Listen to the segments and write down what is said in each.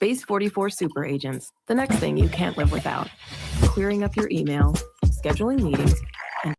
Space 44 super agents, the next thing you can't live without. Clearing up your email, scheduling meetings, and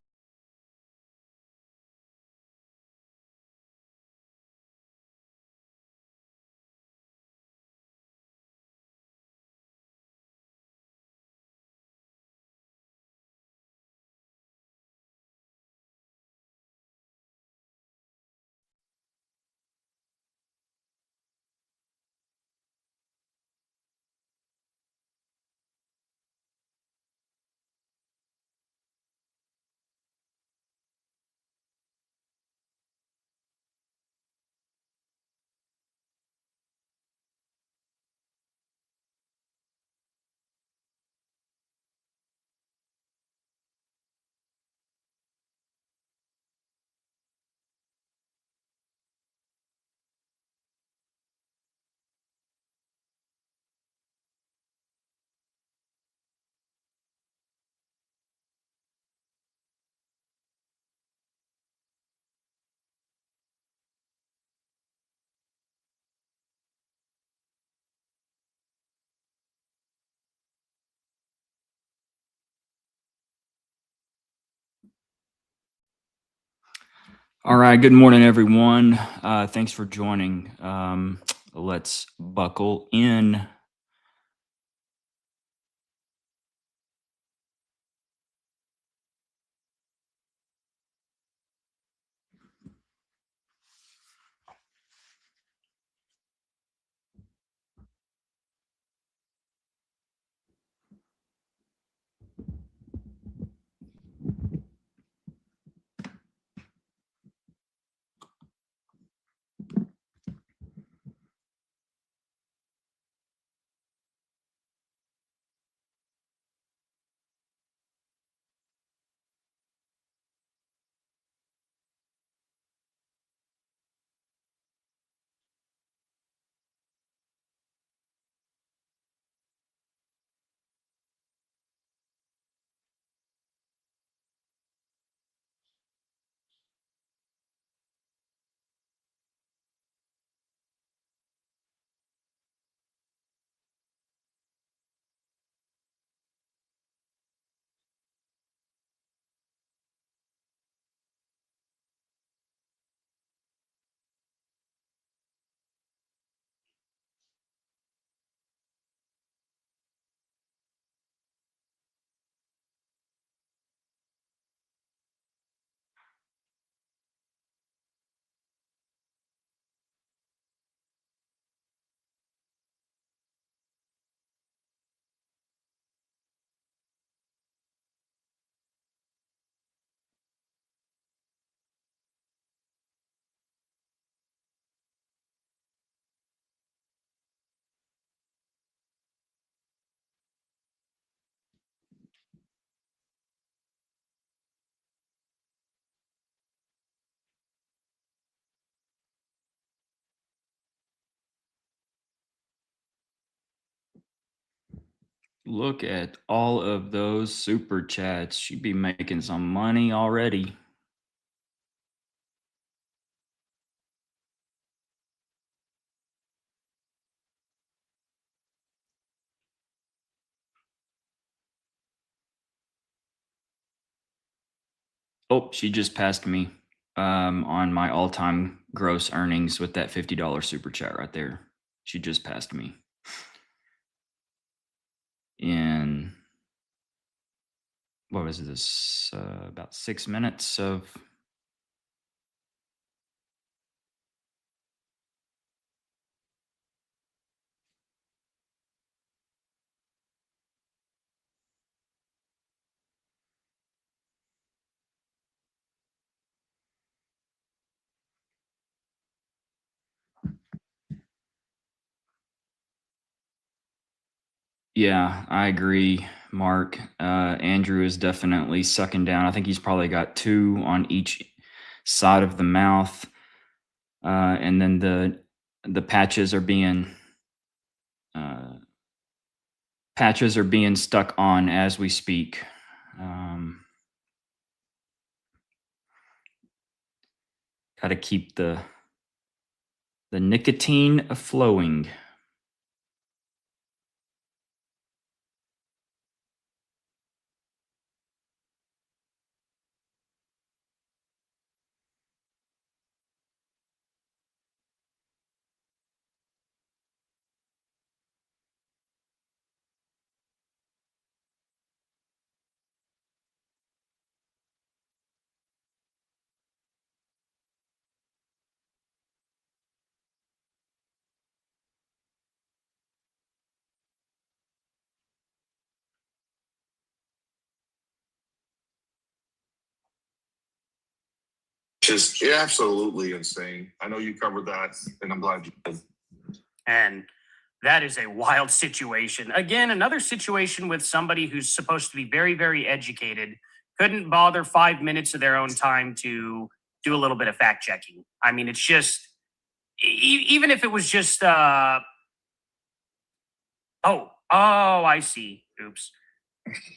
All right. Good morning, everyone. Thanks for joining. Let's buckle in. Look at all of those super chats. She'd be making some money already. Oh, she just passed me on my all-time gross earnings with that $50 super chat right there. She just passed me. In what was this? About 6 minutes of. Yeah, I agree, Mark. Andrew is definitely sucking down. I think he's probably got 2 on each side of the mouth, and then the uh, patches are being stuck on as we speak. Got to keep the nicotine flowing. is absolutely insane. I know you covered that, and I'm glad you did. And that is a wild situation. Again, another situation with somebody who's supposed to be very, very educated, couldn't bother 5 minutes of their own time to do a little bit of fact checking. I mean, it's just, even if it was just, I see. Oops.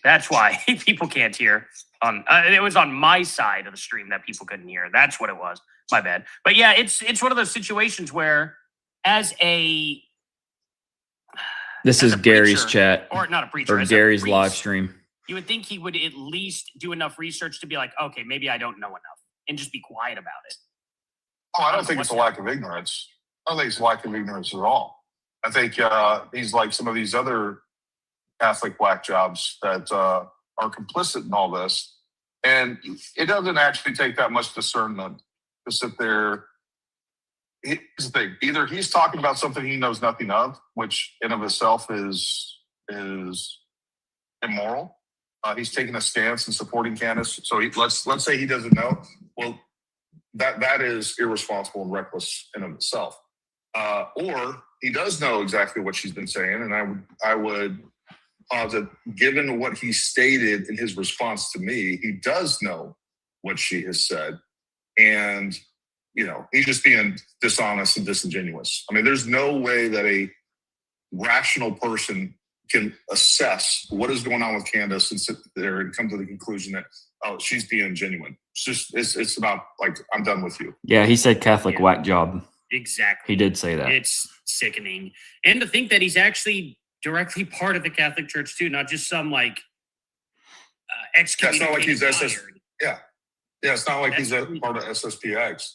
That's why people can't hear. It was on my side of the stream that people couldn't hear. That's what it was. My bad. But yeah, it's one of those situations where, as a This is Gary's preacher, chat, or not a preacher, or as a Gary's priest, live stream. you would think he would at least do enough research to be like, okay, maybe I don't know enough, and just be quiet about it. Oh, I don't think it's a lack of ignorance. I don't think it's a lack of ignorance at all. I think he's like some of these other Catholic whack jobs that are complicit in all this. And it doesn't actually take that much discernment to sit there. Here's the thing. Either he's talking about something he knows nothing of, which in of itself is immoral. He's taking a stance and supporting Candace. So let's say he doesn't know. Well, that is irresponsible and reckless in of itself. Or he does know exactly what she's been saying, and I would posit, given what he stated in his response to me, he does know what she has said, and he's just being dishonest and disingenuous. I mean, there's no way that a rational person can assess what is going on with Candace and sit there and come to the conclusion that, oh, she's being genuine. It's about, like, I'm done with you. Yeah, he said Catholic whack job. Exactly. He did say that. It's sickening. And to think that he's actually directly part of the Catholic Church too, not just some like excommunicated. It's not like he's liar. Yeah, it's not like he's a part of SSPX.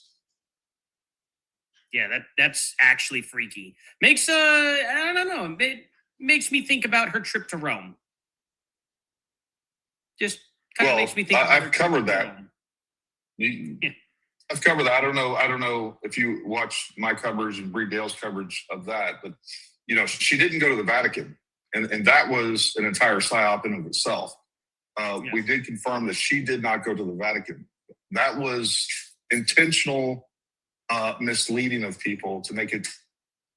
Yeah, that's actually freaky. Makes I don't know. It makes me think about her trip to Rome. Just kind of makes me think. I've covered that. I've covered that. I don't know if you watch my coverage and Bree Dale's coverage of that, but she didn't go to the Vatican, and that was an entire psyop in of itself. We did confirm that she did not go to the Vatican. That was intentional misleading of people to make it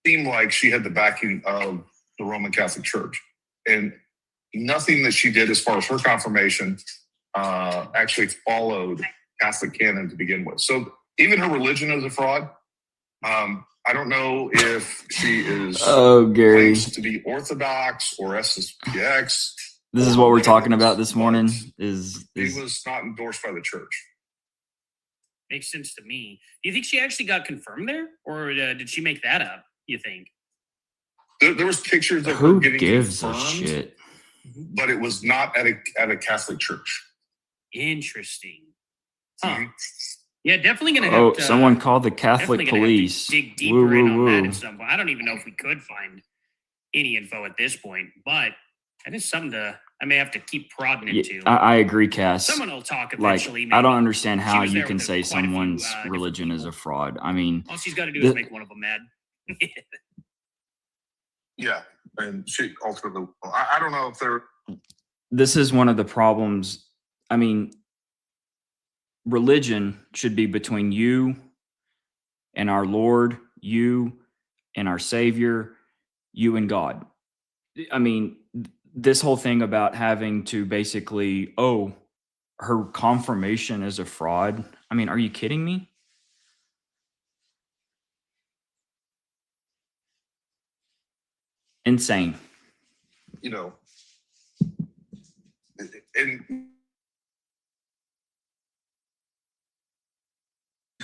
seem like she had the backing of the Roman Catholic Church, and nothing that she did as far as her confirmation actually followed Catholic canon to begin with. So even her religion is a fraud. I don't know if she is Gary, claims to be Orthodox or SSPX. This is what we're talking about this morning. He was not endorsed by the church. Makes sense to me. Do you think she actually got confirmed there, or did she make that up? You think? There was pictures of Who her getting gives confirmed, a shit? But it was not at a Catholic church. Interesting. Huh. Mm-hmm. Yeah, definitely gonna have to. Someone called the Catholic police. Dig deeper in on that at some point. I don't even know if we could find any info at this point, but that is something I may have to keep prodding into. I agree, Cass. Someone will talk eventually. I don't understand how you can say someone's religion is a fraud. I mean, all she's got to do is make one of them mad. Yeah, and she ultimately. I don't know if they're. This is one of the problems. I mean, religion should be between you and our Lord, you and our Savior, you and God. I mean, this whole thing about having to basically, her confirmation is a fraud. I mean, are you kidding me? Insane. And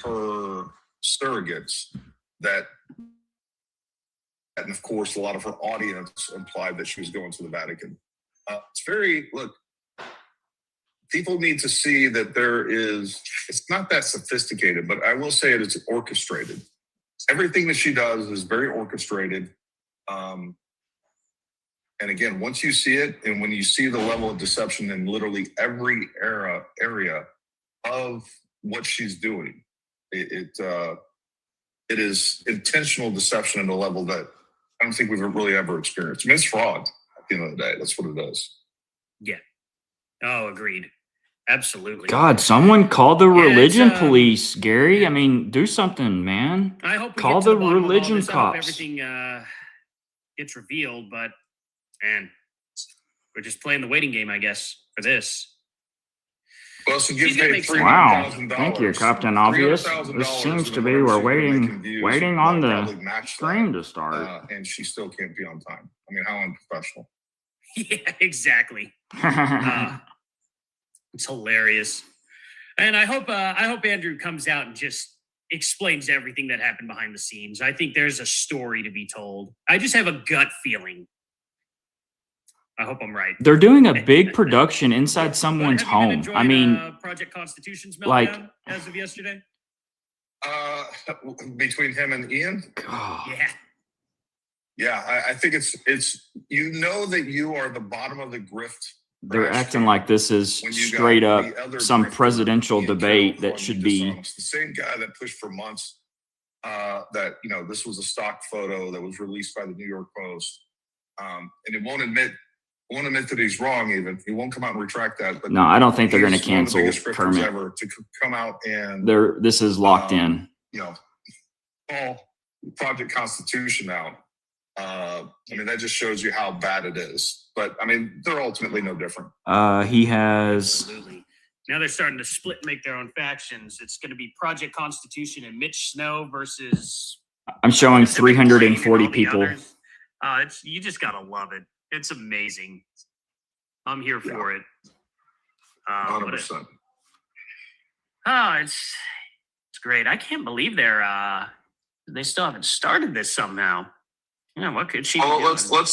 her surrogates and of course a lot of her audience implied that she was going to the Vatican. People need to see that it's not that sophisticated, but I will say it's orchestrated. Everything that she does is very orchestrated. And again, once you see it, and when you see the level of deception in literally every area of what she's doing, it is intentional deception at a level that I don't think we've really ever experienced. I mean, it's fraud at the end of the day. That's what it is. Yeah. Oh, agreed. Absolutely. God, someone call the Yeah, religion it's, police, Gary. yeah. I mean, do something, man. I hope we Call get to the the bottom of all religion this. I hope cops. everything gets revealed, but man, we're just playing the waiting game, I guess, for this. Well, so give She's gonna paid make some- Wow. $300,000. Thank you, Captain Obvious. $300,000 This seems in to be whatever we're she's gonna make in waiting views, on that'll the probably match stream that, to start. and she still can't be on time. I mean, how unprofessional. Yeah, exactly. It's hilarious. And I hope Andrew comes out and just explains everything that happened behind the scenes. I think there's a story to be told. I just have a gut feeling. I hope I'm right. They're doing a big production inside someone's But have you been home. enjoying, I mean, Project Constitution's meltdown like- as of yesterday. Between him and Ian, God. Yeah. yeah, I think it's you know that you are the bottom of the grift. They're trash acting can like this is when you got straight up the other some grifter, presidential Ian debate Carroll, that calling should you be. dishonest. The same guy that pushed for months that this was a stock photo that was released by the New York Post, and it won't admit that he's wrong. Even he won't come out and retract that. But No, I don't think they're going to he's one of the cancel biggest grifters Kermit. ever to come out and This is locked in. call Project Constitution out. I mean, that just shows you how bad it is. But I mean, they're ultimately no different. He has. Absolutely. Now they're starting to split and make their own factions. It's going to be Project Constitution and Mitch Snow versus. I'm showing Tim McClain and 340 all the people. others. You just gotta love it. It's amazing. I'm here for it. 100%. It's great. I can't believe they still haven't started this somehow. Yeah, what could she? Well, be doing?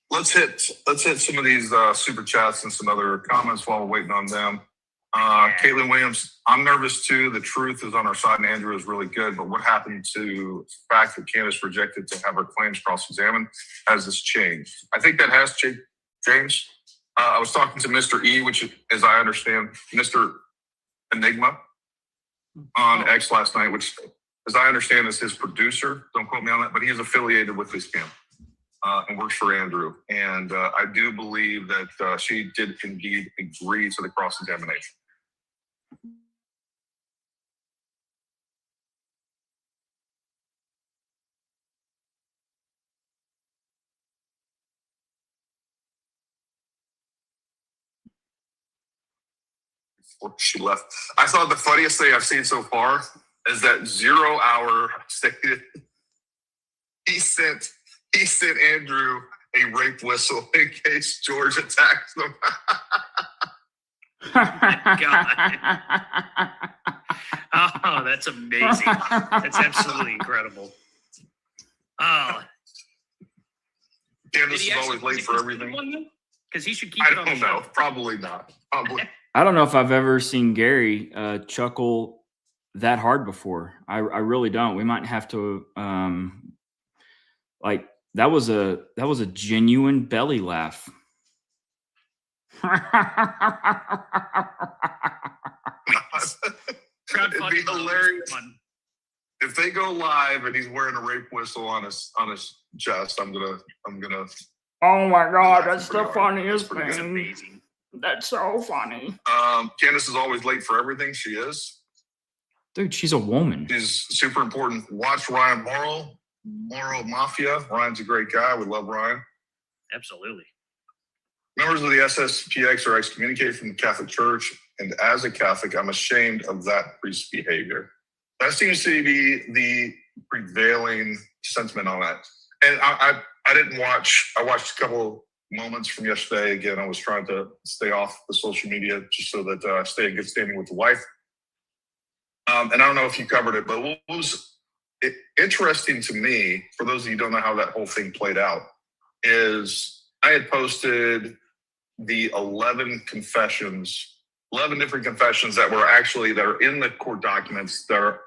let's hit some of these super chats and some other comments while we're waiting on them. Caitlin Williams, I'm nervous too. The truth is on our side, and Andrew is really good. But what happened to the fact that Candace rejected to have her claims cross-examined? Has this changed? I think that has changed. James, I was talking to Mr. E, which, as I understand, Mr. Enigma on X last night, which, as I understand, is his producer. Don't quote me on that, but he is affiliated with this camp and works for Andrew. And I do believe that she did indeed agree to the cross-examination. Before she left, I thought the funniest thing I've seen so far is that 0 hour stated he sent Andrew a rape whistle in case George attacks them. God. Oh, that's amazing. That's absolutely incredible. Oh, Candace is always late for everything. Because he should keep I it on the don't know. show. Probably not. Probably. I don't know if I've ever seen Gary chuckle that hard before. I really don't. We might have to that was a genuine belly laugh. It'd be hilarious if they go live and he's wearing a rape whistle on his chest. I'm gonna. Oh my God, that's the funniest thing. That's amazing. That's so funny. Candace is always late for everything. She is. Dude, she's a woman. She's super important. Watch Ryan Morrow Mafia. Ryan's a great guy. We love Ryan. Absolutely. Members of the SSPX are excommunicated from the Catholic Church, and as a Catholic, I'm ashamed of that priest's behavior. That seems to be the prevailing sentiment on that. And I didn't watch. I watched a couple moments from yesterday. Again, I was trying to stay off the social media just so that I stay in good standing with the wife. And I don't know if you covered it, but what was interesting to me, for those of you who don't know how that whole thing played out, is I had posted the 11 different confessions that are in the court documents that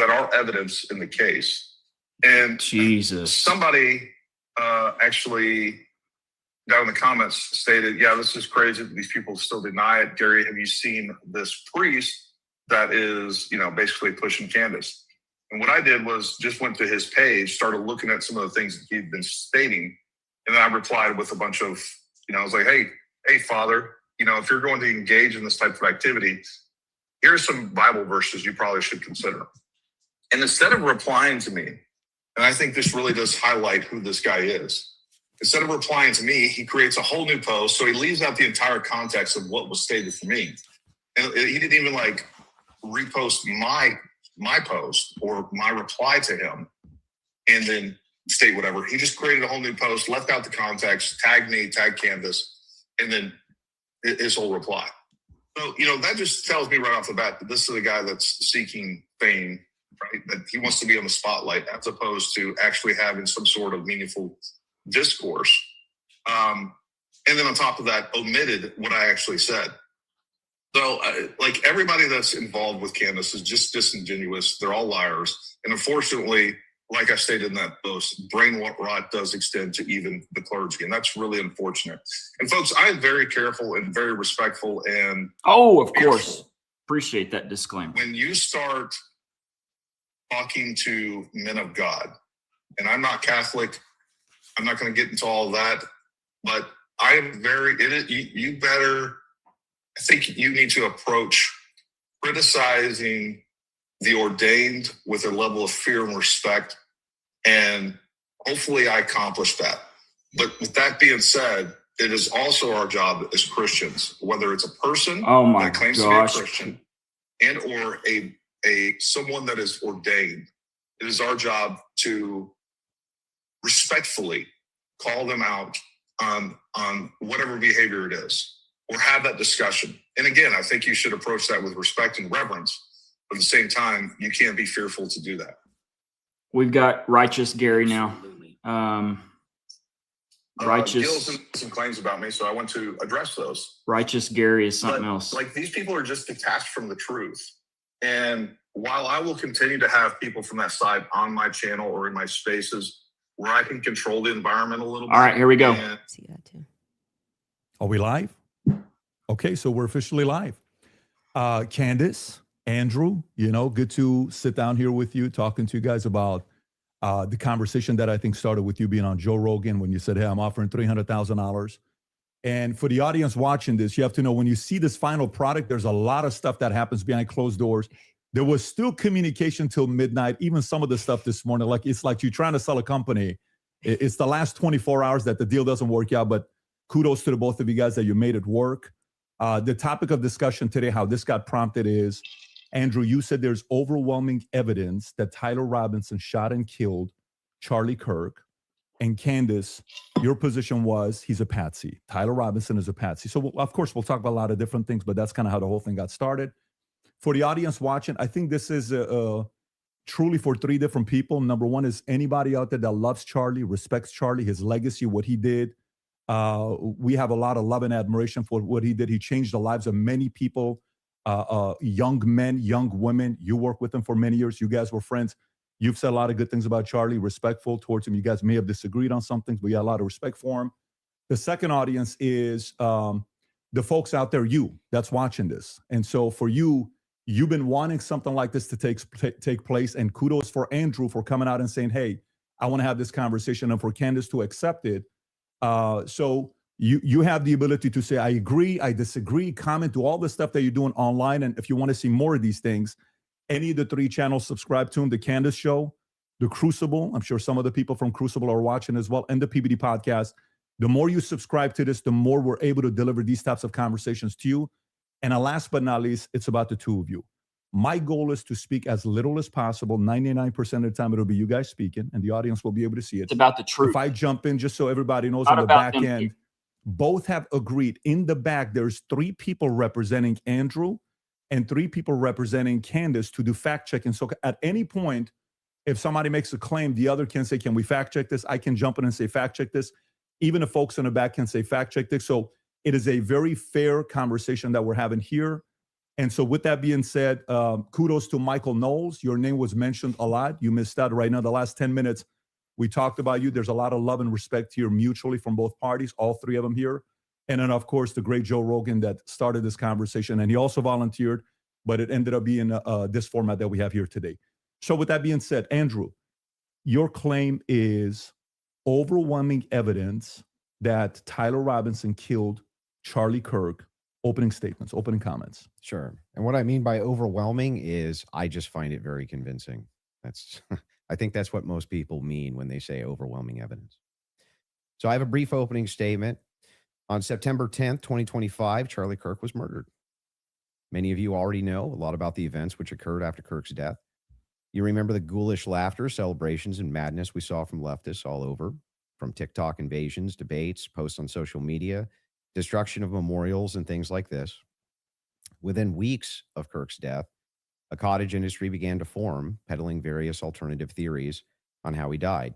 are evidence in the case. And Jesus. Somebody actually down in the comments stated, yeah, this is crazy that these people still deny it. Gary, have you seen this priest that is, basically pushing Candace? And what I did was just went to his page, started looking at some of the things that he'd been stating. And then I replied with a bunch of, I was like, hey, Father, if you're going to engage in this type of activity, here's some Bible verses you probably should consider. And instead of replying to me, and I think this really does highlight who this guy is, instead of replying to me, he creates a whole new post. So he leaves out the entire context of what was stated for me. And he didn't even like repost my post or my reply to him and then state whatever. He just created a whole new post, left out the context, tagged me, tagged Candace, and then his whole reply. So, that just tells me right off the bat that this is a guy that's seeking fame, right? That he wants to be on the spotlight as opposed to actually having some sort of meaningful discourse. And then on top of that, omitted what I actually said. So, like everybody that's involved with Candace is just disingenuous. They're all liars. And unfortunately, like I stated in that post, brain rot does extend to even the clergy. And that's really unfortunate. And folks, I am very careful and very respectful. And of course. Appreciate that disclaimer. When you start talking to men of God, and I'm not Catholic, I'm not going to get into all of that, but I am you better, I think you need to approach criticizing the ordained with a level of fear and respect. And hopefully I accomplished that. But with that being said, it is also our job as Christians, whether it's a person that claims to be a Christian and or a someone that is ordained, it is our job to respectfully call them out on whatever behavior it is, or have that discussion. And again, I think you should approach that with respect and reverence. But at the same time, you can't be fearful to do that. We've got Righteous Gary now. Gil's some claims about me, so I want to address those. Righteous Gary is something else. Like, these people are just detached from the truth. And while I will continue to have people from that side on my channel or in my spaces where I can control the environment a little bit. All right, here we go. See that too. Are we live? Okay, so we're officially live. Candace, Andrew, good to sit down here with you, talking to you guys about the conversation that I think started with you being on Joe Rogan when you said, hey, I'm offering $300,000. And for the audience watching this, you have to know when you see this final product, there's a lot of stuff that happens behind closed doors. There was still communication till midnight, even some of the stuff this morning. Like, it's like you're trying to sell a company. It's the last 24 hours that the deal doesn't work out, but kudos to the both of you guys that you made it work. The topic of discussion today, how this got prompted is, Andrew, you said there's overwhelming evidence that Tyler Robinson shot and killed Charlie Kirk. And Candace, your position was he's a patsy. Tyler Robinson is a patsy. So, of course, we'll talk about a lot of different things, but that's kind of how the whole thing got started. For the audience watching, I think this is truly for three different people. Number one is anybody out there that loves Charlie, respects Charlie, his legacy, what he did. We have a lot of love and admiration for what he did. He changed the lives of many people, young men, young women. You worked with him for many years. You guys were friends. You've said a lot of good things about Charlie, respectful towards him. You guys may have disagreed on some things, but you had a lot of respect for him. The second audience is the folks out there, you that's watching this. And so for you, you've been wanting something like this to take place. And kudos for Andrew for coming out and saying, hey, I want to have this conversation, and for Candace to accept it. So you have the ability to say, I agree, I disagree, comment, do all the stuff that you're doing online. And if you want to see more of these things, any of the three channels, subscribe to them: the Candace Show, the Crucible. I'm sure some of the people from Crucible are watching as well, and the PBD Podcast. The more you subscribe to this, the more we're able to deliver these types of conversations to you. And last but not least, it's about the two of you. My goal is to speak as little as possible. 99% of the time, it'll be you guys speaking, and the audience will be able to see it. It's about the truth. If I jump in, just so everybody knows, Not on the about back them end, people. both have agreed. In the back, there's three people representing Andrew and three people representing Candace to do fact checking. So at any point, if somebody makes a claim, the other can say, can we fact check this? I can jump in and say, fact check this. Even the folks in the back can say, fact check this. So it is a very fair conversation that we're having here. And so with that being said, kudos to Michael Knowles. Your name was mentioned a lot. You missed out right now. The last 10 minutes, we talked about you. There's a lot of love and respect here mutually from both parties, all three of them here. And then, of course, the great Joe Rogan that started this conversation. And he also volunteered, but it ended up being this format that we have here today. So with that being said, Andrew, your claim is overwhelming evidence that Tyler Robinson killed Charlie Kirk opening statements, opening comments. Sure. And what I mean by overwhelming is I just find it very convincing. That's, I think that's what most people mean when they say overwhelming evidence. So I have a brief opening statement. On September 10th, 2025, Charlie Kirk was murdered. Many of you already know a lot about the events which occurred after Kirk's death. You remember the ghoulish laughter, celebrations, and madness we saw from leftists all over, from TikTok invasions, debates, posts on social media, destruction of memorials, and things like this. Within weeks of Kirk's death, a cottage industry began to form, peddling various alternative theories on how he died.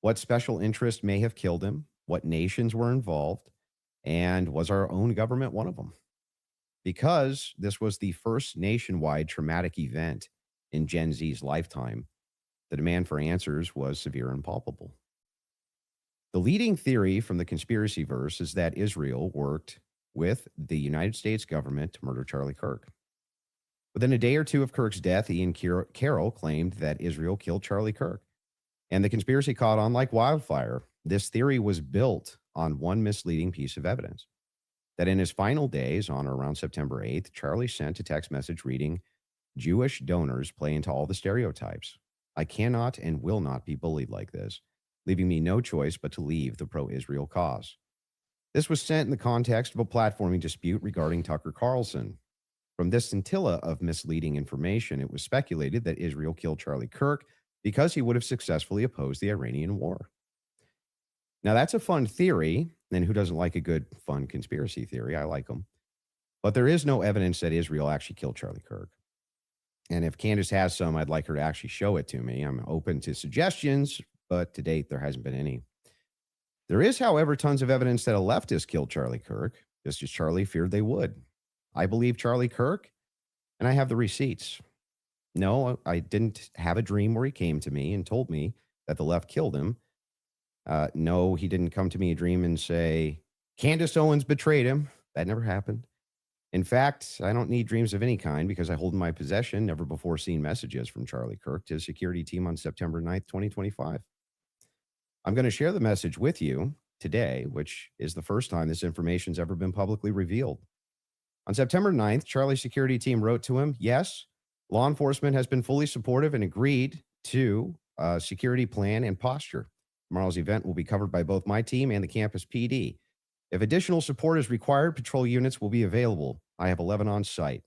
What special interest may have killed him, what nations were involved, and was our own government one of them? Because this was the first nationwide traumatic event in Gen Z's lifetime, the demand for answers was severe and palpable. The leading theory from the conspiracy verse is that Israel worked with the United States government to murder Charlie Kirk. Within a day or two of Kirk's death, Ian Carroll claimed that Israel killed Charlie Kirk, and the conspiracy caught on like wildfire. This theory was built on one misleading piece of evidence, that in his final days, on or around September 8th, Charlie sent a text message reading, "Jewish donors play into all the stereotypes. I cannot and will not be bullied like this, leaving me no choice but to leave the pro-Israel cause." This was sent in the context of a platforming dispute regarding Tucker Carlson. From this scintilla of misleading information, it was speculated that Israel killed Charlie Kirk because he would have successfully opposed the Iranian war. Now, that's a fun theory, and who doesn't like a good, fun conspiracy theory? I like them. But there is no evidence that Israel actually killed Charlie Kirk. And if Candace has some, I'd like her to actually show it to me. I'm open to suggestions, but to date, there hasn't been any. There is, however, tons of evidence that a leftist killed Charlie Kirk, just as Charlie feared they would. I believe Charlie Kirk, and I have the receipts. No, I didn't have a dream where he came to me and told me that the left killed him. No, he didn't come to me a dream and say, Candace Owens betrayed him. That never happened. In fact, I don't need dreams of any kind because I hold in my possession never before seen messages from Charlie Kirk to his security team on September 9th, 2025. I'm going to share the message with you today, which is the first time this information's ever been publicly revealed. On September 9th, Charlie's security team wrote to him, yes, law enforcement has been fully supportive and agreed to a security plan and posture. Tomorrow's event will be covered by both my team and the campus PD. If additional support is required, patrol units will be available. I have 11 on site.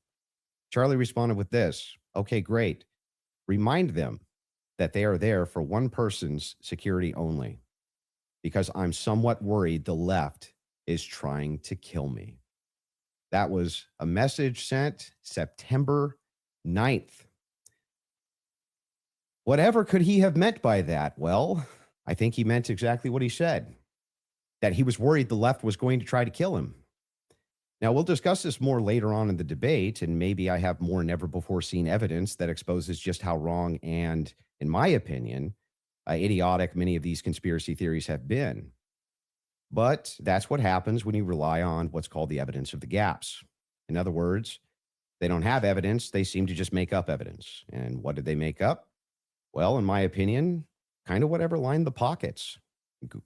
Charlie responded with this, okay, great. Remind them that they are there for one person's security only, because I'm somewhat worried the left is trying to kill me. That was a message sent September 9th. Whatever could he have meant by that? Well, I think he meant exactly what he said, that he was worried the left was going to try to kill him. Now, we'll discuss this more later on in the debate, and maybe I have more never before seen evidence that exposes just how wrong and, in my opinion, idiotic many of these conspiracy theories have been. But that's what happens when you rely on what's called the evidence of the gaps. In other words, they don't have evidence, they seem to just make up evidence. And what did they make up? Well, in my opinion, kind of whatever lined the pockets.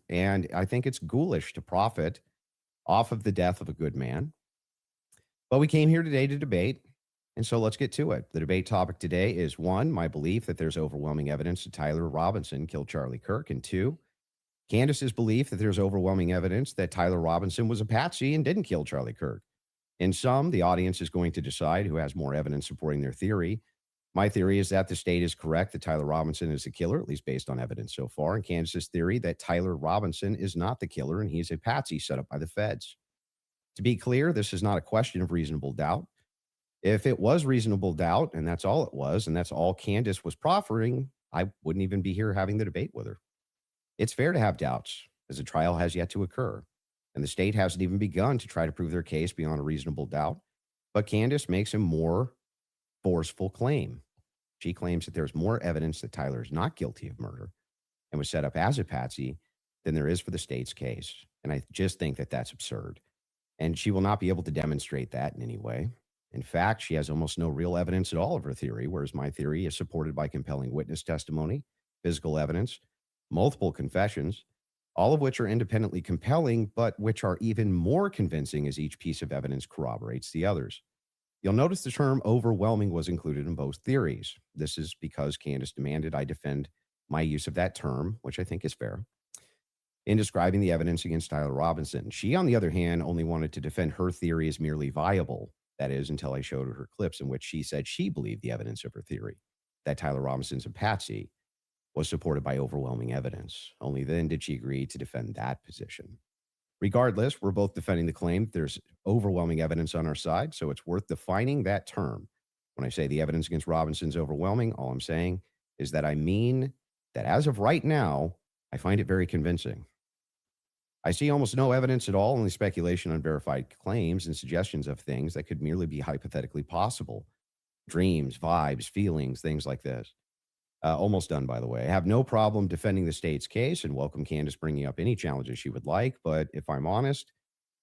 And I think it's ghoulish to profit off of the death of a good man. But we came here today to debate, and so let's get to it. The debate topic today is 1, my belief that there's overwhelming evidence that Tyler Robinson killed Charlie Kirk, and 2, Candace's belief that there's overwhelming evidence that Tyler Robinson was a patsy and didn't kill Charlie Kirk. In sum, the audience is going to decide who has more evidence supporting their theory. My theory is that the state is correct that Tyler Robinson is the killer, at least based on evidence so far, and Candace's theory that Tyler Robinson is not the killer and he's a patsy set up by the feds. To be clear, this is not a question of reasonable doubt. If it was reasonable doubt, and that's all it was, and that's all Candace was proffering, I wouldn't even be here having the debate with her. It's fair to have doubts, as the trial has yet to occur, and the state hasn't even begun to try to prove their case beyond a reasonable doubt. But Candace makes a more forceful claim. She claims that there's more evidence that Tyler is not guilty of murder and was set up as a patsy than there is for the state's case. And I just think that that's absurd. And she will not be able to demonstrate that in any way. In fact, she has almost no real evidence at all of her theory, whereas my theory is supported by compelling witness testimony, physical evidence, multiple confessions, all of which are independently compelling, but which are even more convincing as each piece of evidence corroborates the others. You'll notice the term overwhelming was included in both theories. This is because Candace demanded I defend my use of that term, which I think is fair, in describing the evidence against Tyler Robinson. She, on the other hand, only wanted to defend her theory as merely viable. That is, until I showed her clips in which she said she believed the evidence of her theory, that Tyler Robinson's a patsy, was supported by overwhelming evidence. Only then did she agree to defend that position. Regardless, we're both defending the claim that there's overwhelming evidence on our side, so it's worth defining that term. When I say the evidence against Robinson's overwhelming, all I'm saying is that I mean that as of right now, I find it very convincing. I see almost no evidence at all, only speculation on verified claims and suggestions of things that could merely be hypothetically possible. Dreams, vibes, feelings, things like this. Almost done, by the way. I have no problem defending the state's case and welcome Candace bringing up any challenges she would like. But if I'm honest,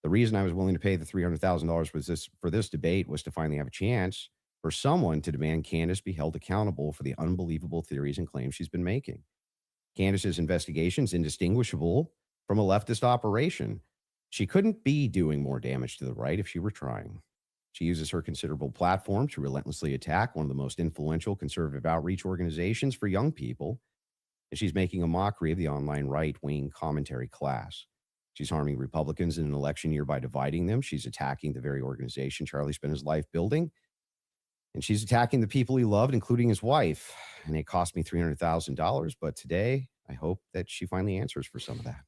the reason I was willing to pay the $300,000 for this debate was to finally have a chance for someone to demand Candace be held accountable for the unbelievable theories and claims she's been making. Candace's investigation is indistinguishable from a leftist operation. She couldn't be doing more damage to the right if she were trying. She uses her considerable platform to relentlessly attack one of the most influential conservative outreach organizations for young people, and she's making a mockery of the online right-wing commentary class. She's harming Republicans in an election year by dividing them. She's attacking the very organization Charlie spent his life building, and she's attacking the people he loved, including his wife. And it cost me $300,000, but today I hope that she finally answers for some of that.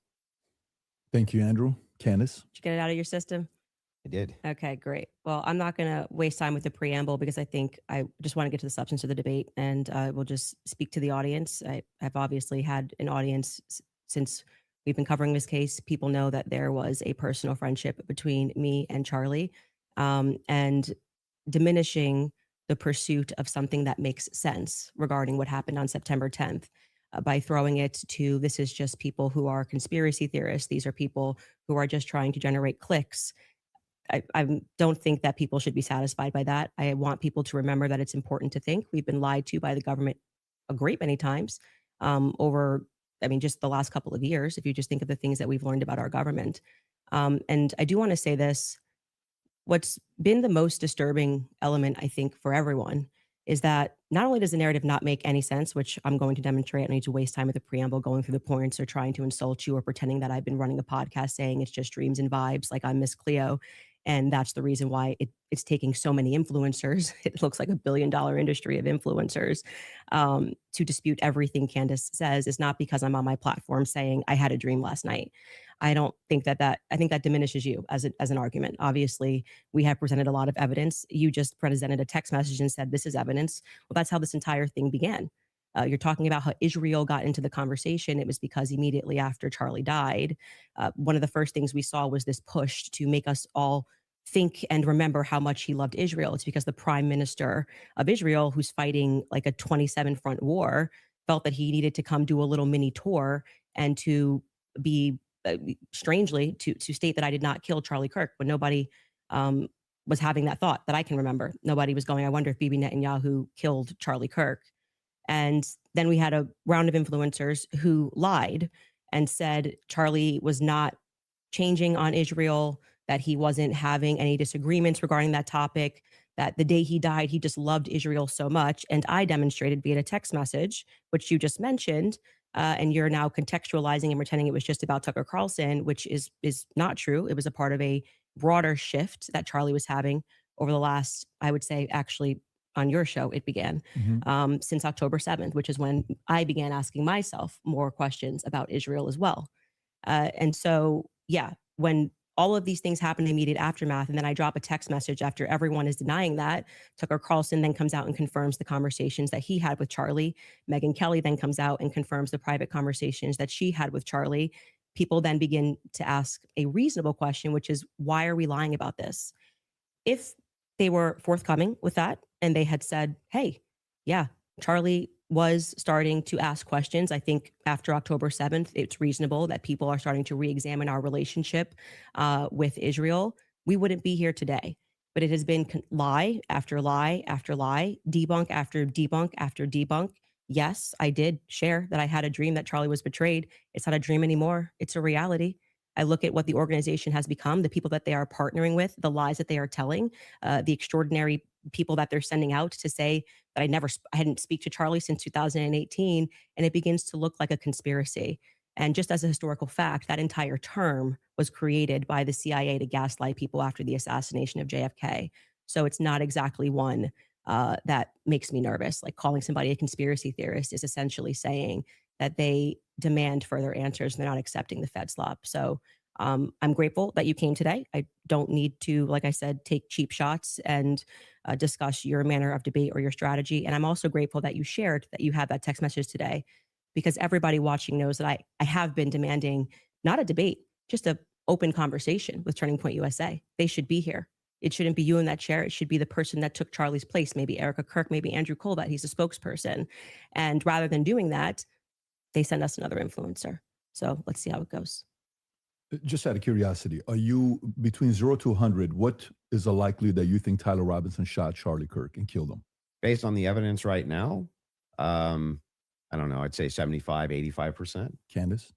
Thank you, Andrew. Candace? Did you get it out of your system? I did. Okay, great. Well, I'm not going to waste time with the preamble because I think I just want to get to the substance of the debate, and we'll just speak to the audience. I've obviously had an audience since we've been covering this case. People know that there was a personal friendship between me and Charlie, and diminishing the pursuit of something that makes sense regarding what happened on September 10th. By throwing it to this is just people who are conspiracy theorists. These are people who are just trying to generate clicks. I don't think that people should be satisfied by that. I want people to remember that it's important to think. We've been lied to by the government a great many times over, just the last couple of years, if you just think of the things that we've learned about our government. And I do want to say this. What's been the most disturbing element, I think, for everyone is that not only does the narrative not make any sense, which I'm going to demonstrate, I don't need to waste time with the preamble going through the points or trying to insult you or pretending that I've been running a podcast saying it's just dreams and vibes like I'm Miss Cleo. And that's the reason why it's taking so many influencers. It looks like $1 billion industry of influencers to dispute everything Candace says. Is not because I'm on my platform saying I had a dream last night. I don't think I think that diminishes you as an argument. Obviously, we have presented a lot of evidence. You just presented a text message and said, this is evidence. Well, that's how this entire thing began. You're talking about how Israel got into the conversation. It was because immediately after Charlie died, one of the first things we saw was this push to make us all think and remember how much he loved Israel. It's because the prime minister of Israel, who's fighting like a 27 front war, felt that he needed to come do a little mini tour and to be strangely to state that I did not kill Charlie Kirk when nobody was having that thought that I can remember. Nobody was going, I wonder if Bibi Netanyahu killed Charlie Kirk. And then we had a round of influencers who lied and said Charlie was not changing on Israel, that he wasn't having any disagreements regarding that topic, that the day he died, he just loved Israel so much. And I demonstrated via a text message, which you just mentioned, and you're now contextualizing and pretending it was just about Tucker Carlson, which is not true. It was a part of a broader shift that Charlie was having over the last, I would say, actually, on your show, it began since October 7th, which is when I began asking myself more questions about Israel as well. And so, yeah, when all of these things happen in immediate aftermath, and then I drop a text message after everyone is denying that, Tucker Carlson then comes out and confirms the conversations that he had with Charlie. Megyn Kelly then comes out and confirms the private conversations that she had with Charlie. People then begin to ask a reasonable question, which is, why are we lying about this? If they were forthcoming with that and they had said, hey, yeah, Charlie was starting to ask questions. I think after October 7th, it's reasonable that people are starting to re-examine our relationship with Israel. We wouldn't be here today. But it has been lie after lie after lie, debunk after debunk after debunk. yes, I did share that I had a dream that Charlie was betrayed. It's not a dream anymore. It's a reality. I look at what the organization has become, the people that they are partnering with, the lies that they are telling, the extraordinary people that they're sending out to say that I hadn't speak to Charlie since 2018, and it begins to look like a conspiracy. And just as a historical fact, that entire term was created by the CIA to gaslight people after the assassination of JFK. So it's not exactly one that makes me nervous. Like calling somebody a conspiracy theorist is essentially saying that they demand further answers and they're not accepting the Fed slop. So I'm grateful that you came today. I don't need to, like I said, take cheap shots and discuss your manner of debate or your strategy. And I'm also grateful that you shared that you had that text message today, because everybody watching knows that I have been demanding not a debate, just a open conversation with Turning Point USA. They should be here. It shouldn't be you in that chair. It should be the person that took Charlie's place, maybe Erica Kirk, maybe Andrew Colbert. He's a spokesperson. And rather than doing that, they send us another influencer. So let's see how it goes. Just out of curiosity, are you between 0 to 100? What is the likelihood that you think Tyler Robinson shot Charlie Kirk and killed him? Based on the evidence right now, I don't know. I'd say 75, 85%. Candace?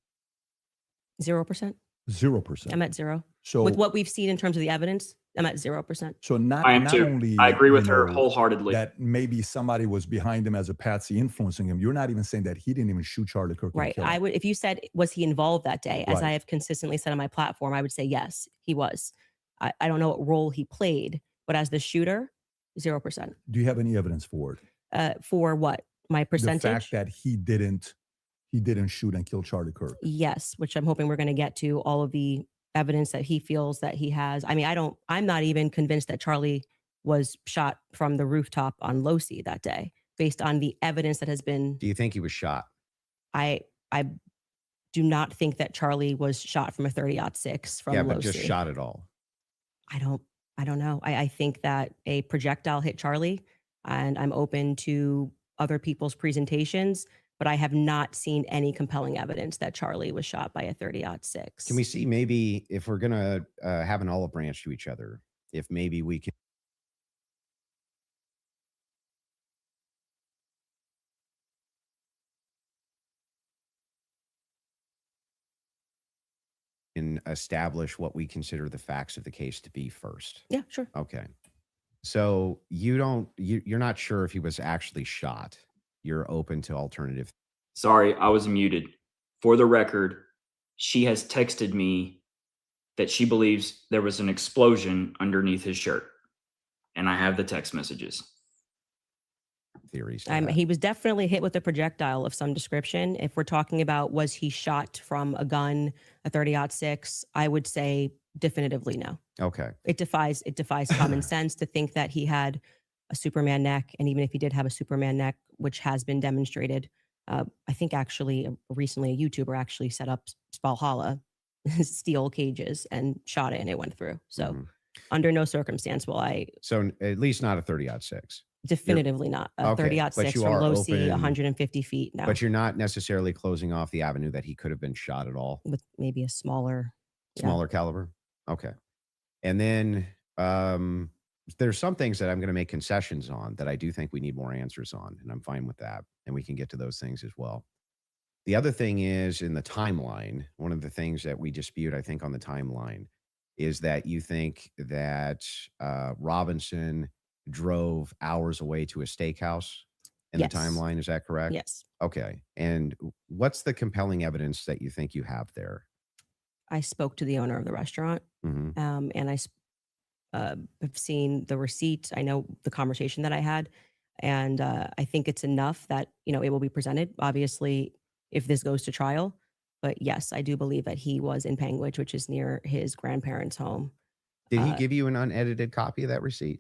0%. 0%. I'm at 0. So with what we've seen in terms of the evidence, I'm at 0%. So not I am not too. only I agree with you her know, wholeheartedly. that maybe somebody was behind him as a patsy influencing him. You're not even saying that he didn't even shoot Charlie Kirk. and Right. kill him. I would, if you said, was he involved that day, as Right. I have consistently said on my platform, I would say yes, he was. I don't know what role he played, but as the shooter, 0%. Do you have any evidence for it? For what? My percentage? The fact that he didn't shoot and kill Charlie Kirk. Yes, which I'm hoping we're going to get to all of the evidence that he feels that he has. I mean, I'm not even convinced that Charlie was shot from the rooftop on Losi that day, based on the evidence that has been. Do you think he was shot? I do not think that Charlie was shot from a 30-06 from yeah, Losi. but just shot at all. I don't know. I think that a projectile hit Charlie, and I'm open to other people's presentations, but I have not seen any compelling evidence that Charlie was shot by a 30-06. Can we see maybe if we're going to have an olive branch to each other, if maybe we can establish what we consider the facts of the case to be first? Yeah, sure. Okay. So you're not sure if he was actually shot. You're open to alternative. Sorry, I was muted. For the record, she has texted me that she believes there was an explosion underneath his shirt. And I have the text messages. Theories. He was definitely hit with a projectile of some description. If we're talking about was he shot from a gun, a 30-06, I would say definitively no. Okay. It defies common sense to think that he had a Superman neck. And even if he did have a Superman neck, which has been demonstrated, I think actually recently a YouTuber actually set up Valhalla steel cages and shot it and it went through. So under no circumstance will I. So at least not a 30-06. Definitively not. A Okay, 30-06 but you from are Losi, open- 150 feet. No. But you're not necessarily closing off the avenue that he could have been shot at all. With maybe a smaller. Smaller caliber. Okay. And then there's some things that I'm going to make concessions on that I do think we need more answers on, and I'm fine with that. And we can get to those things as well. The other thing is in the timeline, one of the things that we dispute, I think, on the timeline is that you think that Robinson drove hours away to a steakhouse in Yes. the timeline. Is that correct? Yes. Okay. And what's the compelling evidence that you think you have there? I spoke to the owner of the restaurant, Mhm. and I have seen the receipt. I know the conversation that I had, and I think it's enough that it will be presented. Obviously, if this goes to trial, but yes, I do believe that he was in Panguitch, which is near his grandparents' home. Did he give you an unedited copy of that receipt?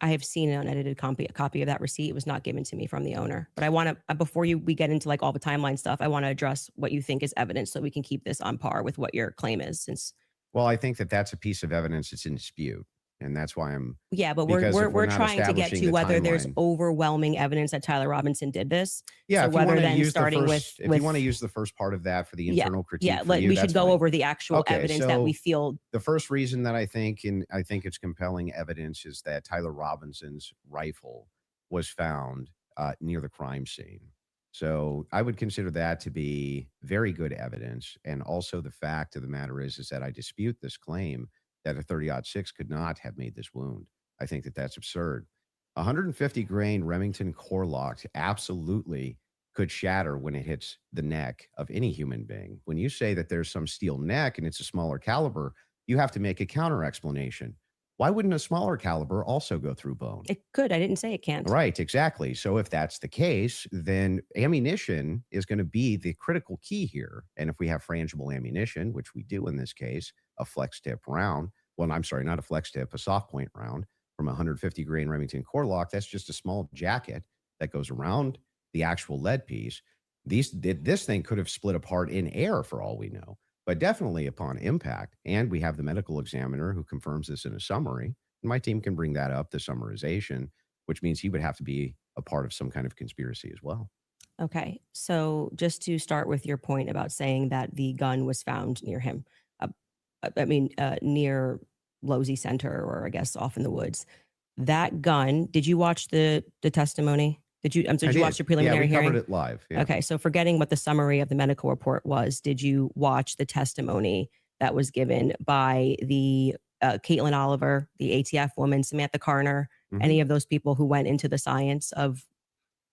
I have seen an unedited copy of that receipt. It was not given to me from the owner. But I want to, before we get into like all the timeline stuff, I want to address what you think is evidence so we can keep this on par with what your claim is. Well, I think that that's a piece of evidence that's in dispute. And that's why I'm. Yeah, but because if we're not trying to get establishing to the whether there's timeline- overwhelming evidence that Tyler Robinson did this. Yeah, So if you whether want to then use starting the first, with if you want to use the first part of that for the internal critique, yeah, for you, we should that's go fine. over the actual Okay, evidence that we so feel. The first reason that I think it's compelling evidence is that Tyler Robinson's rifle was found near the crime scene. So I would consider that to be very good evidence. And also the fact of the matter is that I dispute this claim that a 30-06 could not have made this wound. I think that that's absurd. 150 grain Remington core lock absolutely could shatter when it hits the neck of any human being. When you say that there's some steel neck and it's a smaller caliber, you have to make a counter explanation. Why wouldn't a smaller caliber also go through bone? It could. I didn't say it can't. Right, exactly. So if that's the case, then ammunition is going to be the critical key here. And if we have frangible ammunition, which we do in this case, a flex tip round, well, I'm sorry, not a flex tip, a soft point round from a 150 grain Remington core lock, that's just a small jacket that goes around the actual lead piece. This thing could have split apart in air for all we know, but definitely upon impact. And we have the medical examiner who confirms this in a summary. And my team can bring that up, the summarization, which means he would have to be a part of some kind of conspiracy as well. Okay. So just to start with your point about saying that the gun was found near him, near Losey Center, or I guess off in the woods. That gun, did you watch the testimony? Did you watch the preliminary hearing? hearing? Covered it live. Yeah. Okay. So forgetting what the summary of the medical report was, did you watch the testimony that was given by the Caitlin Oliver, the ATF woman, Samantha Carner, any of those people who went into the science of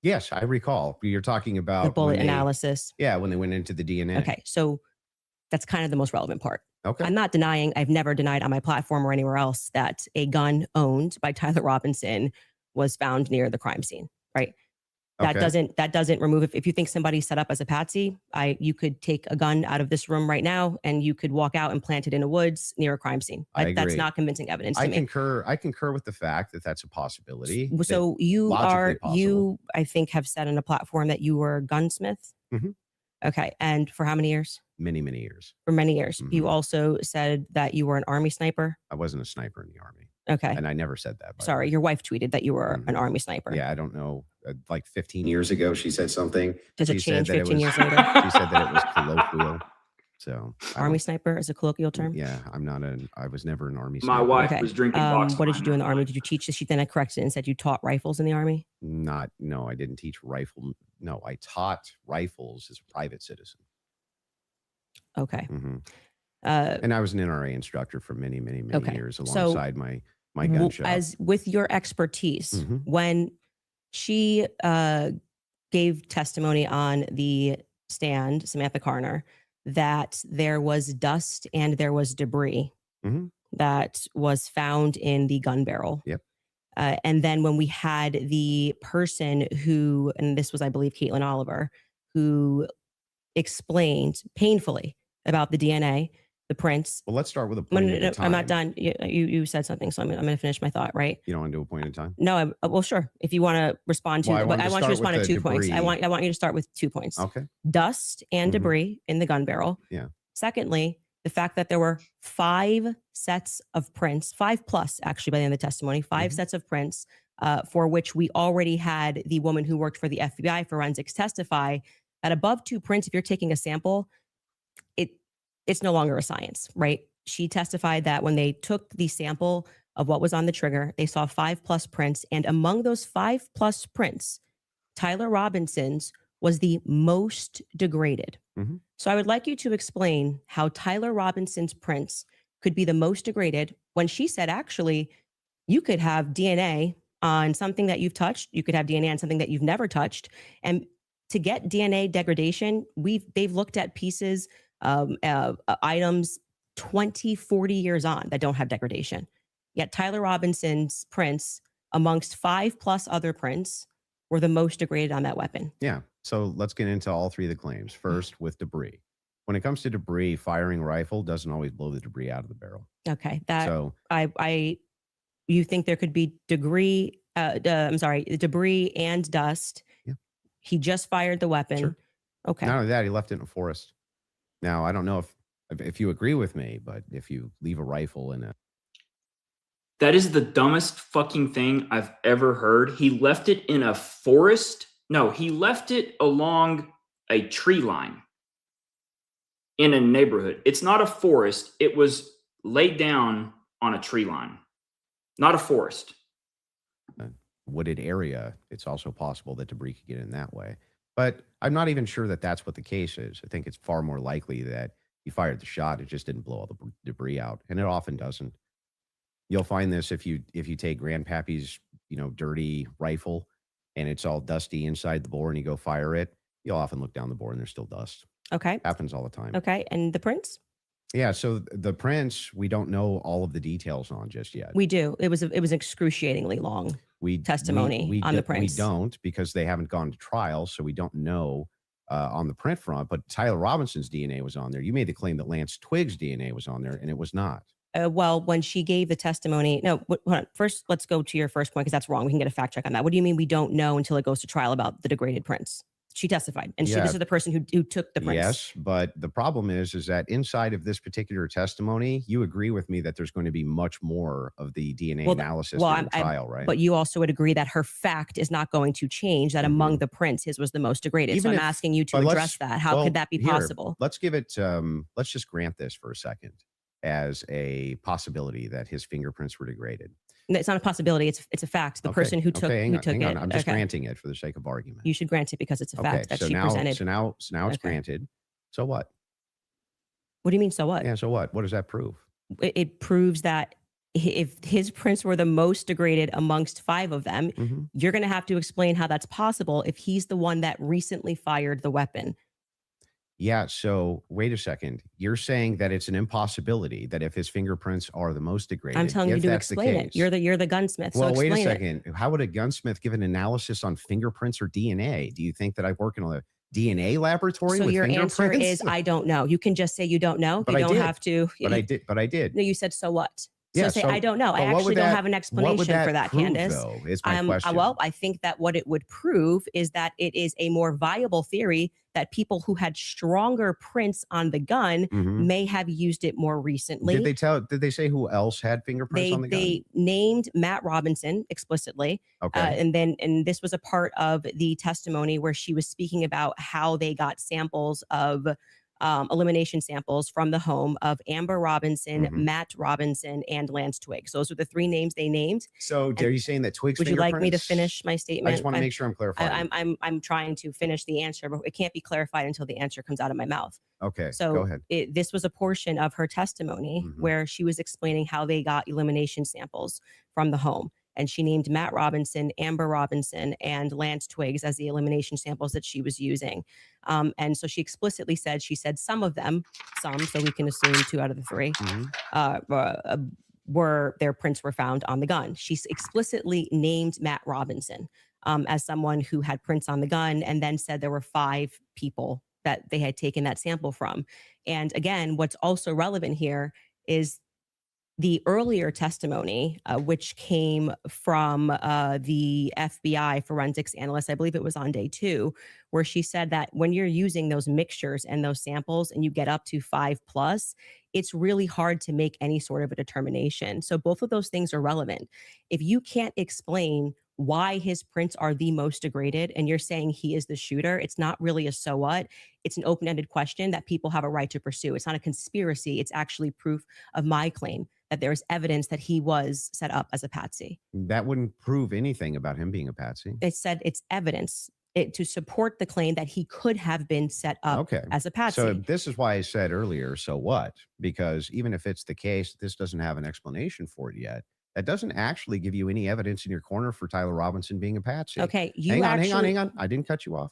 Yes, I recall. You're talking about the bullet when they- analysis? Yeah, when they went into the DNA. Okay. So that's kind of the most relevant part. Okay. I'm not denying, I've never denied on my platform or anywhere else that a gun owned by Tyler Robinson was found near the crime scene, right? That Okay. doesn't remove, if you think somebody set up as a patsy, you could take a gun out of this room right now and you could walk out and plant it in the woods near a crime scene. I That's agree. not convincing evidence to I me. concur with the fact that that's a possibility. So you logically possible. you, I think, have said on a platform that you were a gunsmith. Mhm. Okay. And for how many years? Many, many years. For many years. Mhm. You also said that you were an Army sniper. I wasn't a sniper in the Army. Okay. And I never said that. by the Sorry, way. your wife tweeted that you were an Mhm. Army sniper. Yeah, I don't know. Like 15 years ago, she said something. Does it She said change that it 15 was- years later? She said that it was colloquial. So I Army don't- sniper is a colloquial term. Yeah, I was never an Army My sniper. wife Okay. was drinking box What did you wine do in the that Army? night. Did you teach? She then I corrected it and said you taught rifles in the Army. No, I didn't teach rifle. No, I taught rifles as a private citizen. Okay. Mhm. Uh, And I was an NRA instructor for many, many, many Okay. years So, alongside my gun shop. as with your expertise, Mhm. when she gave testimony on the stand, Samantha Carner, that there was dust and there was debris Mhm. that was found in the gun barrel. Yep. And then when we had the person who, and this was, I believe, Caitlin Oliver, who explained painfully about the DNA, the prints. Well, let's start with a No, point no, at no, a time. I'm not done. You said something, so I'm going to finish my thought, right? You don't want to do a point at a time? No, well, sure. If you want to respond to, Well, I but wanted I to want you to start respond with to the 2 points. I debris. want you to start with 2 points. Okay. Dust and Mhm. debris in the gun barrel. Yeah. Secondly, the fact that there were 5 sets of prints, 5 plus actually by the end of the testimony, 5 Mhm. sets of prints for which we already had the woman who worked for the FBI forensics testify that above 2 prints, if you're taking a sample, it's no longer a science, right? She testified that when they took the sample of what was on the trigger, they saw 5 plus prints. And among those 5 plus prints, Tyler Robinson's was the most degraded. Mhm. So I would like you to explain how Tyler Robinson's prints could be the most degraded when she said, actually, you could have DNA on something that you've touched. You could have DNA on something that you've never touched. And to get DNA degradation, they've looked at pieces, items 20, 40 years on that don't have degradation. Yet Tyler Robinson's prints, amongst 5 plus other prints, were the most degraded on that weapon. Yeah. So let's get into all 3 of the claims. First, with debris. When it comes to debris, firing rifle doesn't always blow the debris out of the barrel. Okay, So you think there could be debris and dust. Yeah. He just fired the weapon. Sure. Okay. not only that, he left it in a forest. Now, I don't know if you agree with me, but if you leave a rifle in a That is the dumbest fucking thing I've ever heard. He left it in a forest. No, he left it along a tree line in a neighborhood. It's not a forest. It was laid down on a tree line, not a forest. wooded area, it's also possible that debris could get in that way. But I'm not even sure that that's what the case is. I think it's far more likely that he fired the shot, it just didn't blow all the debris out, and it often doesn't. You'll find this if you take Grandpappy's, dirty rifle and it's all dusty inside the bore and you go fire it, you'll often look down the bore and there's still dust. Okay. Happens all the time. Okay. And the prints? Yeah. So the prints, we don't know all of the details on just yet. We do. It was excruciatingly long testimony on the prints. We don't, because they haven't gone to trial, so we don't know on the print front. But Tyler Robinson's DNA was on there. You made the claim that Lance Twig's DNA was on there, and it was not. Well, when she gave the testimony, no, hold on. First, let's go to your first point, because that's wrong. We can get a fact check on that. What do you mean we don't know until it goes to trial about the degraded prints? She testified, and this is the person who took the prints. Yes, but the problem is that inside of this particular testimony, you agree with me that there's going to be much more of the DNA analysis during the trial, right? But you also would agree that her fact is not going to change, that among the prints, his was the most degraded. Even so I'm asking you to address that. How could that be possible? Let's give it, let's just grant this for a second as a possibility that his fingerprints were degraded. It's not a possibility. It's a fact. The person who took hang it. on. I'm just granting it for the sake of argument. You should grant it because it's a fact that she presented. So now it's granted. So what? What do you mean? So what? Yeah. So what? What does that prove? It proves that if his prints were the most degraded amongst 5 of them, you're going to have to explain how that's possible if he's the one that recently fired the weapon. Yeah. So wait a second. You're saying that it's an impossibility that if his fingerprints are the most degraded, I'm telling you to explain it. You're the gunsmith. Well, so wait a second. How would a gunsmith give an analysis on fingerprints or DNA? Do you think that I work in a DNA laboratory? So with your fingerprints? answer is I don't know. You can just say you don't know. But you I don't did. have to. But I did. No, you said so what? So Yeah, say so- I don't know. I but what actually would don't that- have an what explanation would for that, prove, Candace. though, is my question. Well, I think that what it would prove is that it is a more viable theory that people who had stronger prints on the gun Mhm. may have used it more recently. Did they say who else had fingerprints on the gun? They named Matt Robinson explicitly. Okay. And this was a part of the testimony where she was speaking about how they got samples of elimination samples from the home of Amber Robinson, Mhm. Matt Robinson, and Lance Twiggs. Those were the 3 names they named. So are you saying that Twig's Would you like me to fingerprints- finish my statement? I just want to make sure I'm clarifying. I'm trying to finish the answer, but it can't be clarified until the answer comes out of my mouth. Okay. So go ahead. this was a portion of her testimony Mhm. where she was explaining how they got elimination samples from the home. And she named Matt Robinson, Amber Robinson, and Lance Twiggs as the elimination samples that she was using. And so she explicitly said, some of them, so we can assume 2 out of the 3, Mhm. were their prints were found on the gun. She explicitly named Matt Robinson as someone who had prints on the gun, and then said there were 5 people that they had taken that sample from. And again, what's also relevant here is the earlier testimony, which came from the FBI forensics analyst, I believe it was on day 2, where she said that when you're using those mixtures and those samples and you get up to 5+, it's really hard to make any sort of a determination. So both of those things are relevant. If you can't explain why his prints are the most degraded and you're saying he is the shooter, it's not really a so what. It's an open-ended question that people have a right to pursue. It's not a conspiracy. It's actually proof of my claim that there is evidence that he was set up as a patsy. That wouldn't prove anything about him being a patsy. It said it's evidence to support the claim that he could have been set up as a patsy. So this is why I said earlier, so what? Because even if it's the case, this doesn't have an explanation for it yet. That doesn't actually give you any evidence in your corner for Tyler Robinson being a patsy. Okay, hang on. I didn't cut you off,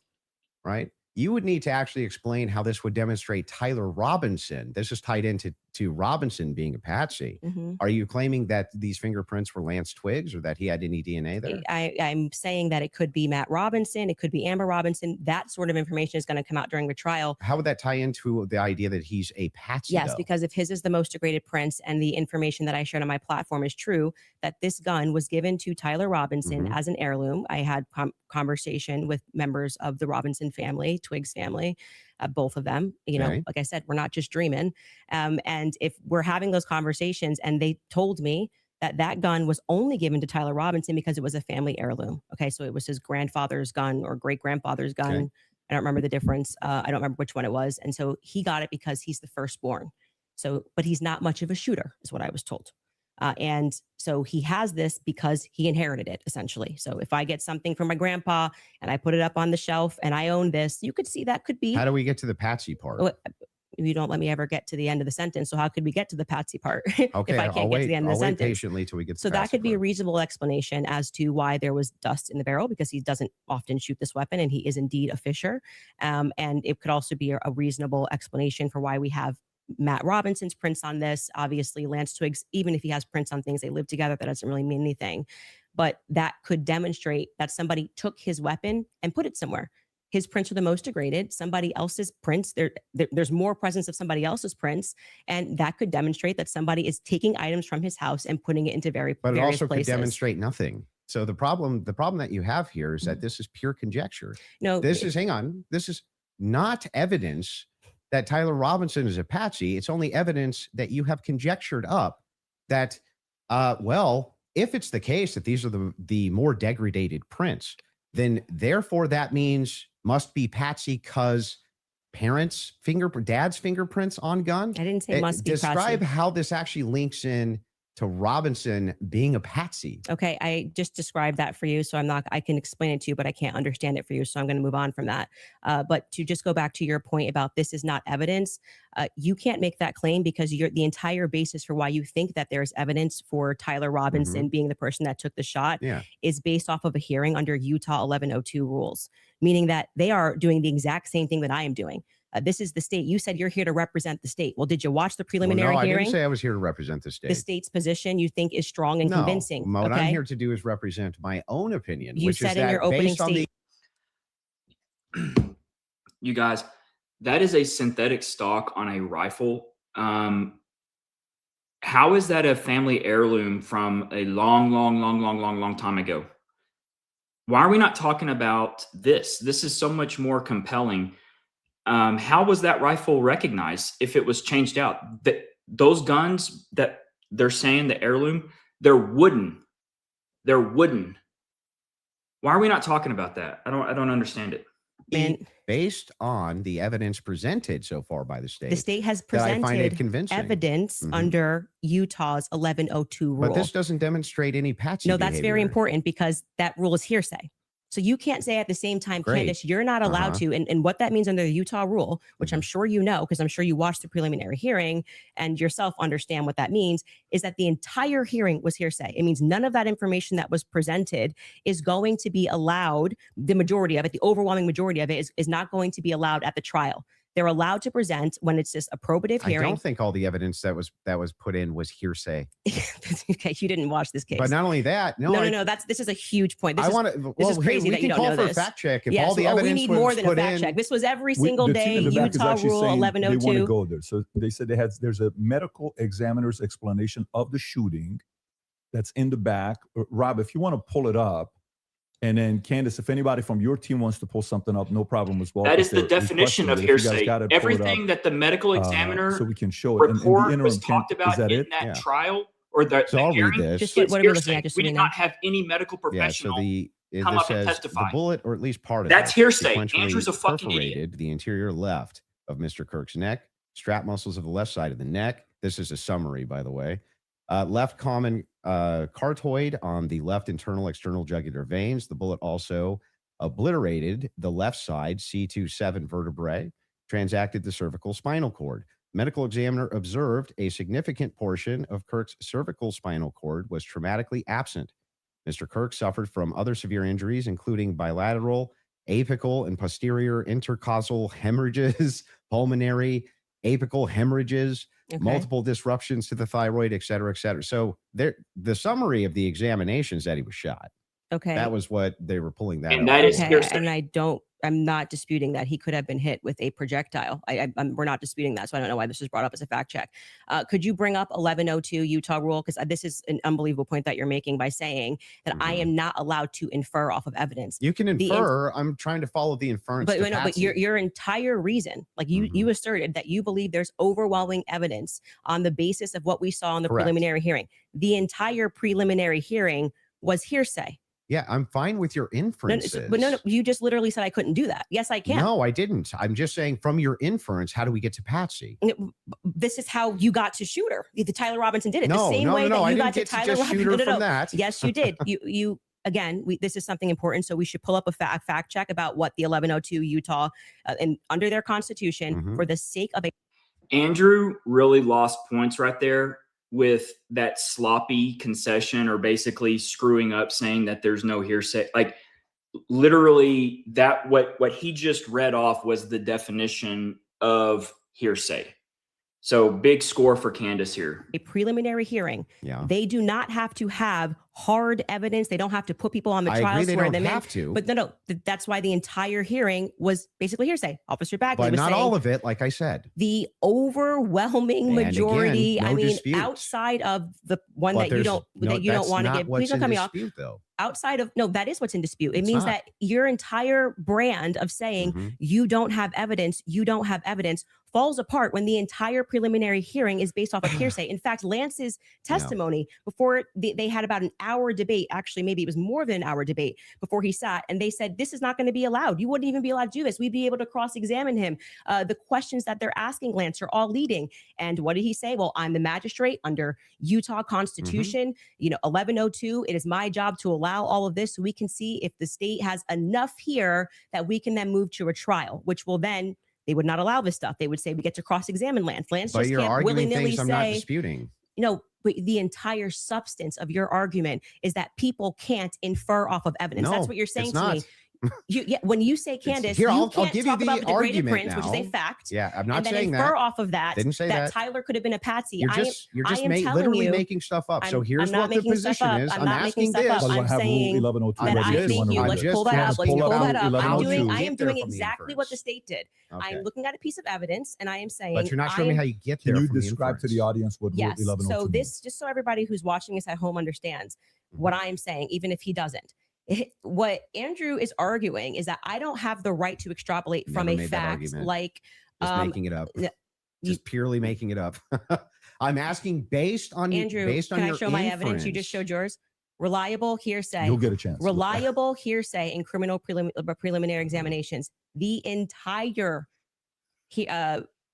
right? You would need to actually explain how this would demonstrate Tyler Robinson. This is tied into Robinson being a patsy. Mhm. Are you claiming that these fingerprints were Lance Twiggs or that he had any DNA there? I'm saying that it could be Matt Robinson, it could be Amber Robinson. That sort of information is going to come out during the trial. How would that tie into the idea that he's a patsy? Yes, though? because if his is the most degraded prints and the information that I shared on my platform is true, that this gun was given to Tyler Robinson Mhm. as an heirloom. I had conversation with members of the Robinson family, Twiggs family, both of them. You know, Okay. like I said, we're not just dreaming. And if we're having those conversations and they told me that that gun was only given to Tyler Robinson because it was a family heirloom. Okay, so it was his grandfather's gun or great-grandfather's gun. Okay. I don't remember the difference. I don't remember which one it was. And so he got it because he's the firstborn. So, but he's not much of a shooter, is what I was told. And so he has this because he inherited it, essentially. So if I get something from my grandpa and I put it up on the shelf and I own this, you could see that could be. How do we get to the Patsy part? You don't let me ever get to the end of the sentence. So how could we get to the Patsy part Okay, if I can't I'll get wait, to the end of I'll the wait sentence? patiently till we get to So the that Patsy could be a part. reasonable explanation as to why there was dust in the barrel, because he doesn't often shoot this weapon and he is indeed a fisher. And it could also be a reasonable explanation for why we have Matt Robinson's prints on this. Obviously, Lance Twiggs, even if he has prints on things, they live together. That doesn't really mean anything. But that could demonstrate that somebody took his weapon and put it somewhere. His prints are the most degraded. Somebody else's prints, there's more presence of somebody else's prints. And that could demonstrate that somebody is taking items from his house and putting it into But it various also places. could demonstrate nothing. So the problem that you have here is that this is pure conjecture. No, This is not evidence that Tyler Robinson is a patsy. It's only evidence that you have conjectured up that, well, if it's the case that these are the more degraded prints, then therefore that means must be patsy because dad's fingerprints on gun. I didn't say must be Describe patsy. how this actually links in to Robinson being a patsy. Okay, I just described that for you, so I can explain it to you, but I can't understand it for you, so I'm going to move on from that. But to just go back to your point about this is not evidence, you can't make that claim because the entire basis for why you think that there's evidence for Tyler Robinson being the person that took the shot is based off of a hearing under Utah 1102 rules, meaning that they are doing the exact same thing that I am doing. This is the state. You said you're here to represent the state. Well, did you watch the preliminary no, I hearing? didn't say I was here to represent the state. The state's position you think is strong and convincing. What okay? I'm here to do is represent my own opinion. You which said is in that your opening based on the You guys, that is a synthetic stock on a rifle. How is that a family heirloom from a long time ago? Why are we not talking about this? This is so much more compelling. How was that rifle recognized if it was changed out? Those guns that they're saying the heirloom, they're wooden. They're wooden. Why are we not talking about that? I don't understand it. based on the evidence presented so far by the state. The state has that I find it presented convincing. evidence under Utah's 1102 rule. But this doesn't demonstrate any patsy No, that's very behavior. important because that rule is hearsay. So you can't say at the same time, Great. Candace, you're not allowed to. And what that means under the Utah rule, which I'm sure you know, because I'm sure you watched the preliminary hearing and yourself understand what that means, is that the entire hearing was hearsay. It means none of that information that was presented is going to be allowed. The majority of it, the overwhelming majority of it is not going to be allowed at the trial. They're allowed to present when it's just a probative hearing. I don't think all the evidence that was put in was hearsay. Okay, you didn't watch this case. But not only that, no. This is a huge point. This I is, want to. this is crazy we that you can don't call know for this. a fact check if Yes, all the evidence we need was more than a put fact in. check. This was every single the day. team in the back is Utah actually rule saying they want to 1102. go there. So they said there's a medical examiner's explanation of the shooting that's in the back. Rob, if you want to pull it up, and then Candace, if anybody from your team wants to pull something up, no problem as well. That is the definition of hearsay. Everything that the medical examiner so we can show it. report was talked about in that trial or the So I'll read hearing. this. Just what are we looking at? Just We so we did know. not have any medical professional. This come up and says testify. the bullet, or at least part of That's it, hearsay. sequentially Andrew's a fucking idiot. perforated the interior left of Mr. Kirk's neck, strap muscles of the left side of the neck. This is a summary, by the way. Left common cartoid on the left internal external jugular veins. The bullet also obliterated the left side C27 vertebrae, transacted the cervical spinal cord. Medical examiner observed a significant portion of Kirk's cervical spinal cord was traumatically absent. Mr. Kirk suffered from other severe injuries, including bilateral, apical, and posterior intercausal hemorrhages, pulmonary, apical hemorrhages, multiple disruptions to the thyroid, et cetera, et cetera. So the summary of the examination is that he was shot. Okay. That was what they were pulling that. And out that is for. hearsay. And I'm not disputing that he could have been hit with a projectile. We're not disputing that. So I don't know why this was brought up as a fact check. Could you bring up 1102 Utah rule? Because this is an unbelievable point that you're making by saying that I am not allowed to infer off of evidence. You can infer. I'm trying to follow the inference. But your entire reason, like you asserted that you believe there's overwhelming evidence on the basis of what we saw in the Correct. preliminary hearing. The entire preliminary hearing was hearsay. Yeah, I'm fine with your No, no, inferences. but no, you just literally said I couldn't do that. Yes, I can. No, I didn't. I'm just saying from your inference, how do we get to Patsy? This is how you got to Shooter. The Tyler Robinson did it No, the same way that I you didn't got to get to Tyler just Robinson. Shooter from that. Yes, you did. You again. This is something important, so we should pull up a fact check about what the 1102 Utah and under their constitution Mhm. for the sake of a Andrew really lost points right there with that sloppy concession, or basically screwing up, saying that there's no hearsay. Like, literally, that what he just read off was the definition of hearsay. So big score for Candace here. a preliminary hearing. Yeah. They do not have to have hard evidence. They don't have to put people on the I trial, agree they swear don't them in. have to. But no, that's why the entire hearing was basically hearsay. Officer Bagley But was not saying all of it, like I said. the overwhelming And again, majority. no I mean, dispute. outside of the one But that you there's don't no- that you don't that's want to not give. what's Please don't in cut me off. dispute, though. Outside of no, that is what's in dispute. It It's means not. that your entire brand of saying Mhm. you don't have evidence, falls apart when the entire preliminary hearing is based off of hearsay. In fact, Lance's testimony before they had about an hour debate, actually, maybe it was more than an hour debate before he sat, and they said, this is not going to be allowed. You wouldn't even be allowed to do this. We'd be able to cross-examine him. The questions that they're asking Lance are all leading. And what did he say? Well, I'm the magistrate under Utah Constitution, 1102. It is my job to allow all of this so we can see if the state has enough here that we can then move to a trial, which will then, they would not allow this stuff. They would say we get to cross-examine Lance. Lance But just you're can't arguing willy-nilly things I'm not say, disputing. but the entire substance of your argument is that people can't infer off of evidence. That's No, what you're saying it's to not. me. When you say Candace, Here, you I'll can't give you talk the about the degraded argument prince, which is a now. fact. Yeah, I'm not and then saying infer that. off of that Didn't say that. Tyler could have been a patsy. You're I just am telling literally you, making stuff up. So I'm here's not what the making stuff position up. is. I'm I'm not making asking stuff this. up. By the way, I'm I have saying Rule 1102 that ready I if you think want to you, read let's it. pull that up. Let's Pull pull up that up. How do you I am get there doing from the exactly what the inference? state did. I Okay. am looking at a piece of evidence and I am saying, But you're not showing me how you get there. Can you from the describe to the inference. audience what Rule yes. 1102 So means? this, just so everybody who's watching this at home understands what I am saying, even if he doesn't. What Andrew is arguing is that I don't have the right to extrapolate from Never a made that fact argument. like Just making it up. Just purely making it up. I'm asking based on Andrew. based on Can I your show my evidence? You just inference. showed yours. Reliable hearsay. You'll get a chance. Reliable hearsay in criminal preliminary examinations. The entire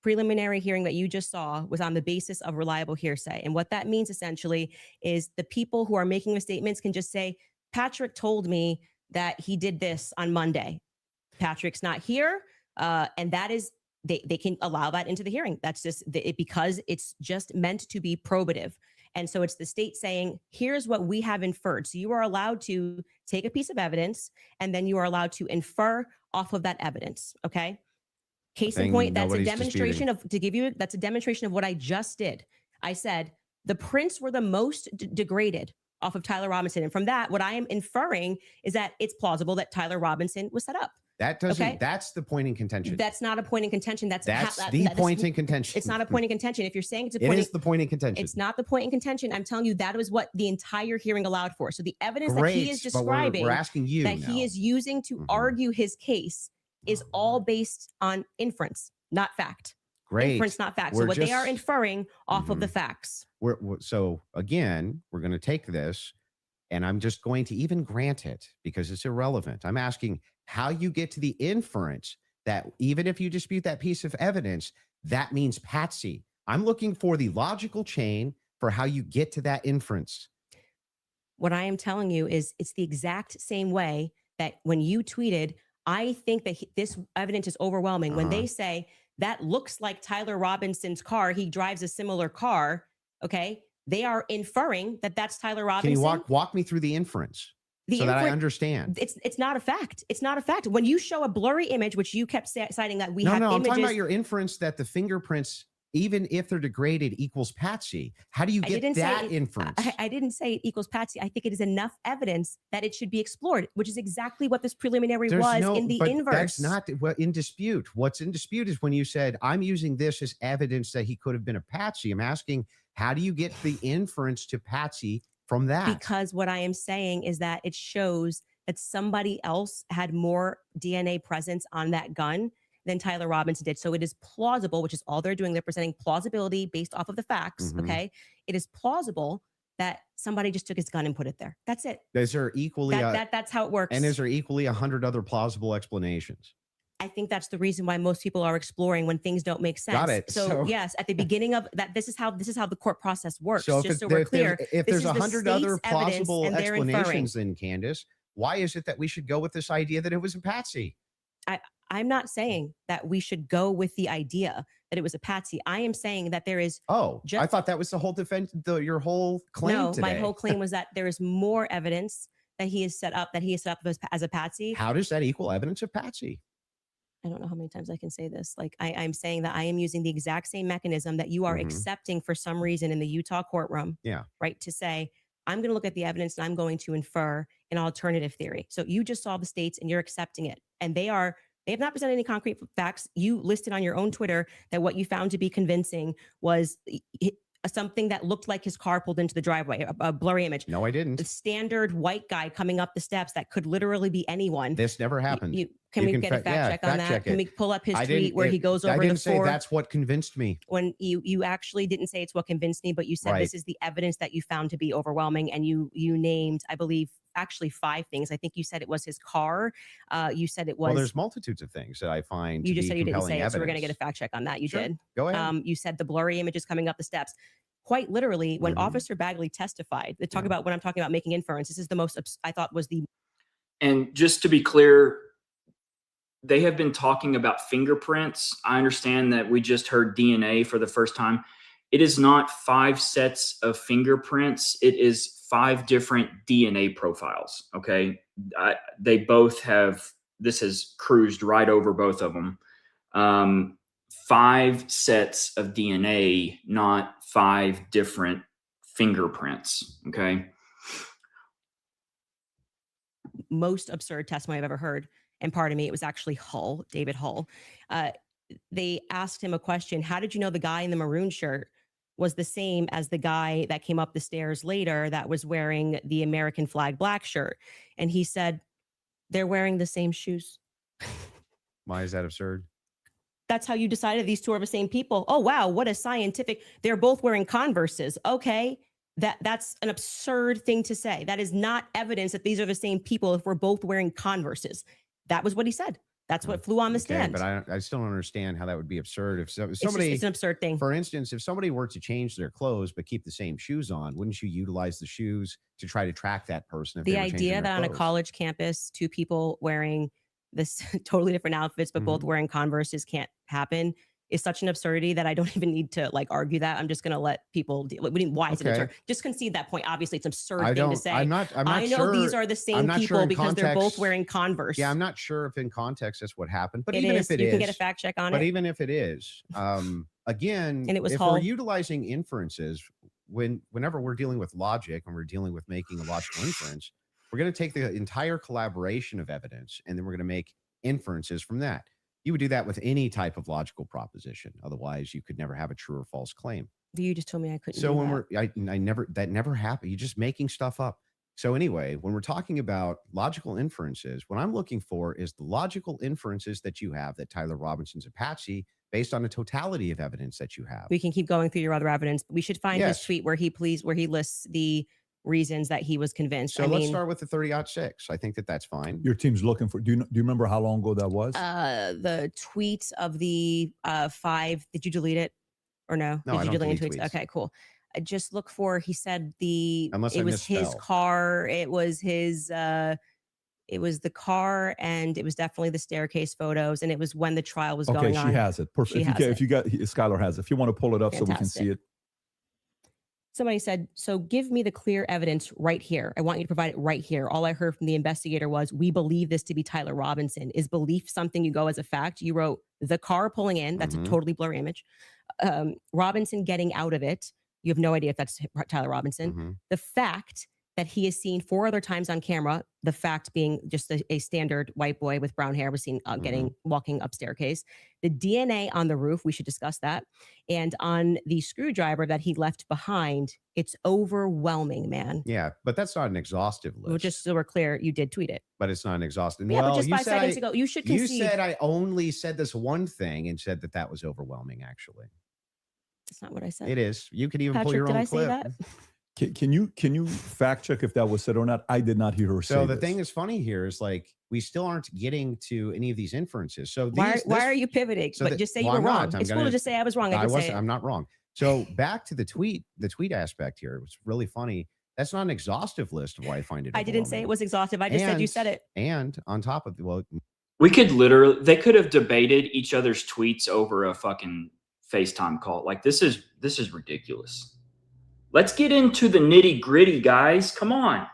preliminary hearing that you just saw was on the basis of reliable hearsay. And what that means essentially is the people who are making the statements can just say, Patrick told me that he did this on Monday. Patrick's not here. And that is, they can allow that into the hearing. That's just because it's just meant to be probative. And so it's the state saying, here's what we have inferred. So you are allowed to take a piece of evidence and then you are allowed to infer off of that evidence. Okay. Case in Thing point, that's a nobody's demonstration that's a demonstration of what I just did. I said the prints were the most degraded off of Tyler Robinson. And from that, what I am inferring is that it's plausible that Tyler Robinson was set up. That doesn't. Okay. That's the point in contention. That's not a point in contention. That's the point in contention. It's not a point in contention. If you're saying it's a It point, is the point in contention. it's not the point in contention. I'm telling you that was what the entire hearing allowed for. So the evidence that he is but describing, we're asking you that now. he is using to argue his case, is all based on inference, not fact. Great. Inference, not fact. We're So what they are just- inferring off of the facts. So again, we're going to take this, and I'm just going to even grant it because it's irrelevant. I'm asking how you get to the inference that even if you dispute that piece of evidence, that means Patsy. I'm looking for the logical chain for how you get to that inference. What I am telling you is it's the exact same way that when you tweeted, I think that this evidence is overwhelming. When they say that looks like Tyler Robinson's car, he drives a similar car. Okay. They are inferring that that's Tyler Robinson. Can you walk me through the inference so that I understand? It's not a fact. It's not a fact. When you show a blurry image, which you kept citing that we No, have I'm images. talking about your inference that the fingerprints, even if they're degraded, equals Patsy. How do you get that inference? I didn't say it equals Patsy. I think it is enough evidence that it should be explored, which is exactly what this preliminary was in the inverse. That's not in dispute. What's in dispute is when you said, I'm using this as evidence that he could have been a Patsy. I'm asking, how do you get the inference to Patsy from that? Because what I am saying is that it shows that somebody else had more DNA presence on that gun than Tyler Robinson did. So it is plausible, which is all they're doing. They're presenting plausibility based off of the facts. Okay. It is plausible that somebody just took his gun and put it there. That's it. Is there equally That's how it works. and is there equally 100 other plausible explanations? I think that's the reason why most people are exploring when things don't make sense. Got it. So yes, at the beginning of that, this is how the court process works. So just so we're clear, if this there's is the 100 other state's evidence plausible and they're inferring. explanations, then Candace, why is it that we should go with this idea that it was a patsy? I'm not saying that we should go with the idea that it was a patsy. I am saying that there is. I Just- thought that was the whole defense, your whole claim No, today. my whole claim was that there is more evidence that he is set up as a patsy. How does that equal evidence of patsy? I don't know how many times I can say this. Like I'm saying that I am using the exact same mechanism that you are Mhm. accepting for some reason in the Utah courtroom. Yeah. Right. To say, I'm going to look at the evidence and I'm going to infer an alternative theory. So you just saw the states and you're accepting it. And they have not presented any concrete facts. You listed on your own Twitter that what you found to be convincing was something that looked like his car pulled into the driveway, a blurry image. No, I didn't. The standard white guy coming up the steps that could literally be anyone. This never happened. Can we can get a fact- fact yeah, check on fact that? check Can it. we pull up his I tweet didn't- where he it- goes I over didn't the say four? that's what convinced me. When you actually didn't say it's what convinced me, but you said Right. this is the evidence that you found to be overwhelming, and you named, I believe, actually 5 things. I think you said it was his car. You said it was. Well, there's multitudes of things that I find. You to just be said you didn't compelling say it, so we're going to evidence. get a fact check on that. You Sure. did. Go ahead. You said the blurry images coming up the steps. Quite literally, when Mhm. Officer Bagley testified, they talk Yeah. about when I'm talking about making inference. This is the most I thought was the. And just to be clear, they have been talking about fingerprints. I understand that we just heard DNA for the first time. It is not 5 sets of fingerprints. It is 5 different DNA profiles. Okay. They both have, this has cruised right over both of them. 5 sets of DNA, not 5 different fingerprints. Okay. Most absurd testimony I've ever heard. And pardon me, it was actually David Hull. They asked him a question. How did you know the guy in the maroon shirt was the same as the guy that came up the stairs later that was wearing the American flag black shirt? And he said, they're wearing the same shoes. Why is that absurd? That's how you decided these two are the same people. Oh, wow. What a scientific. They're both wearing Converses. Okay. That's an absurd thing to say. That is not evidence that these are the same people if we're both wearing Converses. That was what he said. That's what flew on the stand. But I still don't understand how that would be absurd. If somebody, It's an absurd thing. for instance, if somebody were to change their clothes but keep the same shoes on, wouldn't you utilize the shoes to try to track that person? If The they were changing idea their that on a clothes? college campus, 2 people wearing this totally different outfits, but both wearing Converses can't happen is such an absurdity that I don't even need to argue that. I'm just going to let people deal. Why is it absurd? Just concede that point. Obviously, it's an absurd thing to say. I'm not I know sure. these are the same not sure people in because they're both context- wearing Converse. Yeah, I'm not sure if in context that's what happened, but It even is. if it You is, can get a fact check on but it. even if it is, again, And it was if Hull. we're utilizing inferences, whenever we're dealing with logic and we're dealing with making a logical inference, we're going to take the entire collaboration of evidence and then we're going to make inferences from that. You would do that with any type of logical proposition. Otherwise, you could never have a true or false claim. You just told me I couldn't. So do when that. that never happened. You're just making stuff up. So anyway, when we're talking about logical inferences, what I'm looking for is the logical inferences that you have that Tyler Robinson's a patsy based on the totality of evidence that you have. We can keep going through your other evidence, but we should find his Yes. tweet where he lists the reasons that he was convinced. So let's start with the 30-06. I think that's fine. Your team's looking for. Do you remember how long ago that was? The tweet of the 5. Did you delete it or no? No, Did I you don't delete delete tweets? tweets. Okay, cool. Just look for. He said Unless it I was his misspell. car. It was his. It was the car, and it was definitely the staircase photos, and it was when the trial was Okay, going she on. has it. Perfect. She If you has get, it. if you got, Skylar has it. If you want to pull it up so we can Fantastic. see it. Somebody said, so give me the clear evidence right here. I want you to provide it right here. All I heard from the investigator was, we believe this to be Tyler Robinson. Is belief something you go as a fact? You wrote the car pulling in. That's Mhm. a totally blurry image. Robinson getting out of it. You have no idea if that's Tyler Robinson. Mhm. The fact that he is seen 4 other times on camera, the fact being just a standard white boy with brown hair was seen walking up staircase. The DNA on the roof, we should discuss that. And on the screwdriver that he left behind, it's overwhelming, man. Yeah, but that's not an exhaustive list. Well, just so we're clear, you did tweet it. but it's not an exhaustive. Yeah, well, but just you 5 said seconds ago, you should you concede. said I only said this one thing and said that was overwhelming. Actually, That's not what I said. it is. You could even pull Patrick, your did own I say clip. that? Can you fact check if that was said or not? I did not hear her say So the this. thing that's funny here is like we still aren't getting to any of these inferences. So Why these, are you pivoting? so but that- just say well, you I'm were not. wrong. I'm It's cool gonna- to just say I was wrong. I did say it. I'm not wrong. So back to the tweet aspect here. It was really funny. That's not an exhaustive list of why I find it. I didn't say it overwhelming. was exhaustive. I just said you said it. And on top of They could have debated each other's tweets over a fucking FaceTime call. Like this is ridiculous. Let's get into the nitty gritty, guys. Come on.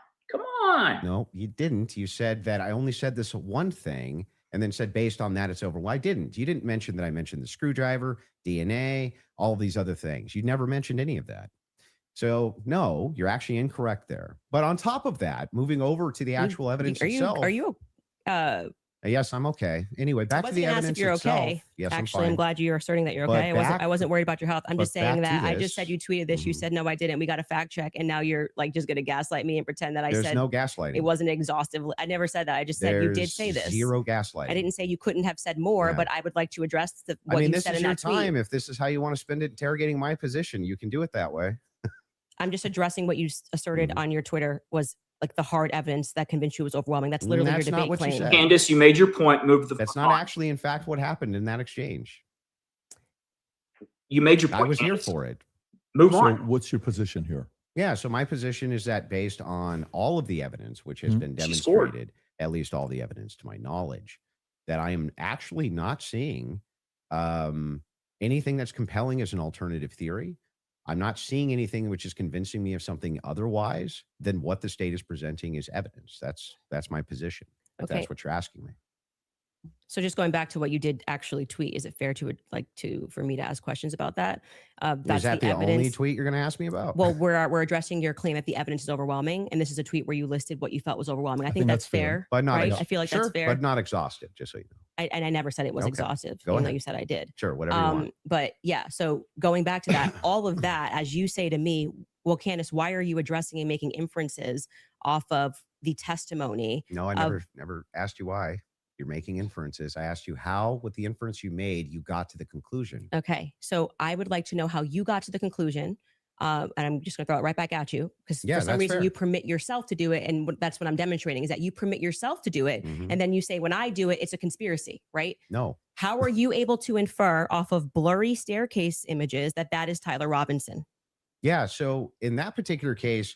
no, you didn't. You said that I only said this one thing and then said based on that it's over. Well, I didn't. You didn't mention that I mentioned the screwdriver, DNA, all these other things. You never mentioned any of that. So no, you're actually incorrect there. But on top of that, moving over to the actual evidence itself. Are you Yes, I'm okay. Anyway, back to the evidence if you're itself. okay. Yes, Actually, I'm I'm fine. glad you're asserting that you're But okay. I wasn't worried about your health. I'm just but saying back that to I just this. said you tweeted this. You Mhm. said no, I didn't. We got a fact check, and now you're like just gonna gaslight me and pretend that I There's said no gaslighting. it wasn't exhaustive. I never said that. I just said you did say this. Zero gaslighting. I didn't say you couldn't have said more, Yeah. but I would like to address what you this said is in your that tweet. time. If this is how you want to spend it interrogating my position, you can do it that way. I'm just addressing what you asserted on your Twitter was like the hard evidence that convinced you was overwhelming. That's literally That's your not debate what you claim. said. Candace, you made your point. Move the That's fuck not on. actually, in fact, what happened in that exchange. You made your point. I was here Candace. for it. Move So on. what's your position here? Yeah. So my position is that based on all of the evidence, which has Mhm. been She scored. demonstrated, at least all the evidence to my knowledge, that I am actually not seeing anything that's compelling as an alternative theory. I'm not seeing anything which is convincing me of something otherwise than what the state is presenting as evidence. That's my position. If Okay. that's what you're asking me. So just going back to what you did actually tweet, is it fair for me to ask questions about that? That's Is that the only evidence. tweet you're going to ask me about? Well, we're addressing your claim that the evidence is overwhelming, and this is a tweet where you listed what you felt was overwhelming. I think that's fair, but not right? ex- I feel like sure, that's fair, but not exhaustive. Just so you know. and I never said it was Okay. exhaustive, Go even though ahead. you said I did. Sure, whatever you want. But yeah, so going back to that, all of that, as you say to me, well, Candace, why are you addressing and making inferences off of the testimony? No, I never asked you why. You're making inferences. I asked you how, with the inference you made, you got to the conclusion. Okay, so I would like to know how you got to the conclusion. And I'm just going to throw it right back at you because Yeah, for some that's reason fair. you permit yourself to do it. And that's what I'm demonstrating is that you permit yourself to do it. Mhm. And then you say, when I do it, it's a conspiracy, right? No. How are you able to infer off of blurry staircase images that that is Tyler Robinson? Yeah. So in that particular case,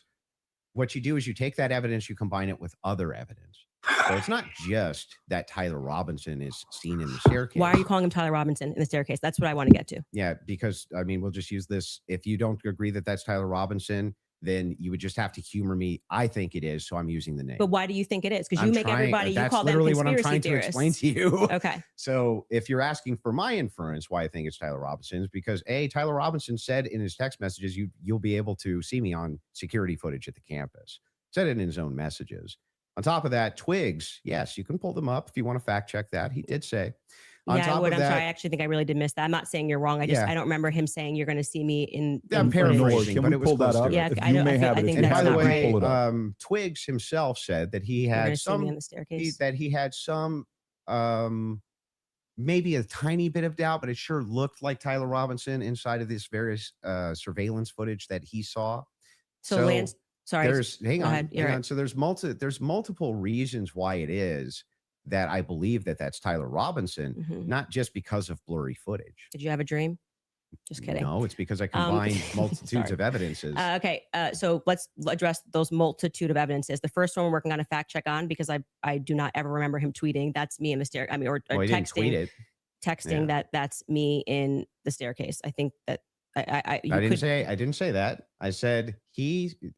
what you do is you take that evidence, you combine it with other evidence. So it's not just that Tyler Robinson is seen in the staircase. Why are you calling him Tyler Robinson in the staircase? That's what I want to get to. Yeah, because I mean, we'll just use this. If you don't agree that that's Tyler Robinson, then you would just have to humor me. I think it is, so I'm using the name. But why do you think it is? Because you I'm make trying- everybody, you that's call them literally what I'm conspiracy trying to theorists. explain to you. Okay. So if you're asking for my inference, why I think it's Tyler Robinson is because Tyler Robinson said in his text messages, you'll be able to see me on security footage at the campus. Said it in his own messages. On top of that, Twigs, yes, you can pull them up if you want to fact check that. He did say. On Yeah, I top would. of I'm that, sorry. I actually think I really did miss that. I'm not saying you're wrong. I Yeah. don't remember him saying you're going to see me in. I'm in paraphrasing. footage. Can but we it was pull that close to up? it. Yeah, If I you don't- may I feel- have I it, think if And you that's by the not way, pull it up. Twigs himself said that he You're had gonna see me on some the staircase. Maybe a tiny bit of doubt, but it sure looked like Tyler Robinson inside of this various surveillance footage that he saw. So Lance, sorry. Hang Go on, ahead. You're hang on. right. So there's multiple reasons why it is that I believe that that's Tyler Robinson, Mhm. not just because of blurry footage. Did you have a dream? Just kidding. No, it's because I combined multitudes sorry. of evidences. Okay. So let's address those multitude of evidences. The first one we're working on a fact check on because I do not ever remember him tweeting. That's me in the stair. I mean, or Well, he didn't tweet texting. it. Texting Yeah. that's me in the staircase. I think that I I didn't say that. I said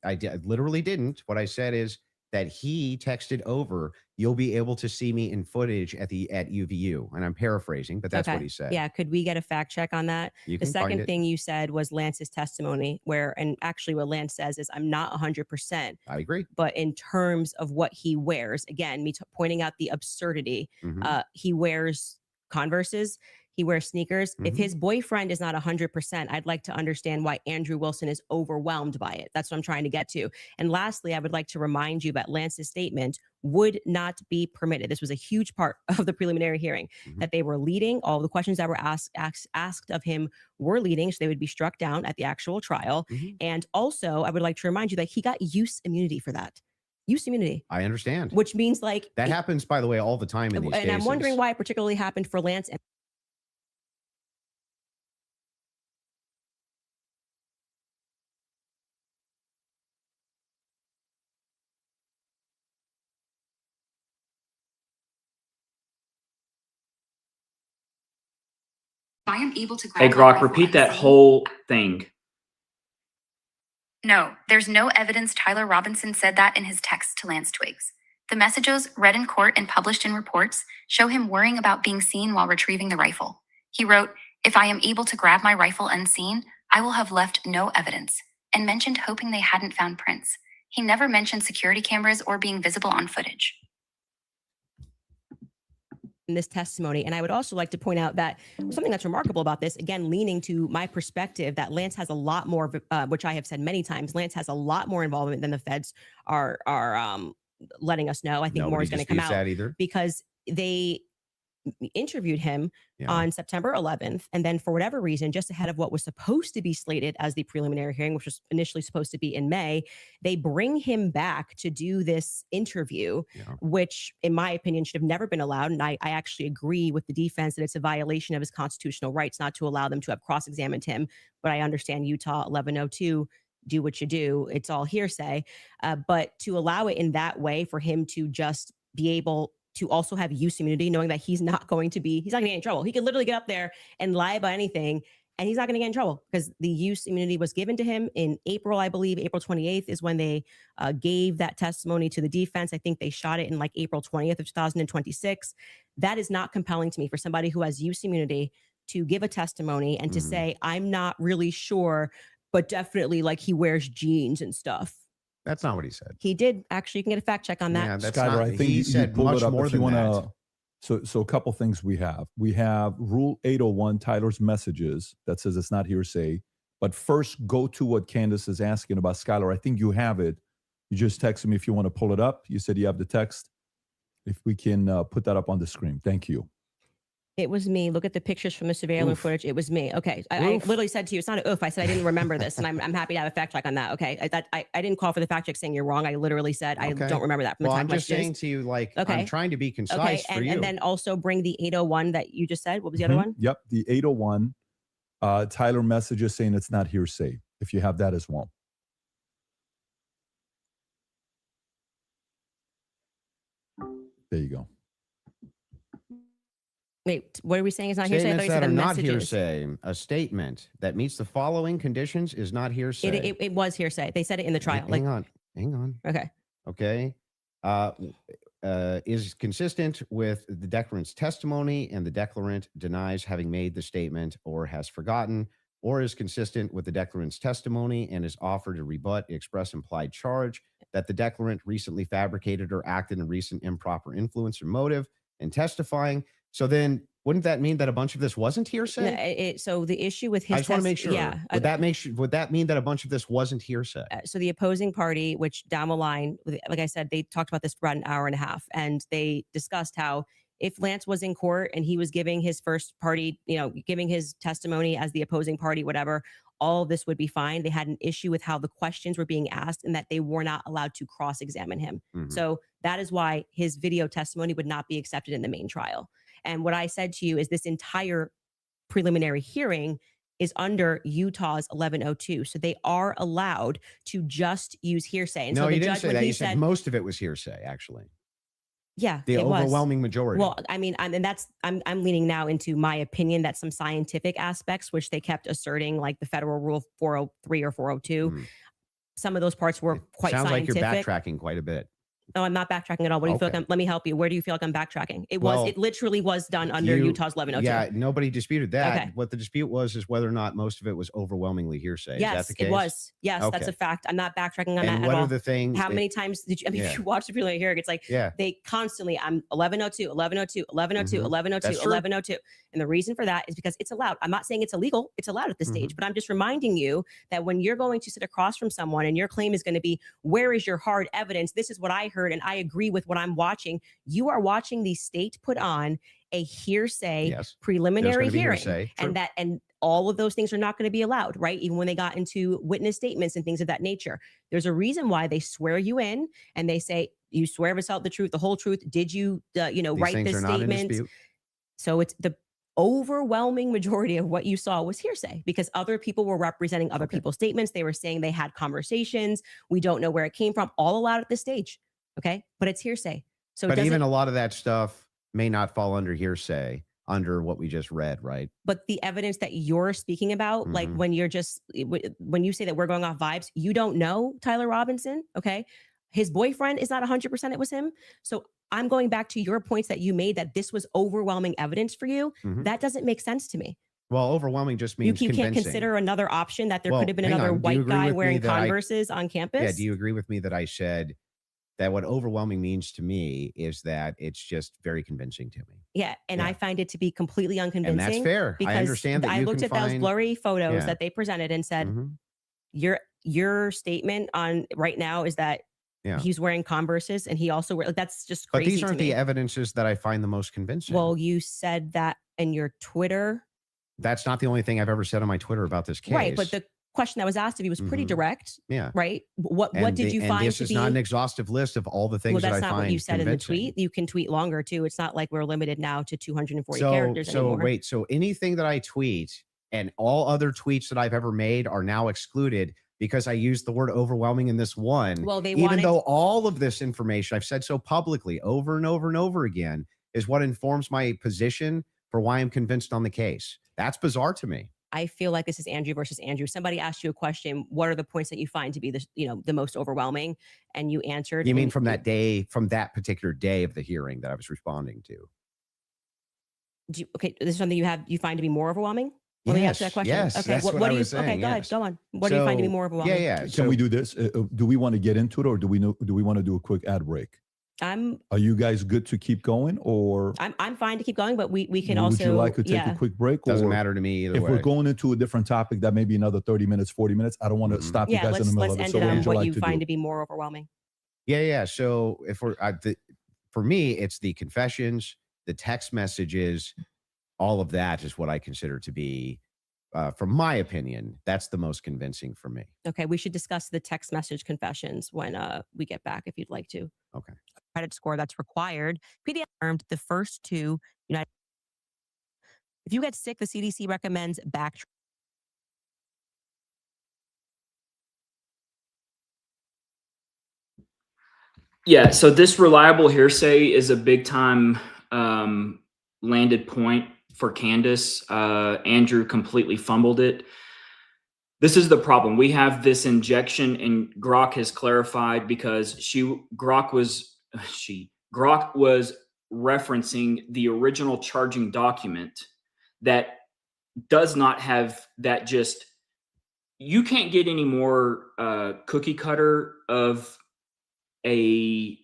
I literally didn't. What I said is that he texted over, you'll be able to see me in footage at UVU. And I'm paraphrasing, but that's what he said. Yeah. Could we get a fact check on that? You The can find second it. thing you said was Lance's testimony, and actually what Lance says is I'm not 100%, I agree. but in terms of what he wears, again, pointing out the absurdity, Mhm. he wears Converses. He wears sneakers. If Mhm. his boyfriend is not 100%, I'd like to understand why Andrew Wilson is overwhelmed by it. That's what I'm trying to get to. And lastly, I would like to remind you about Lance's statement would not be permitted. This was a huge part of the preliminary hearing, that they were leading. All the questions that were asked of him were leading, so they would be struck down at the actual trial. And also, I would like to remind you that he got use immunity for that. Use immunity. I understand. Which means like that happens, by the way, all the time in these cases. And I'm wondering why it particularly happened for Lance. I am able to grab Hey, my Grok, rifle repeat and that see- whole thing. No, there's no evidence Tyler Robinson said that in his text to Lance Twiggs. The messages, read in court and published in reports, show him worrying about being seen while retrieving the rifle. He wrote, "If I am able to grab my rifle unseen, I will have left no evidence," and mentioned hoping they hadn't found prints. He never mentioned security cameras or being visible on footage. In this testimony. And I would also like to point out that something that's remarkable about this, again, leaning to my perspective, that Lance has a lot more, which I have said many times, Lance has a lot more involvement than the feds are letting us know. I think more is going to come out that either. because they interviewed him on September 11th. And then for whatever reason, just ahead of what was supposed to be slated as the preliminary hearing, which was initially supposed to be in May, they bring him back to do this interview, which in my opinion should have never been allowed. And I actually agree with the defense that it's a violation of his constitutional rights not to allow them to have cross-examined him. But I understand Utah 1102, do what you do. It's all hearsay. But to allow it in that way for him to just be able to also have use immunity, knowing that he's not going to get in trouble. He could literally get up there and lie about anything and he's not going to get in trouble because the use immunity was given to him in April, I believe. April 28th is when they gave that testimony to the defense. I think they shot it in like April 20th of 2026. That is not compelling to me for somebody who has use immunity to give a testimony and to say, I'm not really sure, but definitely like he wears jeans and stuff. That's not what he said. He did. Actually, you can get a fact check on that. Yeah, that's Skyler, not, I think he you said pulled much it up more if you than want that. to. So a couple things we have. We have Rule 801, Tyler's messages, that says it's not hearsay. But first, go to what Candace is asking about. Skyler, I think you have it. You just text me if you want to pull it up. You said you have the text. If we can put that up on the screen. Thank you. It was me. Look at the pictures from the surveillance footage. It was me. Okay. I literally said to you, it's not an oof. I said I didn't remember this. And I'm happy to have a fact check on that. Okay. I didn't call for the fact check saying you're wrong. I literally said I don't remember that. From the Well, time I'm just saying to you, like, I'm trying to be concise for you. And then also bring the 801 that you just said. What was the other one? Yep. The 801, Tyler messages saying it's not hearsay. If you have that as well. There you go. Wait, what are we saying is not hearsay? Statements that are not hearsay. A statement that meets the following conditions is not hearsay. It was hearsay. They said it in the trial. Hang on. Okay. Okay. Is consistent with the declarant's testimony and the declarant denies having made the statement or has forgotten, or is consistent with the declarant's testimony and is offered to rebut the express implied charge that the declarant recently fabricated or acted in recent improper influence or motive in testifying. So then wouldn't that mean that a bunch of this wasn't hearsay? So the issue with his I just want to make sure. Yeah. Would that mean that a bunch of this wasn't hearsay? So the opposing party, which down the line, like I said, they talked about this for about an hour and a half, and they discussed how if Lance was in court and he was giving his first party, giving his testimony as the opposing party, whatever, all of this would be fine. They had an issue with how the questions were being asked and that they were not allowed to cross-examine him. So that is why his video testimony would not be accepted in the main trial. And what I said to you is this entire preliminary hearing is under Utah's 1102. So they are allowed to just use hearsay. And no, so the you didn't judge, say when that. he You said most of it was hearsay, actually. Yeah, the overwhelming majority. Well, I mean, I'm leaning now into my opinion that some scientific aspects, which they kept asserting, like the federal rule 403 or 402, some of those parts were quite sounds scientific. Like you're backtracking quite a bit. No, I'm not backtracking at all. What do you feel like let me help you. Where do you feel like I'm backtracking? It literally was done under Utah's 1102. Yeah, nobody disputed that. Okay. What the dispute was is whether or not most of it was overwhelmingly hearsay. Yes, is that the case? It was. Yes, okay. That's a fact. I'm not backtracking on that and at what all. are the things? How many times did you, if you watch the preliminary hearing, it's like they constantly, I'm 1102, 1102, 1102, 1102, 1102. And the reason for that is because it's allowed. I'm not saying it's illegal. It's allowed at this stage, but I'm just reminding you that when you're going to sit across from someone and your claim is going to be, where is your hard evidence? This is what I heard, and I agree with what I'm watching. You are watching the state put on a hearsay preliminary hearing. And all of those things are not going to be allowed, right? Even when they got into witness statements and things of that nature. There's a reason why they swear you in and they say, you swear to tell the truth, the whole truth. Did you, write this statement? So it's the overwhelming majority of what you saw was hearsay because other people were representing other people's statements. They were saying they had conversations. We don't know where it came from, all allowed at this stage. Okay. But it's hearsay. So but even a lot of that stuff may not fall under hearsay under what we just read, right? But the evidence that you're speaking about, like when you say that we're going off vibes, you don't know Tyler Robinson. Okay. His boyfriend is not 100% it was him. So I'm going back to your points that you made that this was overwhelming evidence for you. That doesn't make sense to me. Well, overwhelming just means you convincing. can't consider another option that there could have been another white guy wearing Converses on campus. Yeah. Do you agree with me that I said that what overwhelming means to me is that it's just very convincing to me? Yeah. And I find it to be completely unconvincing. And that's fair. I understand that I looked at those blurry photos that they presented and said, your statement on right now is that he's wearing Converses and he also that's just crazy. But these aren't the evidences that I find the most convincing. Well, you said that in your Twitter. That's not the only thing I've ever said on my Twitter about this case. Right. But the question that was asked of you was pretty direct. Yeah. Right. What did you find? This is not an exhaustive list of all the things that I find that's not what you said convincing. in the tweet. You can tweet longer too. It's not like we're limited now to 240 characters anymore. So anything that I tweet and all other tweets that I've ever made are now excluded because I used the word overwhelming in this one. Well, even though all of this information I've said so publicly over and over and over again is what informs my position for why I'm convinced on the case. That's bizarre to me. I feel like this is Andrew versus Andrew. Somebody asked you a question. What are the points that you find to be the most overwhelming? And you answered. You mean from that day, from that particular day of the hearing that I was responding to? This is something you find to be more overwhelming? Let me answer that question. Yes, okay. that's what I was saying. Okay, go ahead. Go on. What do you find to be more overwhelming? Yeah. Can we do this? Do we want to get into it, or do we want to do a quick ad break? Are you guys good to keep going, or I'm fine to keep going, but we can would also. Would you like to take a quick break? Doesn't matter to me either way. If we're going into a different topic, that may be another 30 minutes, 40 minutes. I don't want to stop you guys in the middle of it. Let's end it on what you find to be more overwhelming. Yeah. So if for me, it's the confessions, the text messages, all of that is what I consider to be. From my opinion, that's the most convincing for me. Okay, we should discuss the text message confessions when we get back, if you'd like to. Okay. Credit score that's required. PDS confirmed the first two United. If you get sick, the CDC recommends back. Yeah, so this reliable hearsay is a big time landed point for Candace. Andrew completely fumbled it. This is the problem. We have this injection, and Grok has clarified because Grok was referencing the original charging document that does not have that. Just you can't get any more cookie cutter of a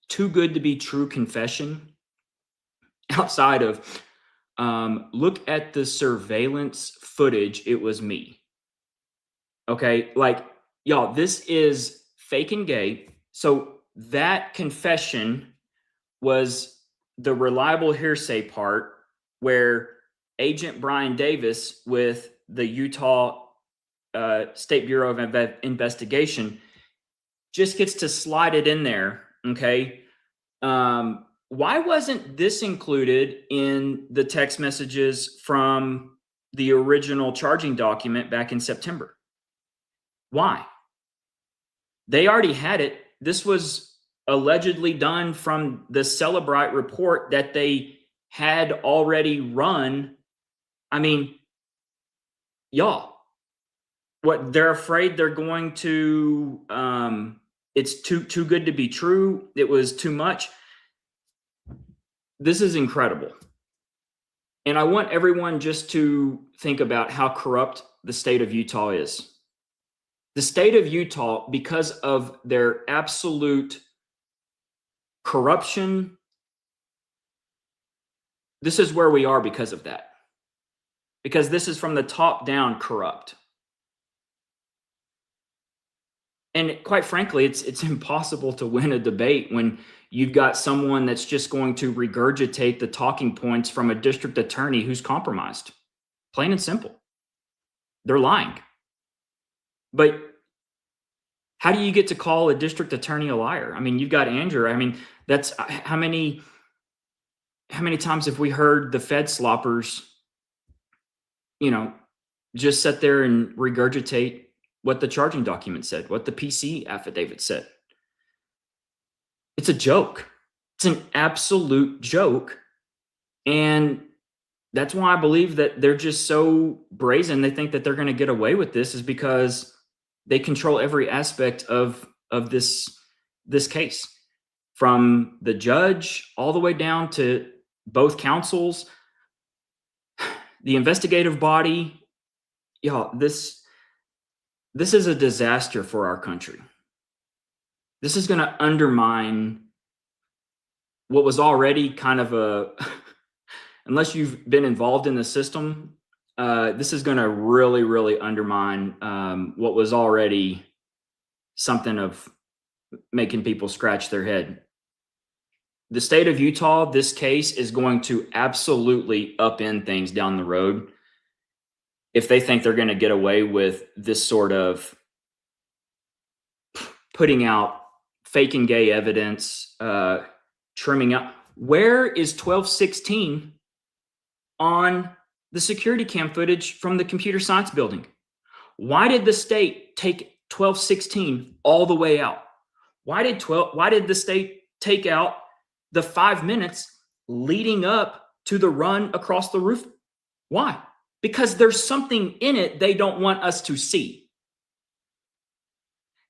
too good to be true confession outside of look at the surveillance footage. It was me. Okay. Like, y'all, this is fake and gay. So that confession was the reliable hearsay part where Agent Brian Davis with the Utah State Bureau of Investigation just gets to slide it in there. Okay. Why wasn't this included in the text messages from the original charging document back in September? Why? They already had it. This was allegedly done from the Celebrite report that they had already run. I mean, y'all, what they're afraid they're going to, it's too good to be true. It was too much. This is incredible. And I want everyone just to think about how corrupt the state of Utah is. The state of Utah, because of their absolute corruption, This is where we are because of that. Because this is from the top down corrupt. And quite frankly, it's impossible to win a debate when you've got someone that's just going to regurgitate the talking points from a district attorney who's compromised. Plain and simple. They're lying. But how do you get to call a district attorney a liar? I mean, you've got Andrew. I mean, that's how many times have we heard the Fed sloppers, just sit there and regurgitate what the charging document said, what the PC affidavit said. It's a joke. It's an absolute joke. And that's why I believe that they're just so brazen. They think that they're going to get away with this is because they control every aspect of this case, from the judge all the way down to both counsels, the investigative body. This is a disaster for our country. This is going to undermine what was already kind of unless you've been involved in the system, this is going to really, really undermine what was already something of making people scratch their head. The state of Utah, this case is going to absolutely upend things down the road if they think they're going to get away with this sort of putting out faking gay evidence, trimming up. Where is 1216 on the security cam footage from the computer science building? Why did the state take 1216 all the way out? Why did the state take out the 5 minutes leading up to the run across the roof? Why? Because there's something in it they don't want us to see.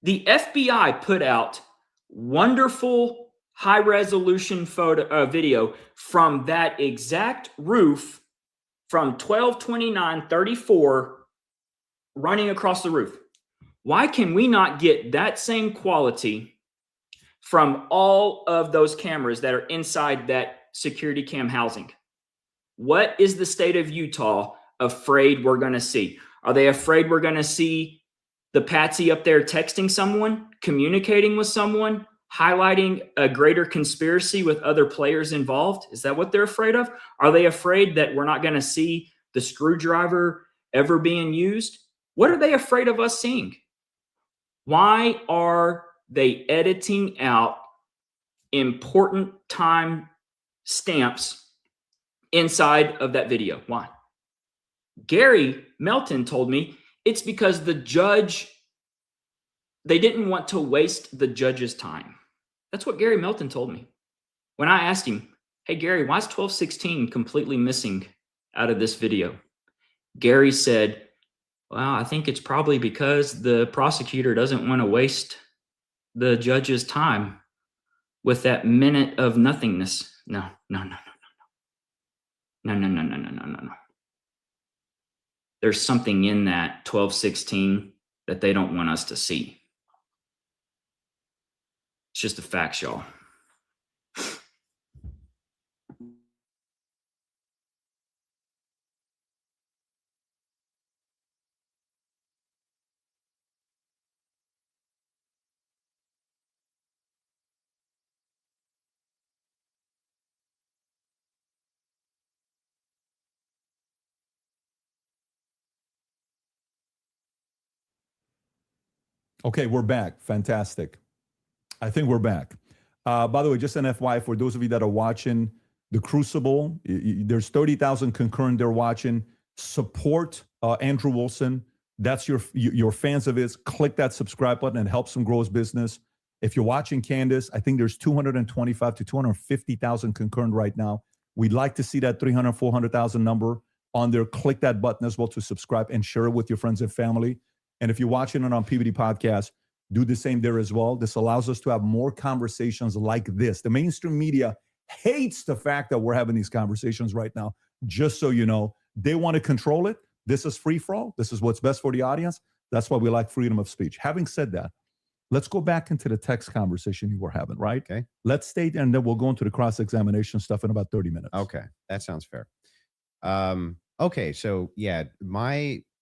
The FBI put out wonderful high-resolution video from that exact roof from 12/29/34 running across the roof. Why can we not get that same quality from all of those cameras that are inside that security cam housing? What is the state of Utah afraid we're going to see? Are they afraid we're going to see the patsy up there texting someone, communicating with someone, highlighting a greater conspiracy with other players involved? Is that what they're afraid of? Are they afraid that we're not going to see the screwdriver ever being used? What are they afraid of us seeing? Why are they editing out important time stamps inside of that video? Why? Gary Melton told me it's because they didn't want to waste the judge's time. That's what Gary Melton told me. When I asked him, hey, Gary, why is 1216 completely missing out of this video? Gary said, well, I think it's probably because the prosecutor doesn't want to waste the judge's time with that minute of nothingness. No. There's something in that 1216 that they don't want us to see. It's just a fact, y'all. Okay, we're back. Fantastic. I think we're back. By the way, just an FYI, for those of you that are watching The Crucible, there's 30,000 concurrent there watching. Support Andrew Wilson. That's your fans of his. Click that subscribe button and help him grow his business. If you're watching Candace, I think there's 225 to 250,000 concurrent right now. We'd like to see that 300, 400,000 number on there. Click that button as well to subscribe and share it with your friends and family. And if you're watching it on PBD Podcast, do the same there as well. This allows us to have more conversations like this. The mainstream media hates the fact that we're having these conversations right now. Just so you know, they want to control it. This is free for all. This is what's best for the audience. That's why we like freedom of speech. Having said that, let's go back into the text conversation you were having, right? Okay. Let's stay there, and then we'll go into the cross-examination stuff in about 30 minutes. Okay, that sounds fair. Okay, so yeah,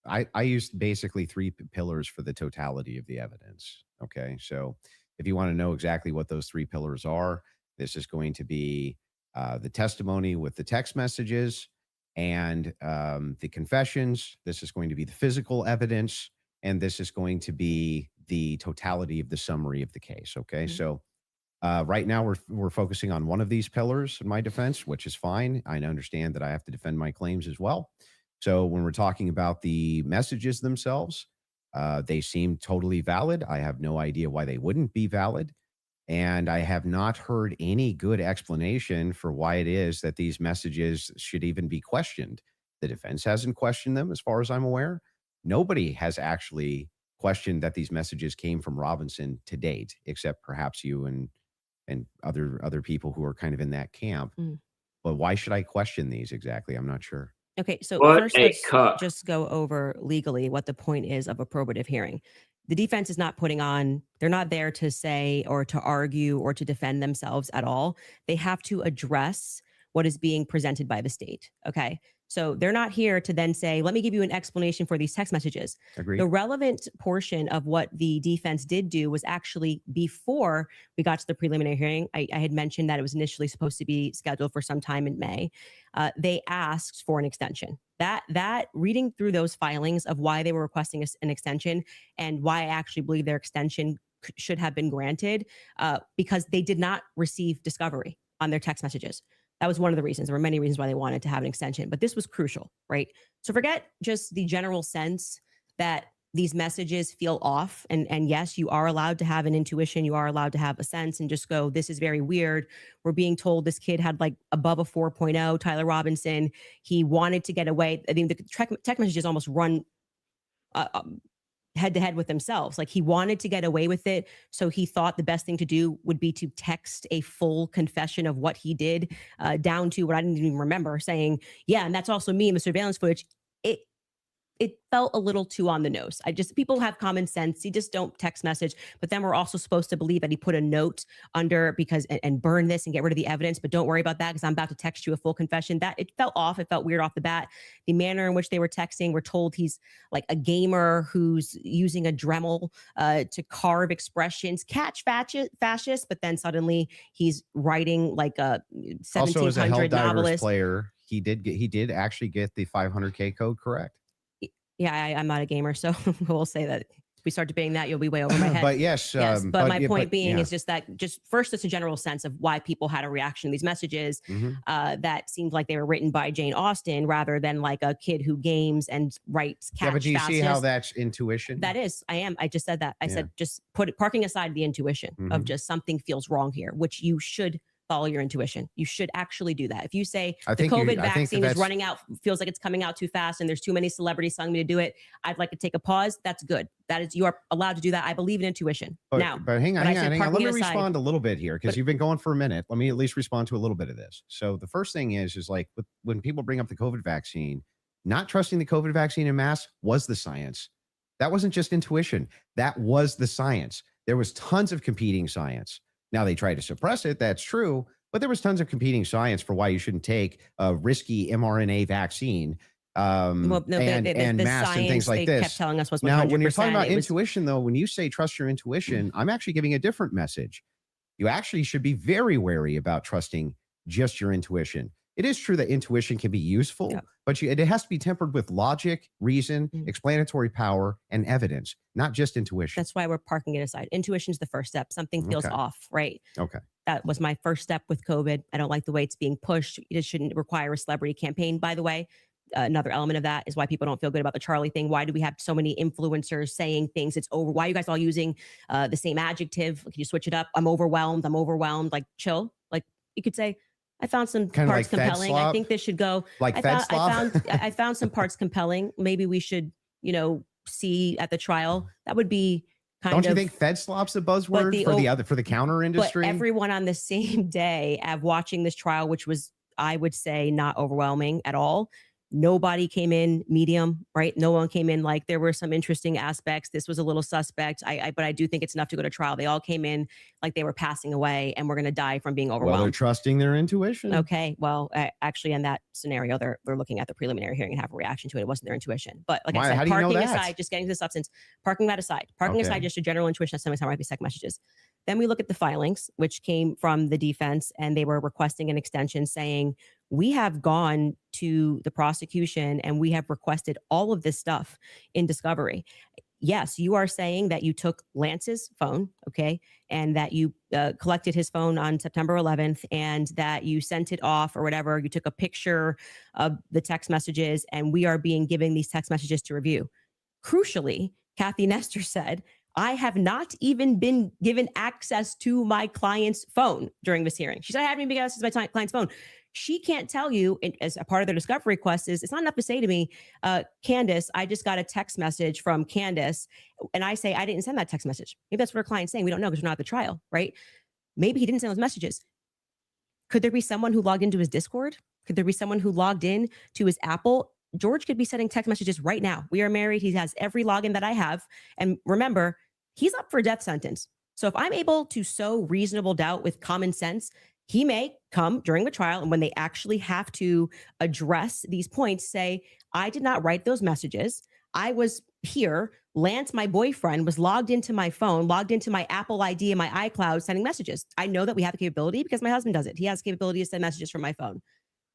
I used basically three pillars for the totality of the evidence. Okay, so if you want to know exactly what those three pillars are, this is going to be the testimony with the text messages and the confessions. This is going to be the physical evidence, and this is going to be the totality of the summary of the case. Okay, so right now we're focusing on one of these pillars in my defense, which is fine. I understand that I have to defend my claims as well. So when we're talking about the messages themselves, they seem totally valid. I have no idea why they wouldn't be valid. And I have not heard any good explanation for why it is that these messages should even be questioned. The defense hasn't questioned them, as far as I'm aware. Nobody has actually questioned that these messages came from Robinson to date, except perhaps you and other people who are kind of in that camp. But why should I question these exactly? I'm not sure. Okay, so What first a let's cuck. just go over legally what the point is of a probative hearing. The defense is not putting on, they're not there to say or to argue or to defend themselves at all. They have to address what is being presented by the state. Okay, so they're not here to then say, let me give you an explanation for these text messages. Agreed. The relevant portion of what the defense did do was actually before we got to the preliminary hearing. I had mentioned that it was initially supposed to be scheduled for some time in May. They asked for an extension. That reading through those filings of why they were requesting an extension and why I actually believe their extension should have been granted, because they did not receive discovery on their text messages. That was one of the reasons. There were many reasons why they wanted to have an extension, but this was crucial, right? So forget just the general sense that these messages feel off. And yes, you are allowed to have an intuition. You are allowed to have a sense and just go, this is very weird. We're being told this kid had like above a 4.0, Tyler Robinson. He wanted to get away. I mean, the text messages almost run head to head with themselves. Like he wanted to get away with it. So he thought the best thing to do would be to text a full confession of what he did, down to what I didn't even remember, saying, yeah, and that's also me in the surveillance footage. It felt a little too on the nose. People have common sense. You just don't text message. But then we're also supposed to believe that he put a note under because and burn this and get rid of the evidence. But don't worry about that because I'm about to text you a full confession. That it felt off. It felt weird off the bat. The manner in which they were texting, we're told he's like a gamer who's using a Dremel to carve expressions, catch fascist. But then suddenly he's writing like a 1700 also, as a Helldivers novelist player, he did actually get the 500K code correct. Yeah, I'm not a gamer, so we'll say that if we start debating that, you'll be way over my head. But yes, but my point being is just that first, it's a general sense of why people had a reaction to these messages that seemed like they were written by Jane Austen rather than like a kid who games and writes catch. Yeah, but do you see how that's intuition? That is, I just said that. I said just parking aside the intuition of just something feels wrong here, which you should follow your intuition. You should actually do that. If you say the COVID vaccine is running out, feels like it's coming out too fast and there's too many celebrities telling me to do it, I'd like to take a pause. That's good. That is, you are allowed to do that. I believe in intuition. But hang on. Let me respond a little bit here because you've been going for a minute. Let me at least respond to a little bit of this. So the first thing is like when people bring up the COVID vaccine, not trusting the COVID vaccine en masse was the science. That wasn't just intuition. That was the science. There was tons of competing science. Now they try to suppress it. That's true. But there was tons of competing science for why you shouldn't take a risky mRNA vaccine and masks and things like this. Kept telling us was 100%. Now, when you're talking about intuition, though, when you say trust your intuition, I'm actually giving a different message. You actually should be very wary about trusting just your intuition. It is true that intuition can be useful, but it has to be tempered with logic, reason, explanatory power, and evidence, not just intuition. That's why we're parking it aside. Intuition is the first step. Something feels off, right? Okay. That was my first step with COVID. I don't like the way it's being pushed. It shouldn't require a celebrity campaign, by the way. Another element of that is why people don't feel good about the Charlie thing. Why do we have so many influencers saying things? It's over. Why are you guys all using the same adjective? Can you switch it up? I'm overwhelmed. Like, chill. Like, you could say, I found some kind parts like compelling. I think this should go. Like I found some parts compelling. Maybe we should, see at the trial. That would be kind of. Don't you think Fed slop's a buzzword for the counter industry? But everyone on the same day of watching this trial, which was, I would say, not overwhelming at all, Nobody came in medium, right? No one came in like there were some interesting aspects. This was a little suspect. But I do think it's enough to go to trial. They all came in like they were passing away and we're going to die from being Well, they're overwhelmed. trusting their intuition. Okay. Well, actually, in that scenario, they're looking at the preliminary hearing and have a reaction to it. It wasn't their intuition. But like I said, How do you know parking that? aside, just getting to the substance, parking that aside, Okay. just a general intuition that sometimes might be text messages. Then we look at the filings, which came from the defense, and they were requesting an extension saying, we have gone to the prosecution and we have requested all of this stuff in discovery. Yes, you are saying that you took Lance's phone, okay, and that you collected his phone on September 11th and that you sent it off or whatever. You took a picture of the text messages and we are being given these text messages to review. Crucially, Kathy Nestor said, I have not even been given access to my client's phone during this hearing. She said, I haven't even been given access to my client's phone. She can't tell you, as a part of their discovery request, is it's not enough to say to me, Candace, I just got a text message from Candace. And I say, I didn't send that text message. Maybe that's what her client's saying. We don't know because we're not at the trial, right? Maybe he didn't send those messages. Could there be someone who logged into his Discord? Could there be someone who logged in to his Apple? George could be sending text messages right now. We are married. He has every login that I have. And remember, he's up for a death sentence. So if I'm able to sow reasonable doubt with common sense, he may come during the trial and when they actually have to address these points, say, I did not write those messages. I was here. Lance, my boyfriend, was logged into my phone, logged into my Apple ID and my iCloud sending messages. I know that we have the capability because my husband does it. He has the capability to send messages from my phone.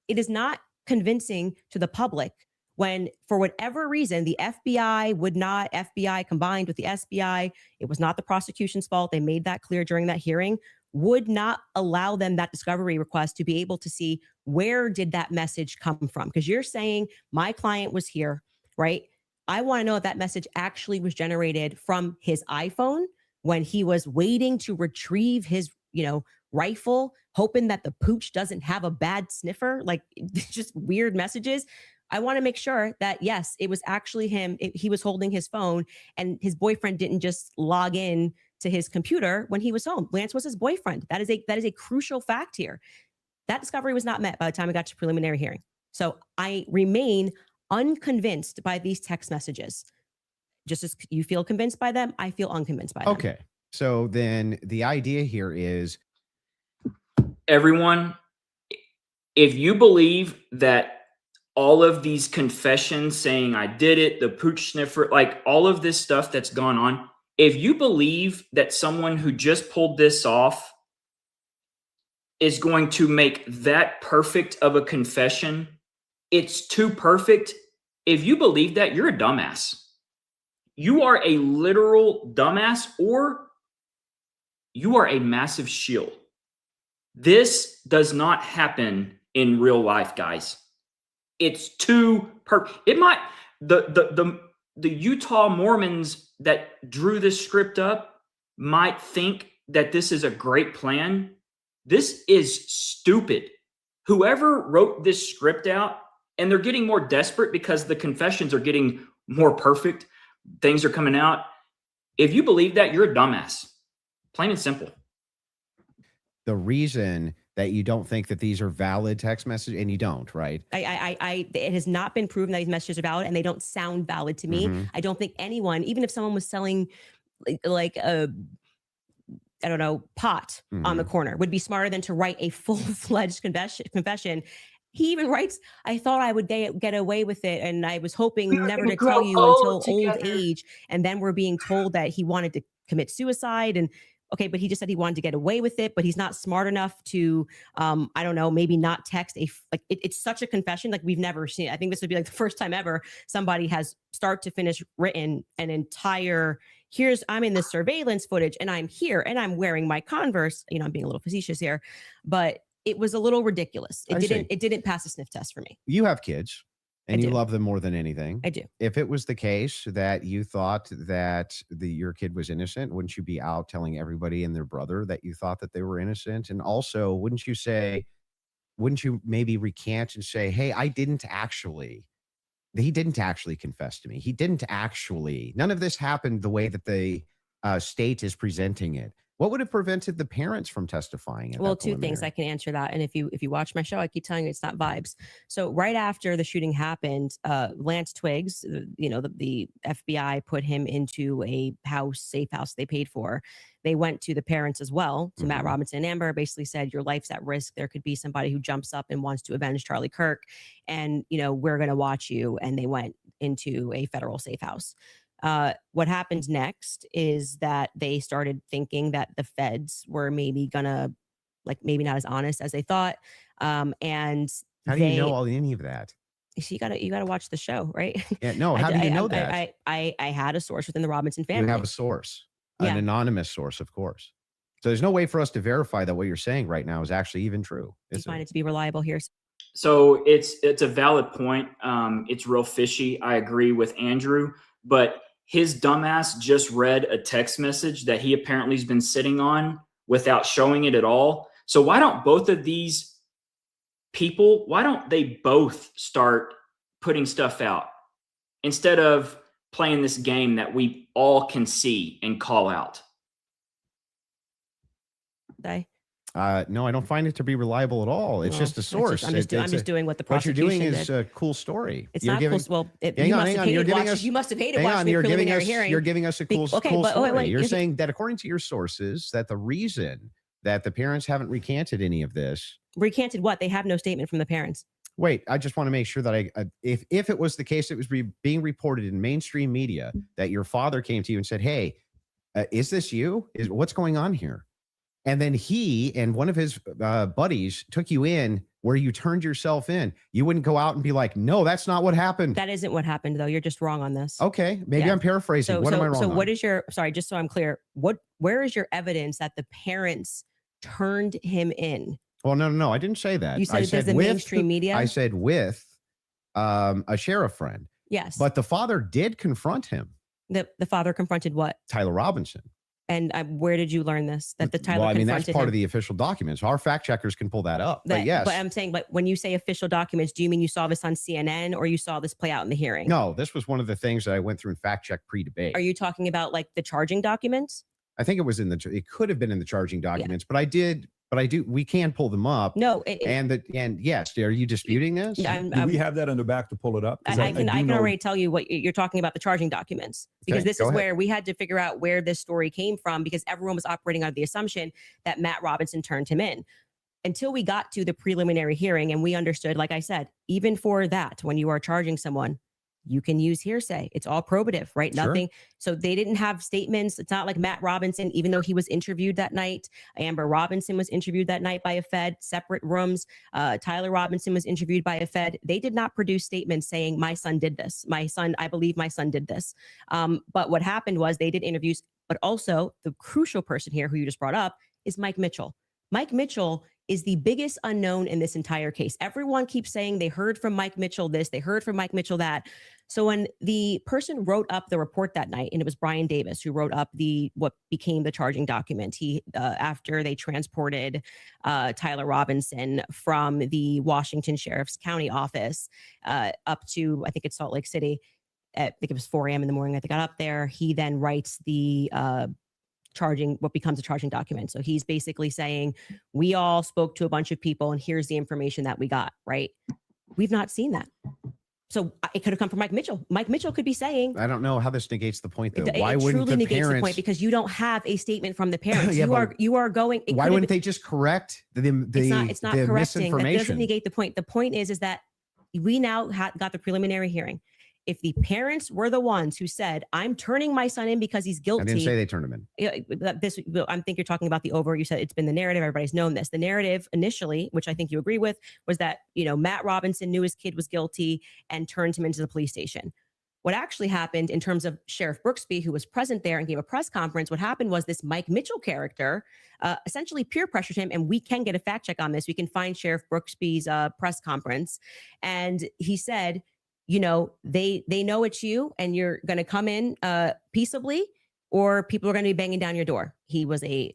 It is not convincing to the public when, for whatever reason, the FBI combined with the SBI, it was not the prosecution's fault. They made that clear during that hearing, would not allow them that discovery request to be able to see where did that message come from? Because you're saying my client was here, right? I want to know if that message actually was generated from his iPhone when he was waiting to retrieve his, rifle, hoping that the pooch doesn't have a bad sniffer, like just weird messages. I want to make sure that, yes, it was actually him. He was holding his phone and his boyfriend didn't just log in to his computer when he was home. Lance was his boyfriend. That is a crucial fact here. That discovery was not met by the time we got to preliminary hearing. So I remain unconvinced by these text messages. Just as you feel convinced by them, I feel unconvinced by them. Okay. So then the idea here is, everyone, if you believe that all of these confessions saying I did it, the pooch sniffer, like all of this stuff that's gone on, if you believe that someone who just pulled this off is going to make that perfect of a confession, it's too perfect. If you believe that, you're a dumbass. You are a literal dumbass, or you are a massive shield. This does not happen in real life, guys. It's too perfect. It might, the Utah Mormons that drew this script up might think that this is a great plan. This is stupid. Whoever wrote this script out, and they're getting more desperate because the confessions are getting more perfect. Things are coming out. If you believe that, you're a dumbass. Plain and simple. the reason that you don't think that these are valid text messages, and you don't, right? It has not been proven that these messages are valid, and they don't sound valid to me. Mhm. I don't think anyone, even if someone was selling like a, I don't know, pot on the corner, would be smarter than to write a full-fledged confession. He even writes, I thought I would get away with it, and I was hoping never to tell you until old age. And then we're being told that he wanted to commit suicide. And okay, but he just said he wanted to get away with it, but he's not smart enough to, I don't know, maybe not text it's such a confession like we've never seen. I think this would be like the first time ever somebody has start to finish written an entire, I'm in the surveillance footage and I'm here and I'm wearing my Converse. I'm being a little facetious here, but it was a little ridiculous. It didn't pass a sniff test for me. You have kids and I you do. love them more than anything. I do. If it was the case that you thought that your kid was innocent, wouldn't you be out telling everybody and their brother that you thought that they were innocent? And also, wouldn't you maybe recant and say, hey, he didn't actually confess to me. None of this happened the way that the state is presenting it. What would have prevented the parents from testifying? At Well, that two things I preliminary? can answer that. And if you watch my show, I keep telling you it's not vibes. So right after the shooting happened, Lance Twiggs, the FBI put him into a safe house they paid for. They went to the parents as well, to Matt Mhm. Robinson and Amber, basically said, your life's at risk. There could be somebody who jumps up and wants to avenge Charlie Kirk. And, we're going to watch you. And they went into a federal safe house. What happened next is that they started thinking that the feds were maybe gonna, maybe not as honest as they thought. And How do you know any of that? so you gotta watch the show, right? Yeah, no. How do you know that? I had a source within the Robinson You family. have a source, Yeah. an anonymous source, of course. So there's no way for us to verify that what you're saying right now is actually even true. You Is find it? it to be reliable here. So it's a valid point. It's real fishy. I agree with Andrew, but his dumbass just read a text message that he apparently has been sitting on without showing it at all. So why don't both of these people, why don't they both start putting stuff out instead of playing this game that we all can see and call out? No, I don't find it to be reliable at all. It's Well, just a source. I'm just doing what the What you're prosecution doing did. is a cool story. It's You're not giving, cool. Well, hang you on, must hang have on. You're hated giving watching. us. You must have hated Hang watching on. the You're giving preliminary us. hearing. You're giving us a cool, Okay, cool but story. wait, You're you- saying that according to your sources, that the reason that the parents haven't recanted any of this. Recanted what? They have no statement from the parents. Wait, I just want to make sure that if it was the case, it was being reported in mainstream media that your father came to you and said, "Hey, is this you? What's going on here?" And then he and one of his buddies took you in where you turned yourself in. You wouldn't go out and be like, "No, that's not what happened." That isn't what happened, though. You're just wrong on this. Okay, maybe Yeah. I'm paraphrasing. What am I wrong So on? what is your, sorry, just so I'm clear, where is your evidence that the parents turned him in? Well, no. I didn't say that. You I said there's the mainstream media? I said with a sheriff friend. Yes. But the father did confront him, the father confronted what? Tyler Robinson. And where did you learn this? That the Tyler Well, I mean, confronted that's part him? of the official documents. Our fact checkers can pull that up. But yes. But I'm saying, but when you say official documents, do you mean you saw this on CNN or you saw this play out in the hearing? No, this was one of the things that I went through and fact check pre-debate. Are you talking about like the charging documents? I think it was it could have been in the charging documents, but we can pull them up. No. And yes, are you disputing this? Do we have that in the back to pull it up? 'Cause I do can know- already tell you what you're talking about, the charging documents, because Okay, this go is ahead. where we had to figure out where this story came from, because everyone was operating under the assumption that Matt Robinson turned him in until we got to the preliminary hearing. And we understood, like I said, even for that, when you are charging someone, you can use hearsay. It's all probative, right? Sure. Nothing. So they didn't have statements. It's not like Matt Robinson, even though he was interviewed that night. Amber Robinson was interviewed that night by a Fed, separate rooms. Tyler Robinson was interviewed by a Fed. They did not produce statements saying, my son did this. I believe my son did this. But what happened was they did interviews, but also the crucial person here who you just brought up is Mike Mitchell. Mike Mitchell is the biggest unknown in this entire case. Everyone keeps saying they heard from Mike Mitchell this, they heard from Mike Mitchell that. So when the person wrote up the report that night, and it was Brian Davis who wrote up what became the charging document, he after they transported Tyler Robinson from the Washington Sheriff's County office up to, I think it's Salt Lake City. I think it was 4 a.m. in the morning that they got up there. He then writes the what becomes a charging document. So he's basically saying, we all spoke to a bunch of people and here's the information that we got, right? We've not seen that. So it could have come from Mike Mitchell. Mike Mitchell could be saying, I don't know how this negates the point though. it Why wouldn't truly the negates parents? the point, because you don't have a statement from the parents. Yeah, you are going. Why wouldn't they just correct the It's not the correcting. That doesn't misinformation? negate the point. The point is that we now got the preliminary hearing. If the parents were the ones who said, I'm turning my son in because he's guilty. I didn't say they turned him in. I think you're talking about the over. You said it's been the narrative. Everybody's known this. The narrative initially, which I think you agree with, was that, Matt Robinson knew his kid was guilty and turned him into the police station. What actually happened in terms of Sheriff Brooksby, who was present there and gave a press conference, what happened was this Mike Mitchell character essentially peer pressured him. And we can get a fact check on this. We can find Sheriff Brooksby's press conference. And he said, they know it's you and you're going to come in peaceably, or people are going to be banging down your door. He was a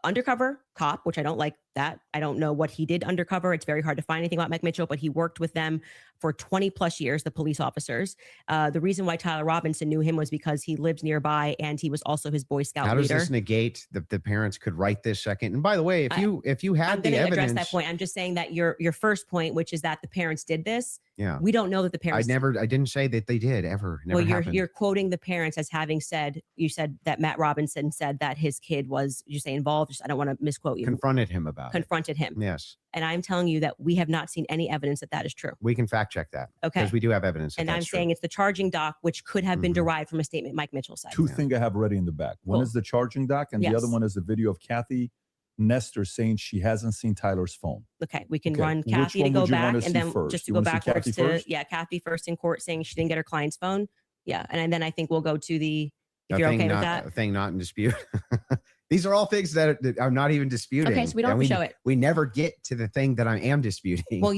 undercover cop, which I don't like that. I don't know what he did undercover. It's very hard to find anything about Mike Mitchell, but he worked with them for 20 plus years, the police officers. The reason why Tyler Robinson knew him was because he lived nearby and he was also his Boy Scout How leader. does this negate the parents could write this second? And by the way, if you had I'm the going to evidence, address that point. I'm just saying that your first point, which is that the parents did this. Yeah. We don't know that the parents. I didn't say that they did ever. Never Well, happened. you're quoting the parents as having said, you said that Matt Robinson said that his kid was, you say involved. I don't want to misquote you. Confronted him about Confronted him. Yes. And I'm telling you that we have not seen any evidence that that is true. We can fact check that. Okay. Because we do have evidence. And I'm saying it's the charging doc, which could have been derived from a statement Mike Mitchell said. Two things I have ready in the back. One Cool. is the charging doc, and the other Yes. one is a video of Kathy Nestor saying she hasn't seen Tyler's phone. Okay, we can Okay, run which Kathy to one go would you wanna back and see then first? just to You go wanna see Kathy backwards to, first? Kathy first in court saying she didn't get her client's phone. Yeah. And then I think we'll go to the, if a you're thing okay with not, that. a thing not in dispute. These are all things that are not even disputing. Okay, so we don't And have to show it. We never get to the thing that I am disputing. Well,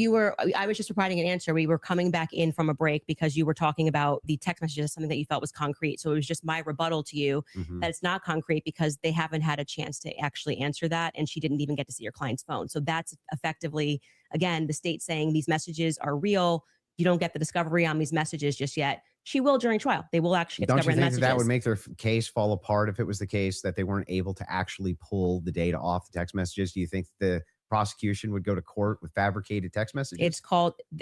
I was just providing an answer. We were coming back in from a break because you were talking about the text messages, something that you felt was concrete. So it was just my rebuttal to you Mhm. that it's not concrete because they haven't had a chance to actually answer that. And she didn't even get to see your client's phone. So that's effectively, again, the state saying these messages are real. You don't get the discovery on these messages just yet. She will during trial. They will actually get Don't you discovery on the think that messages. that would make their case fall apart if it was the case that they weren't able to actually pull the data off the text messages? Do you think the prosecution would go to court with fabricated text messages?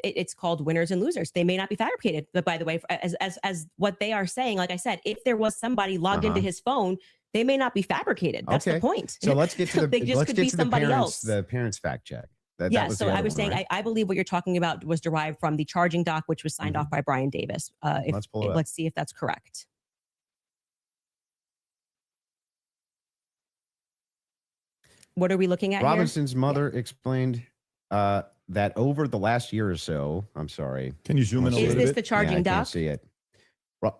It's called winners and losers. They may not be fabricated, but by the way, as what they are saying, like I said, if there was somebody logged into his phone, they may not be fabricated. That's the point. So let's get to the They just let's could get be to somebody parents, else. the parents fact check. That Yeah, was so the I other was one, saying, right? I believe what you're talking about was derived from the charging doc, which was signed off by Brian Davis. Let's pull it up. Let's see if that's correct. What are we looking at Robinson's mother explained that over the last year or so, I'm sorry. Can you zoom in a here? Is little this bit? the charging I doc? can't see it.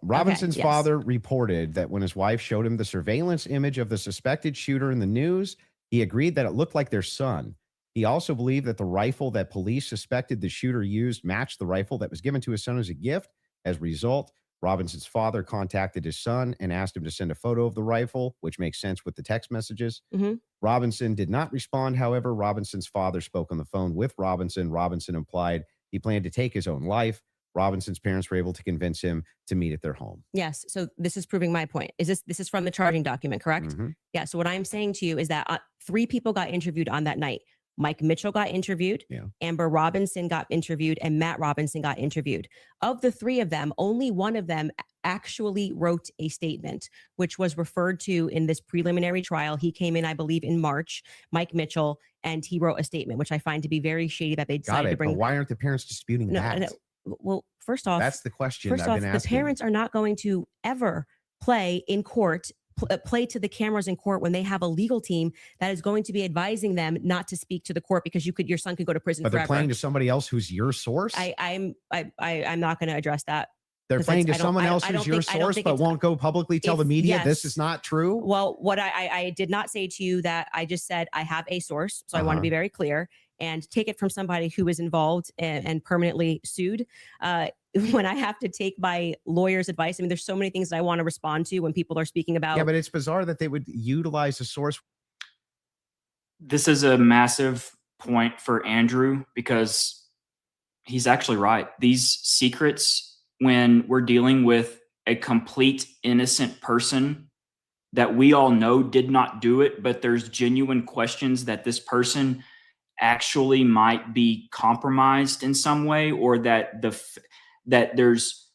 Robinson's yes. father reported that when his wife showed him the surveillance image of the suspected shooter in the news, he agreed that it looked like their son. He also believed that the rifle that police suspected the shooter used matched the rifle that was given to his son as a gift. As a result, Robinson's father contacted his son and asked him to send a photo of the rifle, which makes sense with the text messages. Mhm. Robinson did not respond. However, Robinson's father spoke on the phone with Robinson. Robinson implied he planned to take his own life. Robinson's parents were able to convince him to meet at their home. Yes. So this is proving my point. This is from the charging document, correct? Mhm. Yeah. So what I'm saying to you is that 3 people got interviewed on that night. Mike Mitchell got interviewed, Yeah. Amber Robinson got interviewed, and Matt Robinson got interviewed. Of the 3 of them, only one of them actually wrote a statement, which was referred to in this preliminary trial. He came in, I believe, in March, Mike Mitchell, and he wrote a statement, which I find to be very shady that they Got decided to it. bring. But why aren't the parents disputing that? No. Well, first off, That's the question First I've off, been the asking. parents are not going to ever play in court, play to the cameras in court when they have a legal team that is going to be advising them not to speak to the court because your son could go to prison But they're forever. playing to somebody else who's your source. I'm not going to address that. They're 'cause playing to I don't- someone I- else I who's don't your think- I don't source, think but it's- won't go publicly tell the media this yes. is not true. Well, what I did not say to you that I just said I have a source, so I want to be very clear and take it from somebody who is involved and permanently sued. When I have to take my lawyer's advice, I mean, there's so many things that I want to respond to when people are speaking about. Yeah, but it's bizarre that they would utilize a source. This is a massive point for Andrew because he's actually right. These secrets, when we're dealing with a complete innocent person that we all know did not do it, but there's genuine questions that this person actually might be compromised in some way, or that that there's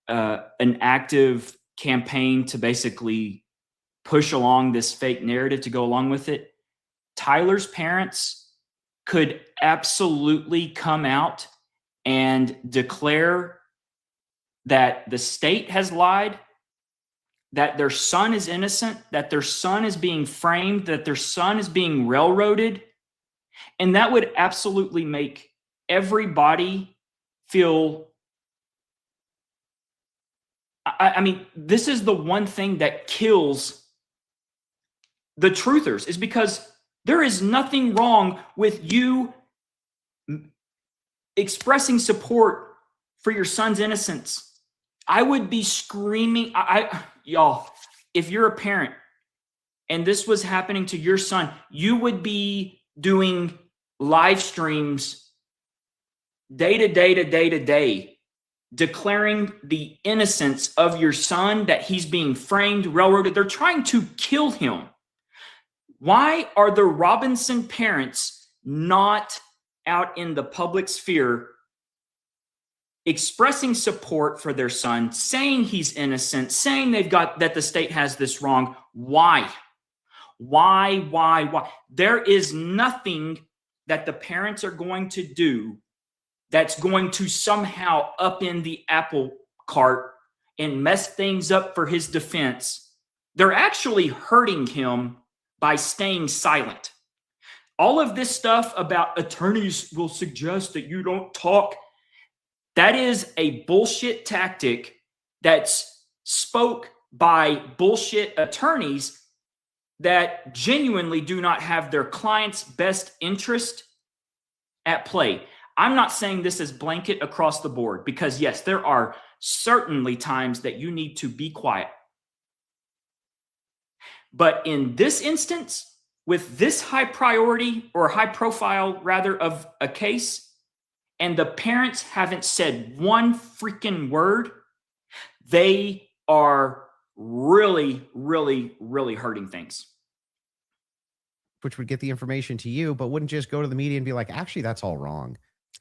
an active campaign to basically push along this fake narrative to go along with it. Tyler's parents could absolutely come out and declare that the state has lied, that their son is innocent, that their son is being framed, that their son is being railroaded. And that would absolutely make everybody feel. I mean, this is the one thing that kills the truthers, is because there is nothing wrong with you expressing support for your son's innocence. I would be screaming, y'all, if you're a parent and this was happening to your son, you would be doing live streams day to day to day to day, declaring the innocence of your son, that he's being framed, railroaded. They're trying to kill him. Why are the Robinson parents not out in the public sphere expressing support for their son, saying he's innocent, saying that the state has this wrong? Why? Why? There is nothing that the parents are going to do that's going to somehow upend the apple cart and mess things up for his defense. They're actually hurting him by staying silent. All of this stuff about attorneys will suggest that you don't talk, that is a bullshit tactic that's spoke by bullshit attorneys that genuinely do not have their client's best interest at play. I'm not saying this is blanket across the board, because yes, there are certainly times that you need to be quiet. But in this instance, with this high priority or high profile rather of a case, and the parents haven't said one freaking word, they are really, really, really hurting things. Which would get the information to you, but wouldn't just go to the media and be like, actually, that's all wrong.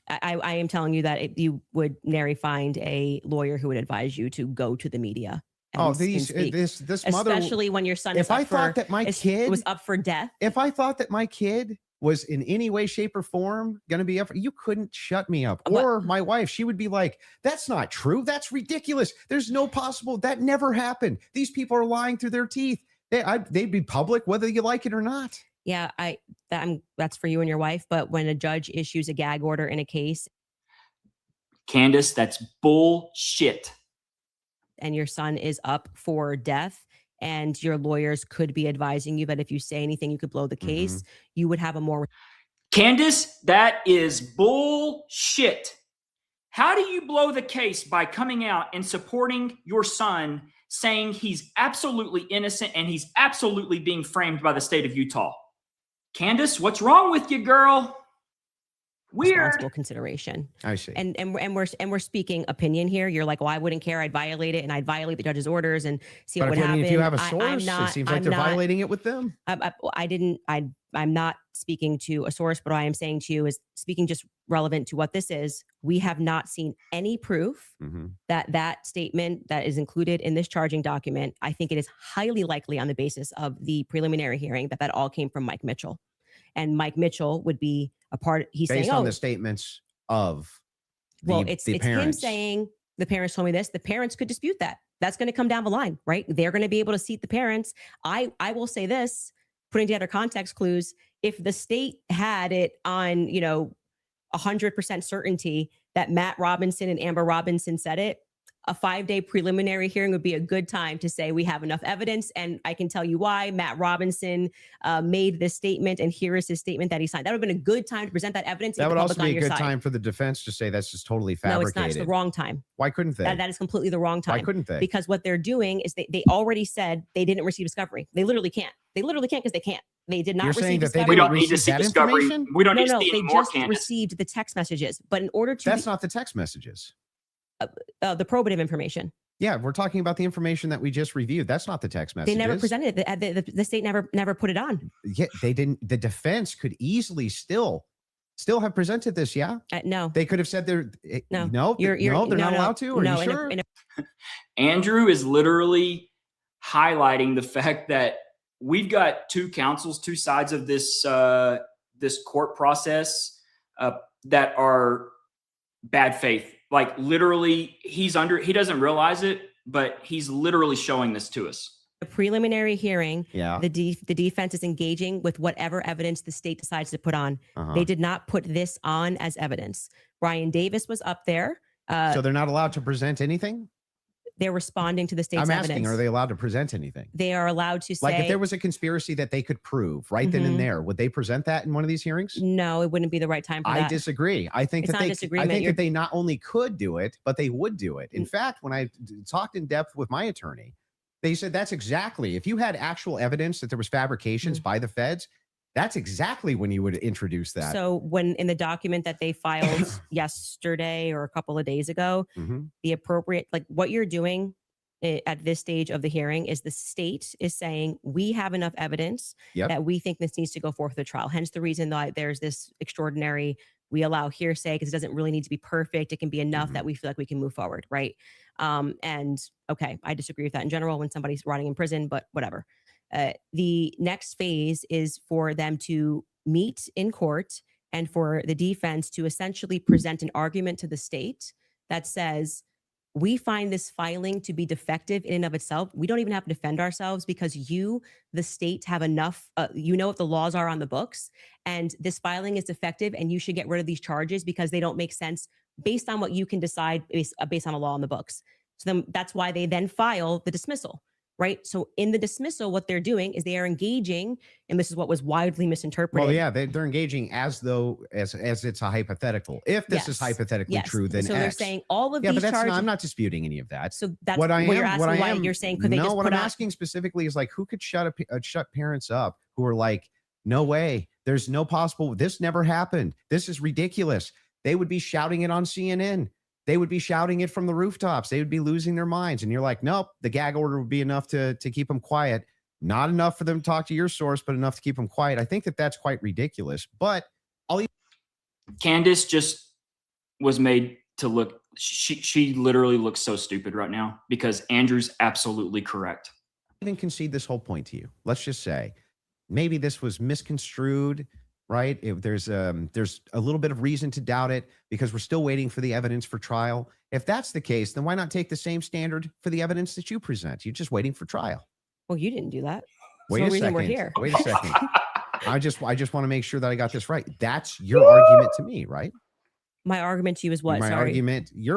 I am telling you that you would nary find a lawyer who would advise you to go to the media. This mother, especially when your son is if I thought that my kid was up for death. If I thought that my kid was in any way, shape, or form going to be up, you couldn't shut me up. Or my wife, she would be like, that's not true. That's ridiculous. There's no possible. That never happened. These people are lying through their teeth. They'd be public whether you like it or not. Yeah, that's for you and your wife. But when a judge issues a gag order in a case, Candace, that's bullshit. And your son is up for death, and your lawyers could be advising you that if you say anything, you could blow the case, you would have a more... Candace, that is bullshit. How do you blow the case? By coming out and supporting your son, saying he's absolutely innocent and he's absolutely being framed by the state of Utah. Candace, what's wrong with you, girl? Weird. Responsible consideration. I see. And we're speaking opinion here. You're like, well, I wouldn't care. I'd violate it, and I'd violate the judge's orders and see what would happen. If you have a source, it seems like they're violating it with them. I'm not speaking to a source, but what I am saying to you is speaking just relevant to what this is. We have not seen any proof that statement that is included in this charging document. I think it is highly likely on the basis of the preliminary hearing that all came from Mike Mitchell. And Mike Mitchell would be a part. He's based saying, on the statements of it's him saying the parents told me this. The parents could dispute that. That's going to come down the line, right? They're going to be able to seat the parents. I will say this, putting together context clues. If the state had it on, 100% certainty that Matt Robinson and Amber Robinson said it, a 5-day preliminary hearing would be a good time to say we have enough evidence. And I can tell you why Matt Robinson made this statement, and here is his statement that he signed. That would have been a good time to present that evidence. That would also be a good time for the defense to say that's just totally fabricated. No, it's not. It's the wrong time. Why couldn't they? That is completely the wrong time. Why couldn't they? Because what they're doing is they already said they didn't receive discovery. They literally can't. They literally can't because they can't. They did not receive discovery. We don't need to see discovery. We don't need to see they any more, just Candace. received the text messages. But in order to... That's not the text messages. The probative information. Yeah, we're talking about the information that we just reviewed. That's not the text messages. They never presented it. The state never put it on. Yeah, they didn't. The defense could easily still have presented this. Yeah, no, they could have said they're no, they're not allowed to. Are you sure? Andrew is literally highlighting the fact that we've got two counsels, two sides of this this court process that are bad faith. Like literally, he doesn't realize it, but he's literally showing this to us. The preliminary hearing, yeah. The defense is engaging with whatever evidence the state decides to put on. They did not put this on as evidence. Brian Davis was up there. So they're not allowed to present anything? They're responding to the state's evidence. I'm asking, are they allowed to present anything? They are allowed to say... Like if there was a conspiracy that they could prove right then and there, would they present that in one of these heirings? No, it wouldn't be the right time for that. I disagree. I think that they not only could do it, but they would do it. In fact, when I talked in depth with my attorney, They said that's exactly, if you had actual evidence that there was fabrications by the feds, that's exactly when you would introduce that. So when in the document that they filed yesterday or a couple of days ago, Mhm. the appropriate, like what you're doing at this stage of the hearing is the state is saying we have enough evidence Yep. that we think this needs to go forth to the trial. Hence the reason that there's this extraordinary, we allow hearsay because it doesn't really need to be perfect. It can be enough that we feel like we can move forward. Right. And okay, I disagree with that in general when somebody's rotting in prison, but whatever. The next phase is for them to meet in court and for the defense to essentially present an argument to the state that says, we find this filing to be defective in and of itself. We don't even have to defend ourselves because you, the state, have enough, you know what the laws are on the books, and this filing is defective and you should get rid of these charges because they don't make sense based on what you can decide based on a law on the books. So then that's why they then file the dismissal. Right. So in the dismissal, what they're doing is they are engaging, and this is what was widely misinterpreted. Well, yeah, they're engaging as though as it's a hypothetical. If this is hypothetically true, then so X. they're saying all of Yeah, these but that's charges. not, I'm not disputing any of that. So that's what I am. you're asking What I why am, you're saying could they just what put I'm out? asking specifically is like, who could shut parents up who are like, no way, there's no possible, this never happened, this is ridiculous. They would be shouting it on CNN. They would be shouting it from the rooftops. They would be losing their minds. And you're like, nope, the gag order would be enough to keep them quiet. Not enough for them to talk to your source, but enough to keep them quiet. I think that that's quite ridiculous. But Candace just was made to look, she literally looks so stupid right now because Andrew's absolutely correct. even concede this whole point to you. Let's just say maybe this was misconstrued, right? If there's a little bit of reason to doubt it because we're still waiting for the evidence for trial. If that's the case, then why not take the same standard for the evidence that you present? You're just waiting for trial. Well, you didn't do that. Wait no a reason second. we're here. Wait a second. I just want to make sure that I got this right. That's your argument to me, right? My argument to you is what? Your Sorry.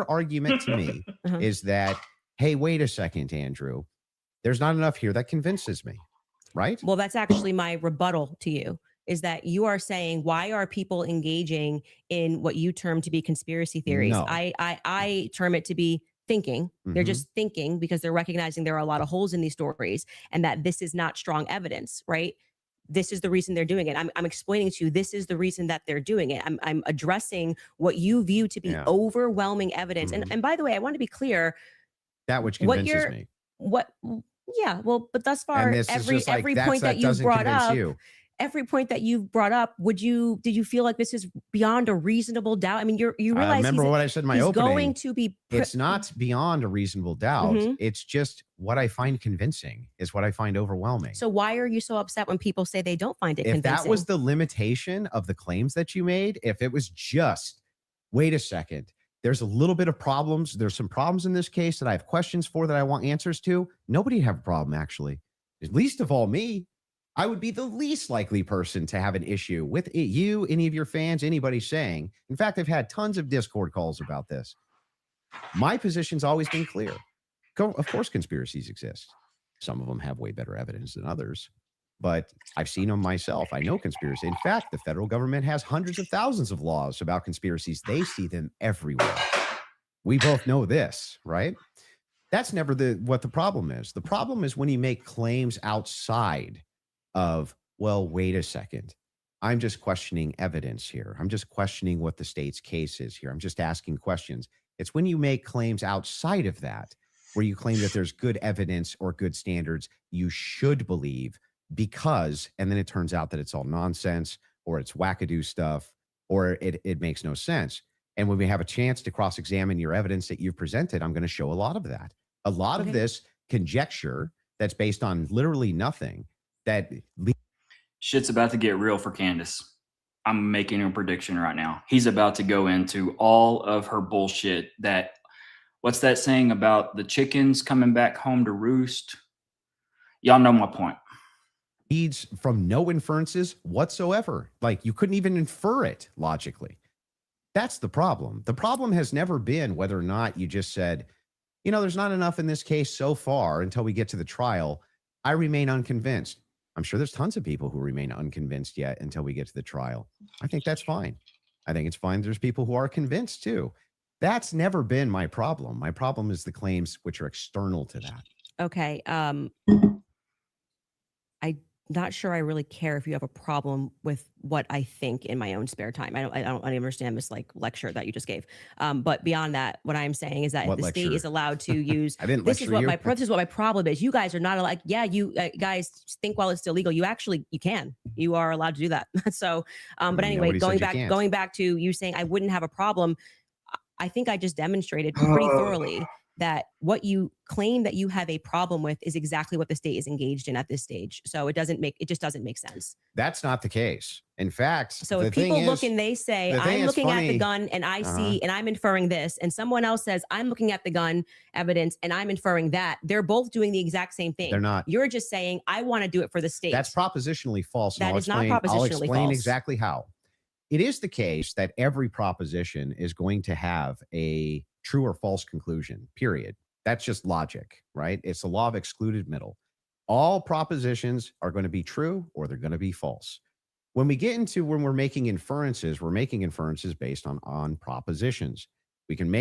argument to me Uh-huh. is that, hey, wait a second, Andrew. There's not enough here that convinces me, right? Well, that's actually my rebuttal to you, is that you are saying, why are people engaging in what you term to be conspiracy theories? No. I term it to be thinking. They're Mhm. just thinking because they're recognizing there are a lot of holes in these stories and that this is not strong evidence, right? This is the reason they're doing it. I'm explaining to you, this is the reason that they're doing it. I'm addressing what you view to be Yeah. overwhelming evidence. Mhm. And by the way, I want to be clear, That which what convinces you're- me. yeah, well, but thus far, And this is every just like, point that you doesn't brought convince up, you. every point that you've brought up, did you feel like this is beyond a reasonable doubt? I mean, you realize Remember what I said in my he's opening. going to be It's not beyond a reasonable doubt. Mhm. It's just what I find convincing is what I find overwhelming. So why are you so upset when people say they don't find it If convincing? that was the limitation of the claims that you made, if it was just, wait a second, there's a little bit of problems. There's some problems in this case that I have questions for that I want answers to. Nobody'd have a problem, actually. Least of all me. I would be the least likely person to have an issue with it, you, any of your fans, anybody saying. In fact, I've had tons of Discord calls about this. My position's always been clear. Of course, conspiracies exist. Some of them have way better evidence than others, but I've seen them myself. I know conspiracy. In fact, the federal government has hundreds of thousands of laws about conspiracies. They see them everywhere. We both know this, right? That's never what the problem is. The problem is when you make claims outside of, well, wait a second. I'm just questioning evidence here. I'm just questioning what the state's case is here. I'm just asking questions. It's when you make claims outside of that, where you claim that there's good evidence or good standards you should believe because, and then it turns out that it's all nonsense or it's wackadoo stuff or it makes no sense. And when we have a chance to cross-examine your evidence that you've presented, I'm going to show a lot of that. A lot of this conjecture that's based on literally nothing that Shit's about to get real for Candace. I'm making a prediction right now. He's about to go into all of her bullshit that, what's that saying about the chickens coming back home to roost? Y'all know my point. leads from no inferences whatsoever. Like you couldn't even infer it logically. That's the problem. The problem has never been whether or not you just said, you know, there's not enough in this case so far until we get to the trial. I remain unconvinced. I'm sure there's tons of people who remain unconvinced yet until we get to the trial. I think that's fine. I think it's fine. There's people who are convinced too. That's never been my problem. My problem is the claims which are external to that. Okay. I'm not sure I really care if you have a problem with what I think in my own spare time. I don't understand this like lecture that you just gave. But beyond that, what I'm saying is that What the state lecture? is allowed to use. I didn't This is lecture what you. this is what my problem is. You guys are not like, yeah, you guys think while it's still legal. You can. You are allowed to do that. So, but anyway, Nobody said you can't. going back to you saying I wouldn't have a problem. I think I just demonstrated pretty thoroughly that what you claim that you have a problem with is exactly what the state is engaged in at this stage. So it just doesn't make sense. That's not the case. In fact, So the if people thing look is, and they say, the thing I'm is looking at the funny. gun and I see and I'm inferring this, and someone else says, I'm looking at the gun evidence and I'm inferring that, they're both doing the exact same thing. They're not. You're just saying, I want to do it for the state. That's propositionally false. That is not I'll propositionally explain false. exactly how. It is the case that every proposition is going to have a true or false conclusion, period. That's just logic, right? It's the law of excluded middle. All propositions are going to be true or they're going to be false. When we get into when we're making inferences based on propositions. We can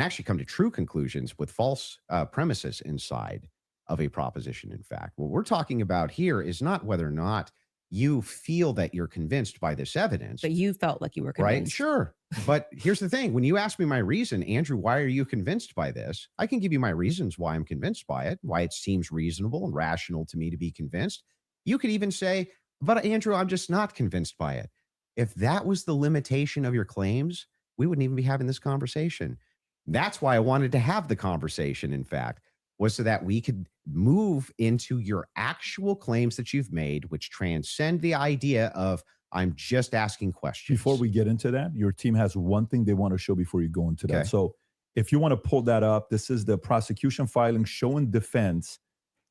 actually come to true conclusions with false premises inside of a proposition. In fact, what we're talking about here is not whether or not you feel that you're convinced by this evidence. But you felt like you were convinced. Right? Sure. But here's the thing. When you ask me my reason, Andrew, why are you convinced by this? I can give you my reasons why I'm convinced by it, why it seems reasonable and rational to me to be convinced. You could even say, but Andrew, I'm just not convinced by it. If that was the limitation of your claims, we wouldn't even be having this conversation. That's why I wanted to have the conversation, in fact, was so that we could move into your actual claims that you've made, which transcend the idea of I'm just asking questions. Before we get into that, your team has one thing they want to show before you go into that. Okay. So if you want to pull that up, this is the prosecution filing showing defense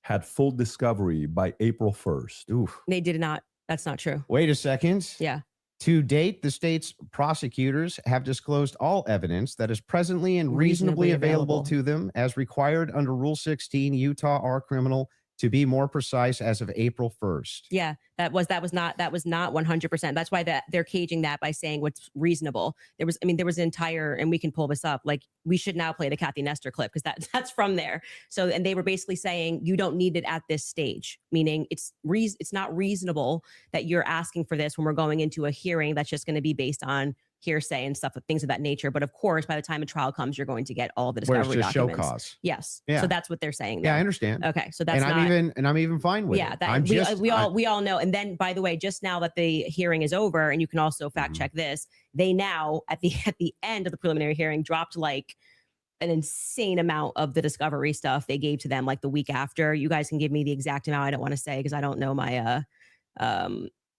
had full discovery by April 1st. Oof. They did not. That's not true. Wait a second. Yeah. To date, the state's prosecutors have disclosed all evidence that is presently and reasonably available to them as required under Rule 16, Utah R Criminal, to be more precise, as of April 1st. Yeah, that was not 100%. That's why they're caging that by saying what's reasonable. There was an entire, and we can pull this up. Like, we should now play the Kathy Nestor clip because that's from there. So, and they were basically saying you don't need it at this stage, meaning it's not reasonable that you're asking for this when we're going into a hearing that's just going to be based on hearsay and stuff, things of that nature. But of course, by the time a trial comes, you're going to get all the Where discovery it's just show documents. cause. Yes. Yeah. So that's what they're saying. Yeah, there. I understand. Okay. So that's I'm even fine with yeah, it. that we all know. And then, by the way, just now that the hearing is over, and you can also fact check this, they now at the end of the preliminary hearing dropped like an insane amount of the discovery stuff they gave to them like the week after. You guys can give me the exact amount. I don't want to say because I don't know my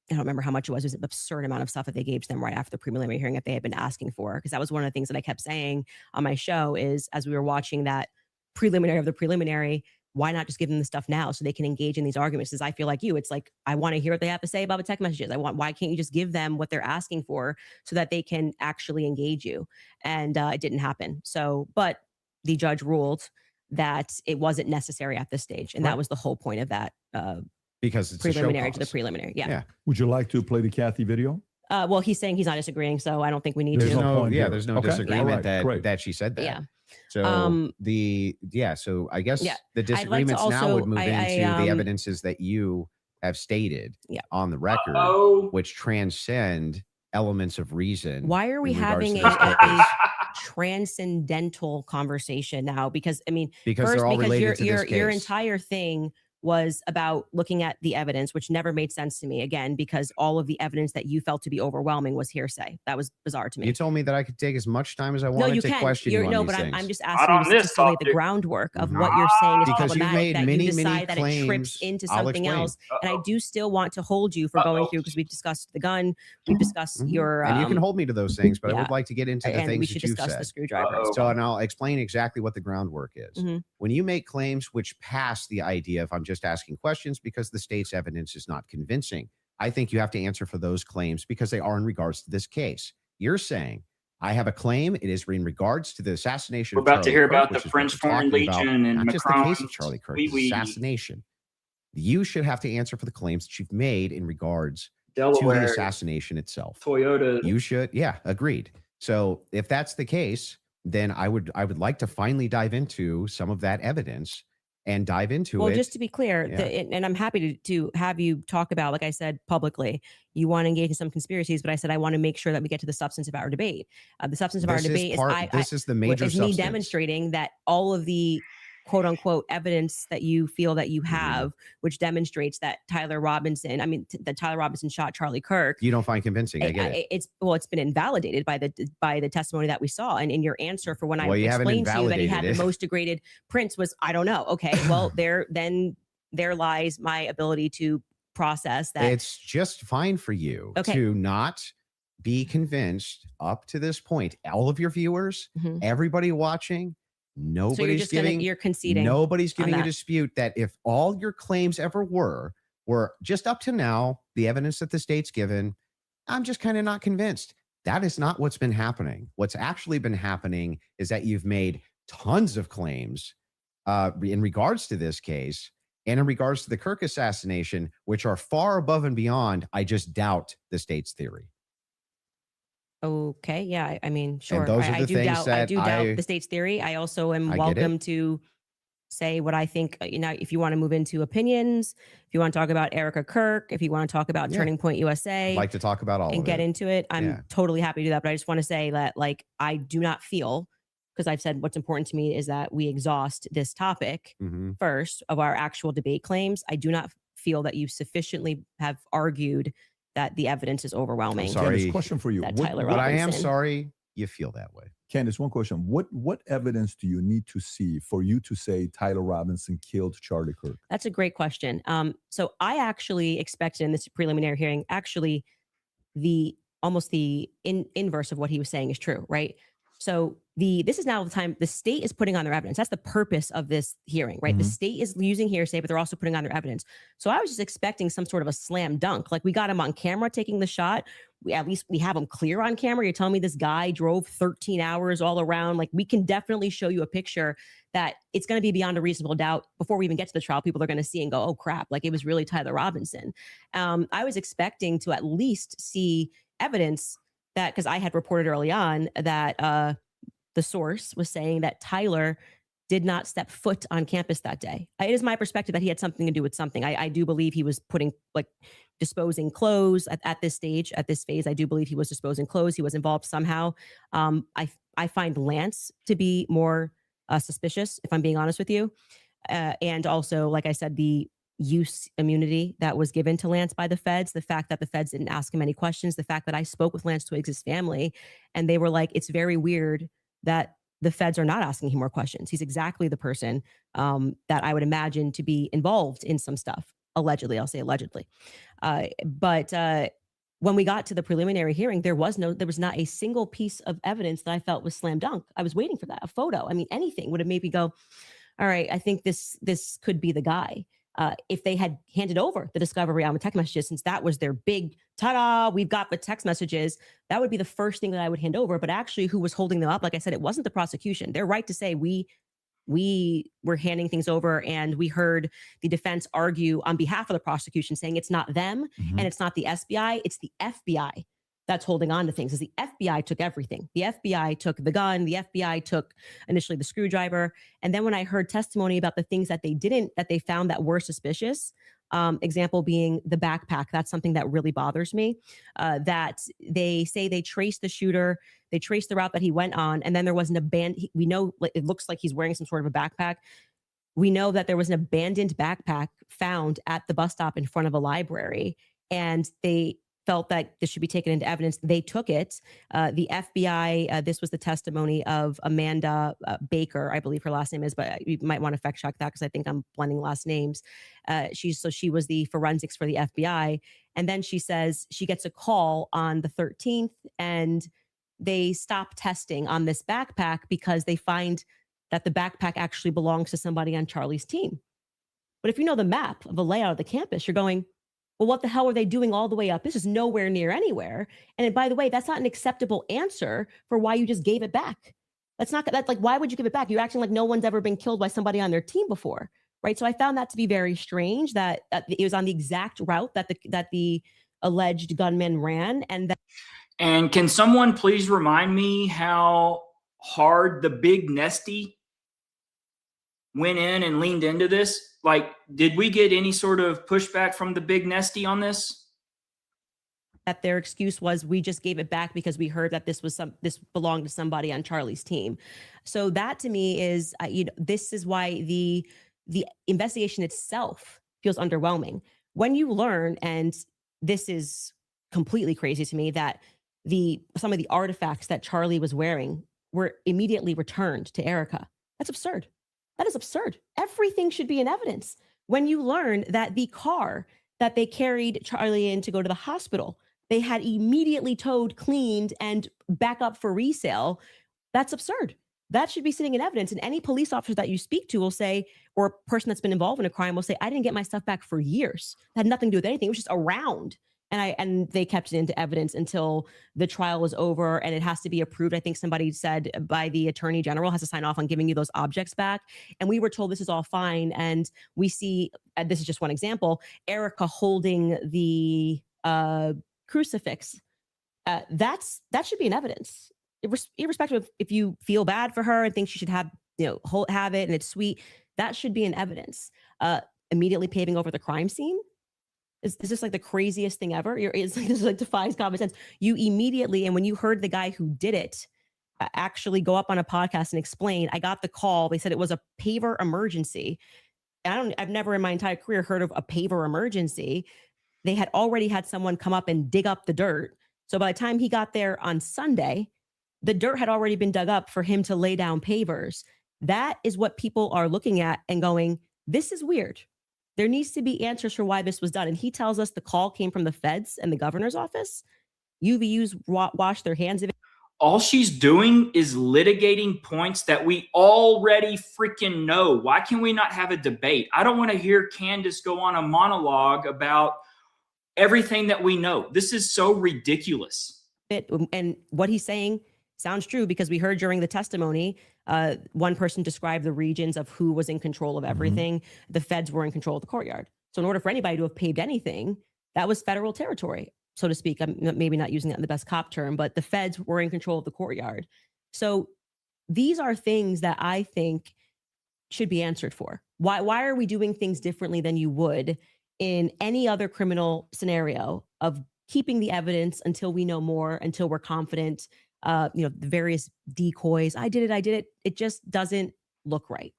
I don't remember how much it was. It was an absurd amount of stuff that they gave to them right after the preliminary hearing that they had been asking for. Because that was one of the things that I kept saying on my show is as we were watching that preliminary of the preliminary, why not just give them the stuff now so they can engage in these arguments? Because I feel like you, it's like, I want to hear what they have to say about the text messages. Why can't you just give them what they're asking for so that they can actually engage you? And it didn't happen. So, but the judge ruled that it wasn't necessary at this stage. And that was the whole point of that because it's preliminary a show to the cause. preliminary. Yeah. Would you like to play the Kathy video? Well, he's saying he's not disagreeing, so I don't think we need There's to. no point here. There's no Okay. disagreement All right, great. that she said that. Yeah. So so I guess the disagreements now also- would move into the I, evidences that you have stated on the record, which transcend elements of reason. Why are we in regards having to this a case. transcendental conversation now? Because I mean, Because first, they're all because related to this your case. entire thing was about looking at the evidence, which never made sense to me. Again, because all of the evidence that you felt to be overwhelming was hearsay. That was bizarre to me. You told me that I could take as much time as I wanted No, you to can. question you on No, these but things. I'm just Not asking on you to this lay the topic. groundwork of what you're saying is Because you've problematic, made that many, you many decide that it trips claims. into I'll something explain. else. And I do still want to hold you for going through, because we've discussed the gun, we've discussed your and you can hold me to those things, but I yeah. would like to get into the and we things should that you've discuss said. the screwdriver. as So, well. and I'll explain exactly what the groundwork is. Mhm. When you make claims which pass the idea of I'm just asking questions because the state's evidence is not convincing, I think you have to answer for those claims because they are in regards to this case. You're saying, I have a claim. It is in regards to the assassination We're of about Charlie to hear Kirk, about which the is what French we're Foreign talking about, Legion and not just the case of Macron's Charlie Kirk, wee the wee. assassination. You should have to answer for the claims that you've made in regards to Delaware, the assassination itself. Toyota. You should, yeah, agreed. So if that's the case, then I would like to finally dive into some of that evidence and dive into Well, it. just to be clear, Yeah. and I'm happy to have you talk about, like I said, publicly, you want to engage in some conspiracies, but I said I want to make sure that we get to the substance of our debate. The substance of our debate This is the major is substance. me demonstrating that all of the quote unquote evidence that you feel that you have, which demonstrates that Tyler Robinson shot Charlie Kirk. You don't find convincing. I get it. It's been invalidated by the testimony that we saw. And in your answer for when I you haven't explained to you that he had invalidated the most degraded prints was, I don't know. Okay, well, there lies my ability to process that. It's just fine for you to not be convinced up to this point. All of your viewers, everybody watching, you're conceding. Nobody's giving a dispute that if all your claims ever were just up to now, the evidence that the state's given, I'm just kind of not convinced. That is not what's been happening. What's actually been happening is that you've made tons of claims in regards to this case and in regards to the Kirk assassination, which are far above and beyond, I just doubt, the state's theory. Okay. Yeah. I mean, sure. And those are the I do things doubt. that I do doubt the state's theory. I also am welcome to say what I think. If you want to move into opinions, if you want to talk about Erica Kirk, if you want to talk about Turning Point USA, I'd like to talk about all and of get it. into it, I'm totally happy to do that. But I just want to say that, like, I do not feel, because I've said what's important to me is that we exhaust this topic first of our actual debate claims. I do not feel that you sufficiently have argued that the evidence is overwhelming. I'm sorry. Candace, question for you. But I am sorry you feel that way. Candace, one question. What evidence do you need to see for you to say Tyler Robinson killed Charlie Kirk? That's a great question. So I actually expected in this preliminary hearing, actually the inverse of what he was saying is true, right? So this is now the time the state is putting on their evidence. That's the purpose of this hearing, right? The state is using hearsay, but they're also putting on their evidence. So I was just expecting some sort of a slam dunk. Like, we got him on camera taking the shot. At least we have him clear on camera. You're telling me this guy drove 13 hours all around. Like, we can definitely show you a picture that it's going to be beyond a reasonable doubt. Before we even get to the trial, people are going to see and go, oh crap, like, it was really Tyler Robinson. I was expecting to at least see evidence that, because I had reported early on that the source was saying that Tyler did not step foot on campus that day. It is my perspective that he had something to do with something. I do believe he was disposing clothes at this stage, at this phase. I do believe he was disposing clothes. He was involved somehow. I find Lance to be more suspicious, if I'm being honest with you. And also, like I said, the use immunity that was given to Lance by the feds, the fact that the feds didn't ask him any questions, the fact that I spoke with Lance Twiggs' family, and they were like, it's very weird that the feds are not asking him more questions. He's exactly the person that I would imagine to be involved in some stuff. Allegedly, I'll say allegedly. But when we got to the preliminary hearing, there was not a single piece of evidence that I felt was slam dunk. I was waiting for that, a photo. I mean, anything would have made me go, all right, I think this could be the guy. If they had handed over the discovery on the text messages, since that was their big ta-da, we've got the text messages, that would be the first thing that I would hand over. But actually, who was holding them up? Like I said, it wasn't the prosecution. They're right to say we were handing things over, and we heard the defense argue on behalf of the prosecution, saying it's not them and it's not the SBI, it's the FBI that's holding on to things. Is the FBI took everything. The FBI took the gun. The FBI took initially the screwdriver. And then when I heard testimony about the things that they found that were suspicious, example being the backpack, that's something that really bothers me, that they say they traced the shooter, they traced the route that he went on, and then there was an abandoned, we know it looks like he's wearing some sort of a backpack. We know that there was an abandoned backpack found at the bus stop in front of a library, and they felt that this should be taken into evidence. They took it. The FBI, this was the testimony of Amanda Baker, I believe her last name is, but you might want to fact check that because I think I'm blending last names. She was the forensics for the FBI. And then she says she gets a call on the 13th and they stop testing on this backpack because they find that the backpack actually belongs to somebody on Charlie's team. But if you know the map of the layout of the campus, you're going, well, what the hell are they doing all the way up? This is nowhere near anywhere. And by the way, that's not an acceptable answer for why you just gave it back. That's like, why would you give it back? You're acting like no one's ever been killed by somebody on their team before, right? So I found that to be very strange that it was on the exact route that the alleged gunman ran. And can someone please remind me how hard the big Nesty went in and leaned into this? Like, did we get any sort of pushback from the big nesty on this? That their excuse was, we just gave it back because we heard that this belonged to somebody on Charlie's team. So that to me is, this is why the investigation itself feels underwhelming. When you learn, and this is completely crazy to me, that some of the artifacts that Charlie was wearing were immediately returned to Erica. That's absurd. That is absurd. Everything should be in evidence. When you learn that the car that they carried Charlie in to go to the hospital, they had immediately towed, cleaned, and back up for resale, that's absurd. That should be sitting in evidence. And any police officer that you speak to will say, or person that's been involved in a crime will say, I didn't get my stuff back for years. It had nothing to do with anything. It was just around. And they kept it into evidence until the trial was over, and it has to be approved. I think somebody said by the attorney general has to sign off on giving you those objects back. And we were told this is all fine. And we see, this is just one example, Erica holding the crucifix. That should be in evidence, irrespective of if you feel bad for her and think she should have have it and it's sweet. That should be in evidence. Immediately paving over the crime scene. Is this like the craziest thing ever? This like defies common sense. You immediately, and when you heard the guy who did it actually go up on a podcast and explain, I got the call. They said it was a paver emergency. I've never in my entire career heard of a paver emergency. They had already had someone come up and dig up the dirt. So by the time he got there on Sunday, the dirt had already been dug up for him to lay down pavers. That is what people are looking at and going, this is weird. There needs to be answers for why this was done. And he tells us the call came from the feds and the governor's office. UVU's washed their hands of it. All she's doing is litigating points that we already freaking know. Why can we not have a debate? I don't want to hear Candace go on a monologue about everything that we know. This is so ridiculous. And what he's saying sounds true, because we heard during the testimony, one person described the regions of who was in control of everything. Mm-hmm. The feds were in control of the courtyard. So in order for anybody to have paved anything, that was federal territory, so to speak. I'm maybe not using that in the best cop term, but the feds were in control of the courtyard. So these are things that I think should be answered for. Why are we doing things differently than you would in any other criminal scenario of keeping the evidence until we know more, until we're confident? The various decoys. I did it. It just doesn't look right.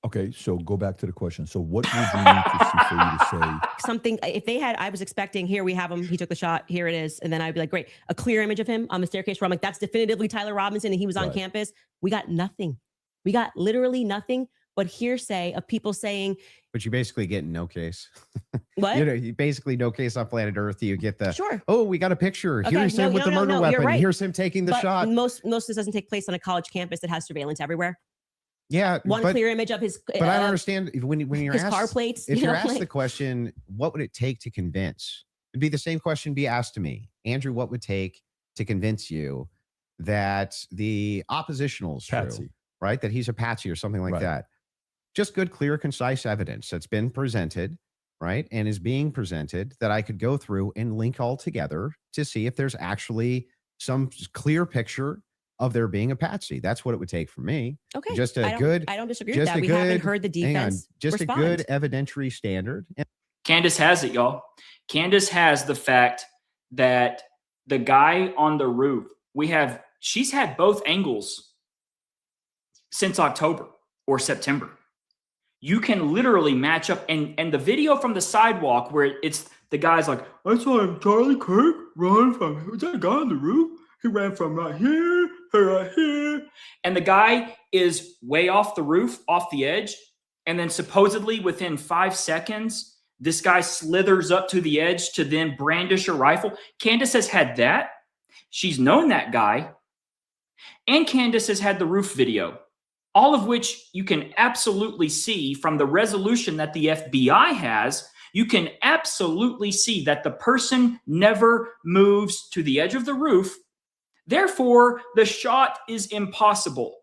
Okay, so go back to the question. So what would you need to see for you to say something? If they had, I was expecting, here we have him. He took the shot. Here it is. And then I'd be like, great, a clear image of him on the staircase where I'm like, that's definitively Tyler Robinson, and he was on campus. We got nothing. We got literally nothing but hearsay of people saying. But you basically get no case. What? You basically no case on planet Earth. You get the, sure. Oh, we got a picture. Okay, Here's him with the murder weapon. Right. Here's him taking the shot. Most of this doesn't take place on a college campus that has surveillance everywhere. Yeah. One clear image of his. But I don't understand when you're his asked car plates. If you're asked the question, what would it take to convince? It'd be the same question be asked to me, Andrew. What would take to convince you that the oppositional is true, right? That he's a patsy or something like that. Just good, clear, concise evidence that's been presented, right? And is being presented that I could go through and link all together to see if there's actually some clear picture of there being a patsy. That's what it would take for me. Okay. Just I don't disagree with that. We haven't heard the defense respond. A good evidentiary standard. Candace has it, y'all. Candace has the fact that the guy on the roof, she's had both angles since October or September. You can literally match up, and the video from the sidewalk where it's the guy's like, I saw him, Charlie Kirk, run from, was that guy on the roof? He ran from right here to right here. And the guy is way off the roof, off the edge. And then supposedly within 5 seconds, this guy slithers up to the edge to then brandish a rifle. Candace has had that. She's known that guy. And Candace has had the roof video, all of which you can absolutely see from the resolution that the FBI has. You can absolutely see that the person never moves to the edge of the roof. Therefore, the shot is impossible.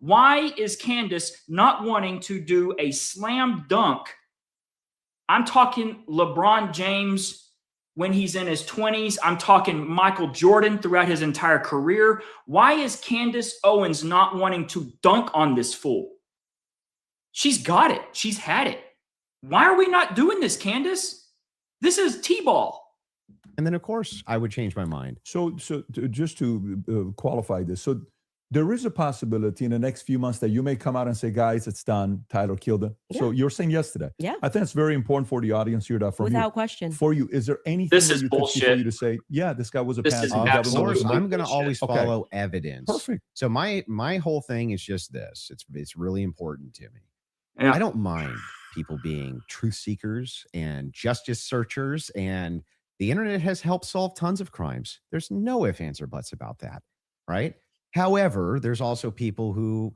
Why is Candace not wanting to do a slam dunk? I'm talking LeBron James when he's in his 20s. I'm talking Michael Jordan throughout his entire career. Why is Candace Owens not wanting to dunk on this fool? She's got it. She's had it. Why are we not doing this, Candace? This is T-ball. And then, of course, I would change my mind. So just to qualify this, so there is a possibility in the next few months that you may come out and say, guys, it's done. Tyler killed it. Yeah. So you're saying yes to that. Yeah. I think it's very important for the audience here. That from Without you, question. for you, is there anything This that is you could see for bullshit. you to say, yeah, this guy was a This pansy. is He Of got away with course, it. absolutely I'm going to bullshit. always Okay. follow evidence. Perfect. So my whole thing is just this. It's really important to me. Yeah. I don't mind people being truth seekers and justice searchers, and the internet has helped solve tons of crimes. There's no ifs, ands, or buts about that, right? However, there's also people who,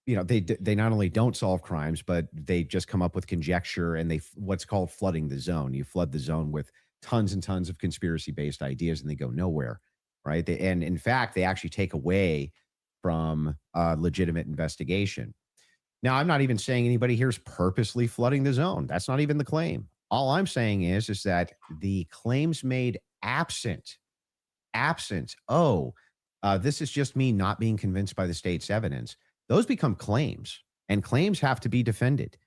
they not only don't solve crimes, but they just come up with conjecture, and they what's called flooding the zone. You flood the zone with tons and tons of conspiracy-based ideas, and they go nowhere, right? And in fact, they actually take away from legitimate investigation. Now, I'm not even saying anybody here is purposely flooding the zone. That's not even the claim. All I'm saying is that the claims made absent, this is just me not being convinced by the state's evidence. Those become claims, and claims have to be defended.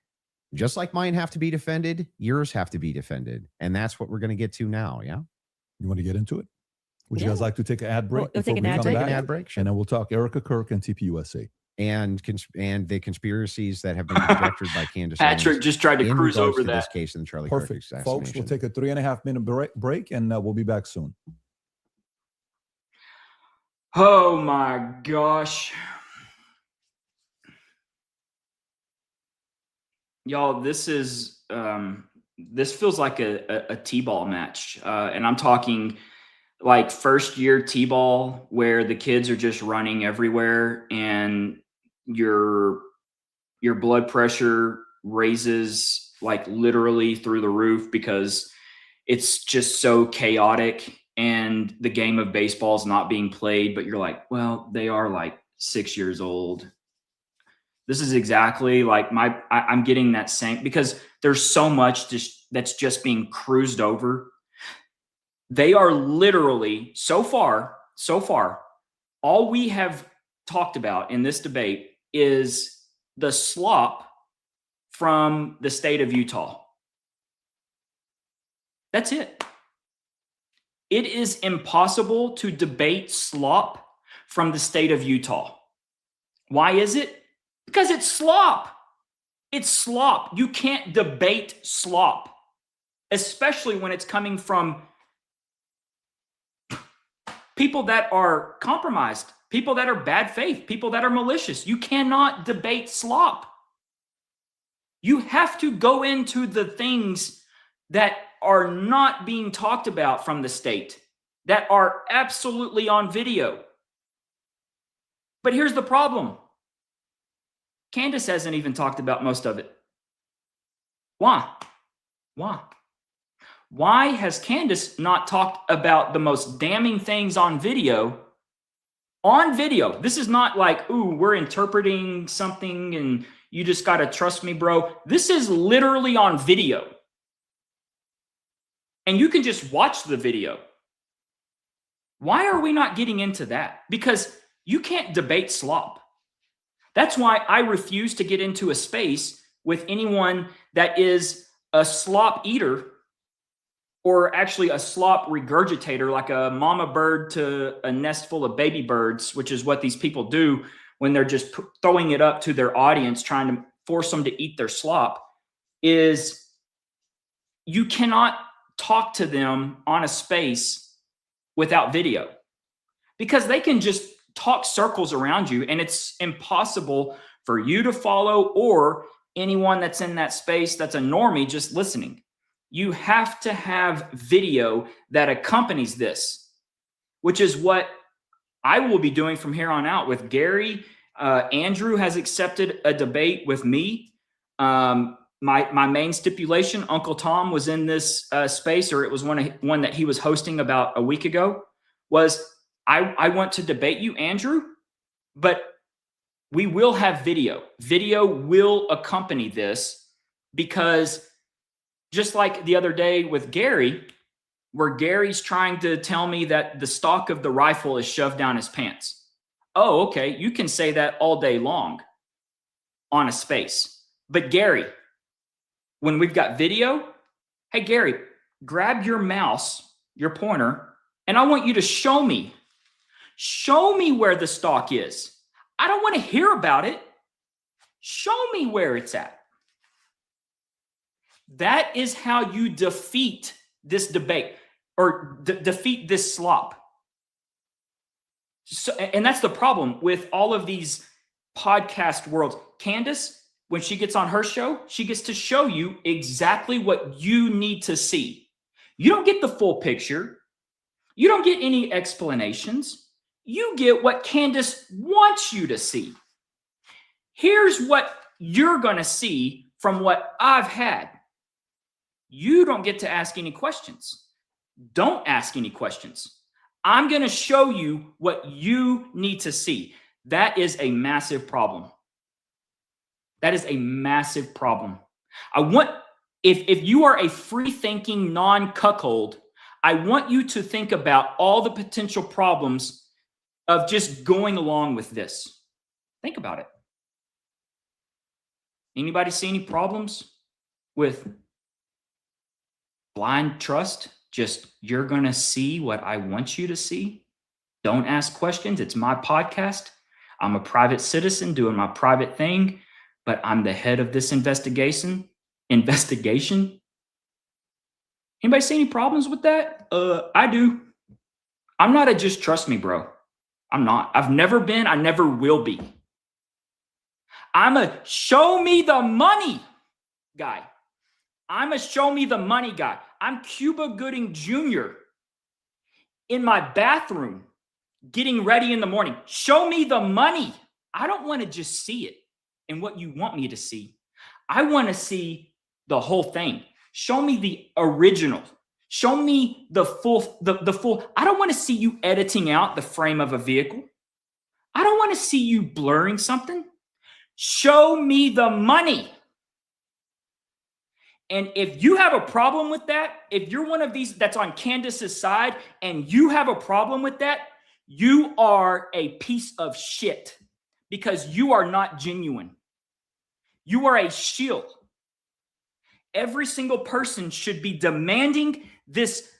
Just like mine have to be defended, yours have to be defended. And that's what we're going to get to now. Yeah. You want to get into it? Would you Yeah. guys like to take an ad break? We'll take before an we ad come break. back? Take an ad break. And then we'll talk Erica Kirk and TPUSA. And the conspiracies that have been conjectured by Candace. Patrick Owens just tried to in cruise regards over to this that. case in the Charlie Kirk Perfect. assassination. Folks, we'll take a 3.5 minute break and we'll be back soon. Oh my gosh. Y'all, this is this feels like a T-ball match. And I'm talking like first year T-ball where the kids are just running everywhere and your blood pressure raises like literally through the roof because it's just so chaotic and the game of baseball is not being played, but you're like, well, they are like 6 years old. This is exactly like I'm getting that same because there's so much that's just being cruised over. They are literally so far, all we have talked about in this debate is the slop from the state of Utah. That's it. It is impossible to debate slop from the state of Utah. Why is it? Because it's slop. It's slop. You can't debate slop, especially when it's coming from people that are compromised, people that are bad faith, people that are malicious. You cannot debate slop. You have to go into the things that are not being talked about from the state, that are absolutely on video. But here's the problem. Candace hasn't even talked about most of it. Why? Why has Candace not talked about the most damning things on video? On video. This is not like, ooh, we're interpreting something and you just got to trust me, bro. This is literally on video. And you can just watch the video. Why are we not getting into that? Because you can't debate slop. That's why I refuse to get into a space with anyone that is a slop eater or actually a slop regurgitator, like a mama bird to a nest full of baby birds, which is what these people do when they're just throwing it up to their audience, trying to force them to eat their slop, is you cannot talk to them on a space without video because they can just talk circles around you and it's impossible for you to follow or anyone that's in that space that's a normie just listening. You have to have video that accompanies this, which is what I will be doing from here on out with Gary. Andrew has accepted a debate with me. My main stipulation, Uncle Tom was in this space, or it was one that he was hosting about a week ago, was I want to debate you, Andrew, but we will have video. Video will accompany this because just like the other day with Gary, where Gary's trying to tell me that the stock of the rifle is shoved down his pants. Oh, okay. You can say that all day long on a space. But Gary, when we've got video, hey, Gary, grab your mouse, your pointer, and I want you to show me where the stock is. I don't want to hear about it. Show me where it's at. That is how you defeat this debate or defeat this slop. So, and that's the problem with all of these podcast worlds. Candace, when she gets on her show, she gets to show you exactly what you need to see. You don't get the full picture. You don't get any explanations. You get what Candace wants you to see. Here's what you're going to see from what I've had. You don't get to ask any questions. Don't ask any questions. I'm going to show you what you need to see. That is a massive problem. That is a massive problem. I want, if you are a free-thinking non-cuckold, I want you to think about all the potential problems of just going along with this. Think about it. Anybody see any problems with blind trust? Just, you're going to see what I want you to see. Don't ask questions. It's my podcast. I'm a private citizen doing my private thing, but I'm the head of this investigation. Anybody see any problems with that? I do. I'm not a just trust me, bro. I'm not. I've never been. I never will be. I'm a show me the money guy. I'm a show me the money guy. I'm Cuba Gooding Jr. in my bathroom getting ready in the morning. Show me the money. I don't want to just see it and what you want me to see. I want to see the whole thing. Show me the original. Show me the full. I don't want to see you editing out the frame of a vehicle. I don't want to see you blurring something. Show me the money. And if you have a problem with that, if you're one of these that's on Candace's side and you have a problem with that, you are a piece of shit because you are not genuine. You are a shield. Every single person should be demanding this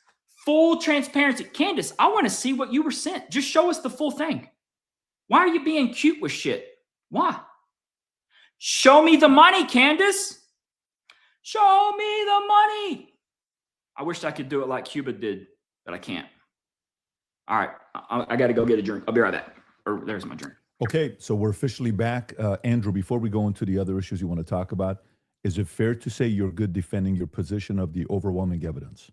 full transparency. Candace, I want to see what you were sent. Just show us the full thing. Why are you being cute with shit? Why? Show me the money, Candace. Show me the money. I wish I could do it like Cuba did, but I can't. All right. I got to go get a drink. I'll be right back. Or there's my drink. Okay, so we're officially back. Andrew, before we go into the other issues you want to talk about, is it fair to say you're good defending your position of the overwhelming evidence?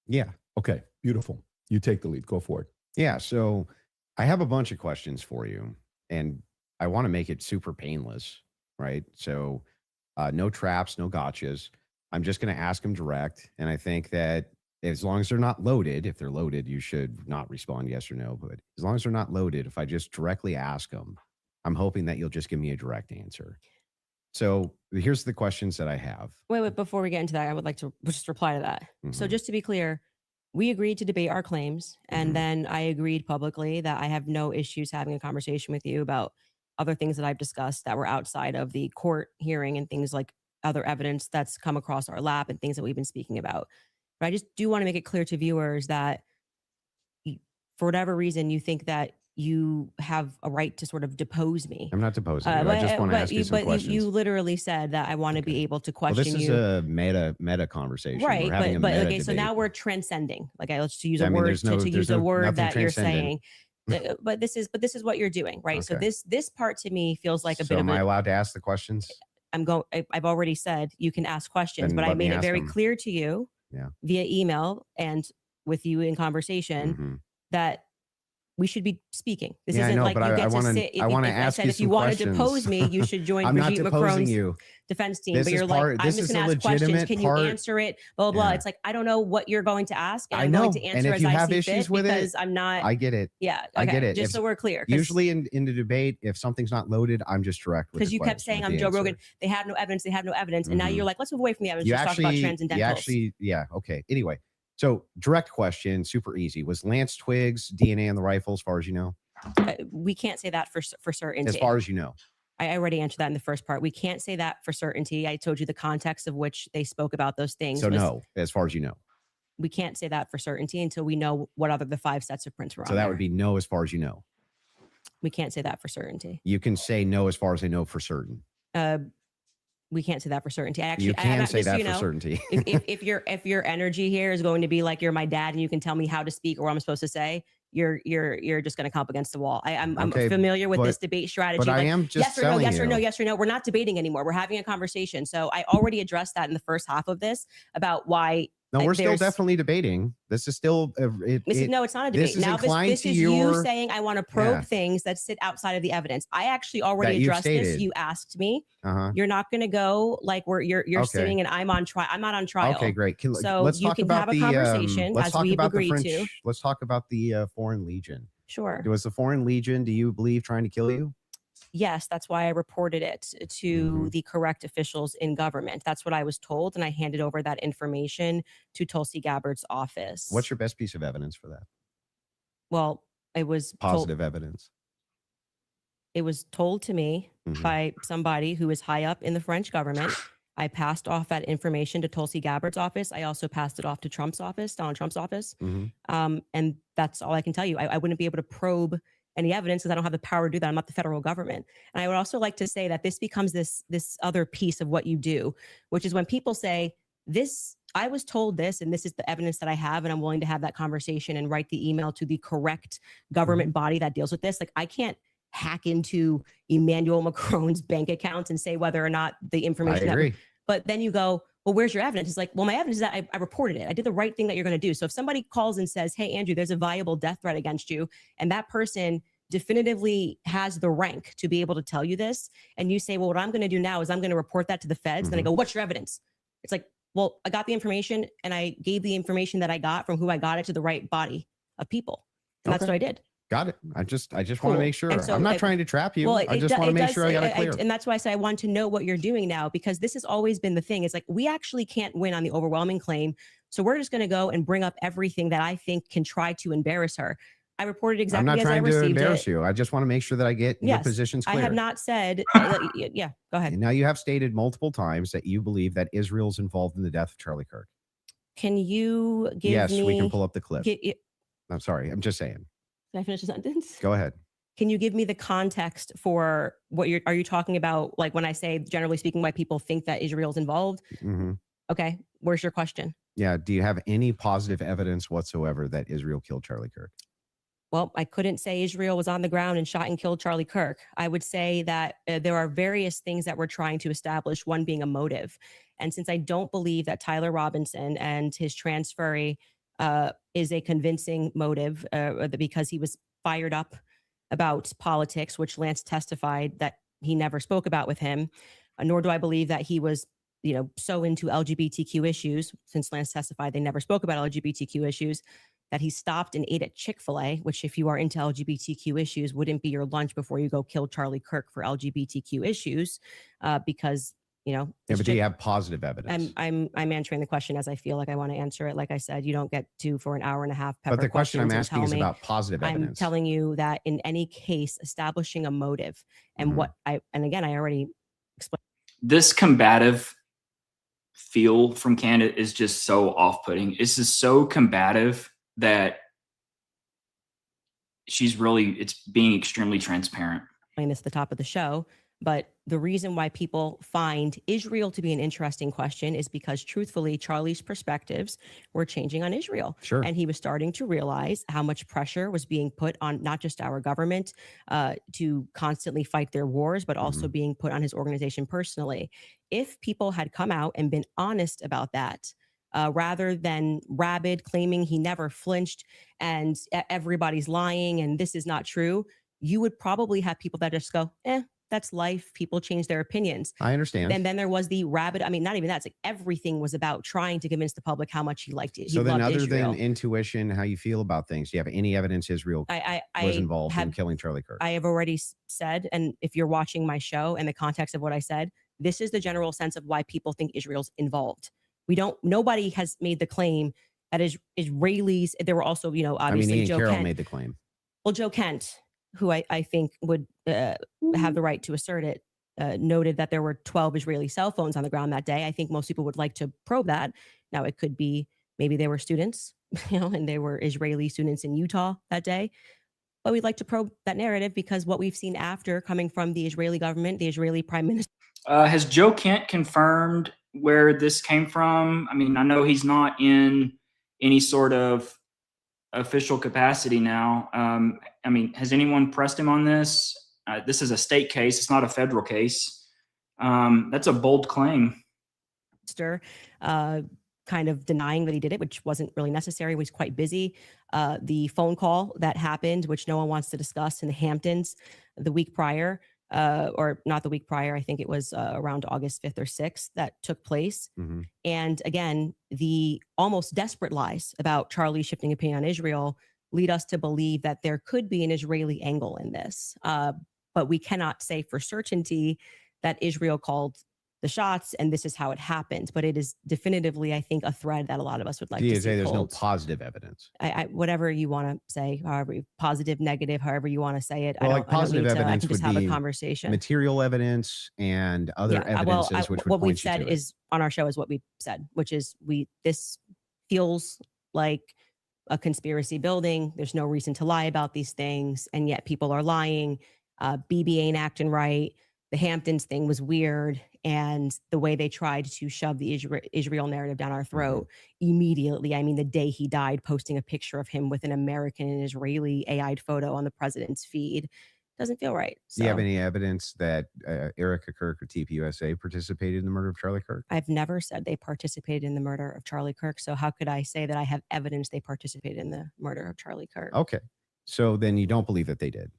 Yeah. Okay, beautiful. You take the lead. Go for it. Yeah. So I have a bunch of questions for you, and I want to make it super painless, right? So no traps, no gotchas. I'm just going to ask them direct. And I think that as long as they're not loaded, if they're loaded, you should not respond yes or no. But as long as they're not loaded, if I just directly ask them, I'm hoping that you'll just give me a direct answer. So here's the questions that I have. Wait, before we get into that, I would like to just reply to that. So just to be clear, we agreed to debate our claims. And then I agreed publicly that I have no issues having a conversation with you about other things that I've discussed that were outside of the court hearing and things like other evidence that's come across our lap and things that we've been speaking about. But I just do want to make it clear to viewers that for whatever reason, you think that you have a right to sort of depose me. I'm not deposing you. I just want to ask you some questions. You literally said that I want to be able to question you. This is a meta conversation. Right, but okay, so now we're transcending. Like let's use a word to use a word that you're saying. But this is what you're doing, right? Okay. So this part to me feels like a bit of am I allowed to ask the questions? I've already said you can ask questions, but I made it very clear to you via email and with you in conversation that we should be speaking. This isn't like you get to sit. I want to ask you if you want to depose me, you should join Brigitte Macron's defense team. But you're like, I'm just going to ask questions. Can you answer it? Blah, blah, blah. It's like, I don't know what you're going to ask. And I'm going to answer as I see fit because I'm not. I get it. Yeah. I get it. Just so we're clear. Usually in the debate, if something's not loaded, I'm just direct with the question. Because you kept saying I'm Joe Rogan. They have no evidence. They have no evidence. And now you're like, let's move away from the evidence. Just talk about transcendentals. Okay. Anyway. So direct question, super easy. Was Lance Twiggs DNA in the rifle as far as you know? We can't say that for certain. As far as you know. I already answered that in the first part. We can't say that for certainty. I told you the context of which they spoke about those things. So no, as far as you know. We can't say that for certainty until we know what other the 5 sets of prints were on So that there. would be no as far as you know. We can't say that for certainty. You can say no as far as I know for certain. We can't say that for certainty. I actually, You can I'm say just, that you for know, certainty. if your energy here is going to be like you're my dad and you can tell me how to speak or what I'm supposed to say, you're just going to come up against the wall. I'm Okay, familiar with but- this debate strategy. But I am just yes or no, telling yes you. or no, yes or no. We're not debating anymore. We're having a conversation. So I already addressed that in the first half of this about why. No, we're still there's- definitely debating. This is still no, it's not a debate. this is Now inclined this to is your- you saying I want to probe Yeah. things that sit outside of the evidence. I actually already That you've addressed this. stated. You asked me. uh-huh. You're not going to go like where you're Okay. sitting and I'm on trial. I'm not on trial. Okay, great. So let's you talk can about have a the conversation let's as talk we've about the agreed French. to. Let's talk about the Foreign Legion. Sure. Was the Foreign Legion, do you believe, trying to kill you? Yes, that's why I reported it to Mhm. the correct officials in government. That's what I was told, and I handed over that information to Tulsi Gabbard's office. What's your best piece of evidence for that? Well, it was Positive evidence. It was told to me Mhm. by somebody who is high up in the French government. I passed off that information to Tulsi Gabbard's office. I also passed it off to Trump's office, Donald Trump's office. Mhm. And that's all I can tell you. I wouldn't be able to probe any evidence because I don't have the power to do that. I'm not the federal government. And I would also like to say that this becomes this other piece of what you do, which is when people say, I was told this, and this is the evidence that I have, and I'm willing to have that conversation and write the email to the correct government body that deals with this. Like, I can't hack into Emmanuel Macron's bank accounts and say whether or not the I information. agree. But then you go, well, where's your evidence? It's like, well, my evidence is that I reported it. I did the right thing that you're going to do. So if somebody calls and says, hey, Andrew, there's a viable death threat against you, and that person definitively has the rank to be able to tell you this, and you say, well, what I'm going to do now is I'm going to report that to the feds. Then I go, what's your evidence? It's like, well, I got the information and I gave the information that I got from who I got it to the right body of people. And that's Okay. what I did. Got it. I just want Cool. to make sure. And so I'm not it- trying to trap you. Well, I just want to make sure I got it clear. And that's why I say I want to know what you're doing now, because this has always been the thing. It's like, we actually can't win on the overwhelming claim. So we're just going to go and bring up everything that I think can try to embarrass her. I reported I'm exactly not as I trying to received embarrass it. you. I just want to make sure that I get your Yes, positions I clear. have not said, yeah, go ahead. And now you have stated multiple times that you believe that Israel's involved in the death of Charlie Kirk. Can you give Yes, me? we can pull up the clip. Can I'm sorry. I'm just saying. I finish the sentence? Go ahead. Can you give me the context for what are you talking about? Like when I say, generally speaking, why people think that Israel's involved? hmm Okay. Where's your question? Yeah. Do you have any positive evidence whatsoever that Israel killed Charlie Kirk? Well, I couldn't say Israel was on the ground and shot and killed Charlie Kirk. I would say that there are various things that we're trying to establish, one being a motive. And since I don't believe that Tyler Robinson and his transferee is a convincing motive because he was fired up about politics, which Lance testified that he never spoke about with him, nor do I believe that he was so into LGBTQ issues, since Lance testified they never spoke about LGBTQ issues, that he stopped and ate at Chick-fil-A, which if you are into LGBTQ issues, wouldn't be your lunch before you go kill Charlie Kirk for LGBTQ issues, because, Yeah, but do you have positive evidence? I'm answering the question as I feel like I want to answer it. Like I said, you don't get to for an hour and a half. But the question I'm questions and asking is tell me- about positive I'm evidence. telling you that in any case, establishing a motive and and again, I already explained. This combative feel from Candace is just so off-putting. This is so combative that it's being extremely transparent. This at the top of the show, but the reason why people find Israel to be an interesting question is because truthfully, Charlie's perspectives were changing on Israel. Sure. And he was starting to realize how much pressure was being put on not just our government to constantly fight their wars, but also being put on his organization personally. If people had come out and been honest about that, rather than rabid claiming he never flinched and everybody's lying and this is not true, you would probably have people that just go, that's life. People change their opinions. I understand. And then there was the rabid, not even that. It's like everything was about trying to convince the public how much he liked it. So then loved other Israel. than intuition, how you feel about things, do you have any evidence Israel was involved in killing Charlie Kirk? I have already said, and if you're watching my show and the context of what I said, this is the general sense of why people think Israel's involved. Nobody has made the claim that Israelis, there were also, obviously Ian Joe Carroll Kent. made the claim. Well, Joe Kent, who I think would have the right to assert it, noted that there were 12 Israeli cell phones on the ground that day. I think most people would like to probe that. Now, it could be maybe they were students, and they were Israeli students in Utah that day. But we'd like to probe that narrative because what we've seen after coming from the Israeli government, the Israeli prime minister. Has Joe Kent confirmed where this came from? I mean, I know he's not in any sort of official capacity now. I mean, has anyone pressed him on this? This is a state case. It's not a federal case. That's a bold claim. Kind of denying that he did it, which wasn't really necessary. He was quite busy. The phone call that happened, which no one wants to discuss, in the Hamptons the week prior, or not the week prior, I think it was around August 5th or 6th that took place. Mm-hmm. And again, the almost desperate lies about Charlie shifting opinion on Israel lead us to believe that there could be an Israeli angle in this. But we cannot say for certainty that Israel called the shots and this is how it happened. But it is definitively, I think, a thread that a lot of us would like to see. There's no pulled. positive evidence. Whatever you want to say, however positive, negative, however you want to say it. Well, I don't positive need to, evidence I can just would have be a conversation. Material evidence and other evidences, which would what point we've said you to is on our show is what we've said, which is this feels like a conspiracy building. There's no reason to lie about these things, and yet people are lying. BB ain't acting right. The Hamptons thing was weird, and the way they tried to shove the Israel narrative down our throat immediately. I mean, the day he died, posting a picture of him with an American and Israeli AI'd photo on the president's feed doesn't feel right. So, do you have any evidence that Erica Kirk or TPUSA participated in the murder of Charlie Kirk? I've never said they participated in the murder of Charlie Kirk. So how could I say that I have evidence they participated in the murder of Charlie Kirk? Okay. So then you don't believe that they did?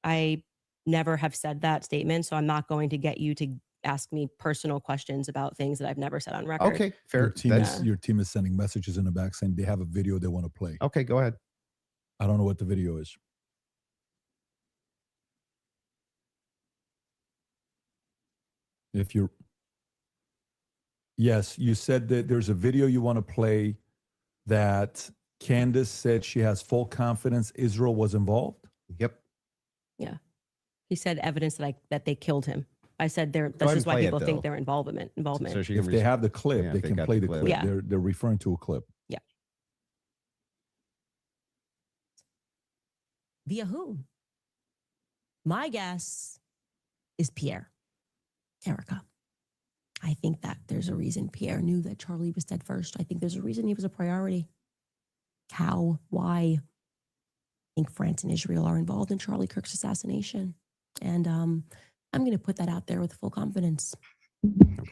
I never have said that statement. So I'm not going to get you to ask me personal questions about things that I've never said on record. Okay, fair. Your team is sending messages in the back saying they have a video they want to play. Okay, go ahead. I don't know what the video is. Yes, you said that there's a video you want to play that Candace said she has full confidence Israel was involved. Yep. Yeah. He said evidence that they killed him. I said this ahead is why and play people it, think though. their involvement. So she If can they have the clip, Yeah, they they can got play the the clip. clip. Yeah. They're referring to a clip. Via whom? My guess is Pierre. Erica. I think that there's a reason Pierre knew that Charlie was dead first. I think there's a reason he was a priority. How? Why? I think France and Israel are involved in Charlie Kirk's assassination. And I'm going to put that out there with full confidence.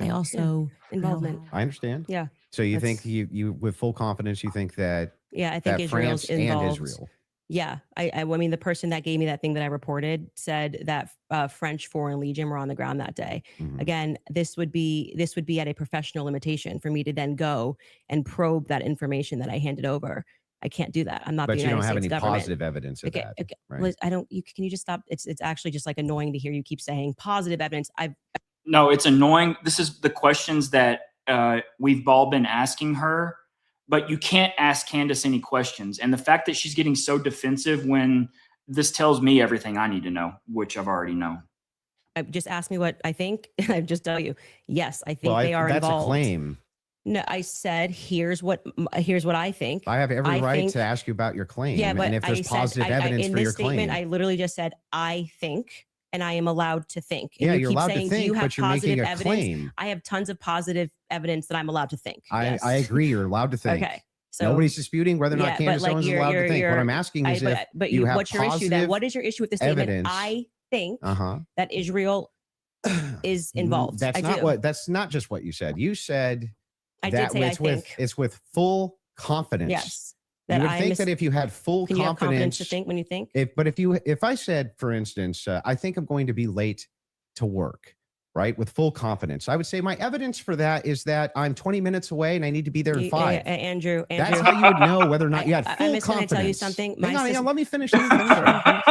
I also Involvement. I understand. Yeah. So you think you with full confidence, you think that Yeah, I think that Israel's France involved. and Israel. Yeah, I mean, the person that gave me that thing that I reported said that French Foreign Legion were on the ground that day. Mhm. Again, this would be at a professional limitation for me to then go and probe that information that I handed over. I can't do that. I'm not But the you United don't have States any government. positive evidence of Okay, that. okay. right? Liz, I don't. Can you just stop? It's actually just like annoying to hear you keep saying positive evidence. No, it's annoying. This is the questions that we've all been asking her, but you can't ask Candace any questions. And the fact that she's getting so defensive when this tells me everything I need to know, which I've already known. Just ask me what I think, and I just tell you, yes, I think Well, they are that's involved. a claim. No, I said here's what I think. I have every I right think- to ask you about your claim. Yeah, but and if there's I said, positive evidence in for this your statement, claim. I literally just said I think, and I am allowed to think. And Yeah, you you're keep allowed saying, to do you think, have but you're positive making a evidence? claim. I have tons of positive evidence that I'm allowed to think. Yes. I agree. You're allowed to think. Okay. So Nobody's disputing whether or yeah, not but Candace like Owens is you're- allowed to you're- think. What you're- I'm asking is but you have what's your issue then? positive What is your issue with the statement? evidence. I think Uh-huh. that Israel is involved. That's I not do. what. That's not just what you said. You said I did that say I it's with think. it's with full confidence. Yes. You would I think mis- that if you had full Can you have confidence confidence, to think when you think? if I said, for instance, I think I'm going to be late to work, right, with full confidence, I would say my evidence for that is that I'm 20 minutes away and I need to be there in 5. Andrew, That's how you would know whether or not you had full I'm just going confidence. to tell you something. Hang on, let me finish. Let me finish.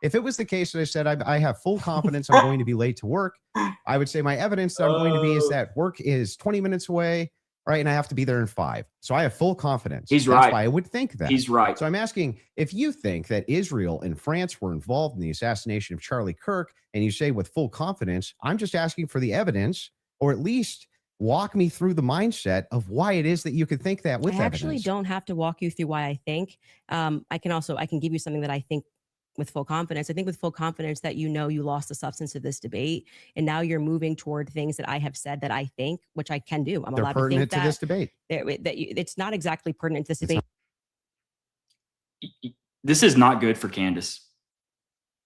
If it was the case that I said I have full confidence I'm going to be late to work, I would say my evidence that I'm going to be is that work is 20 minutes away right? And I have to be there in 5. So I have full confidence. He's That's right. why I would think that. He's right. So I'm asking, if you think that Israel and France were involved in the assassination of Charlie Kirk, and you say with full confidence, I'm just asking for the evidence, or at least walk me through the mindset of why it is that you could think that with I actually evidence. don't have to walk you through why I think. I can give you something that I think with full confidence. I think with full confidence that you lost the substance of this debate, and now you're moving toward things that I have said that I think, which I can do. I'm They're allowed to think pertinent to that. this debate. It's not exactly pertinent to this debate. This is not good for Candace.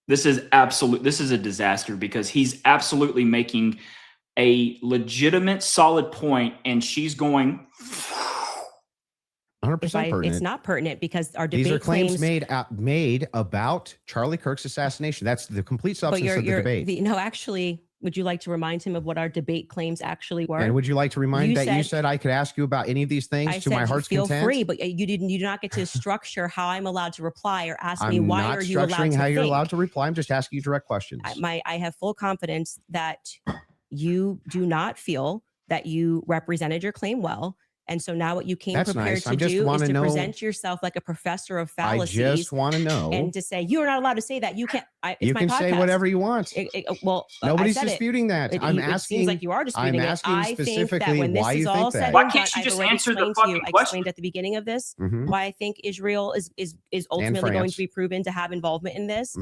This is a disaster, because he's absolutely making a legitimate, solid point, and she's going 100% pertinent. It's not pertinent, because our debate These are claims made about Charlie Kirk's assassination. That's the complete substance of the debate. No, actually, would you like to remind him of what our debate claims actually were? And would you like to remind you said I could ask you about any of these things to my heart's content? Feel free, but you do not get to structure how I'm allowed to reply or ask me why are you allowed to I'm not structuring how you're think. allowed to reply. I'm just asking you direct questions. I have full confidence that you do not feel that you represented your claim well. And so now what you came prepared to do is to present yourself like a professor of fallacies. I just want to know. And to say, you're not allowed to say that. You can't. You can say whatever you want. Nobody's disputing that. I'm asking. It seems like you are disputing I'm asking it. specifically why you think that. Why can't she just answer the fucking question? I explained at the beginning of this why I think Israel is ultimately going to be proven to have involvement in this.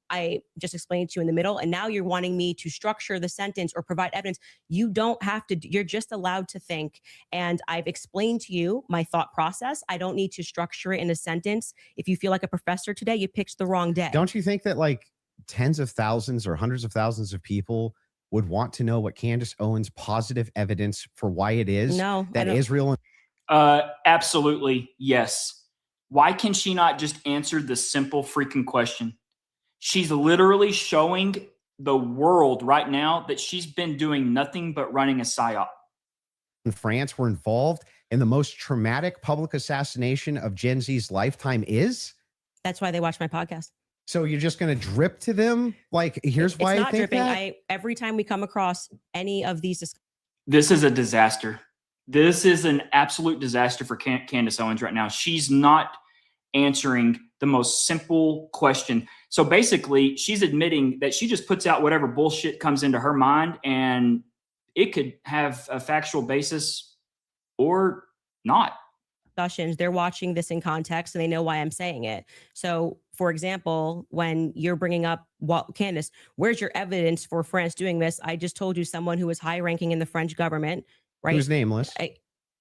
I just explained to you in the middle, and now you're wanting me to structure the sentence or provide evidence. You don't have to. You're just allowed to think. And I've explained to you my thought process. I don't need to structure it in a sentence. If you feel like a professor today, you picked the wrong day. Don't you think that like tens of thousands or hundreds of thousands of people would want to know what Candace Owens' positive evidence for why it is that Israel? Absolutely, yes. Why can she not just answer the simple freaking question? She's literally showing the world right now that she's been doing nothing but running a psyop. In France were involved in the most traumatic public assassination of Gen Z's lifetime is? That's why they watch my podcast. So you're just going to drip to them? Like, here's why I think that? Every time we come across any of these. This is a disaster. This is an absolute disaster for Candace Owens right now. She's not answering the most simple question. So basically, she's admitting that she just puts out whatever bullshit comes into her mind, and it could have a factual basis or not. Discussions, they're watching this in context and they know why I'm saying it. So, for example, when you're bringing up, well, Candace, where's your evidence for France doing this? I just told you someone who was high ranking in the French government, right? Who's nameless?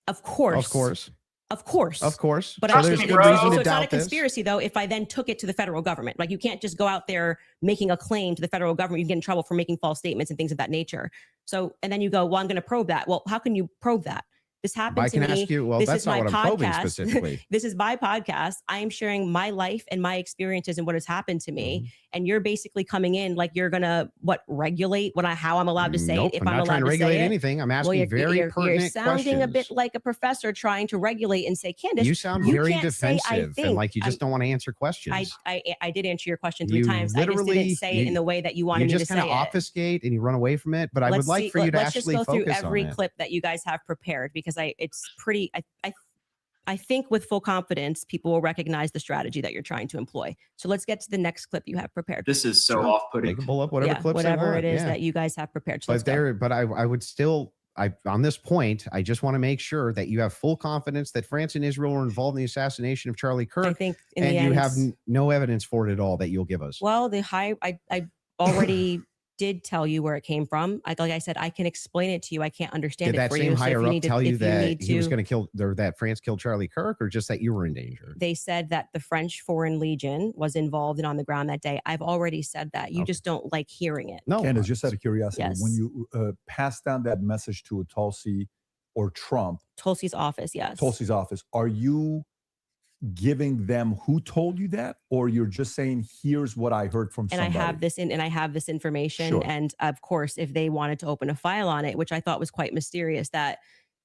Of course. Of course. Of course. Of course. But so there's good reason to it's doubt not a conspiracy, though, if I then took it to the federal government. Like, you can't just go out there making a claim to the federal government. You get in trouble for making false statements and things of that nature. So, and then you go, well, I'm going to probe that. Well, how can you probe that? This happened to me. I can ask you, well, that's not what I'm probing specifically. This is my podcast. I am sharing my life and my experiences and what has happened to me. And you're basically coming in like you're going to, regulate how I'm allowed to say it. If I'm not trying to regulate anything. I'm asking very pertinent questions. You're sounding a bit like a professor trying to regulate and say, Candace, you sound very defensive and like you just don't want to answer questions. I did answer your question 3 times. I just didn't say it in the way that you wanted me to say it. You just kind of obfuscate and you run away from it. But I would like for you to actually focus on it. Let's just go through every clip that you guys have prepared, because it's pretty. I think with full confidence, people will recognize the strategy that you're trying to employ. So let's get to the next clip you have prepared. This is so off-putting. They can pull up whatever clips whatever it is that you guys have prepared. So but I would still, on this point, I just want to make sure that you have full confidence that France and Israel were involved in the assassination of Charlie Kirk. I think you have no evidence for it at all that you'll give us. Well, I already did tell you where it came from. Like I said, I can explain it to you. I can't understand it for you. Did that same higher up tell you that he was going to kill, or that France killed Charlie Kirk, or just that you were in danger? They said that the French Foreign Legion was involved and on the ground that day. I've already said that. You just don't like hearing it. No, Candace, just out of curiosity, yes. When you pass down that message to Tulsi or Trump, Tulsi's office, yes. Tulsi's office, are you giving them who told you that, or you're just saying, here's what I heard from somebody? And I have this information. Sure. And of course, if they wanted to open a file on it, which I thought was quite mysterious, that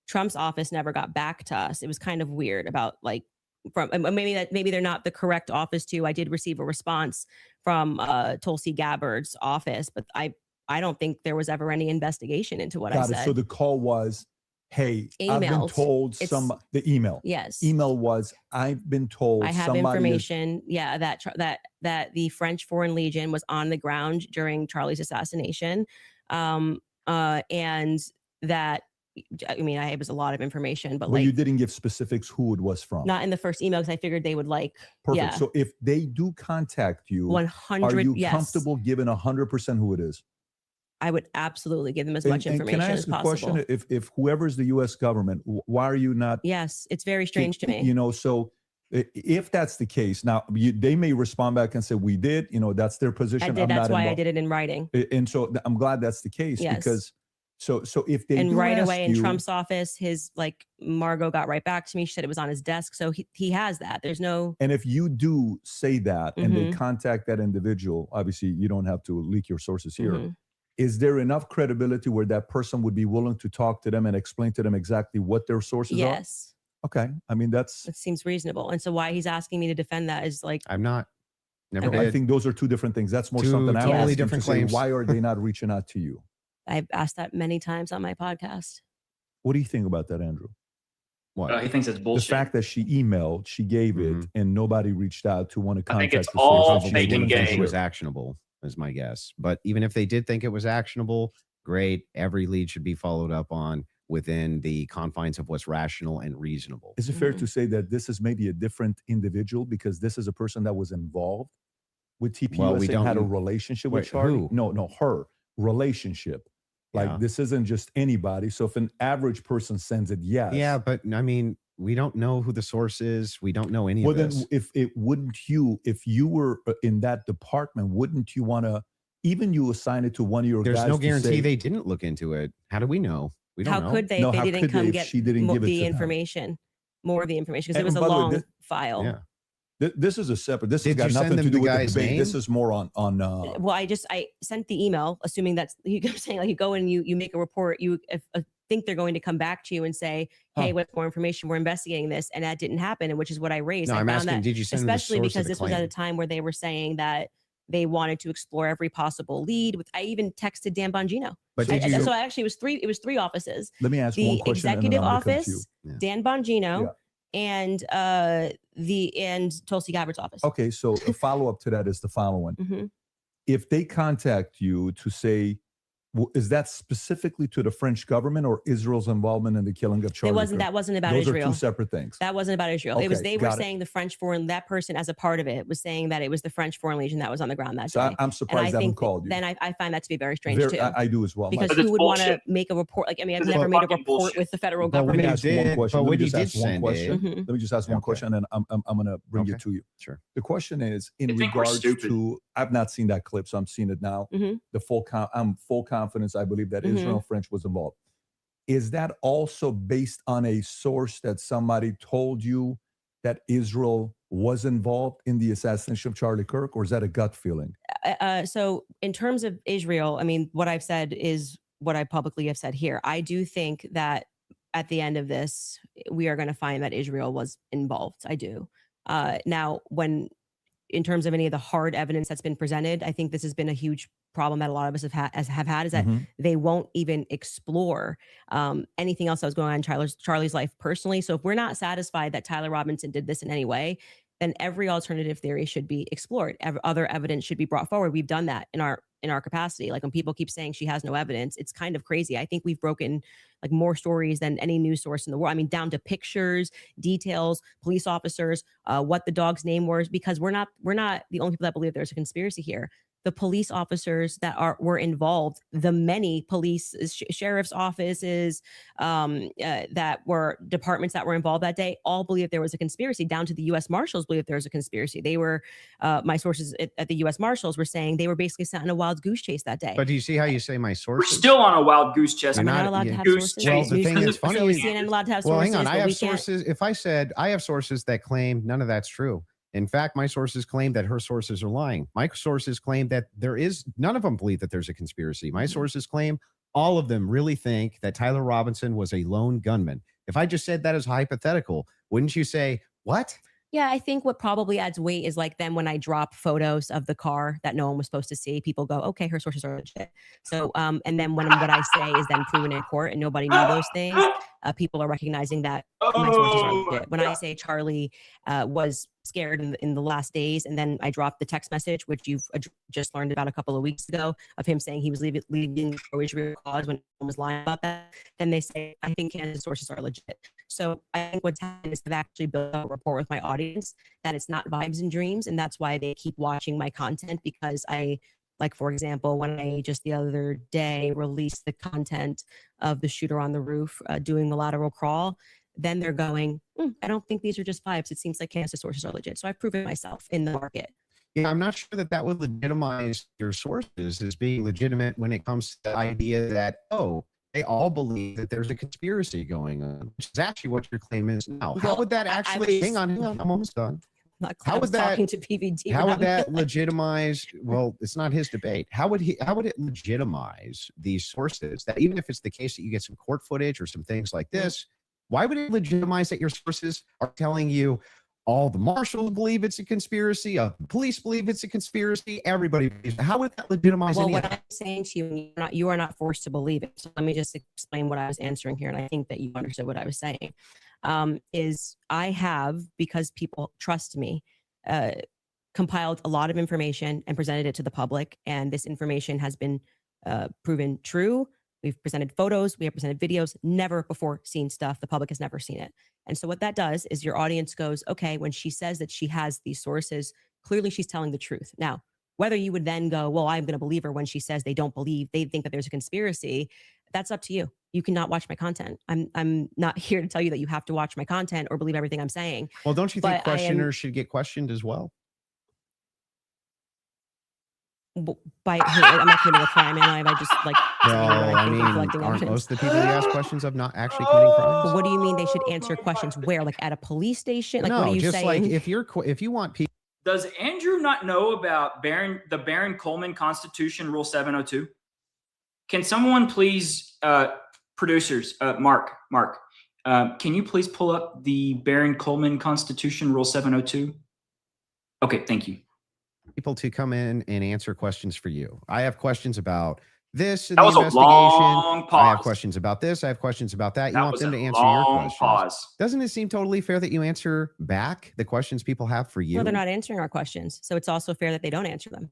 Trump's office never got back to us. It was kind of weird about maybe they're not the correct office too. I did receive a response from Tulsi Gabbard's office, but I don't think there was ever any investigation into what I said. So the call was, hey, I've been Emailed. told It's- the email. Yes. Email was, I've been told I have somebody information. Yeah, that the French Foreign Legion was on the ground during Charlie's assassination, and that I mean, it was a lot of information, but Well, like you didn't give specifics who it was from. not in the first email because I figured they would like Perfect. Yeah, So if they do contact you, 100. are you yes, comfortable giving 100% who it is? I would absolutely give them as much And information can I as ask a possible. question? If whoever's the U.S. government, why are you not? Yes, it's very strange to me. You know, so if that's the case, now they may respond back and say we did. You know, that's their position. I did. I'm That's not why I involved. did it in writing. And so I'm glad that's the case Yes. because so if they And do right ask away in you- Trump's office, his like Margot got right back to me. She said it was on his desk, so he has that. There's no. And if you do say that and they Mhm. contact that individual, obviously you don't have to leak your sources here. Mhm. Is there enough credibility where that person would be willing to talk to them and explain to them exactly what their sources Yes, are? Okay. I mean, that's, it seems reasonable. And so why he's asking me to defend that is like I'm not. Never Okay. did. I think those are two different things. That's more Two something I'm totally asking different to say, claims. why are they not reaching out to you? I've asked that many times on my podcast. What do you think about that, Andrew? What? He thinks it's The bullshit. fact that she emailed, she gave it, Mhm. and nobody reached out to want to I think contact it's the all source. She She's fake didn't and willing to think gay. it was share. actionable, is my guess. But even if they did think it was actionable, great. Every lead should be followed up on within the confines of what's rational and reasonable. Is it fair Mhm. to say that this is maybe a different individual because this is a person that was involved with TPUSA Well, we and had a don't- relationship with Wait, Charlie? who? No, her relationship. Like Yeah. this isn't just anybody. So if an average person sends it, yes. Yeah, but I mean, we don't know who the source is. We don't know any Well, of then this. if you were in that department, wouldn't you want to, even you assign it to one of your There's guys no to guarantee say, they didn't look into it. How do we know? We don't How know. could they No, if how they didn't could they come if get she didn't give it the to them? information, more of the information? Because it And was a by the way, long file. Yeah. This is a separate, this has Did got you send nothing to them do the with the guy's debate. This name? is more on Well, I sent the email assuming that's you're saying like you go and you make a report. You think they're going to come back to you and say, hey, Huh. what's more information? We're investigating this, and that didn't happen, and which is what I raised. No, I I'm found asking, that did you send them the especially source because of the this was at a claim? time where they were saying that they wanted to explore every possible lead. I even texted Dan Bongino. But did you? So actually, it was three offices: let me ask one the question. and then executive I'm gonna come to office, Yeah. Dan Bongino, and Tulsi Gabbard's office. you. Okay, so a follow-up to that is the following. Mhm. If they contact you to say, is that specifically to the French government or Israel's involvement in the killing of Charlie Kirk? That wasn't about Those Israel. are two separate things. That wasn't about Israel. It was Okay, they were got it. saying the French foreign that person as a part of it was saying that it was the French Foreign Legion that was on the ground that So day. I'm And surprised I they haven't think called you. then I find that to be very strange Very- too. I do as well. Because But who it's would want to bullshit. make a report? Like, I mean, I've It's never made a fucking report bullshit. with the federal But Let when me you government. ask one did- question. but Let when me you just did ask one send question. it- Mhm. Let me just ask one Okay. question, and then I'm going to bring Okay. it to you. Sure. The question is in I think we're regards stupid. to, I've not seen that clip, so I'm seeing it now. Mhm. I'm full confidence. I believe that Mhm. Israel and French was involved. Is that also based on a source that somebody told you that Israel was involved in the assassination of Charlie Kirk, or is that a gut feeling? So in terms of Israel, I mean, what I've said is what I publicly have said here. I do think that at the end of this, we are going to find that Israel was involved. I do. Now, in terms of any of the hard evidence that's been presented, I think this has been a huge problem that a lot of us have had is that Mhm. they won't even explore anything else that was going on in Charlie's life personally. So if we're not satisfied that Tyler Robinson did this in any way, then every alternative theory should be explored. Other evidence should be brought forward. We've done that in our capacity. Like when people keep saying she has no evidence, it's kind of crazy. I think we've broken like more stories than any news source in the world. I mean, down to pictures, details, police officers, what the dog's name was, because we're not the only people that believe there's a conspiracy here. The police officers that were involved, the many police, sheriff's offices, that were departments that were involved that day, all believe there was a conspiracy. Down to the U.S. Marshals believe there was a conspiracy. They were, my sources at the U.S. Marshals were saying they were basically sent on a wild goose chase that day. But do you see how you say my We're sources? still on a wild goose chase. Am I You're not not- allowed to have goose sources? Well, the thing So is funny so is- is CNN allowed to have Well, sources? hang on. I but have we can't- sources. If I said I have sources that claim none of that's true. In fact, my sources claim that her sources are lying. My sources claim that none of them believe that there's a conspiracy. My sources claim all of them really think that Tyler Robinson was a lone gunman. If I just said that as hypothetical, wouldn't you say, what? Yeah, I think what probably adds weight is like then when I drop photos of the car that no one was supposed to see, people go, okay, her sources are legit. So, and then when what I say is then proven in court and nobody knew those things, people are recognizing that my sources are Oh, legit. When I say Charlie was scared in the last days, and then I dropped the text message, which you've just learned about a couple of weeks ago, of him saying he was leaving for Israel cause when he was lying about that, then they say, I think Candace's sources are legit. So I think what's happened is I've actually built a rapport with my audience that it's not vibes and dreams. And that's why they keep watching my content, because like, for example, when I just the other day released the content of the shooter on the roof doing the lateral crawl, then they're going, I don't think these are just vibes. It seems like Candace's sources are legit. So I've proven myself in the market. Yeah, I'm not sure that would legitimize your sources as being legitimate when it comes to the idea that, oh, they all believe that there's a conspiracy going on, which is actually what your claim is now. How would that actually, hang on, I'm almost done. How would that talking to PVD? How would that legitimize? Well, it's not his debate. How would it legitimize these sources that even if it's the case that you get some court footage or some things like this, why would it legitimize that your sources are telling you all the marshals believe it's a conspiracy, the police believe it's a conspiracy, everybody believes it? How would that legitimize any of what that? I'm saying to you, you are not forced to believe it. So let me just explain what I was answering here, and I think that you understood what I was saying. Is I have, because people trust me, compiled a lot of information and presented it to the public, and this information has been proven true. We've presented photos, we have presented videos, never before seen stuff. The public has never seen it. And so what that does is your audience goes, okay, when she says that she has these sources, clearly she's telling the truth. Now, whether you would then go, well, I'm going to believe her when she says they think that there's a conspiracy, that's up to you. You cannot watch my content. I'm not here to tell you that you have to watch my content or believe everything I'm saying. Well, don't you think questioners should get questioned as well? I'm not committing a crime, am I? just like No, I mean, aren't most of the people who ask questions of not actually committing crimes? But what do you mean they should answer questions where? Like at a police station? Like no, what are you just saying? like if you want people. Does Andrew not know about the Baron Coleman Constitution Rule 702? Can someone please, producers, Mark, can you please pull up the Baron Coleman Constitution Rule 702? Okay, thank you. People to come in and answer questions for you. I have questions about this and That the was a investigation. long pause. I have questions about this. I have questions about that. You want them to answer your questions. Pause. Doesn't it seem totally fair that you answer back the questions people have for you? No, they're not answering our questions. So it's also fair that they don't answer them.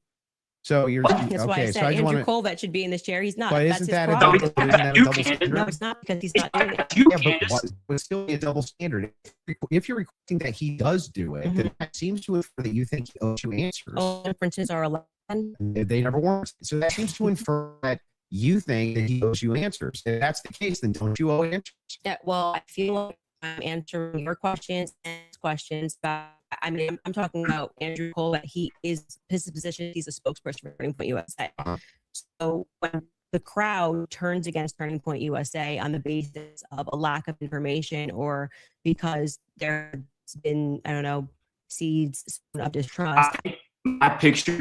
So you're That's why I okay. said So I just Andrew want Colvett should be in this chair. He's not. But That's isn't his that a problem. double standard? No, it's not, because he's not doing it. Yeah, but what would still be a double standard? If you're requesting that he does do it, then that seems to infer that you think he owes you answers. All inferences are 11. They never weren't. So that seems to infer that you think that he owes you answers. If that's the case, then don't you owe answers? Yeah, well, I feel like I'm answering your questions and questions about. I mean, I'm talking about Andrew Cole. That his position. He's a spokesperson for Turning Point USA. So when the crowd turns against Turning Point USA on the basis of a lack of information, or because there's been, I don't know, seeds of distrust. My picture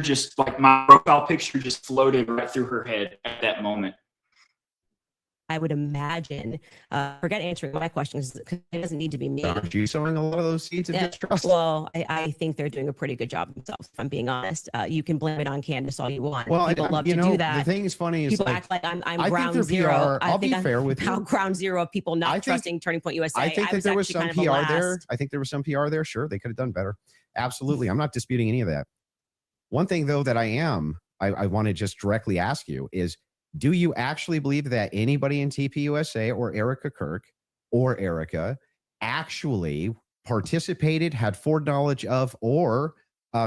my profile picture just floated right through her head at that moment. I would imagine, forget answering my questions, because it doesn't need to be me. Aren't you sowing a lot of those seeds of distrust? Well, I think they're doing a pretty good job themselves, if I'm being honest. You can blame it on Candace all you want. Well, people love to do that. The thing is funny is people act like I'm ground zero. I'll be fair with you. Ground zero of people not trusting Turning Point USA. I think that there was some PR there. I think there was some PR there. Sure, they could have done better. Absolutely. I'm not disputing any of that. One thing, though, that I want to just directly ask you is, do you actually believe that anybody in TPUSA or Erica Kirk or Erica actually participated, had foreknowledge of, or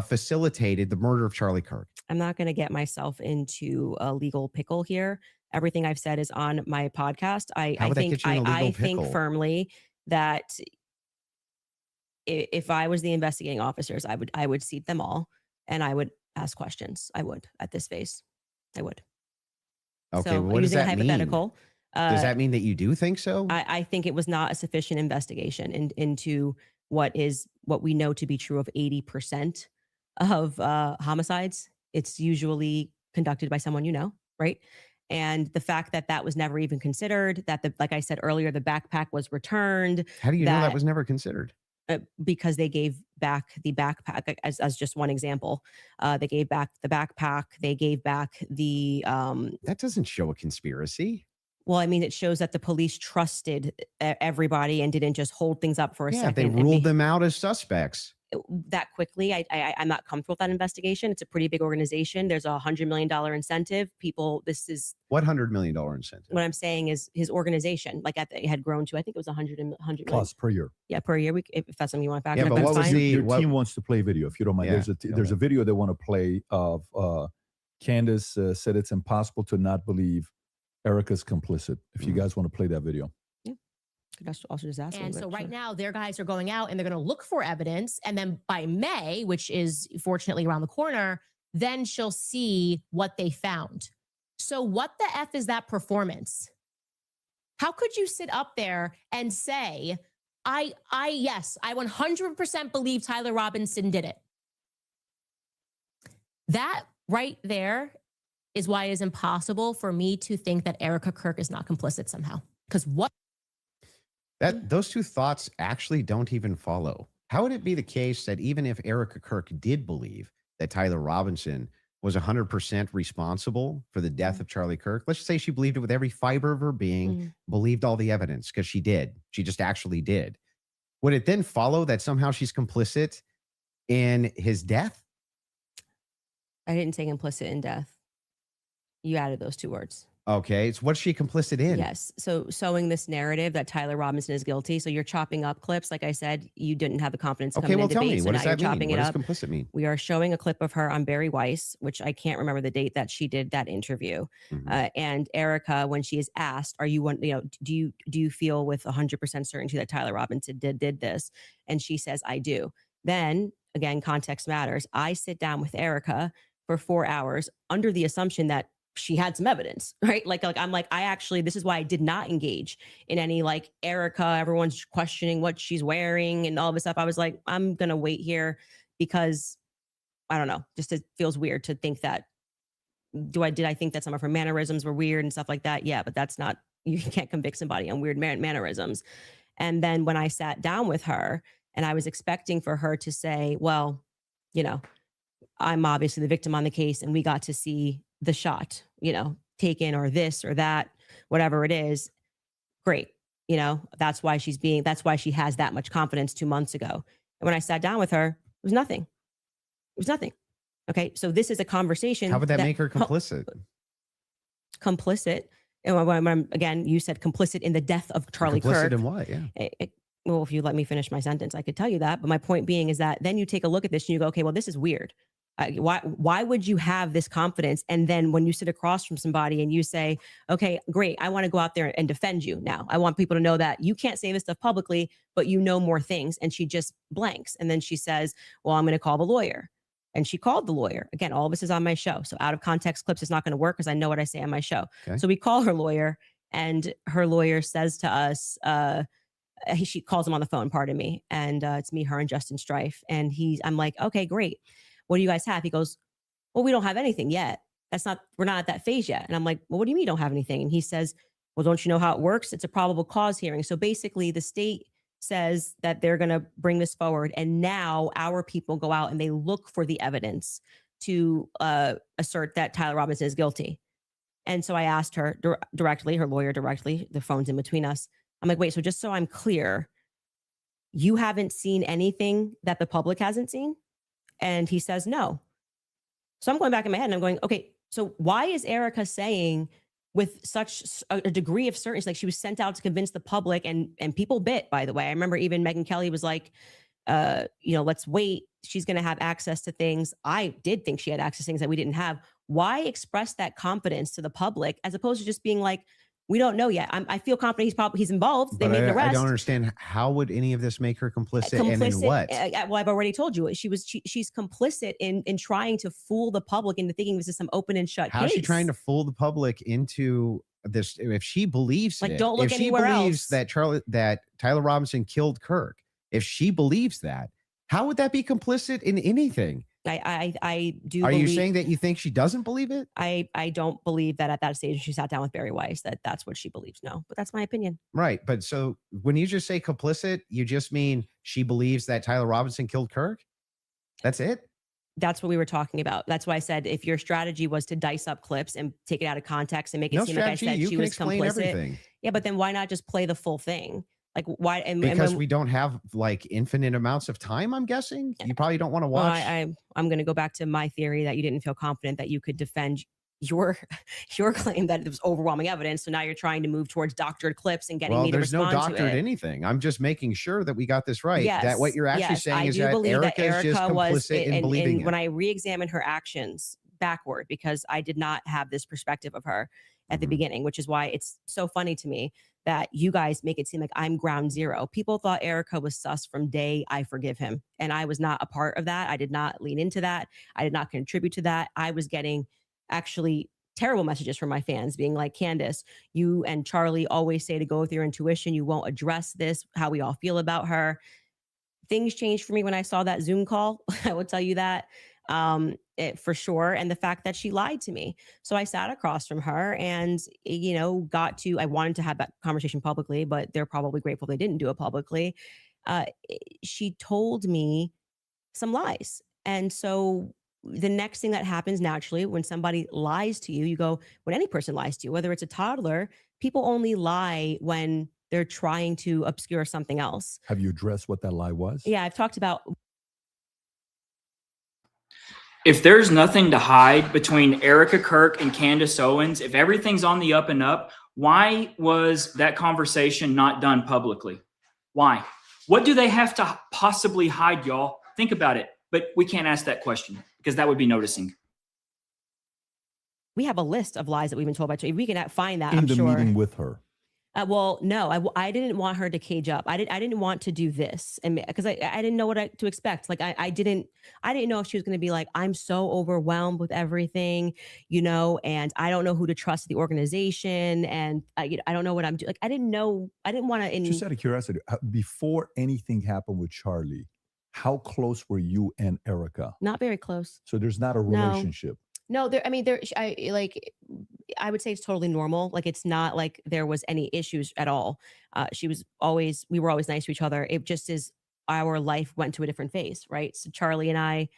facilitated the murder of Charlie Kirk? I'm not going to get myself into a legal pickle here. Everything I've said is on my podcast. I think firmly that if I was the investigating officers, I would seat them all and I would ask questions. I would at this phase. I would. Okay, so what does that hypothetical, mean? Does that mean that you do think so? I think it was not a sufficient investigation into what we know to be true of 80% of homicides. It's usually conducted by someone you know, right? And the fact that was never even considered, that like I said earlier, the backpack was returned. How do you know that was never considered? Because they gave back the backpack as just one example. They gave back the backpack. They gave back the. That doesn't show a conspiracy. Well, I mean, it shows that the police trusted everybody and didn't just hold things up for a Yeah, second. they and ruled them out as suspects. that quickly. I'm not comfortable with that investigation. It's a pretty big organization. There's $100 million incentive. People, this is What $100 million incentive? what I'm saying is his organization, like it had grown to, I think it was 100 million. Plus per year. Yeah, per year. If that's something you want to factor Yeah, in, but that's what was fine. the- Your what- team wants to play video, if you don't mind. Yeah, There's a video they want to play of Candace said it's impossible to not believe Erica's complicit. If you guys want to play that video. That's also just asking. And but so right sure. now, their guys are going out and they're going to look for evidence. And then by May, which is fortunately around the corner, then she'll see what they found. So what the F is that performance? How could you sit up there and say, yes, I 100% believe Tyler Robinson did it. That right there is why it is impossible for me to think that Erica Kirk is not complicit somehow. Because what? Those two thoughts actually don't even follow. How would it be the case that even if Erica Kirk did believe that Tyler Robinson was 100% responsible for the death of Charlie Kirk, let's just say she believed it with every fiber of her being, believed all the evidence, because she did. She just actually did. Would it then follow that somehow she's complicit in his death? I didn't say implicit in death. You added those two words. Okay, so what's she complicit in? Yes. So sowing this narrative that Tyler Robinson is guilty. So you're chopping up clips. Like I said, you didn't have the confidence to come Okay, in well, and tell debate. me, So what now does you're that mean? chopping What it does up. complicit mean? We are showing a clip of her on Barry Weiss, which I can't remember the date that she did that interview. And Erica, when she is asked, "Are you one? Do you feel with 100% certainty that Tyler Robinson did this?" And she says, "I do." Then again, context matters. I sit down with Erica for 4 hours under the assumption that she had some evidence, right? Like I'm like, this is why I did not engage in any like Erica, everyone's questioning what she's wearing and all this stuff. I was like, I'm going to wait here because I don't know, just it feels weird to think that, did I think that some of her mannerisms were weird and stuff like that? Yeah, but that's not, you can't convict somebody on weird mannerisms. And then when I sat down with her and I was expecting for her to say, well, I'm obviously the victim on the case and we got to see the shot, taken or this or that, whatever it is. Great. That's why she has that much confidence 2 months ago. And when I sat down with her, it was nothing. It was nothing. Okay. So this is a conversation. How would that make her complicit? Complicit. And again, you said complicit in the death of Charlie Kirk. Complicit in what? Yeah. Well, if you let me finish my sentence, I could tell you that. But my point being is that then you take a look at this and you go, okay, well, this is weird. Why would you have this confidence? And then when you sit across from somebody and you say, okay, great, I want to go out there and defend you now. I want people to know that you can't say this stuff publicly, but you know more things. And she just blanks. And then she says, well, I'm going to call the lawyer. And she called the lawyer. Again, all of this is on my show. So out of context clips is not going to work because I know what I say on my show. Okay. So we call her lawyer and her lawyer says to us, she calls him on the phone, pardon me. And it's me, her, and Justin Strife. And I'm like, okay, great. What do you guys have? He goes, well, we don't have anything yet. We're not at that phase yet. And I'm like, well, what do you mean you don't have anything? And he says, well, don't you know how it works? It's a probable cause hearing. So basically the state says that they're going to bring this forward. And now our people go out and they look for the evidence to assert that Tyler Robinson is guilty. And so I asked her directly, her lawyer directly, the phone's in between us. I'm like, wait, so just so I'm clear, you haven't seen anything that the public hasn't seen? And he says, no. So I'm going back in my head and I'm going, okay, so why is Erica saying with such a degree of certainty, like she was sent out to convince the public and people bit, by the way. I remember even Megyn Kelly was like, let's wait. She's going to have access to things. I did think she had access to things that we didn't have. Why express that confidence to the public as opposed to just being like, we don't know yet. I feel confident he's involved. They made an arrest. I don't understand. How would any of this make her complicit? And in what? Well, I've already told you. She's complicit in trying to fool the public into thinking this is some open and shut case. How is she trying to fool the public into this? If she believes like, don't look if she anywhere believes else. that Tyler Robinson killed Kirk, if she believes that, how would that be complicit in anything? I do. Are believe, you saying that you think she doesn't believe it? I don't believe that at that stage she sat down with Barry Weiss that's what she believes. No, but that's my opinion. Right. But so when you just say complicit, you just mean she believes that Tyler Robinson killed Kirk? That's it? That's what we were talking about. That's why I said if your strategy was to dice up clips and take it out of context and make it No seem like I strategy. said You she can was explain complicit. everything. Yeah, but then why not just play the full thing? Like why? And Because when, we don't have like infinite amounts of time, I'm guessing. You probably don't want to well, watch. I'm going to go back to my theory that you didn't feel confident that you could defend your your claim that it was overwhelming evidence. So now you're trying to move towards doctored clips and getting Well, me to there's no respond to doctored it. anything. I'm just making sure that we got this right. That what Yes, you're actually yes, saying I is do that believe that Erica is just Erica was, complicit in believing and when it. I re-examined her actions backward, because I did not have this perspective of her at the Mhm. beginning, which is why it's so funny to me that you guys make it seem like I'm ground zero. People thought Erica was sus from day I forgive him, and I was not a part of that. I did not lean into that. I did not contribute to that. I was getting actually terrible messages from my fans being like, Candace, you and Charlie always say to go with your intuition. You won't address this, how we all feel about her. Things changed for me when I saw that Zoom call. I will tell you that for sure. And the fact that she lied to me. So I sat across from her and, I wanted to have that conversation publicly, but they're probably grateful they didn't do it publicly. She told me some lies. And so the next thing that happens naturally when somebody lies to you, when any person lies to you, whether it's a toddler, people only lie when they're trying to obscure something else. Have you addressed what that lie was? Yeah, I've talked about. If there's nothing to hide between Erica Kirk and Candace Owens, if everything's on the up and up, why was that conversation not done publicly? Why? What do they have to possibly hide, y'all? Think about it. But we can't ask that question because that would be noticing. We have a list of lies that we've been told by. We can find that. In I'm the sure. meeting with her. Well, no, I didn't want her to cage up. I didn't want to do this, and because I didn't know what to expect. Like I didn't know if she was going to be like, I'm so overwhelmed with everything, and I don't know who to trust at the organization, and I don't know what I'm doing. Like I didn't know. I didn't want to. Just out of curiosity, before anything happened with Charlie, how close were you and Erica? Not very close. So there's not a relationship. No, I would say it's totally normal. Like it's not like there was any issues at all. We were always nice to each other. It just is our life went to a different phase, right? So Charlie and I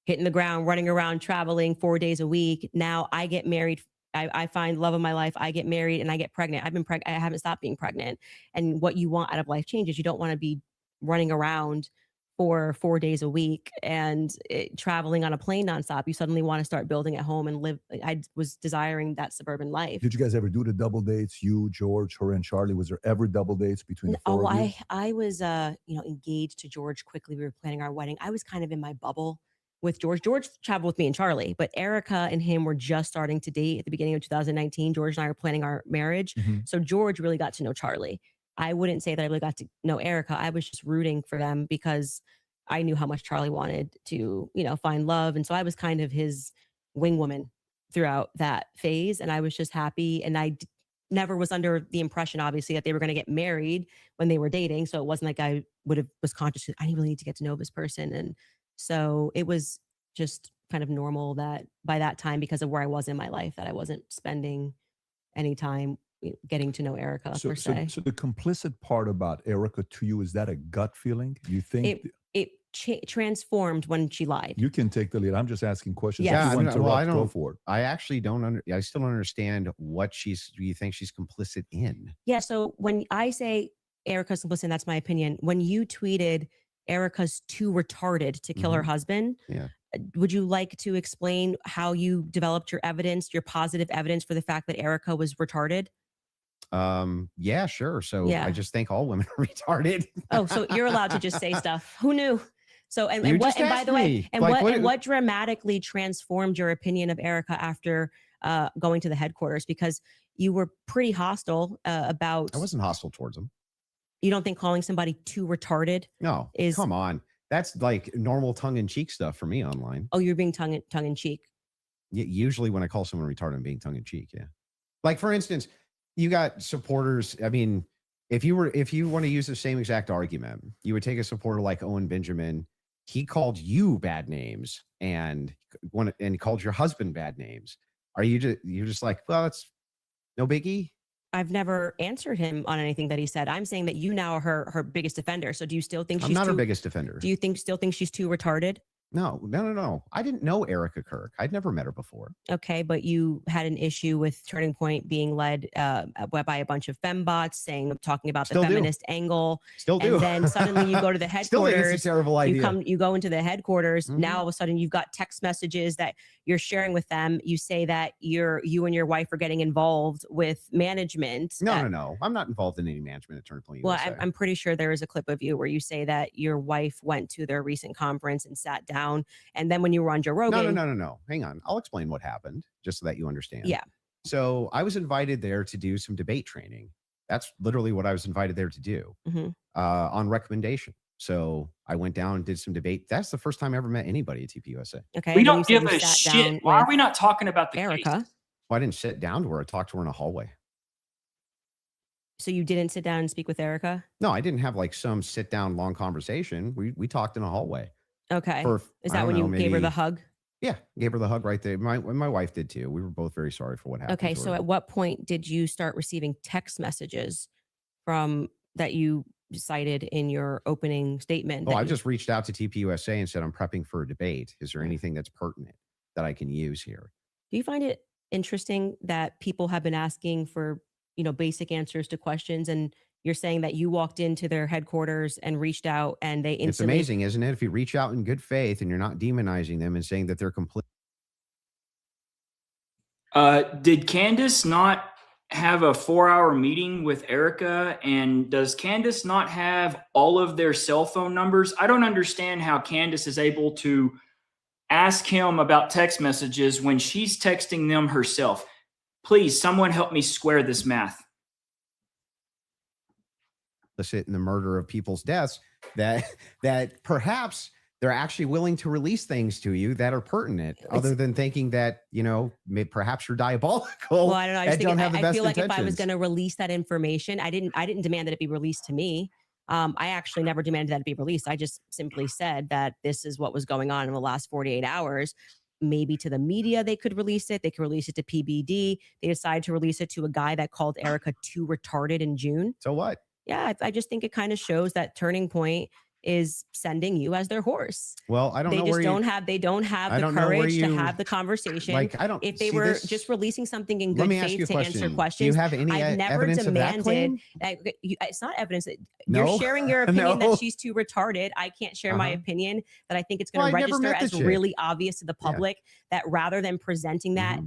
hitting the ground, running around, traveling 4 days a week. Now I get married. I find love of my life. I get married and I get pregnant. I haven't stopped being pregnant. And what you want out of life changes. You don't want to be running around for 4 days a week and traveling on a plane nonstop. You suddenly want to start building at home and live. I was desiring that suburban life. Did you guys ever do the double dates? You, George, her, and Charlie? Was there ever double dates between the four of you? I was, engaged to George quickly. We were planning our wedding. I was kind of in my bubble with George. George traveled with me and Charlie, but Erica and him were just starting to date at the beginning of 2019. George and I were planning our marriage. Mm-hmm. So George really got to know Charlie. I wouldn't say that I really got to know Erica. I was just rooting for them because I knew how much Charlie wanted to, find love. And so I was kind of his wing woman throughout that phase. And I was just happy. And I never was under the impression, obviously, that they were going to get married when they were dating. So it wasn't like I was conscious, I really need to get to know this person. And so it was just kind of normal that by that time, because of where I was in my life, that I wasn't spending any time getting to know Erica per se. So the complicit part about Erica to you, is that a gut feeling? You think it transformed when she lied? You can take the lead. I'm just asking questions. Yes. If you want to go for it. I actually don't I still don't understand what you think she's complicit in. Yeah. So when I say Erica's complicit, that's my opinion. When you tweeted Erica's too retarded to kill her husband, yeah. Would you like to explain how you developed your evidence, your positive evidence for the fact that Erica was retarded? Yeah, sure. So Yeah. I just think all women are retarded. Oh, so you're allowed to just say stuff. Who knew? So, and You what, just and by asked the way, me. and Like, what dramatically transformed your opinion of Erica after going to the headquarters? Because you were pretty hostile about. I wasn't hostile towards them. You don't think calling somebody too retarded? No, is come on. That's like normal tongue-in-cheek stuff for me online. Oh, you're being tongue in cheek. Usually when I call someone retarded, I'm being tongue-in-cheek. Yeah. Like for instance, you got supporters. I mean, if you want to use the same exact argument, you would take a supporter like Owen Benjamin. He called you bad names and called your husband bad names. You're just like, well, it's no biggie. I've never answered him on anything that he said. I'm saying that you now are her biggest defender. So do you still think I'm not her biggest defender? Do you still think she's too retarded? No. I didn't know Erica Kirk. I'd never met her before. Okay, but you had an issue with Turning Point being led by a bunch of fembots talking about Still the do. feminist angle. Still do. And then suddenly you go to the Still think headquarters. it's a terrible idea. You go into the headquarters. Mhm. Now all of a sudden you've got text messages that you're sharing with them. You say that you and your wife are getting involved with management. No. I'm not involved in any management at Turning Point Well, USA. I'm pretty sure there is a clip of you where you say that your wife went to their recent conference and sat down. And then when you were on Joe Rogan. No. Hang on. I'll explain what happened just so that you understand. Yeah. So I was invited there to do some debate training. That's literally what I was invited there to do on recommendation. So I went down and did some debate. That's the first time I ever met anybody at TPUSA. Okay. We and then don't you said give you a sat shit. down Why are with we not talking about the Erica? case? Well, I didn't sit down to her. I talked to her in a hallway. So you didn't sit down and speak with Erica? No, I didn't have like some sit down long conversation. We talked in a hallway. Okay. I Is that don't when know, you gave her the maybe- hug? Yeah, gave her the hug right there. My wife did too. We were both very sorry for what happened. Okay. to So her. at what point did you start receiving text messages from that you cited in your opening statement? Oh, that I you- just reached out to TPUSA and said, I'm prepping for a debate. Is there anything that's pertinent that I can use here? Do you find it interesting that people have been asking for, basic answers to questions, and you're saying that you walked into their headquarters and reached out and they It's instantly amazing, isn't it? If you reach out in good faith and you're not demonizing them and saying that they're complete. Did Candace not have a 4-hour meeting with Erica? And does Candace not have all of their cell phone numbers? I don't understand how Candace is able to ask him about text messages when she's texting them herself. Please, someone help me square this math. In the murder of people's deaths, that perhaps they're actually willing to release things to you that are pertinent, other than thinking that perhaps you're diabolical. Well, I don't know. I, just don't have the I best feel like if I was intentions. going to release that information, I didn't demand that it be released to me. I actually never demanded that it be released. I just simply said that this is what was going on in the last 48 hours. Maybe to the media, they could release it. They could release it to PBD. They decided to release it to a guy that called Erica too retarded in June. So what? Yeah, I just think it kind of shows that Turning Point is sending you as their horse. Well, I don't They know just where don't have the courage to have the conversation. Like, I don't. If they see were this- just releasing something in Let good me ask you faith a to answer question. questions, Do you have any I've never evidence of that demanded claim? it's not evidence that No. you're sharing your opinion No. that she's too retarded. I can't share my opinion that I think it's going Well, to I never register met the as chick. really obvious to the public that rather than presenting that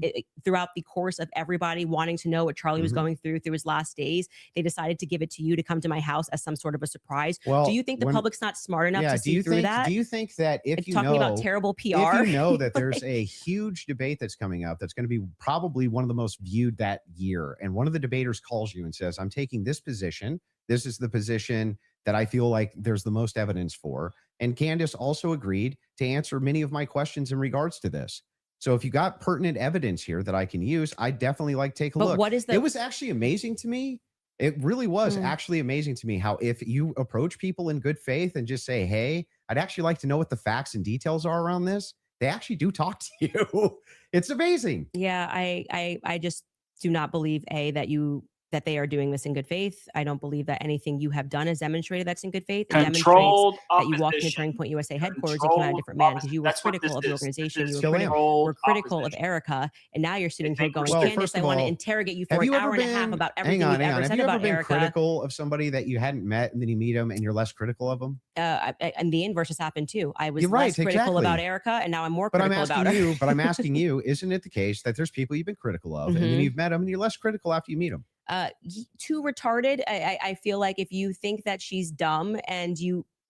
throughout the course of everybody wanting to know what Charlie was going through his last days, they decided to give it to you to come to my house as some sort of a surprise. Well, do you think the public's not smart enough to see through that? Do you think that if It's you talking know about terrible PR, if you know that there's a huge debate that's coming up that's going to be probably one of the most viewed that year, and one of the debaters calls you and says, I'm taking this position, this is the position that I feel like there's the most evidence for, and Candace also agreed to answer many of my questions in regards to this. So if you got pertinent evidence here that I can use, I definitely like take a But look. what is the- It was actually amazing to me. It really was actually amazing to me how if you approach people in good faith and just say, hey, I'd actually like to know what the facts and details are around this, they actually do talk to you. It's amazing. Yeah, I just do not believe that they are doing this in good faith. I don't believe that anything you have done has demonstrated that's in good faith. It Controlled demonstrates that you walked into opposition. Turning Point USA headquarters and came out a different man because you were That's what critical of this the is. organization. This is You Still were am. critical of opposition. Erica, and now you're sitting They here going, think we're Well, Candace, first I of want to all, interrogate you for Have an you hour ever and a half been? about everything you've ever Have said you ever about been Erica. critical of somebody that you hadn't met, and then you meet them and you're less critical of them? And the inverse has happened too. I was You're right, less critical exactly. about Erica, and now I'm more But I'm critical about asking her. you. But I'm asking you. Isn't it the case that there's people you've been critical of, and then you've met them, and you're less critical after you meet them? Too retarded. I feel like if you think that she's dumb and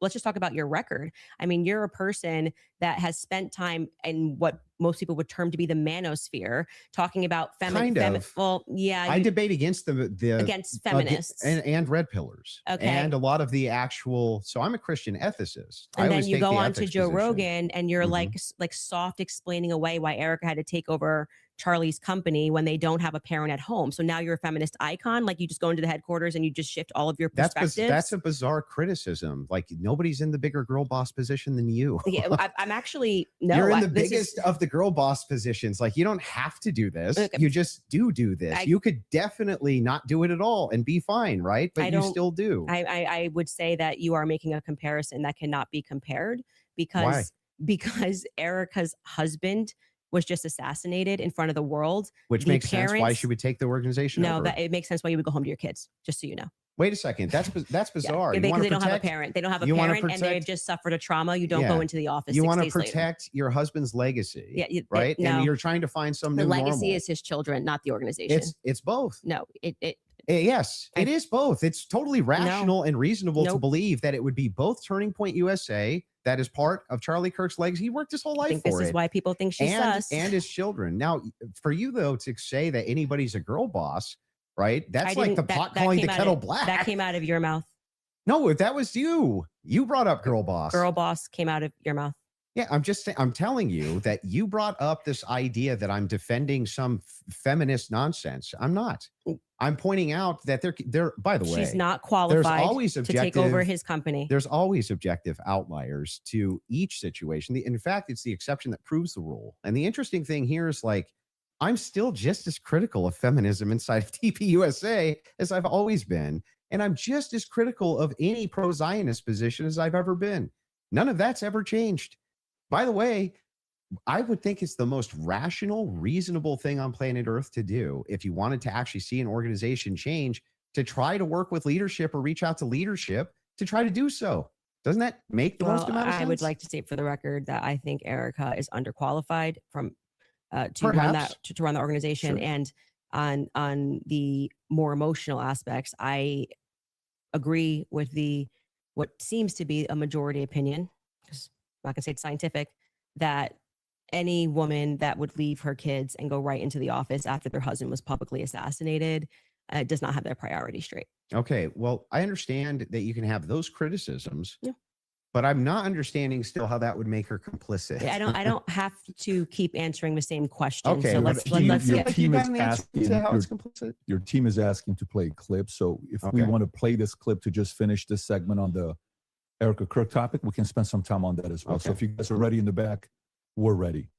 let's just talk about your record. I mean, you're a person that has spent time in what most people would term to be the manosphere, talking about well, yeah, I debate against against feminists and red pillars. Okay. And a lot of the actual. So I'm a Christian ethicist. I and then always you take go the on to ethics Joe position. Rogan and you're like soft explaining away why Erica had to take over Charlie's company when they don't have a parent at home. So now you're a feminist icon. Like you just go into the headquarters and you just shift all of your perspectives. That's a bizarre criticism. Like nobody's in the bigger girl boss position than you. Yeah, I'm actually no. You're in the biggest of the girl boss positions. Like you don't have to do this. Look, You just do this. You could definitely not do it at all and be fine, right? But you still do. I would say that you are making a comparison that cannot be compared because because Erica's husband was just assassinated in front of the world. Which the makes sense why parents- she would take the organization No, over. that it makes sense why you would go home to your kids, just so you know. Wait a second. That's bizarre. Yeah, You wanna because they don't have a protect- parent. They don't have a you wanna parent, and they've protect- just suffered a trauma. You don't Yeah. go into the office. You 6 want to days later. protect your husband's legacy, Yeah, right? no. And you're trying to find some The new legacy normal. is his children, not the organization. It's both. No, Yes, it is both. It's totally rational and reasonable to Nope. believe that it would be both Turning Point USA, that is part of Charlie Kirk's legacy. He worked his whole I life think for this it. is why people think she's sus. and his children. Now, for you though to say that anybody's a girl boss, right? That's like the pot calling the came out kettle of- black. That came out of your mouth. No, that was you. You brought up girl boss. Girl boss came out of your mouth. Yeah, I'm telling you that you brought up this idea that I'm defending some feminist nonsense. I'm not. I'm pointing out that they're by the way, She's not qualified always to take over objective- his company. there's always objective outliers to each situation. In fact, it's the exception that proves the rule. And the interesting thing here is like, I'm still just as critical of feminism inside of TPUSA as I've always been. And I'm just as critical of any pro-Zionist position as I've ever been. None of that's ever changed. By the way, I would think it's the most rational, reasonable thing on planet Earth to do if you wanted to actually see an organization change, to try to work with leadership or reach out to leadership to try to do so. Doesn't that make the most amount of sense? I would like to state for the record that I think Erica is underqualified from to run Perhaps. that to run the organization. Sure. And on the more emotional aspects, I agree with what seems to be a majority opinion, because I'm not gonna say it's scientific, that any woman that would leave her kids and go right into the office after their husband was publicly assassinated does not have their priorities straight. Okay, well, I understand that you can have those criticisms, Yeah. but I'm not understanding still how that would make her complicit. I don't have to keep answering the same question. Okay, so but let's you- let's you- get but you team got is an answer asking to how your- it's complicit. Your team is asking to play a clip. So if we Okay. want to play this clip to just finish this segment on the Erica Kirk topic, we can spend some time on that as well. So Okay. if you guys are ready in the back, we're ready.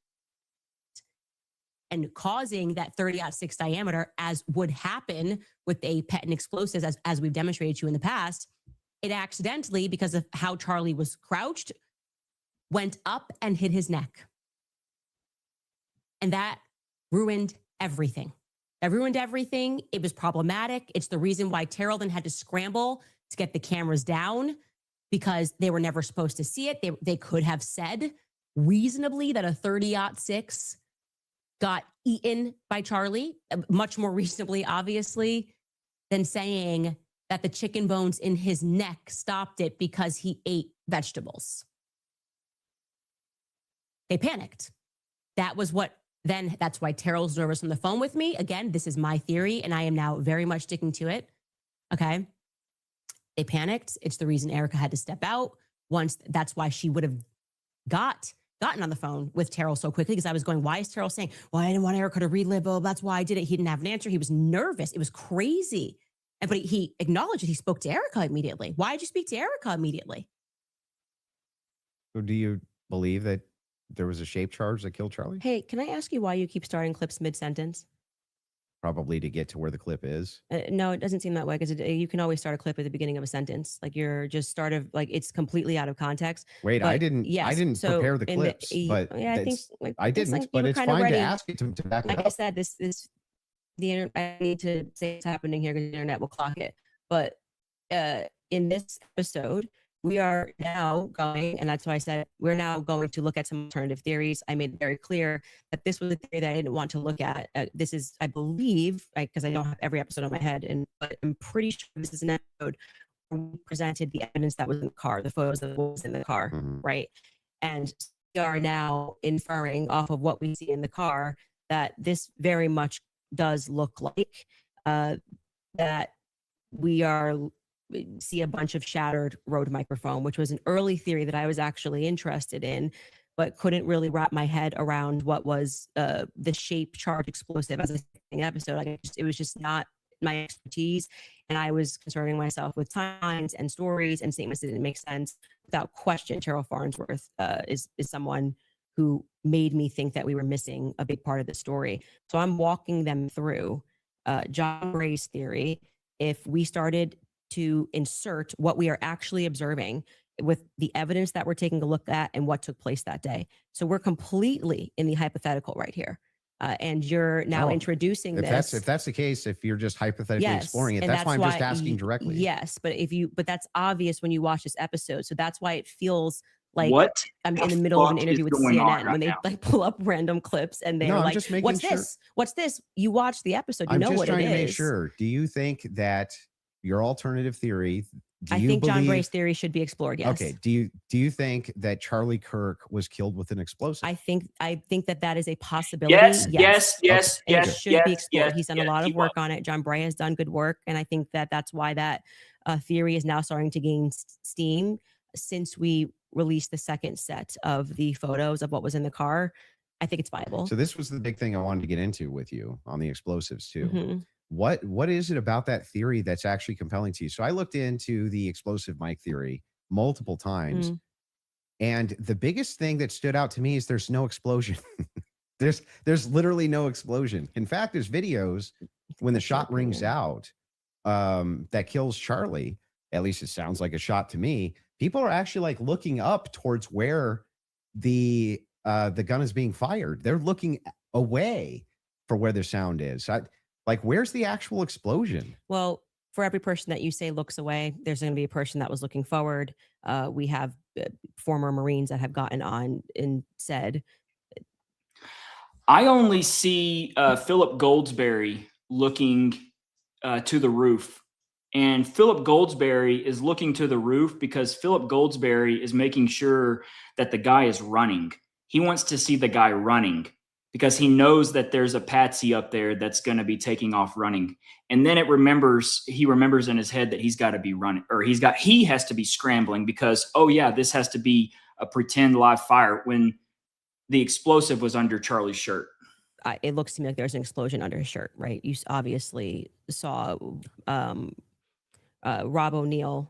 and causing that 30-06 diameter, as would happen with a patent explosives, as we've demonstrated to you in the past, it accidentally, because of how Charlie was crouched, went up and hit his neck. And that ruined everything. That ruined everything. It was problematic. It's the reason why Terrell then had to scramble to get the cameras down, because they were never supposed to see it. They could have said reasonably that a 30-06 got eaten by Charlie, much more reasonably, obviously, than saying that the chicken bones in his neck stopped it because he ate vegetables. They panicked. That was what then, that's why Terrell's nervous on the phone with me. Again, this is my theory, and I am now very much sticking to it. Okay. They panicked. It's the reason Erica had to step out. That's why she would have gotten on the phone with Terrell so quickly, because I was going, why is Terrell saying, well, I didn't want Erica to relive. Oh, that's why I did it. He didn't have an answer. He was nervous. It was crazy. But he acknowledged that he spoke to Erica immediately. Why did you speak to Erica immediately? So do you believe that there was a shape charge that killed Charlie? Hey, can I ask you why you keep starting clips mid-sentence? Probably to get to where the clip is. No, it doesn't seem that way, because you can always start a clip at the beginning of a sentence. Like you're just it's completely out of context. Wait, But I didn't yes, so prepare the in the- clips, but yeah, I think that's- like, I it's didn't, like you but were it's kinda fine ready. to ask you to back Like it I up. said, I need to say what's happening here because the internet will clock it. But in this episode, we are now going, and that's why I said we're now going to look at some alternative theories. I made it very clear that this was a theory that I didn't want to look at. This is, I believe, because I don't have every episode on my head, but I'm pretty sure this is an episode where we presented the evidence that was in the car, the photos that was in the car, Mhm. right? And we are now inferring off of what we see in the car that this very much does look like that we see a bunch of shattered Rode microphone, which was an early theory that I was actually interested in, but couldn't really wrap my head around what was the shape charge explosive as a episode. It was just not my expertise. And I was concerning myself with timelines and stories and statements that didn't make sense. Without question, Terrell Farnsworth is someone who made me think that we were missing a big part of the story. So I'm walking them through John Gray's theory. If we started to insert what we are actually observing, with the evidence that we're taking a look at and what took place that day. So we're completely in the hypothetical right here. And you're now Oh, introducing if this. that's the case, if you're just hypothetically exploring it, and that's why I'm just asking directly. Yes, but that's obvious when you watch this episode. So that's why it feels like What I'm the in the middle of an fuck interview is with going on CNN right when they now? like pull up random clips and they're No, I'm like, just making "What's sure. this? What's this?" You watch the episode, you I'm know just what trying it to make is. sure. Do you think that your alternative theory? Do I you think John believe, Bray's theory should be explored. Yes. Okay. Do you think that Charlie Kirk was killed with an explosive? I think that is a possibility. Yes, yes, yes, And it yes, should yes, be explored. yes, He's done yes, a lot he of work was. on it. John Bray has done good work, and I think that that's why that theory is now starting to gain steam since we released the second set of the photos of what was in the car. I think it's viable. So this was the big thing I wanted to get into with you on the explosives too. Mhm. What is it about that theory that's actually compelling to you? So I looked into the explosive mic theory multiple times. And the biggest thing that stood out to me is there's no explosion. there's literally no explosion. In fact, there's videos when the shot rings out that kills Charlie. At least it sounds like a shot to me. People are actually like looking up towards where the gun is being fired. They're looking away for where the sound is. Like, where's the actual explosion? Well, for every person that you say looks away, there's going to be a person that was looking forward. We have former Marines that have gotten on and said, I only see Philip Goldsberry looking to the roof. And Philip Goldsberry is looking to the roof because Philip Goldsberry is making sure that the guy is running. He wants to see the guy running because he knows that there's a patsy up there that's going to be taking off running. And then he remembers in his head that he's got to be running, or he has to be scrambling because, oh yeah, this has to be a pretend live fire when the explosive was under Charlie's shirt. It looks to me like there's an explosion under his shirt, right? You obviously saw Rob O'Neill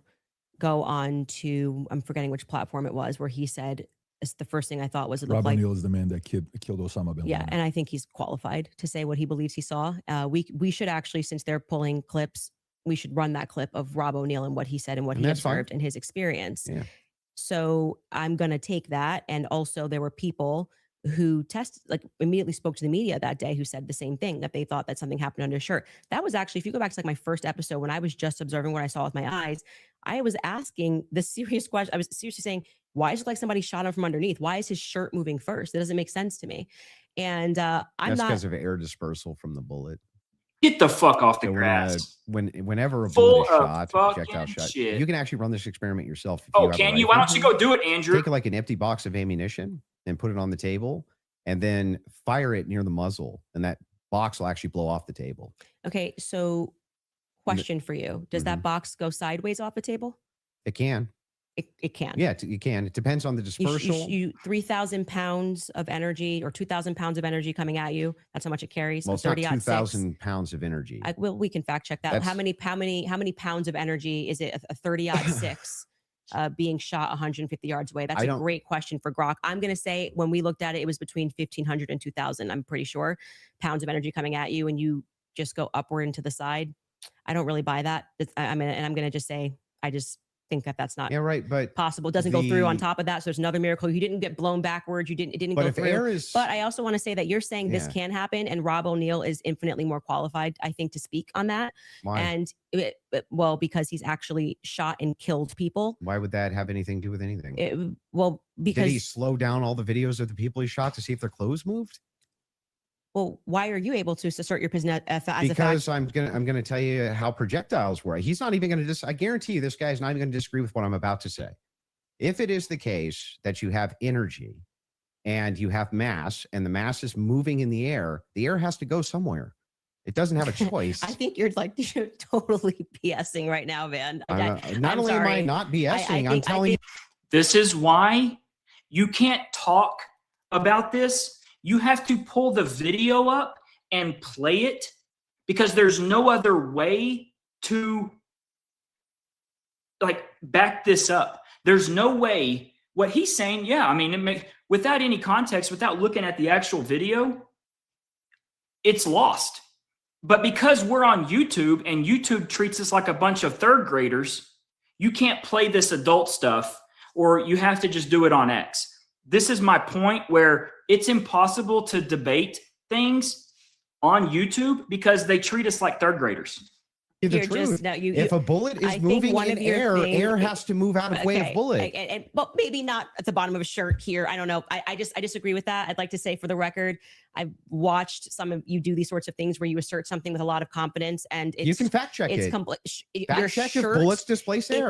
go on to, I'm forgetting which platform it was, where he said, it's the first thing I thought was it looked Rob like O'Neill is the man that killed Osama bin Laden. Yeah, and I think he's qualified to say what he believes he saw. We should actually, since they're pulling clips, we should run that clip of Rob O'Neill and what he said and what he observed and his experience. Yeah. So I'm going to take that. And also there were people who immediately spoke to the media that day who said the same thing, that they thought that something happened under his shirt. That was actually, if you go back to like my first episode, when I was just observing what I saw with my eyes, I was asking the serious question. I was seriously saying, why is it like somebody shot him from underneath? Why is his shirt moving first? It doesn't make sense to me. And That's because of air dispersal from the bullet. Get the fuck off the So grass. Whenever a Full bullet is of shot, projectile fucking shot, shit. you can actually run this experiment yourself. If Oh, have a can you? rifle. Why don't you go do it, Andrew? Take like an empty box of ammunition and put it on the table, and then fire it near the muzzle, and that box will actually blow off the table. Okay, so question for you. Does that box go sideways off the table? It can. It can. Yeah, you can. It depends on the dispersal. You 3,000 pounds of energy or 2,000 pounds of energy coming at you. That's how much it carries. Well, it's not 2,000 pounds of energy. Well, we can fact check that. That's- How many pounds of energy is it? A 30-6 being shot 150 yards away. That's a great question for Grok. I'm going to say when we looked at it, it was between 1,500 and 2,000. I'm pretty sure pounds of energy coming at you, and you just go upward and to the side. I don't really buy that. I'm going to just say I just think that that's not but possible. It doesn't go through on top of that. So there's another miracle. You didn't get blown backwards. It didn't go through. But I also want to say that you're saying this can happen, and Rob O'Neill is infinitely more qualified, I think, to speak on that. Why? And well, because he's actually shot and killed people. Why would that have anything to do with anything? Because did he slow down all the videos of the people he shot to see if their clothes moved? Well, why are you able to assert your position as a fact? Because I'm gonna tell you how projectiles work. He's not even gonna I guarantee you this guy's not even gonna disagree with what I'm about to say. If it is the case that you have energy and you have mass, and the mass is moving in the air has to go somewhere. It doesn't have a choice. I think you're totally BSing right now, man. Not only am I not BSing, I'm telling you. This is why you can't talk about this. You have to pull the video up and play it because there's no other way to like back this up. There's no way what he's saying. Yeah. I mean, without any context, without looking at the actual video, it's lost. But because we're on YouTube and YouTube treats us like a bunch of third graders, you can't play this adult stuff or you have to just do it on X. This is my point where it's impossible to debate things on YouTube because they treat us like third graders. The You're truth. just no. If a bullet is I think moving one in of your air, thing- air has to move out of way of bullet. But maybe not at the bottom of a shirt here. I don't know. I disagree with that. I'd like to say for the record, I've watched some of you do these sorts of things where you assert something with a lot of confidence, and You can fact check it's it. complete. Fact check if bullets displace air.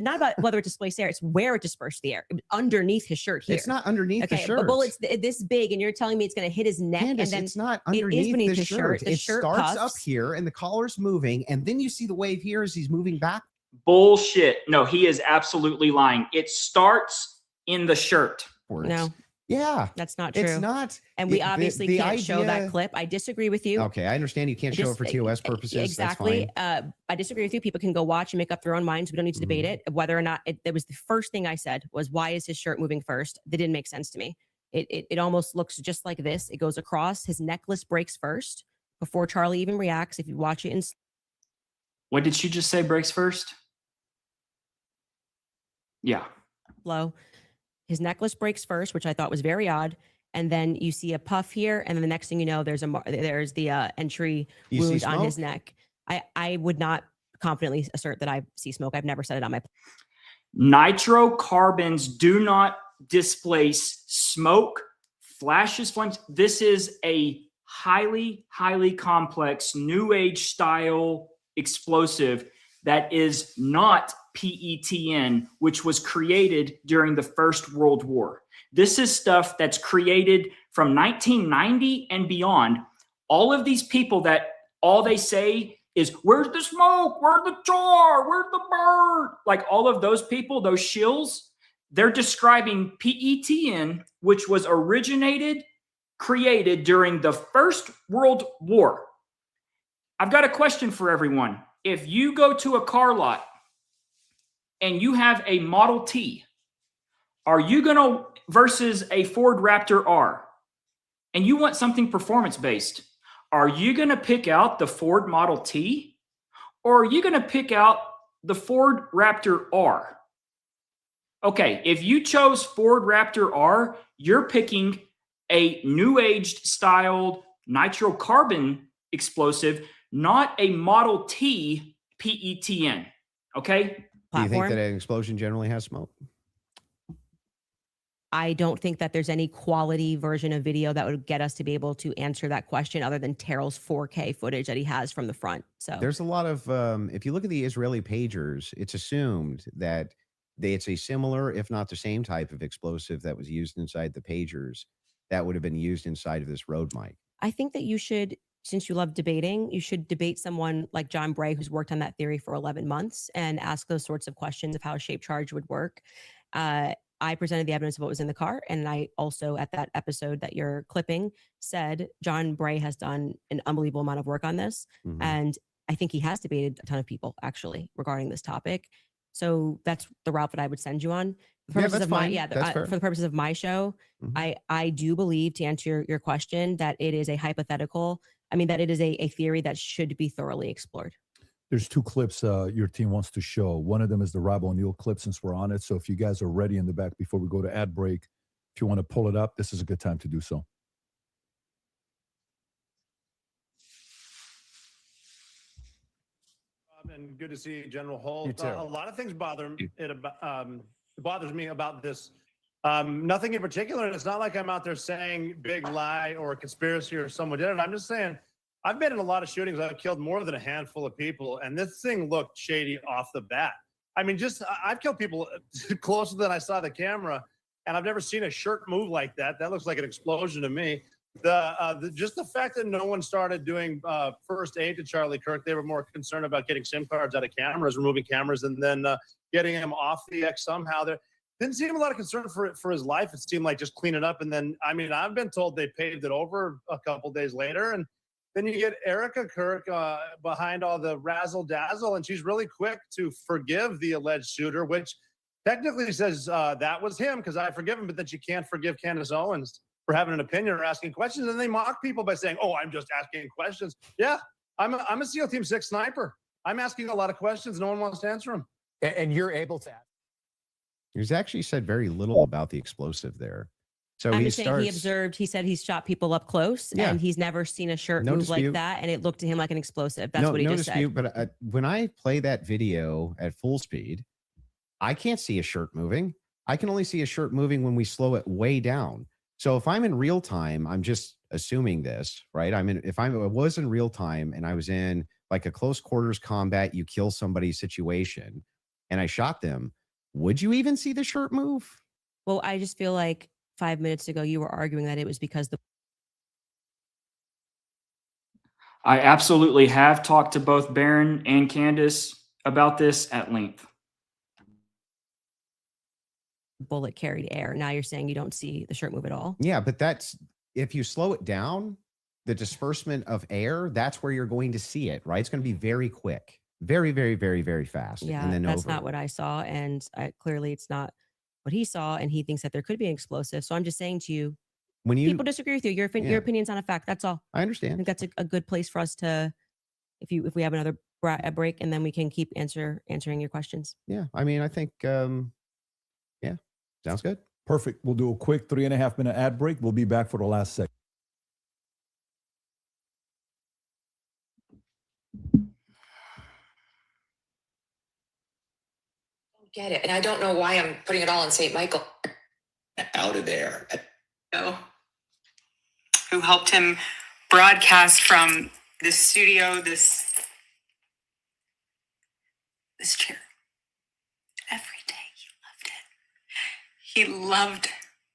Not about whether it displaced air; it's where it dispersed the air underneath his shirt here. It's not underneath the shirt. But bullets this big, and you're telling me it's going to hit his neck, Candace, and then it's not it is underneath beneath the his shirt. shirt. The It shirt starts up puffs. here, and the collar's moving, and then you see the wave here as he's moving back. Bullshit. No, he is absolutely lying. It starts in the shirt. No, Yeah, that's not true. it's not. And we the- obviously the can't show that idea- clip. I disagree with you. Okay, I understand you can't show it for TOS purposes. Exactly. That's fine. I disagree with you. People can go watch and make up their own minds. We don't need to debate it. Whether or not it was the first thing I said was, why is his shirt moving first? That didn't make sense to me. It almost looks just like this. It goes across. His necklace breaks first before Charlie even reacts. If you watch it in What did she just say breaks first? Yeah. slow, his necklace breaks first, which I thought was very odd. And then you see a puff here, and then the next thing you know, there's the entry You see wound on his smoke? neck. I would not confidently assert that I see smoke. I've never said it on my. Nitrocarbons do not displace smoke, flashes, flames. This is a highly, highly complex new age style explosive that is not PETN, which was created during the First World War. This is stuff that's created from 1990 and beyond. All of these people that all they say is, where's the smoke? Where's the char? Where's the bird? Like all of those people, those shills, they're describing PETN, which was created during the First World War. I've got a question for everyone. If you go to a car lot and you have a Model T, are you going to, versus a Ford Raptor R, and you want something performance-based, are you going to pick out the Ford Model T, or are you going to pick out the Ford Raptor R? Okay, if you chose Ford Raptor R, you're picking a new aged styled nitrocarbon explosive, not a Model T PETN. Okay? Do you Platform. think that an explosion generally has smoke? I don't think that there's any quality version of video that would get us to be able to answer that question other than Terrell's 4K footage that he has from the front. So There's a lot of, if you look at the Israeli pagers, it's assumed that it's a similar, if not the same type of explosive that was used inside the pagers that would have been used inside of this road mic. I think that you should, since you love debating, you should debate someone like John Bray, who's worked on that theory for 11 months, and ask those sorts of questions of how a shaped charge would work. I presented the evidence of what was in the car. And I also, at that episode that you're clipping, said John Bray has done an unbelievable amount of work on this. Mhm. And I think he has debated a ton of people actually regarding this topic. So that's the route that I would send you on. For Yeah, purposes that's of my, fine. yeah, That's fair. for the purposes of my show, Mhm. I do believe, to answer your question, that it is a hypothetical. I mean, that it is a theory that should be thoroughly explored. There's two clips your team wants to show. One of them is the Rob O'Neill clip, since we're on it. So if you guys are ready in the back before we go to ad break, if you want to pull it up, this is a good time to do so. And good to see you, General Holt. You too. A lot of things bothers me about this. Nothing in particular. And it's not like I'm out there saying big lie or conspiracy or someone did it. I'm just saying I've been in a lot of shootings. I've killed more than a handful of people, and this thing looked shady off the bat. I mean, I've killed people closer than I saw the camera, and I've never seen a shirt move like that. That looks like an explosion to me. Just the fact that no one started doing first aid to Charlie Kirk, they were more concerned about getting SIM cards out of cameras, removing cameras, and then getting him off the X somehow. There didn't seem a lot of concern for his life. It seemed like just clean it up. And then, I mean, I've been told they paved it over a couple days later. And then you get Erica Kirk behind all the razzle dazzle, and she's really quick to forgive the alleged shooter, which technically says that was him because I forgive him, but then she can't forgive Candace Owens for having an opinion or asking questions. And they mock people by saying, oh, I'm just asking questions. Yeah, I'm a SEAL Team 6 sniper. I'm asking a lot of questions. No one wants to answer them. And you're able to ask. He's actually said very little about the explosive there. So I'm he just saying starts. he observed, he said he's shot people up close Yeah. and he's never seen a shirt No move like dispute. that. And it looked to him like an explosive. That's what he no just dispute, said. but when I play that video at full speed, I can't see a shirt moving. I can only see a shirt moving when we slow it way down. So if I'm in real time, I'm just assuming this, right? If I was in real time and I was in like a close quarters combat, you kill somebody situation, and I shot them, would you even see the shirt move? Well, I just feel like 5 minutes ago, you were arguing that it was because the I absolutely have talked to both Baron and Candace about this at length. bullet carried air. Now you're saying you don't see the shirt move at all. Yeah, but that's if you slow it down, the disbursement of air, that's where you're going to see it, right? It's going to be very quick, very, very, very, very fast. Yeah, and then that's over. not what I saw. And clearly it's not what he saw. And he thinks that there could be an explosive. So I'm just saying to you, When you people disagree with you. Your Yeah. opinion's not a fact. That's all. I I understand. think that's a good place for us to, if we have another a break, and then we can keep answering your questions. Yeah, I mean, I think, yeah, sounds good. Perfect. We'll do a quick 3.5 minute ad break. We'll be back for the last segment. Get it. And I don't know why I'm putting it all on St. Michael. Out of there. Who helped him broadcast from this studio, this chair. Every day he loved it. He loved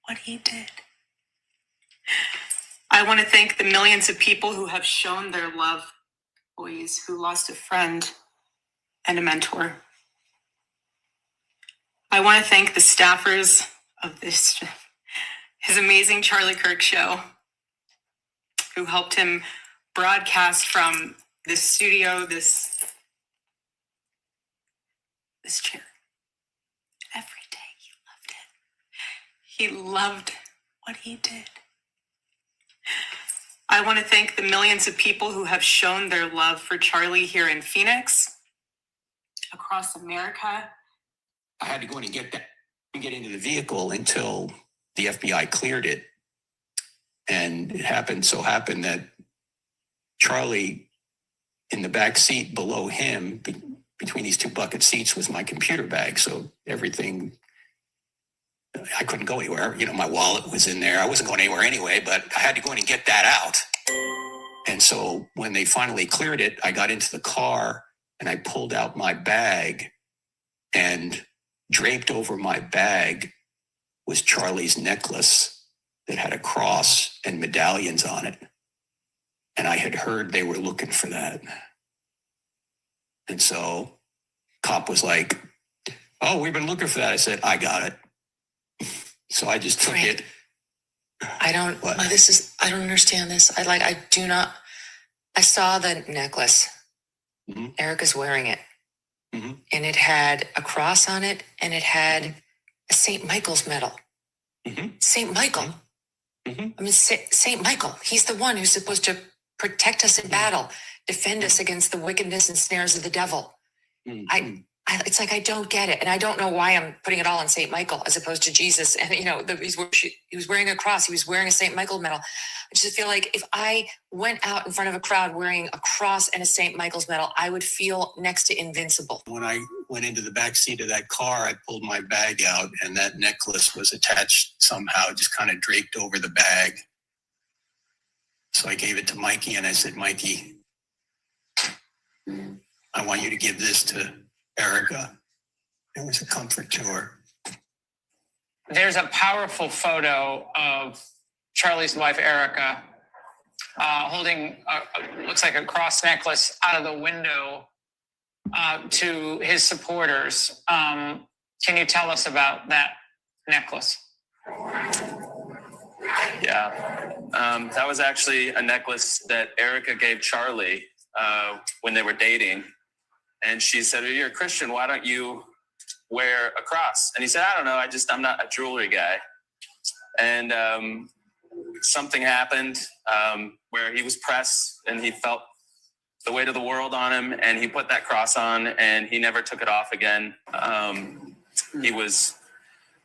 what he did. I want to thank the millions of people who have shown their love, boys who lost a friend and a mentor. I want to thank the staffers of his amazing Charlie Kirk show, who helped him broadcast from this studio, this chair. Every day he loved it. He loved what he did. I want to thank the millions of people who have shown their love for Charlie here in Phoenix, across America. I had to go in and get into the vehicle until the FBI cleared it. And it happened that Charlie, in the back seat below him, between these two bucket seats, was my computer bag. So everything, I couldn't go anywhere. You know, my wallet was in there. I wasn't going anywhere anyway, but I had to go in and get that out. And so when they finally cleared it, I got into the car and I pulled out my bag, and draped over my bag was Charlie's necklace that had a cross and medallions on it. And I had heard they were looking for that. And so cop was like, "Oh, we've been looking for that." I said, "I got it." So I just took it. I don't understand this. I saw the necklace. Mhm. Erica's wearing it. Mhm. And it had a cross on it, and it had a St. Michael's medal. Mhm. St. Michael. Mhm. I mean, St. Michael. He's the one who's supposed to protect us in battle, defend us against the wickedness and snares of the devil. Mhm. It's like I don't get it, and I don't know why I'm putting it all on St. Michael as opposed to Jesus. And he was wearing a cross. He was wearing a St. Michael medal. I just feel like if I went out in front of a crowd wearing a cross and a St. Michael's medal, I would feel next to invincible. When I went into the back seat of that car, I pulled my bag out, and that necklace was attached somehow, just kind of draped over the bag. So I gave it to Mikey, and I said, "Mikey, I want you to give this to Erica." It was a comfort to her. There's a powerful photo of Charlie's wife, Erica, holding looks like a cross necklace out of the window to his supporters. Can you tell us about that necklace? Yeah, that was actually a necklace that Erica gave Charlie when they were dating. And she said, "You're a Christian, why don't you wear a cross?" And he said, "I don't know, I'm not a jewelry guy." And something happened where he was pressed and he felt the weight of the world on him, and he put that cross on, and he never took it off again. He was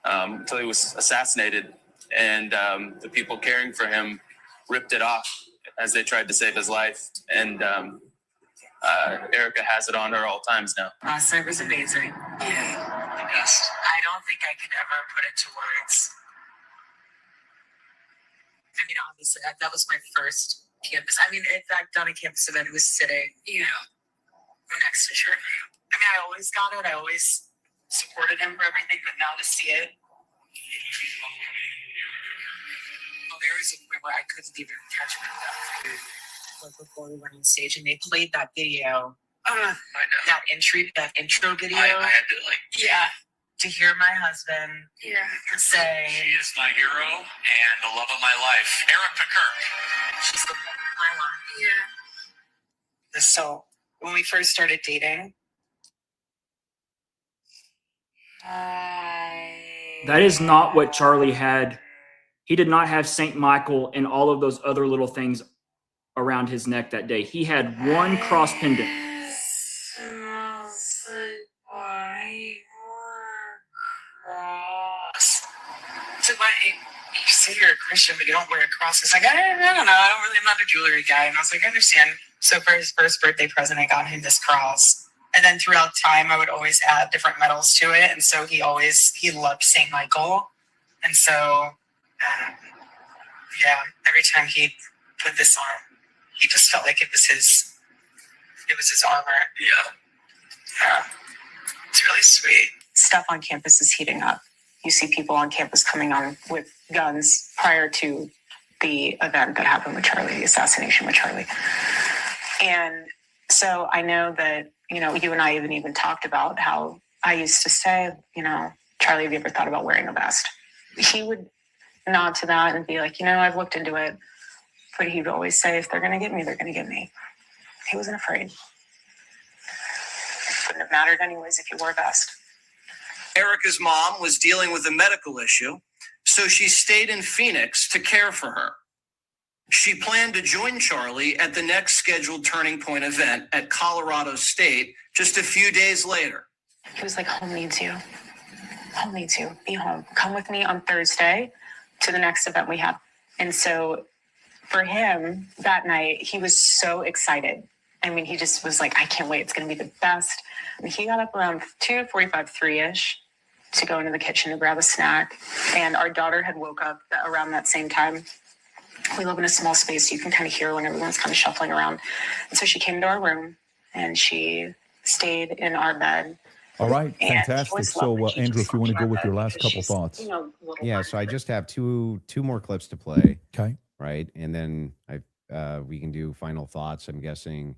until he was assassinated. And the people caring for him ripped it off as they tried to save his life. And Erica has it on her all times now. Last night was amazing. Yeah. Yes. I don't think I could ever put into words. I mean, obviously, that was my first campus. I mean, in fact, on a campus event, it was sitting, next to Shirley. I mean, I always got it. I always supported him for everything, but now to see it. Well, there was a point where I couldn't even catch my breath. Like before we went on stage, and they played that video. I know. That intro video. I had to to hear my husband say, "She is my hero and the love of my life." Erica Kirk. She's the love of my life. Yeah. So when we first started dating, That is not what Charlie had. He did not have St. Michael and all of those other little things around his neck that day. He had one cross pendant. So why you say you're a Christian, but you don't wear a cross? It's like, I don't know. I'm not a jewelry guy. And I was like, I understand. So for his first birthday present, I got him this cross. And then throughout time, I would always add different medals to it. And so he loved St. Michael. And so, every time he put this on, he just felt like it was his armor. Yeah. It's really sweet. Stuff on campus is heating up. You see people on campus coming on with guns prior to the event that happened with Charlie, the assassination with Charlie. And so I know that, you and I even talked about how I used to say, Charlie, have you ever thought about wearing a vest? He would nod to that and be like, I've looked into it. But he would always say, if they're going to get me, they're going to get me. He wasn't afraid. It wouldn't have mattered anyways if you wore a vest. Erica's mom was dealing with a medical issue, so she stayed in Phoenix to care for her. She planned to join Charlie at the next scheduled Turning Point event at Colorado State just a few days later. He was like, home needs you. Home needs you. Be home. Come with me on Thursday to the next event we have. And so for him that night, he was so excited. I mean, he just was like, I can't wait. It's going to be the best. And he got up around 2:45, 3-ish to go into the kitchen to grab a snack. And our daughter had woke up around that same time. We live in a small space. So you can kind of hear when everyone's kind of shuffling around. And so she came to our room and she stayed in our bed. All right, fantastic. So, Andrew, if you want to go with your last couple thoughts. Yeah, so I just have two more clips to play. Okay. Right, and then we can do final thoughts. I'm guessing.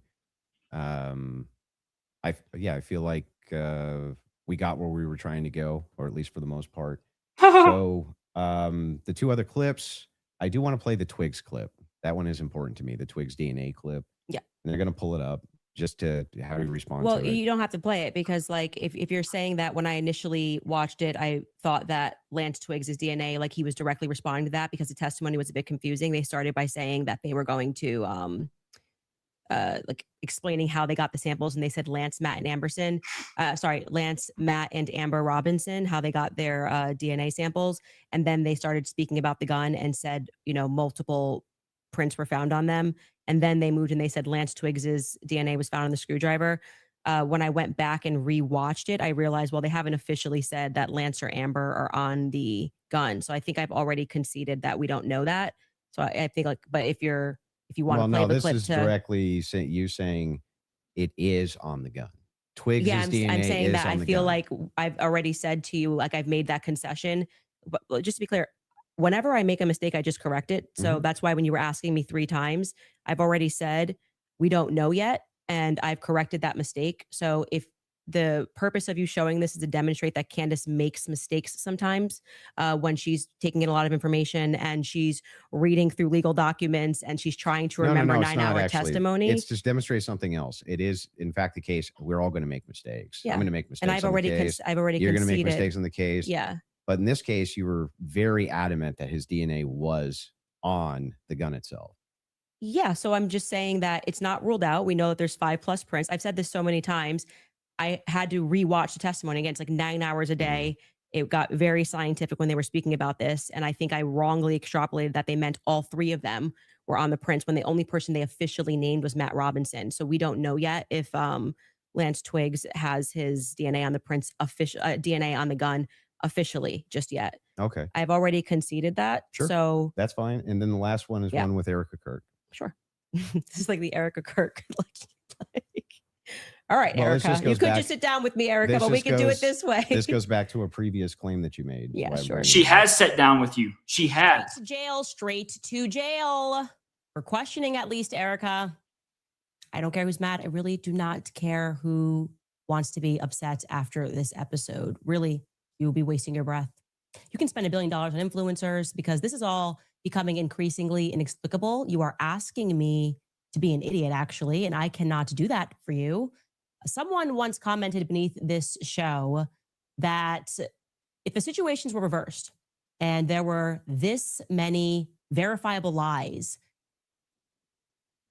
I feel like we got where we were trying to go, or at least for the most part. So the two other clips, I do want to play the Twigs clip. That one is important to me. The Twigs DNA clip. Yeah. And they're going to pull it up just to how we respond Well, to it. you don't have to play it because, like, if you're saying that when I initially watched it, I thought that Lance Twigs' DNA, like, he was directly responding to that because the testimony was a bit confusing. They started by saying that they were going to like explaining how they got the samples, and they said Lance, Matt, and Amber Robinson, how they got their DNA samples, and then they started speaking about the gun and said, multiple prints were found on them, and then they moved and they said Lance Twigs's DNA was found on the screwdriver. When I went back and rewatched it, I realized, well, they haven't officially said that Lance or Amber are on the gun, so I think I've already conceded that we don't know that. So I think, like, but if you want to play the clip, this is directly you saying it is on the gun. Twigs' DNA I'm saying is that on I the feel gun. like I've already said to you, like, I've made that concession. But just to be clear, whenever I make a mistake, I just correct it. So that's why when you were asking me 3 times, I've already said we don't know yet, and I've corrected that mistake. So if the purpose of you showing this is to demonstrate that Candace makes mistakes sometimes when she's taking in a lot of information and she's reading through legal documents and she's trying to remember 9-hour testimony. It's just demonstrate something else. It is, in fact, the case. We're all going to make mistakes. Yeah. I'm going to make mistakes. And I've already You're going to make conceded. mistakes in the case. Yeah. But in this case, you were very adamant that his DNA was on the gun itself. Yeah. So I'm just saying that it's not ruled out. We know that there's 5+ prints. I've said this so many times. I had to rewatch the testimony again. It's like 9 hours a day. It got very scientific when they were speaking about this. And I think I wrongly extrapolated that they meant all three of them were on the prints when the only person they officially named was Matt Robinson. So we don't know yet if Lance Twiggs has his DNA on the prints, DNA on the gun officially just yet. Okay. I've already conceded that. Sure. So that's fine. And then the last one is one with Erica Kirk. Sure. This is like the Erica Kirk. All right, Well, Erica. You could just sit down with me, Erica, but we can do it this way. This goes back to a previous claim that you made. Yeah, sure. She has sat down with you. She has. Straight to jail for questioning, at least, Erica. I don't care who's mad. I really do not care who wants to be upset after this episode. Really, you will be wasting your breath. You can spend $1 billion on influencers because this is all becoming increasingly inexplicable. You are asking me to be an idiot, actually, and I cannot do that for you. Someone once commented beneath this show that if the situations were reversed and there were this many verifiable lies.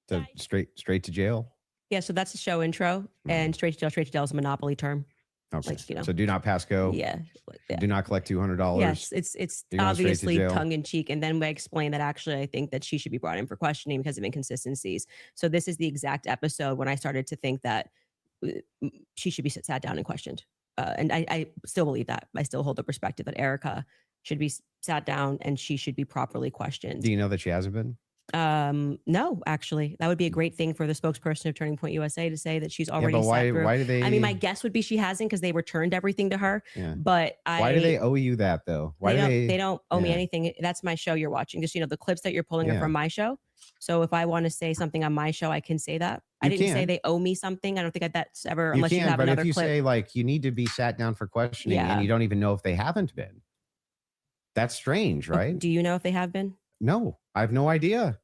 So straight to jail? Yeah, so that's the show intro. And straight to jail is a monopoly term. Okay. Like, you know. So do not pass go. Yeah. Do not collect $200. Yes, it's obviously tongue in cheek. And then we explain that actually I think that she should be brought in for questioning because of inconsistencies. So this is the exact episode when I started to think that she should be sat down and questioned. And I still believe that. I still hold the perspective that Erica should be sat down and she should be properly questioned. Do you know that she hasn't been? No, actually, that would be a great thing for the spokesperson of Turning Point USA to say that she's already. Yeah, but sat through. why do they? I mean, my guess would be she hasn't because they returned everything to her. Yeah. But why do they owe you that though? Why they don't owe me anything. That's my show you're watching. Just the clips that you're pulling are from my show. So if I want to say something on my show, I can say that. I didn't say they owe me something. I don't think that's ever unless you have but another if you clip. say like you need to be sat down for questioning and you don't even know if they haven't been, that's strange, right? Do you know if they have been? No, I have no idea.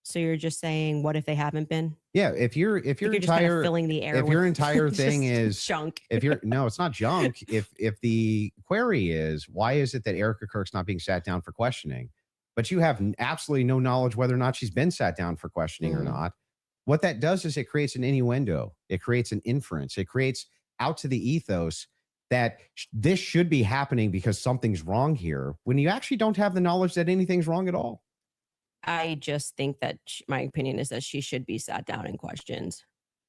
So you're just saying, what if they haven't been? Yeah, if your just kind entire of filling the air if with your entire thing is junk. No, it's not junk. If the query is why is it that Erica Kirk's not being sat down for questioning, but you have absolutely no knowledge whether or not she's been sat down for questioning or not, what that does is it creates an innuendo. It creates an inference. It creates out to the ethos that this should be happening because something's wrong here when you actually don't have the knowledge that anything's wrong at all. I just think that my opinion is that she should be sat down and questioned.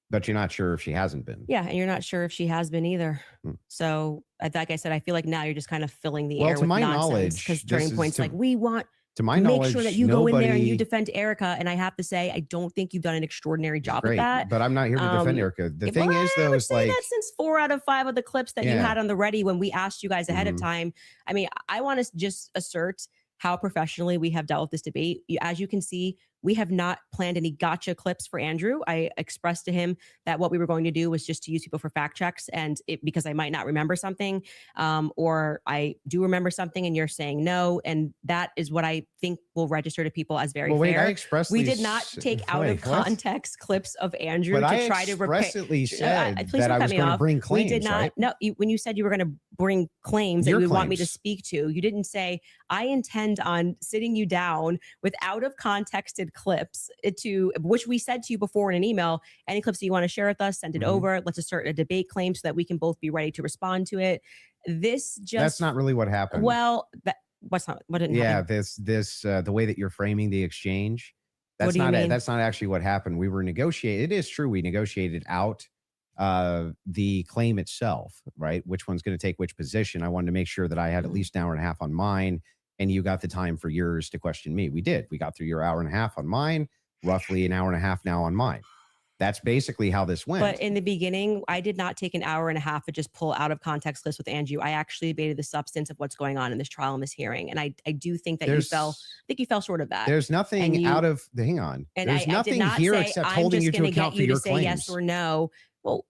But you're not sure if she hasn't been. Yeah, and you're not sure if she has been either. So, like I said, I feel like now you're just kind of filling the air to with my nonsense knowledge, because Turning Point's like, we want to my make knowledge, sure that you go in there and you defend Erica. And I have to say, I don't think you've done an extraordinary job at that. But I'm not here to defend Erica. The thing is, though, is like that since 4 out of 5 of the clips that you had on the ready when we asked you guys ahead of time. I mean, I want to just assert how professionally we have dealt with this debate. As you can see, we have not planned any gotcha clips for Andrew. I expressed to him that what we were going to do was just to use people for fact checks, and because I might not remember something, or I do remember something and you're saying no, and that is what I think will register to people as very fair. We did not take out of context clips of Andrew to try to repair. Expressly said that I was going to bring claims. We did not. Right? No, when you said you were going to bring claims that you would want me to speak to, you didn't say I intend on sitting you down with out of contexted clips to which we said to you before in an email. Any clips that you want to share with us, send it over. Let's assert a debate claim so that we can both be ready to respond to it. That's not really what happened. Well, what didn't happen? The way that you're framing the exchange, that's not actually what happened. We were negotiating. It is true we negotiated out the claim itself, right? Which one's going to take which position. I wanted to make sure that I had at least an hour and a half on mine, and you got the time for yours to question me. We did. We got through your hour and a half on mine, roughly an hour and a half now on mine. That's basically how this went. But in the beginning, I did not take an hour and a half to just pull out of context clips with Andrew. I actually debated the substance of what's going on in this trial and this hearing. And I do think that you fell short of that. There's nothing hang on. And there's nothing here except holding you to account for your claims. Yes or no. Well,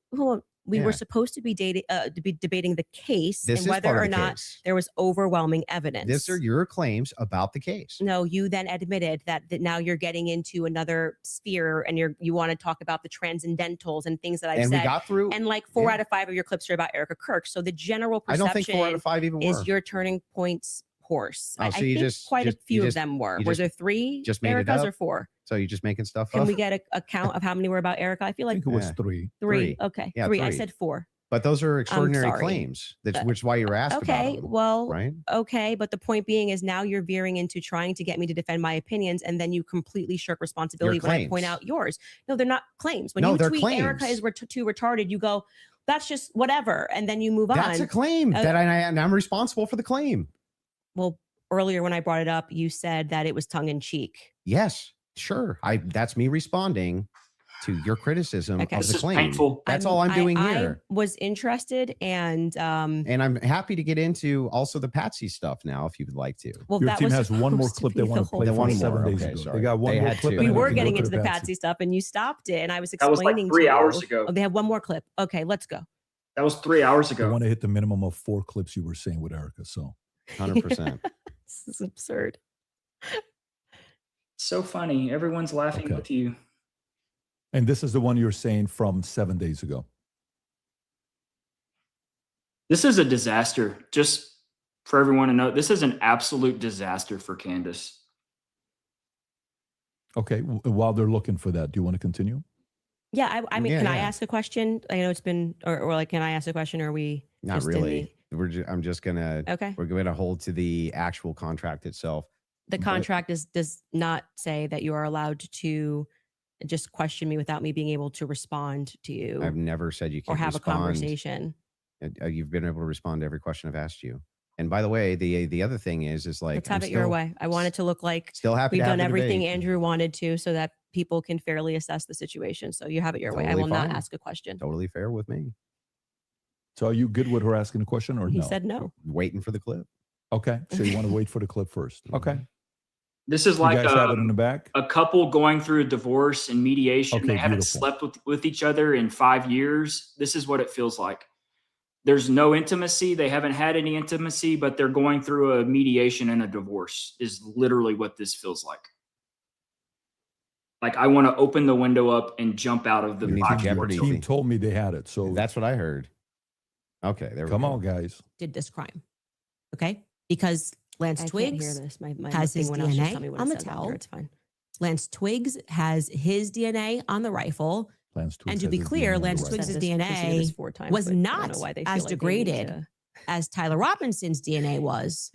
we were supposed to be debating the case and whether or not there was overwhelming evidence. These are your claims about the case. No, you then admitted that now you're getting into another sphere and you want to talk about the transcendentals and things that I've said. We got through, and like 4 out of 5 of your clips are about Erica Kirk. So the general perception I don't think 4 out of 5 even is were. your Turning Point's horse. Oh, I think quite a few of them were. Were there 3 Ericas or 4? So you're just making stuff up? Can we get a count of how many were about Erica? I feel like it was 3. 3. Okay. Yeah, 3. 3. I said 4. But those are extraordinary sorry. claims. That's which is why you're asked about Okay, them, well, right? okay, but the point being is now you're veering into trying to get me to defend my opinions, and then you completely shirk responsibility when I point claims. out yours. No, they're not claims. When No, you they're tweet Erica claims. is too retarded, you go, that's just whatever, and then you move on. That's a claim that and I'm responsible for the claim. Well, earlier when I brought it up, you said that it was tongue in cheek. Yes, sure. That's me responding to your criticism of the claim. Painful. That's all I'm doing here. I was interested, and I'm happy to get into also the Patsy stuff now, if you would like to. well, Your that team was has one more supposed to clip be they want the to play whole from one 7 more. days Okay, ago. sorry. They got one They more had clip. to. and We then were can getting go to into the Patsy stuff, and you stopped it, and I was That was like explaining 3 to hours you. ago. Oh, they have one more clip. Okay, let's go. That was 3 hours They ago. want to hit the minimum of 4 clips you were saying with Erica. So 100%. This is absurd. So funny. Everyone's laughing Okay. with you. And this is the one you're saying from 7 days ago. This is a disaster. Just for everyone to know, this is an absolute disaster for Candace. Okay. While they're looking for that, do you want to continue? Yeah, I mean, Yeah, can I yeah. ask a question? I know it's been, or like, can I ask a question? Or are we Not just in really. I'm just gonna. Okay. We're going to hold to the actual contract itself. the contract does not say that you are allowed to just question me without me being able to respond to you I've never said you or can't have respond. a conversation. You've been able to respond to every question I've asked you. And by the way, the other thing is like Let's have it your way. I want it to look like Still happy we've to have done the everything debate. Andrew wanted to, so that people can fairly assess the situation. So you have it your way. I Totally will not fine. ask a question. Totally fair with me. So are you good with her asking a question or He no? said no. Waiting for the clip. Okay. So you want to wait for the clip first. Okay. This is You like guys have it in the back? a couple going through a divorce and mediation. Okay, They haven't beautiful. slept with each other in 5 years. This is what it feels like. There's no intimacy. They haven't had any intimacy, but they're going through a mediation and a divorce is literally what this feels like. Like I want to open the window up and jump out of the We need the box. Jeopardy Your team thing. told me they had it. So That's what I heard. Okay, there we come go. on, guys. Did this crime. Okay? Because Lance I can't Twiggs hear this. My has thing his went off. Just tell me DNA what on it the says on towel. here. It's fine. Lance Twiggs has his DNA on the rifle. Lance Twiggs And to has be his clear, DNA on the Lance rifle. Twiggs' Said this- proceeded this 4 times, was but I don't not know why they as feel like they need degraded to- as Tyler Robinson's DNA was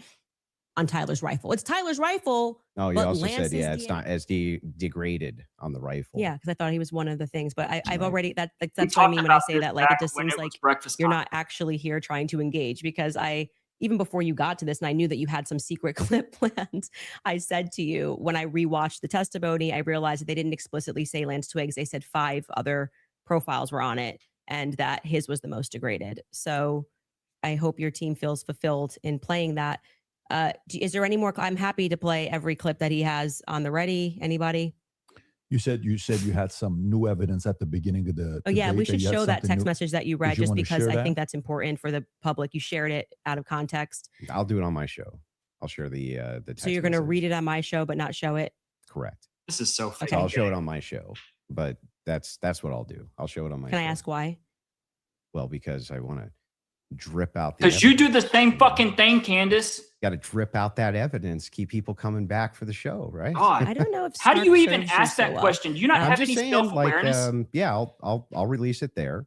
on Tyler's rifle. It's Tyler's rifle. Oh, you but also Lance's said, yeah, it's DNA not as degraded on the rifle. Yeah, because I thought he was one of the things, but I've Right. already that's We what I talked mean when I about say this that. Like it back just when seems it was like breakfast you're time. not actually here trying to engage, because even before you got to this, and I knew that you had some secret clip planned, I said to you when I rewatched the testimony, I realized that they didn't explicitly say Lance Twiggs. They said 5 other profiles were on it, and that his was the most degraded. So I hope your team feels fulfilled in playing that. Is there any more? I'm happy to play every clip that he has on the ready. Anybody? You said you had some new evidence at the beginning of the Oh yeah, debate we should you had show that something text new. message that you Did read, you just wanna because share I that? think that's important for the public. You shared it out of context. I'll do it on my show. I'll share the text So you're going to message. read it on my show, but not show it. Correct. This is so fake. So I'll show it on my show, but that's what I'll do. I'll show it on my Can show. I ask why? Well, because I want to drip out the Because you do evidence. the same fucking thing, Candace. Got to drip out that evidence, keep people coming back for the show, right? God. I don't know if How do Stark you even serves you ask so that well. question? Do you not I'm have just any saying, self-awareness? yeah, I'll release it there.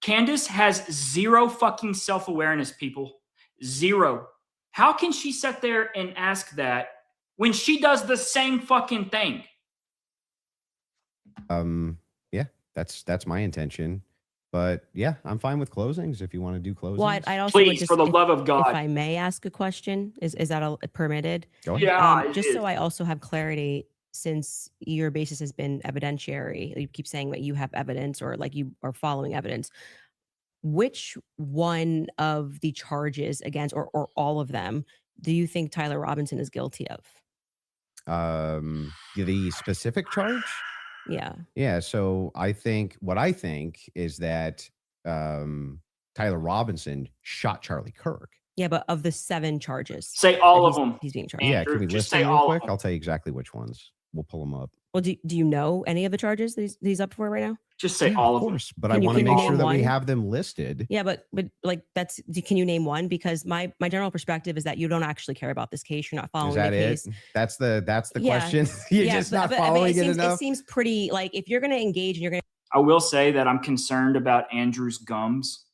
Candace has zero fucking self-awareness, people. Zero. How can she sit there and ask that when she does the same fucking thing? Yeah, that's my intention. But yeah, I'm fine with closings if you want to do closings. Well, I also would Please, just, for the if- love of God. if I may ask a question, is that permitted? Go ahead. Yeah, it just so is. I also have clarity, since your basis has been evidentiary, you keep saying that you have evidence or like you are following evidence. Which one of the charges against, or all of them, do you think Tyler Robinson is guilty of? The specific charge? Yeah. Yeah, so I think is that Tyler Robinson shot Charlie Kirk. Yeah, but of the 7 charges. Say all that of them. He's being charged. Yeah, Andrew, can we just list say them real all of quick? them. I'll tell you exactly which ones. We'll pull them up. Well, do you know any of the charges that he's up for right now? Just say Yeah, all of of them. course, but Can I you- want to can you make sure name that we one? have them listed. Yeah, but like can you name one? Because my general perspective is that you don't actually care about this case. You're not following Is that the it? case. That's the Yeah. question. You're just not but I mean, following it it enough. seems pretty, like, if you're going to engage and you're going to I will say that I'm concerned about Andrew's gums.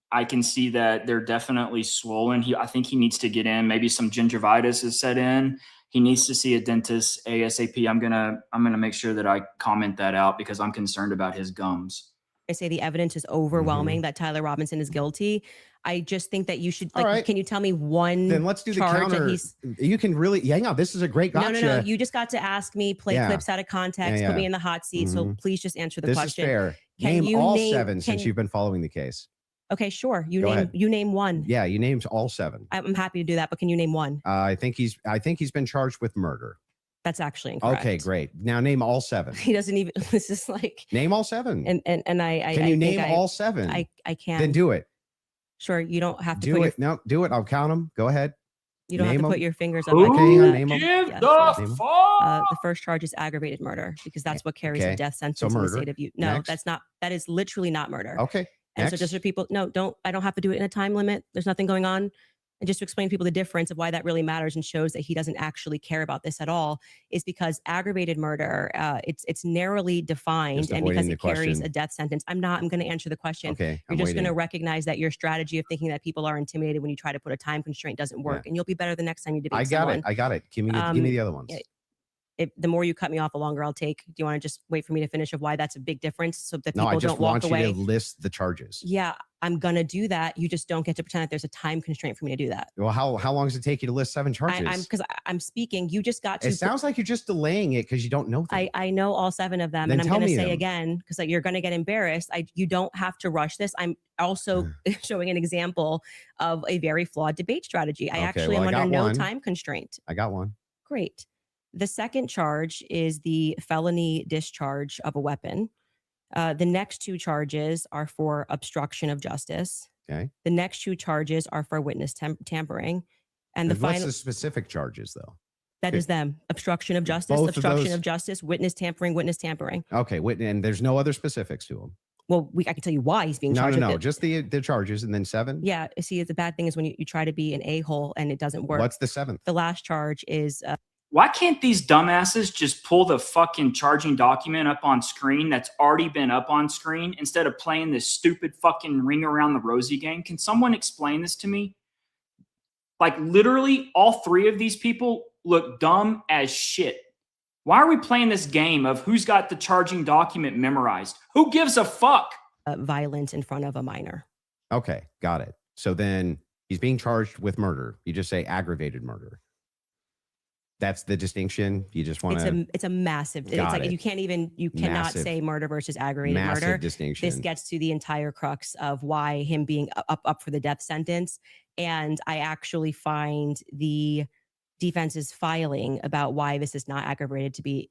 I can see that they're definitely swollen. I think he needs to get in. Maybe some gingivitis is set in. He needs to see a dentist ASAP. I'm gonna make sure that I comment that out because I'm concerned about his gums. I say the evidence is overwhelming that Tyler Robinson is guilty. I just think that you should All right. can you tell me one Then let's do the charge that counter. he's You can really, hang on. This is a great gotcha. No. You just got to ask me, play Yeah. clips out of context, Yeah, put me yeah. in the hot seat. So Mhm. please just answer the This question. is fair. Can Name you all name- 7 since can- you've been following the case. Okay, sure. You Go name ahead. you name one. Yeah, you named all 7. I'm happy to do that, but can you name one? I think he's been charged with murder. That's actually incorrect. Okay, great. Now name all 7. He doesn't even. This is like. Name all 7. And I. Can I you think name all 7? I can. Then do it. Sure, you don't have to Do put it. No, do it. I'll count them. Go ahead. You don't have Name to 'em. put your fingers up. Who I can do that. name 'em? Give Yeah, the sure. fuck? The first charge is aggravated murder because that's what carries Okay. a death sentence So in the murder. state of you. No, Next. that's not. That is literally not murder. Okay. And Next. so just for people, no, I don't have to do it in a time limit. There's nothing going on. And just to explain to people the difference of why that really matters and shows that he doesn't actually care about this at all is because aggravated murder, it's narrowly defined, Just and avoiding because the it carries question. a death sentence. I'm going to answer the question. Okay. You're I'm just going to waiting. recognize that your strategy of thinking that people are intimidated when you try to put a time constraint doesn't work, and you'll be better the next time you debate I got someone. it. I got it. Give me the other ones. The more you cut me off, the longer I'll take. Do you want to just wait for me to finish of why that's a big difference so that No, people I just don't walk want you away? to list the charges. Yeah, I'm going to do that. You just don't get to pretend that there's a time constraint for me to do that. Well, how long does it take you to list 7 charges? Because I'm speaking. You just got to. It sounds like you're just delaying it because you don't know them. I know all 7 of them, Then and I'm tell going to me say them. again because you're going to get embarrassed. You don't have to rush this. I'm also showing an example of a very flawed debate strategy. I Okay, actually well, am I under got no one. time constraint. I got one. Great. The second charge is the felony discharge of a weapon. The next 2 charges are for obstruction of justice. Okay. The next 2 charges are for witness tampering. And the What's final the specific charges though? that is them. Obstruction of justice, Both of obstruction those- of justice, witness tampering, witness tampering. Okay. And there's no other specifics to them. Well, I can tell you why he's being No, charged no, with no. it. Just the charges and then 7. Yeah. See, the bad thing is when you try to be an a-hole and it doesn't work. What's the 7th? The last charge is Why can't these dumbasses just pull the fucking charging document up on screen that's already been up on screen instead of playing this stupid fucking ring around the rosy game? Can someone explain this to me? Like literally all 3 of these people look dumb as shit. Why are we playing this game of who's got the charging document memorized? Who gives a fuck? violence in front of a minor. Okay. Got it. So then he's being charged with murder. You just say aggravated murder. That's the distinction. You just want to. It's a massive. It's Got like it. you cannot Massive. say murder versus aggravated Massive murder. distinction. This gets to the entire crux of why him being up for the death sentence. And I actually find the defense's filing about why this is not aggravated to be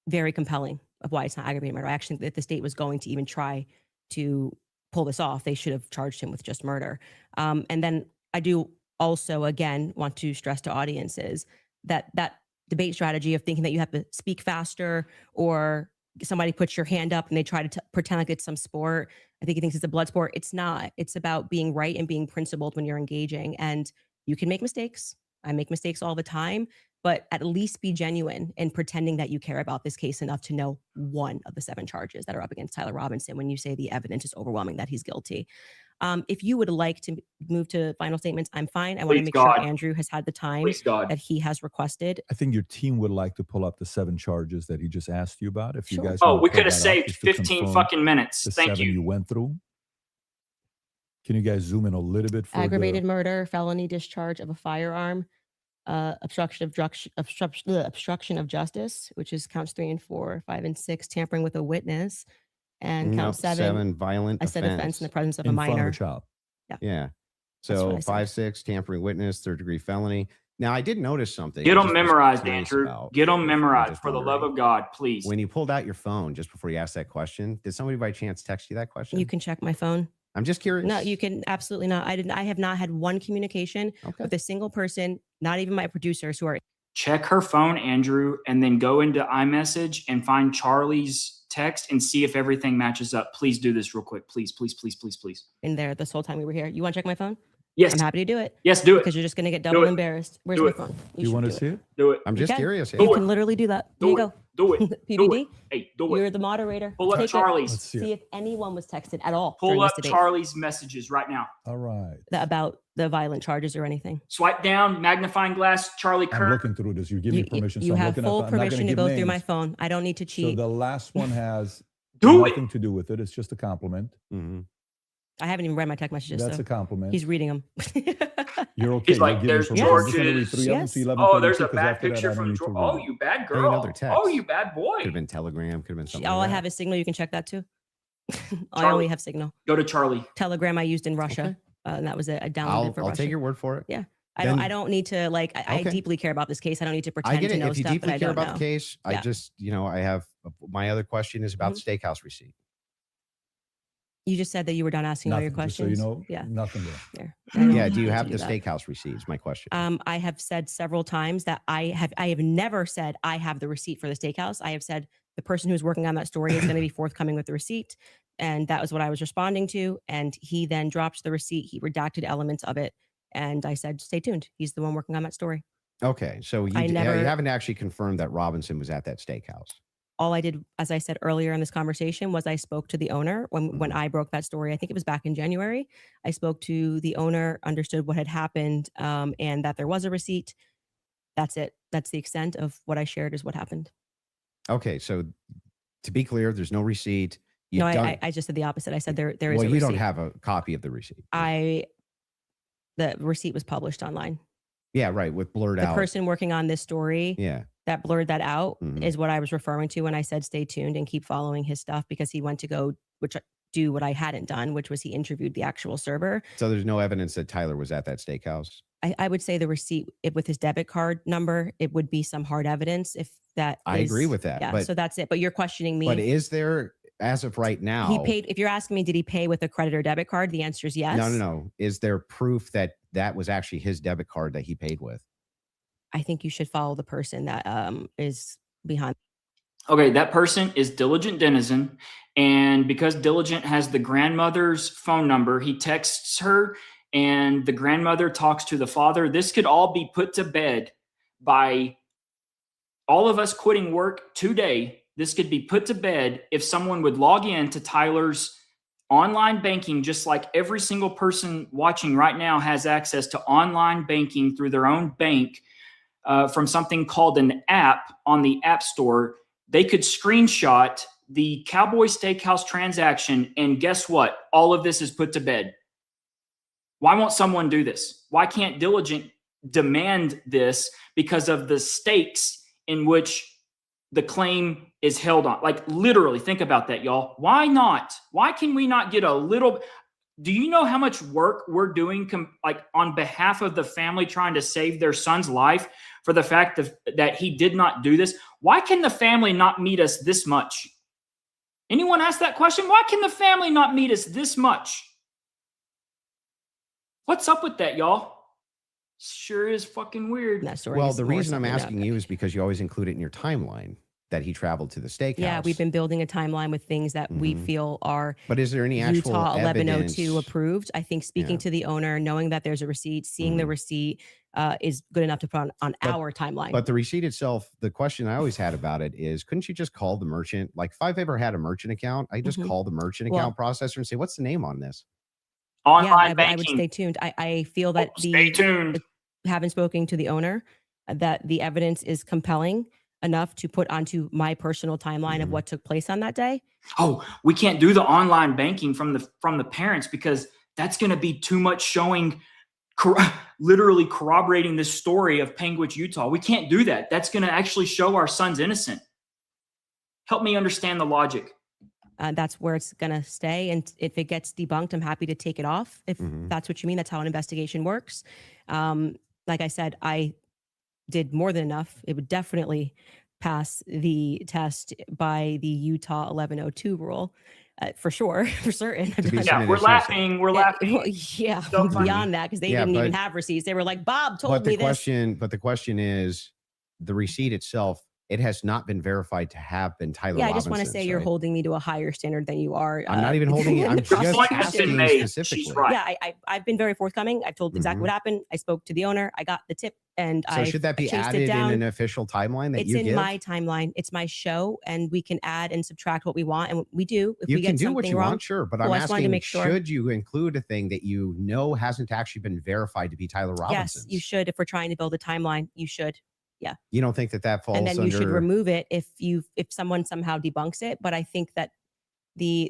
very compelling of why it's not aggravated murder. I actually think that if the state was going to even try to pull this off, they should have charged him with just murder. And then I do also, again, want to stress to audiences that debate strategy of thinking that you have to speak faster or somebody puts your hand up and they try to pretend like it's some sport. I think he thinks it's a blood sport. It's not. It's about being right and being principled when you're engaging. And you can make mistakes. I make mistakes all the time, but at least be genuine in pretending that you care about this case enough to know one of the 7 charges that are up against Tyler Robinson when you say the evidence is overwhelming that he's guilty. If you would like to move to final statements, I'm fine. I want to Please, make God. sure Andrew has had the time Please, God. that he has requested. I think your team would like to pull up the 7 charges that he just asked you about. If Sure. you guys, Oh, wanna we pull could have that up saved just to 15 confirm fucking minutes. the Thank 7 you. you went through. Can you guys zoom in a little bit for Aggravated murder, felony discharge of a firearm, obstruction of justice, which is counts 3 and 4, 5 and 6, tampering with a witness, and count 7, violent I said offense in the presence of a in front of minor. a child? Yeah. That's what So I 5, 6, tampering witness, 3rd-degree felony. Now I did notice something. Get I them just was memorized, curious Andrew. about. Get them I'm memorized just for the love wondering. of God, please. When you pulled out your phone just before you asked that question, did somebody by chance text you that question? You can check my phone. I'm just curious. No, you can absolutely not. I have not had one communication Okay. with a single person, not even my producers who are Check her phone, Andrew, and then go into iMessage and find Charlie's text and see if everything matches up. Please do this real quick. Please, please, please, please, please. in there this whole time we were here. You want to check my phone? Yes. I'm happy to do it. Yes, do it. Because you're just going to get Do double it. embarrassed. Where's Do my it. phone? You should want to do see it? Do it. I'm You just can. curious. You Yeah. can literally do that. Do Here you it. go. Do it. Do PBD, it. Hey, do you're it. the moderator. Pull up Take it. Charlie's. Let's see See it. if anyone was texted at all. during Pull this up debate Charlie's messages right now. All right. about the violent charges or anything. Swipe down, magnifying glass, Charlie I'm Kirk. looking through this. You give me permission. You so I'm have looking full at, I'm not gonna permission to give go through my names. phone. I don't need to So cheat. the last one has Do nothing it. to do with it. It's just a compliment. I haven't even read my text messages. That's so a compliment. he's reading them. You're okay. He's You'll like, give me there's permission. I'm just gonna read George's. 3 of them, Yes. see 11, Oh, there's 32, a 'cause bad after that, picture I don't from need to George. read Oh, it. you bad Maybe girl. another text. Oh, you bad boy. Could have been Telegram. Could have been something. All like I that. have is Signal. You can check that too. I Charlie. only have Signal. Go to Charlie. Telegram I used in Russia, Okay. and that was it. I downloaded for I'll Russia. take your word for it. Yeah. Then- I don't need to like. I Okay. deeply care about this case. I don't need to I pretend get to it. know If you stuff that deeply I care don't about know. the case, I Yeah. just, I have my other question is about the steakhouse receipt. You just said that you were done asking all your Nothing, just so questions. you know, Yeah. nothing there. There. I don't Yeah. Do you need to have do the that. steakhouse receipts? My question. I have said several times that I have never said I have the receipt for the steakhouse. I have said the person who's working on that story is going to be forthcoming with the receipt. And that was what I was responding to. And he then dropped the receipt. He redacted elements of it. And I said, stay tuned. He's the one working on that story. Okay. So you, I you never- haven't actually confirmed that Robinson was at that steakhouse. All I did, as I said earlier in this conversation, was I spoke to the owner when I broke that story. I think it was back in January. I spoke to the owner, understood what had happened, and that there was a receipt. That's it. That's the extent of what I shared is what happened. Okay. So to be clear, there's no receipt. You No, don't, I just said the opposite. I said there is well, a you receipt. don't have a copy of the receipt. The receipt was published online. Yeah. Right. With blurred The out. person working on this story Yeah. that blurred that out Mhm. is what I was referring to when I said stay tuned and keep following his stuff, because he went to go do what I hadn't done, which was he interviewed the actual server. So there's no evidence that Tyler was at that steakhouse. I would say the receipt with his debit card number, it would be some hard evidence if that I agree with that, Yeah, but- so that's it. But you're questioning me. But is there, as of right now, He paid. If you're asking me, did he pay with a credit or debit card? The answer is yes. No. Is there proof that that was actually his debit card that he paid with? I think you should follow the person that is behind. Okay, that person is Diligent Denizen. And because Diligent has the grandmother's phone number, he texts her and the grandmother talks to the father. This could all be put to bed by all of us quitting work today. This could be put to bed if someone would log in to Tyler's online banking, just like every single person watching right now has access to online banking through their own bank from something called an app on the App Store. They could screenshot the Cowboy Steakhouse transaction, and guess what? All of this is put to bed. Why won't someone do this? Why can't Diligent demand this because of the stakes in which the claim is held on? Like, literally, think about that, y'all. Why not? Why can we not get a little? Do you know how much work we're doing like on behalf of the family trying to save their son's life for the fact that he did not do this? Why can the family not meet us this much? Anyone ask that question? Why can the family not meet us this much? What's up with that, y'all? Sure is fucking weird. Well, the reason I'm asking you is because you always include it in your timeline that he traveled to the steakhouse. Yeah, we've been building a timeline with things that we feel are But is there any actual Utah 1102 evidence? approved. I think speaking to the owner, knowing that there's a receipt, seeing the receipt is good enough to put on our timeline. But the receipt itself, the question I always had about it is, couldn't you just call the merchant? Like, if I've ever had a merchant account, I just call the merchant Well- account processor and say, what's the name on this? Online I would stay tuned. I feel that stay tuned. Having spoken to the owner, that the evidence is compelling enough to put onto my personal timeline of what took place on that day. Oh, we can't do the online banking from the parents because that's going to be too much showing, literally corroborating this story of Panguitch, Utah. We can't do that. That's going to actually show our son's innocent. Help me understand the logic. That's where it's going to stay. And if it gets debunked, I'm happy to take it off. If that's what you mean, that's how an investigation works. Like I said, I did more than enough. It would definitely pass the test by the Utah 1102 rule. For sure, for certain. Yeah, we're laughing. We're laughing. Well, yeah, beyond that, because they didn't even have receipts. They were like, Bob told me this. But the question is, the receipt itself it has not been verified to have been Tyler Yeah, I just want to Robinson's, say you're right? holding me to a higher standard than you are. I'm not even holding it. I'm the just point has been asking made. specifically. She's right. Yeah, I've been very forthcoming. I've told exactly Mhm. what happened. I spoke to the owner. I got the tip, and So should that be chased added it down. in an official timeline that It's you in give? my timeline. It's my show, and we can add and subtract what we want, and we do. If You we can get do something what you wrong, want, sure. But Well, I'm I just wanted to asking, make sure. should you include a thing that you know hasn't actually been verified to be Tyler Yes, Robinson's? you should. If we're trying to build a timeline, you should. Yeah. You don't think that falls And then under... you should remove it if someone somehow debunks it. But I think that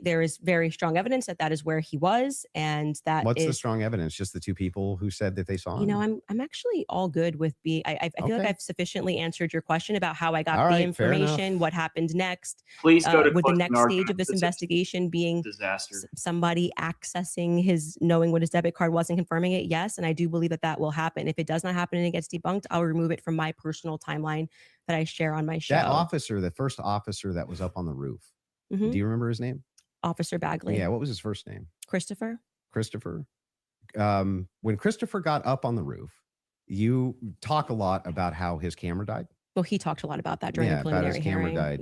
there is very strong evidence that is where he was, and that What's the is, strong evidence? Just the two people who said that they saw him? you know, I'm actually all good with I feel like Okay. I've sufficiently answered your question about how I got All the right, fair enough. information, what happened next. Please go to With the closing next stage arguments. of this It's a investigation being disaster. somebody accessing knowing what his debit card was and confirming it. Yes, and I do believe that will happen. If it does not happen and it gets debunked, I'll remove it from my personal timeline that I share on my show. That officer, the first officer that was up on the roof, Mhm. do you remember his name? Officer Bagley. Yeah, what was his first name? Christopher. Christopher. When Christopher got up on the roof, you talk a lot about how his camera died. Well, he talked a lot about that during Yeah, the about his preliminary camera hearing. died.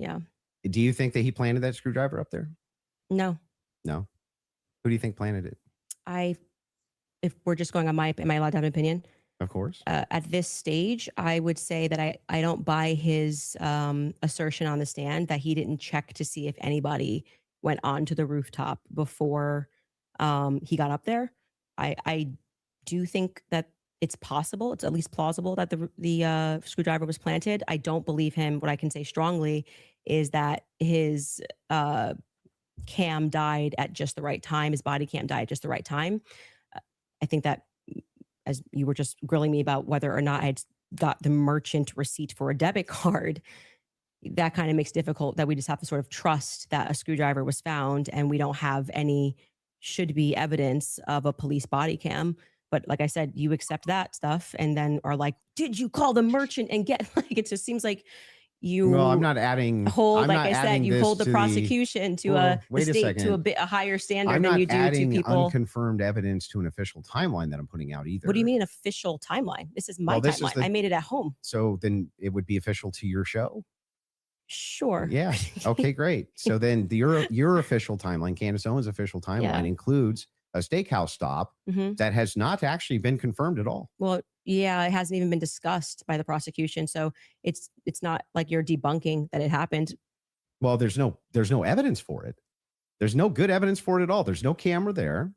Yeah. Do you think that he planted that screwdriver up there? No. No. Who do you think planted it? If we're just going on am I allowed to have an opinion? Of course. At this stage, I would say that I don't buy his assertion on the stand that he didn't check to see if anybody went onto the rooftop before he got up there. I do think that it's possible. It's at least plausible that the screwdriver was planted. I don't believe him. What I can say strongly is that his cam died at just the right time. His body cam died at just the right time. I think that, as you were just grilling me about whether or not I had got the merchant receipt for a debit card, that kind of makes difficult that we just have to sort of trust that a screwdriver was found and we don't have any should be evidence of a police body cam. But like I said, you accept that stuff and then are like, did you call the merchant and get it just seems like you Well, I'm not adding. hold, I'm like not I said, adding you this hold the to prosecution to Well, a wait a state to second. a higher standard I'm than not you do to adding people. unconfirmed evidence to an official timeline that I'm putting out either. What do you mean an official timeline? This is my Well, this is timeline. I made it at home. So then it would be official to your show? Sure. Yeah. Okay, great. So then your official timeline, Candace Owens' official timeline, Yeah. includes a steakhouse stop Mhm. that has not actually been confirmed at all. Well, yeah, it hasn't even been discussed by the prosecution. So it's not like you're debunking that it happened. Well, there's no evidence for it. There's no good evidence for it at all. There's no camera there.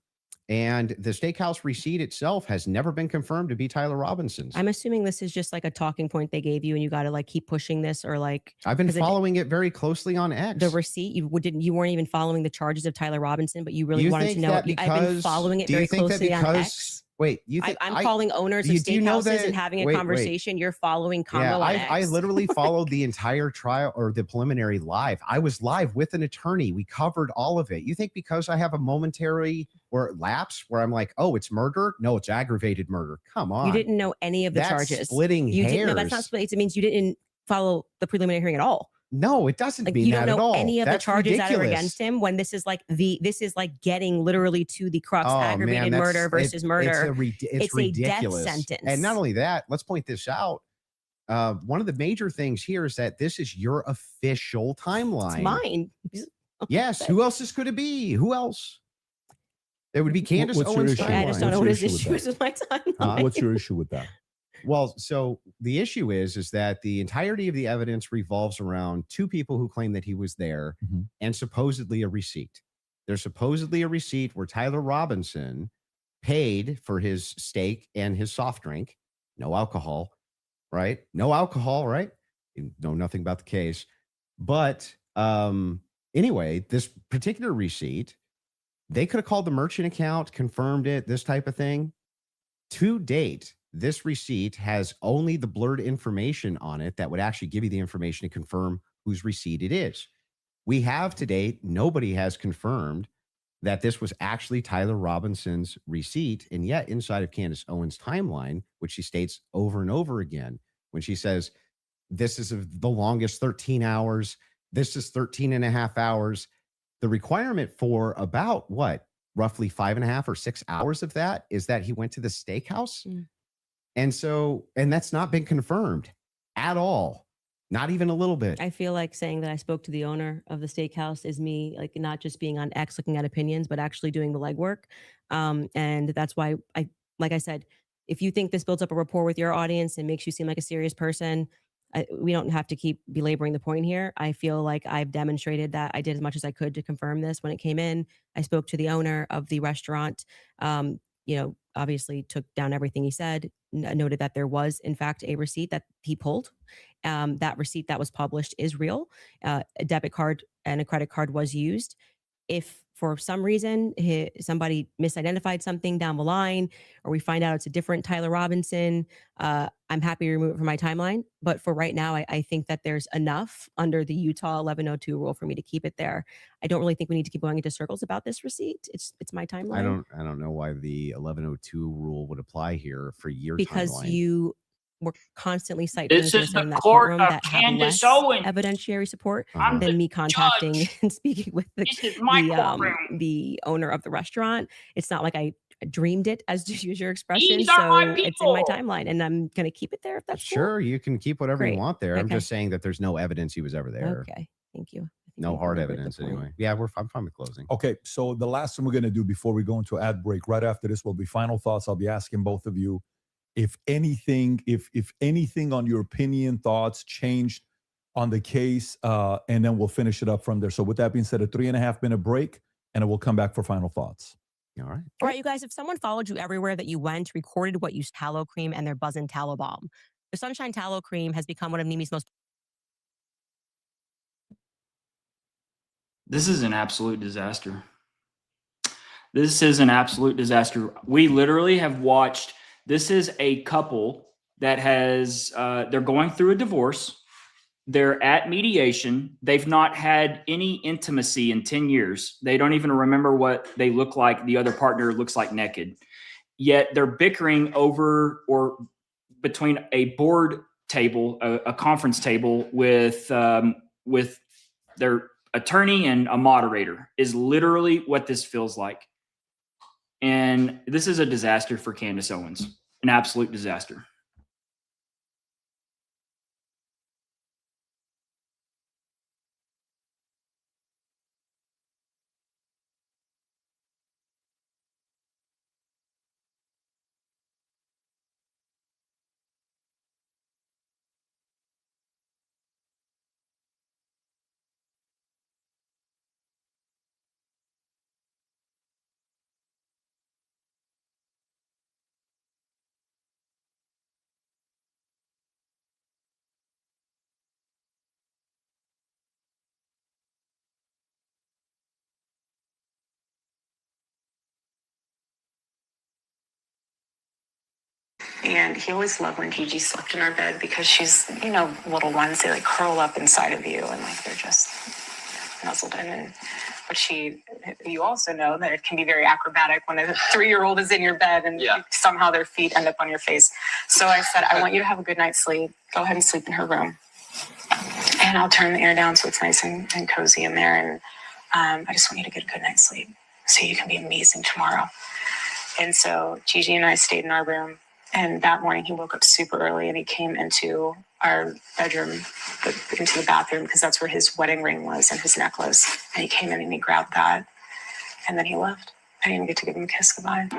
And the steakhouse receipt itself has never been confirmed to be Tyler Robinson's. I'm assuming this is just like a talking point they gave you and you got to like keep pushing this or like. I've been 'cause following it very closely on X. The receipt, you weren't even following the charges of Tyler Robinson, but you really You wanted think to know. that I've been because- following it do you very think that closely on because- X. Wait, you think I'm calling owners of do you know steakhouses that- and having a wait, conversation. You're following combo Yeah, on I X. literally followed the entire trial or the preliminary live. I was live with an attorney. We covered all of it. You think because I have a momentary or lapse where I'm like, oh, it's murder? No, it's aggravated murder. Come on. You didn't know any of the That's charges. splitting you hairs. No, that's not splitting. It means you didn't follow the preliminary hearing at all. No, it doesn't Like mean you that don't at know all. any of That's the charges that are ridiculous. against him when this is like getting literally to the crux, Oh, aggravated man, murder versus murder. It's a death ridiculous. sentence. And not only that, let's point this out. One of the major things here is that this is your official timeline. It's mine. Yes. Who else could it be? Who else? It would be Candace What's your Owens' issue? timeline. I just don't know what his issue is that? with my timeline. What's your issue with that? Well, so the issue is that the entirety of the evidence revolves around two people who claim that he was there Mhm. and supposedly a receipt. There's supposedly a receipt where Tyler Robinson paid for his steak and his soft drink. No alcohol, right? No alcohol, right? You know nothing about the case. But anyway, this particular receipt, they could have called the merchant account, confirmed it, this type of thing. To date, this receipt has only the blurred information on it that would actually give you the information to confirm whose receipt it is. We have to date, nobody has confirmed that this was actually Tyler Robinson's receipt. And yet inside of Candace Owens' timeline, which she states over and over again, when she says, this is the longest 13 hours, this is 13 and a half hours, the requirement for about roughly 5.5 or 6 hours of that is that he went to the steakhouse. Mm. And that's not been confirmed at all. Not even a little bit. I feel like saying that I spoke to the owner of the steakhouse is me, like, not just being on X looking at opinions, but actually doing the legwork. And that's why like I said, if you think this builds up a rapport with your audience and makes you seem like a serious person, we don't have to keep belaboring the point here. I feel like I've demonstrated that I did as much as I could to confirm this when it came in. I spoke to the owner of the restaurant. Obviously took down everything he said, noted that there was, in fact, a receipt that he pulled. That receipt that was published is real. A debit card and a credit card was used. If for some reason somebody misidentified something down the line, or we find out it's a different Tyler Robinson, I'm happy to remove it from my timeline. But for right now, I think that there's enough under the Utah 1102 rule for me to keep it there. I don't really think we need to keep going into circles about this receipt. It's my timeline. I don't know why the 1102 rule would apply here for your because timeline. you were constantly citing This things is in the that court courtroom of that have Candace less Owens. evidentiary support I'm than the me contacting judge. and speaking with This is my courtroom. the owner of the restaurant. It's not like I dreamed it, as to use your expression. These are my So it's in my people. timeline, and I'm going to keep it there if that's cool. Sure, you can keep whatever you Great. want there. I'm Okay. just saying that there's no evidence he was ever there. Okay, thank you. I think No we hard delivered the evidence point. anyway. Yeah, I'm fine with closing. Okay, so the last thing we're going to do before we go into ad break, right after this, will be final thoughts. I'll be asking both of you if anything on your opinion, thoughts changed on the case, and then we'll finish it up from there. So with that being said, a 3.5 minute break, and then we'll come back for final thoughts. All right. All right, you guys, if someone followed you everywhere that you went, recorded what used tallow cream and their Buzzin' Tallow Balm, the Sunshine Tallow Cream has become one of Mimi's most... This is an absolute disaster. This is an absolute disaster. We literally have watched, this is a couple that has, they're going through a divorce. They're at mediation. They've not had any intimacy in 10 years. They don't even remember what they look like. The other partner looks like naked. Yet they're bickering over or between a board table, a conference table with their attorney and a moderator is literally what this feels like. And this is a disaster for Candace Owens, an absolute disaster. And he always loved when Gigi slept in our bed because she's, little ones, they like curl up inside of you and like they're just nuzzled in. But you also know that it can be very acrobatic when a 3-year-old is in your bed and somehow their feet end up on your face. So I said, I want you to have a good night's sleep. Go ahead and sleep in her room. And I'll turn the air down so it's nice and cozy in there. And I just want you to get a good night's sleep so you can be amazing tomorrow. And so Gigi and I stayed in our room. And that morning he woke up super early and he came into our bedroom, into the bathroom, because that's where his wedding ring was and his necklace. And he came in and he grabbed that. And then he left. I didn't even get to give him a kiss goodbye.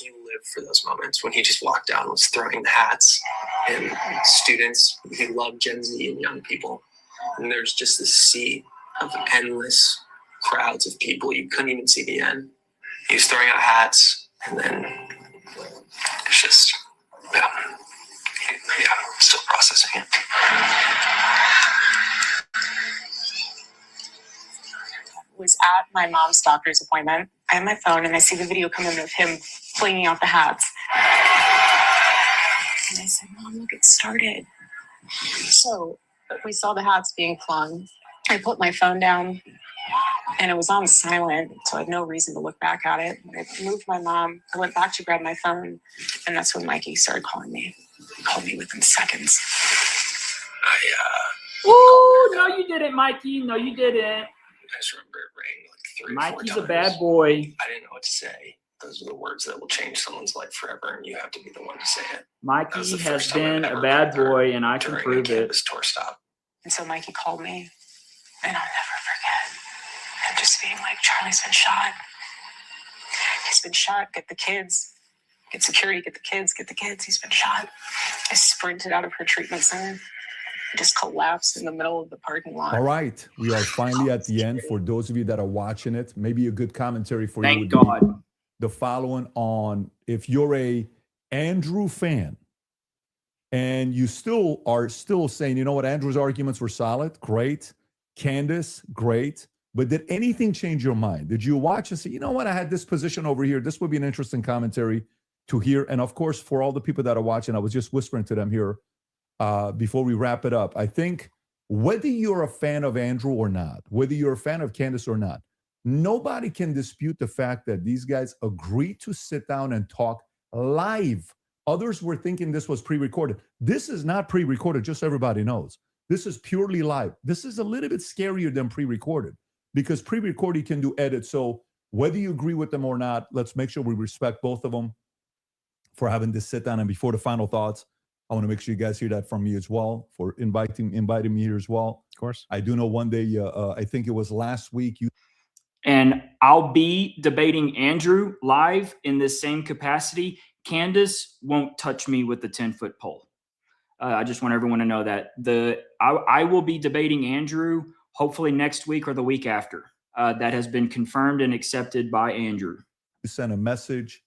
You live for those moments when he just walked down and was throwing the hats and students who love Gen Z and young people. And there's just this sea of endless crowds of people. You couldn't even see the end. He was throwing out hats, and then it's just, I'm still processing it. Was at my mom's doctor's appointment. I have my phone and I see the video coming of him flinging out the hats. And I said, Mom, look, it started. So we saw the hats being flung. I put my phone down and it was on silent, so I had no reason to look back at it. I moved my mom. I went back to grab my phone, and that's when Mikey started calling me. He called me within seconds. Ooh, no, you didn't, Mikey. No, you didn't. just remember it rang like 3 or 4 Mikey's times. a bad boy. I didn't know what to say. Those are the words that will change someone's life forever, and you have to be the one to say it. That was Mikey the has first time I've been ever a bad called her boy, and I can during a prove it. campus tour stop. And so Mikey called me, and I'll never forget him just being like, Charlie's been shot. He's been shot. Get the kids. Get security. Get the kids. Get the kids. He's been shot. I sprinted out of her treatment center. I just collapsed in the middle of the parking lot. All right. We are finally at the end. For those of you that are watching it, maybe a good commentary for you Thank would God. be the following on if you're a Andrew fan and you are still saying, you know what, Andrew's arguments were solid, great. Candace, great. But did anything change your mind? Did you watch and say, you know what, I had this position over here. This would be an interesting commentary to hear. And of course, for all the people that are watching, I was just whispering to them here before we wrap it up. I think whether you're a fan of Andrew or not, whether you're a fan of Candace or not, nobody can dispute the fact that these guys agreed to sit down and talk live. Others were thinking this was pre-recorded. This is not pre-recorded, just so everybody knows. This is purely live. This is a little bit scarier than pre-recorded because pre-recorded you can do edits. So whether you agree with them or not, let's make sure we respect both of them for having this sit down. And before the final thoughts, I want to make sure you guys hear that from me as well, for inviting me here as well. Of course. I do know one day, I think it was last week, And I'll be debating Andrew live in this same capacity. Candace won't touch me with the 10-foot pole. I just want everyone to know that. I will be debating Andrew hopefully next week or the week after. That has been confirmed and accepted by Andrew. You sent a message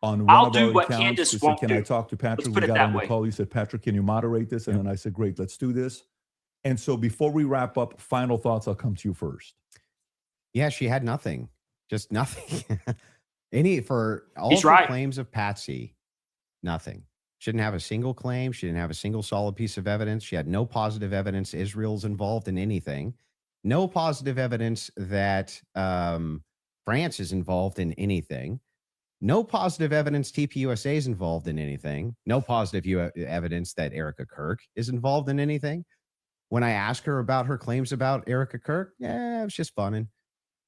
on one I'll of do our what accounts. Candace You said, won't can do. I talk to Patrick? Let's put We it got that on the way. call. You said, Patrick, can you moderate this? And then I said, great, let's do this. And so before we wrap up, final thoughts, I'll come to you first. Yeah, she had nothing. Just nothing. For all He's the right. claims of Patsy, nothing. She didn't have a single claim. She didn't have a single solid piece of evidence. She had no positive evidence Israel's involved in anything. No positive evidence that France is involved in anything. No positive evidence TPUSA is involved in anything. No positive evidence that Erica Kirk is involved in anything. When I asked her about her claims about Erica Kirk, yeah, it was just funning.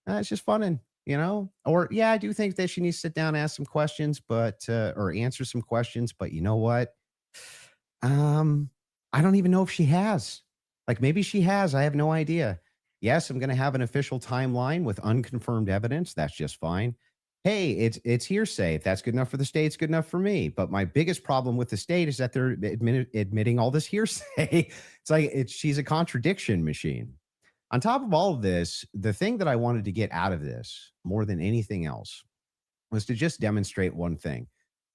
It's just funning, you know? Or, yeah, I do think that she needs to sit down and ask some questions, or answer some questions. But you know what? I don't even know if she has. Like, maybe she has. I have no idea. Yes, I'm going to have an official timeline with unconfirmed evidence. That's just fine. Hey, it's hearsay. If that's good enough for the state, it's good enough for me. But my biggest problem with the state is that they're admitting all this hearsay. It's like she's a contradiction machine. On top of all of this, the thing that I wanted to get out of this more than anything else was to just demonstrate one thing.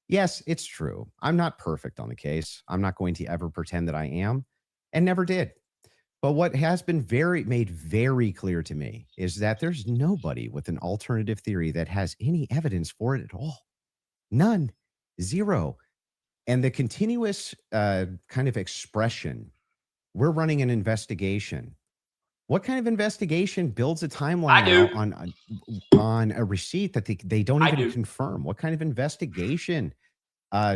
Yes, it's true. I'm not perfect on the case. I'm not going to ever pretend that I am, and never did. But what has been made very clear to me is that there's nobody with an alternative theory that has any evidence for it at all. None. Zero. And the continuous kind of expression, we're running an investigation. What kind of investigation builds a timeline out on a receipt that they don't even confirm? What kind of investigation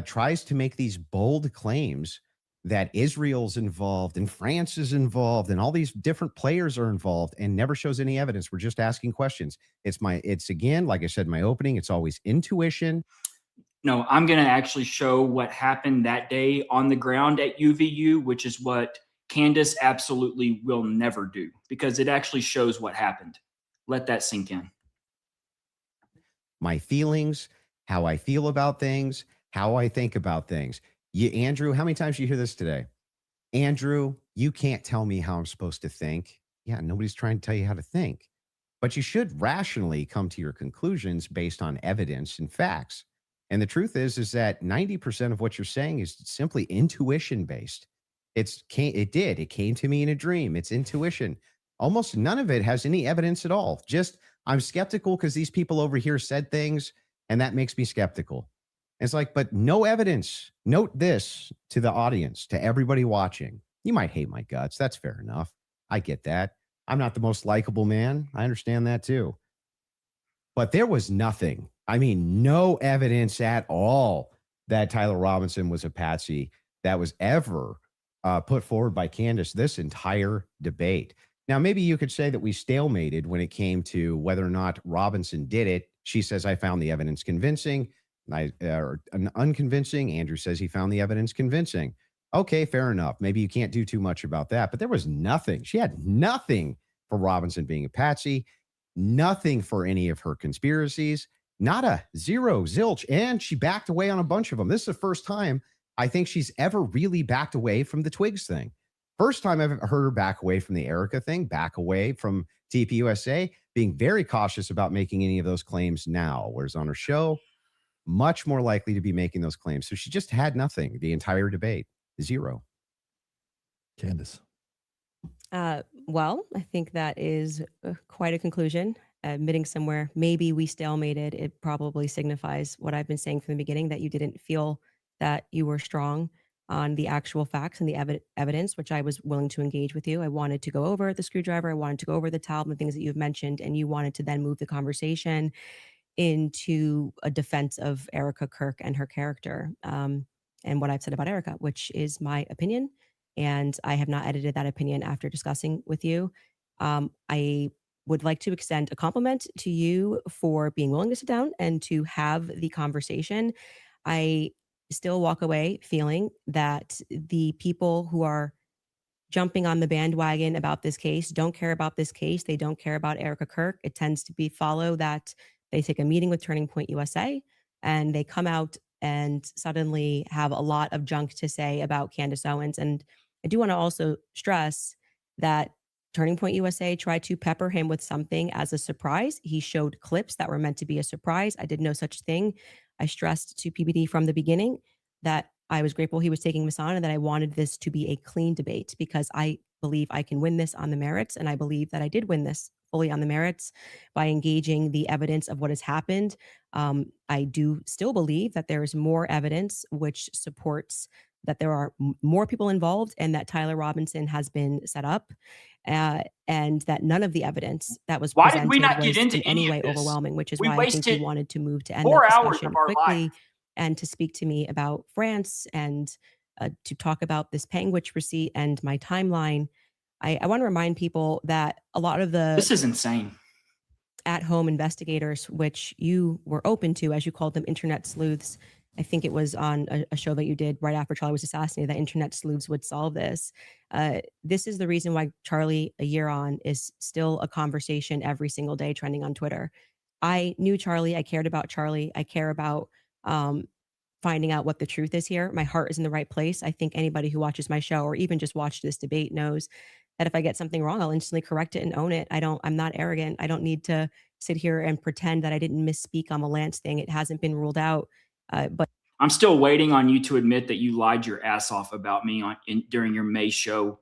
tries to make these bold claims that Israel's involved and France is involved and all these different players are involved and never shows any evidence? We're just asking questions. It's again, like I said in my opening, it's always intuition. No, I'm going to actually show what happened that day on the ground at UVU, which is what Candace absolutely will never do, because it actually shows what happened. Let that sink in. My feelings, how I feel about things, how I think about things. Andrew, how many times did you hear this today? Andrew, you can't tell me how I'm supposed to think. Yeah, nobody's trying to tell you how to think. But you should rationally come to your conclusions based on evidence and facts. And the truth is that 90% of what you're saying is simply intuition based. It came to me in a dream. It's intuition. Almost none of it has any evidence at all. Just, I'm skeptical because these people over here said things, and that makes me skeptical. It's like, but no evidence. Note this to the audience, to everybody watching. You might hate my guts. That's fair enough. I get that. I'm not the most likable man. I understand that too. But there was nothing. I mean, no evidence at all that Tyler Robinson was a patsy that was ever put forward by Candace this entire debate. Now, maybe you could say that we stalemated when it came to whether or not Robinson did it. She says, I found the evidence convincing, or unconvincing. Andrew says he found the evidence convincing. Okay, fair enough. Maybe you can't do too much about that, but there was nothing. She had nothing for Robinson being a patsy, nothing for any of her conspiracies, not a zero, zilch. And she backed away on a bunch of them. This is the first time I think she's ever really backed away from the Twigs thing. First time I've heard her back away from the Erica thing, back away from TPUSA, being very cautious about making any of those claims now. Whereas on her show, much more likely to be making those claims. So she just had nothing the entire debate. Zero. Candace. Well, I think that is quite a conclusion. Admitting somewhere, maybe we stalemated. It probably signifies what I've been saying from the beginning, that you didn't feel that you were strong on the actual facts and the evidence, which I was willing to engage with you. I wanted to go over the screwdriver. I wanted to go over the towel and the things that you've mentioned, and you wanted to then move the conversation into a defense of Erica Kirk and her character, and what I've said about Erica, which is my opinion. And I have not edited that opinion after discussing with you. I would like to extend a compliment to you for being willing to sit down and to have the conversation. I still walk away feeling that the people who are jumping on the bandwagon about this case don't care about this case. They don't care about Erica Kirk. It tends to be follow that they take a meeting with Turning Point USA and they come out and suddenly have a lot of junk to say about Candace Owens. And I do want to also stress that Turning Point USA tried to pepper him with something as a surprise. He showed clips that were meant to be a surprise. I did no such thing. I stressed to PBD from the beginning that I was grateful he was taking this on and that I wanted this to be a clean debate because I believe I can win this on the merits. And I believe that I did win this fully on the merits by engaging the evidence of what has happened. I do still believe that there is more evidence which supports that there are more people involved and that Tyler Robinson has been set up, and that none of the evidence that was Why presented did we not was get into in any any way of this? overwhelming, which is We why I think you wasted wanted to move to end 4 that hours discussion of our quickly life. and to speak to me about France and to talk about this Panguitch receipt and my timeline. I want to remind people that a lot of the This is insane. at-home investigators, which you were open to, as you called them, internet sleuths. I think it was on a show that you did right after Charlie was assassinated that internet sleuths would solve this. This is the reason why Charlie, a year on, is still a conversation every single day trending on Twitter. I knew Charlie. I cared about Charlie. I care about finding out what the truth is here. My heart is in the right place. I think anybody who watches my show or even just watched this debate knows that if I get something wrong, I'll instantly correct it and own it. I'm not arrogant. I don't need to sit here and pretend that I didn't misspeak on the Lance thing. It hasn't been ruled out. But I'm still waiting on you to admit that you lied your ass off about me during your May show.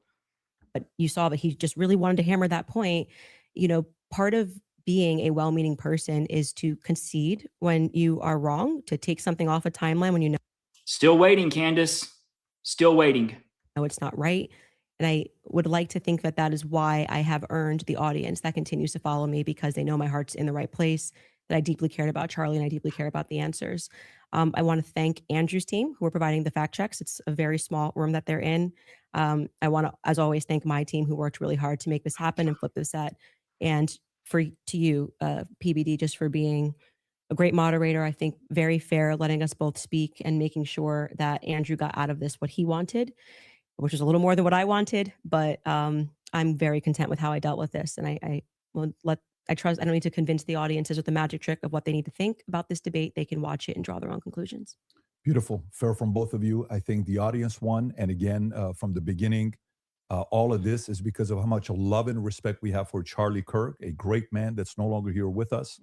But you saw that he just really wanted to hammer that point. You know, part of being a well-meaning person is to concede when you are wrong, to take something off a timeline when you know. Still waiting, Candace. Still waiting. No, it's not right. And I would like to think that that is why I have earned the audience that continues to follow me, because they know my heart's in the right place, that I deeply cared about Charlie and I deeply care about the answers. I want to thank Andrew's team who are providing the fact checks. It's a very small room that they're in. I want to, as always, thank my team who worked really hard to make this happen and flip this set. And to you, PBD, just for being a great moderator. I think very fair, letting us both speak and making sure that Andrew got out of this what he wanted, which is a little more than what I wanted. But I'm very content with how I dealt with this. And I trust, I don't need to convince the audiences with the magic trick of what they need to think about this debate. They can watch it and draw their own conclusions. Beautiful. Fair from both of you. I think the audience won. And again, from the beginning, all of this is because of how much love and respect we have for Charlie Kirk, a great man that's no longer here with us.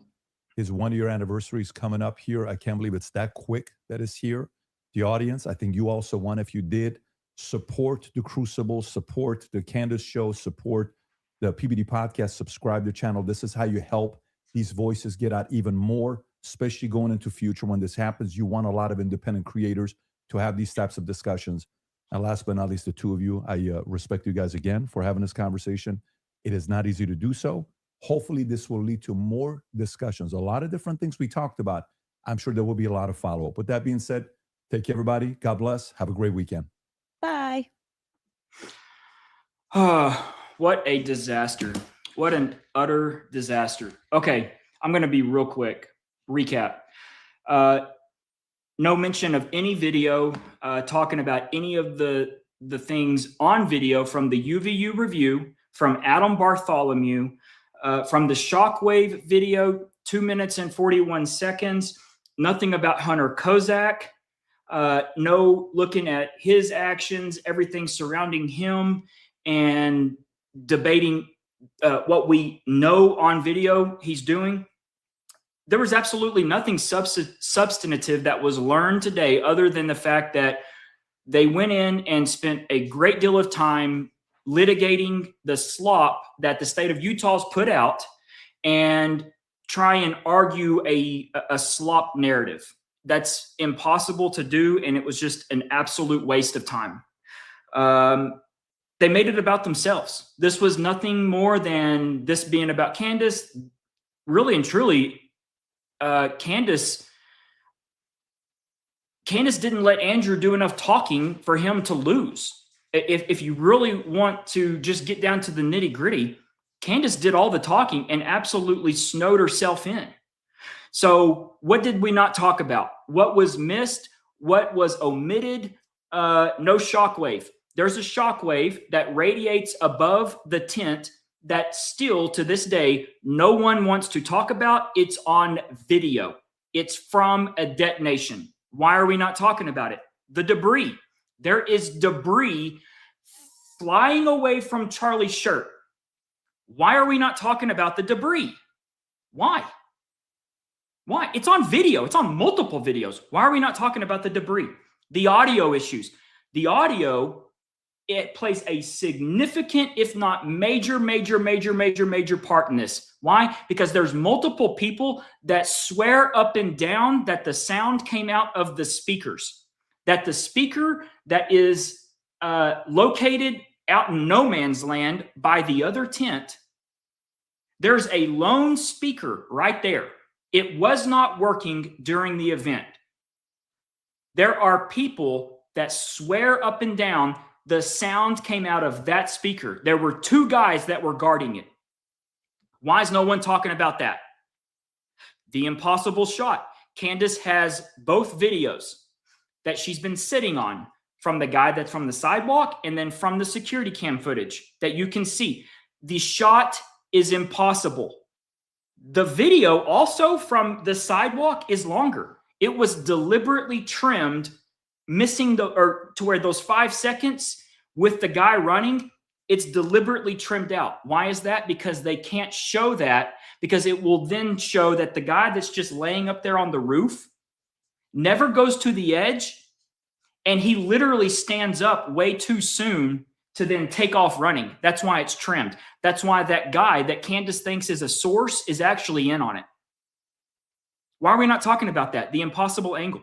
His 1-year anniversary is coming up here. I can't believe it's that quick that is here. The audience, I think you also won. If you did, support the Crucible, support the Candace Show, support the PBD podcast, subscribe to the channel. This is how you help these voices get out even more, especially going into future when this happens. You want a lot of independent creators to have these types of discussions. And last but not least, the two of you, I respect you guys again for having this conversation. It is not easy to do so. Hopefully this will lead to more discussions. A lot of different things we talked about. I'm sure there will be a lot of follow-up. With that being said, take care, everybody. God bless. Have a great weekend. Bye. What a disaster. What an utter disaster. Okay, I'm going to be real quick. Recap. No mention of any video talking about any of the things on video from the UVU review, from Adam Bartholomew, from the Shockwave video, 2 minutes and 41 seconds. Nothing about Hunter Kozak. No looking at his actions, everything surrounding him, and debating what we know on video he's doing. There was absolutely nothing substantive that was learned today other than the fact that they went in and spent a great deal of time litigating the slop that the state of Utah's put out and try and argue a slop narrative. That's impossible to do, and it was just an absolute waste of time. They made it about themselves. This was nothing more than this being about Candace. Really and truly, Candace didn't let Andrew do enough talking for him to lose. If you really want to just get down to the nitty gritty, Candace did all the talking and absolutely snowed herself in. So what did we not talk about? What was missed? What was omitted? No shockwave. There's a shockwave that radiates above the tent that still to this day, no one wants to talk about. It's on video. It's from a detonation. Why are we not talking about it? The debris. There is debris flying away from Charlie's shirt. Why are we not talking about the debris? Why? Why? It's on video. It's on multiple videos. Why are we not talking about the debris? The audio issues. The audio, it plays a significant, if not major part in this. Why? Because there's multiple people that swear up and down that the sound came out of the speakers. That the speaker that is located out in no man's land by the other tent, there's a lone speaker right there. It was not working during the event. There are people that swear up and down the sound came out of that speaker. There were 2 guys that were guarding it. Why is no one talking about that? The impossible shot. Candace has both videos that she's been sitting on, from the guy that's from the sidewalk and then from the security cam footage that you can see. The shot is impossible. The video also from the sidewalk is longer. It was deliberately trimmed, missing to where those 5 seconds with the guy running, it's deliberately trimmed out. Why is that? Because they can't show that, because it will then show that the guy that's just laying up there on the roof never goes to the edge, and he literally stands up way too soon to then take off running. That's why it's trimmed. That's why that guy that Candace thinks is a source is actually in on it. Why are we not talking about that? The impossible angle.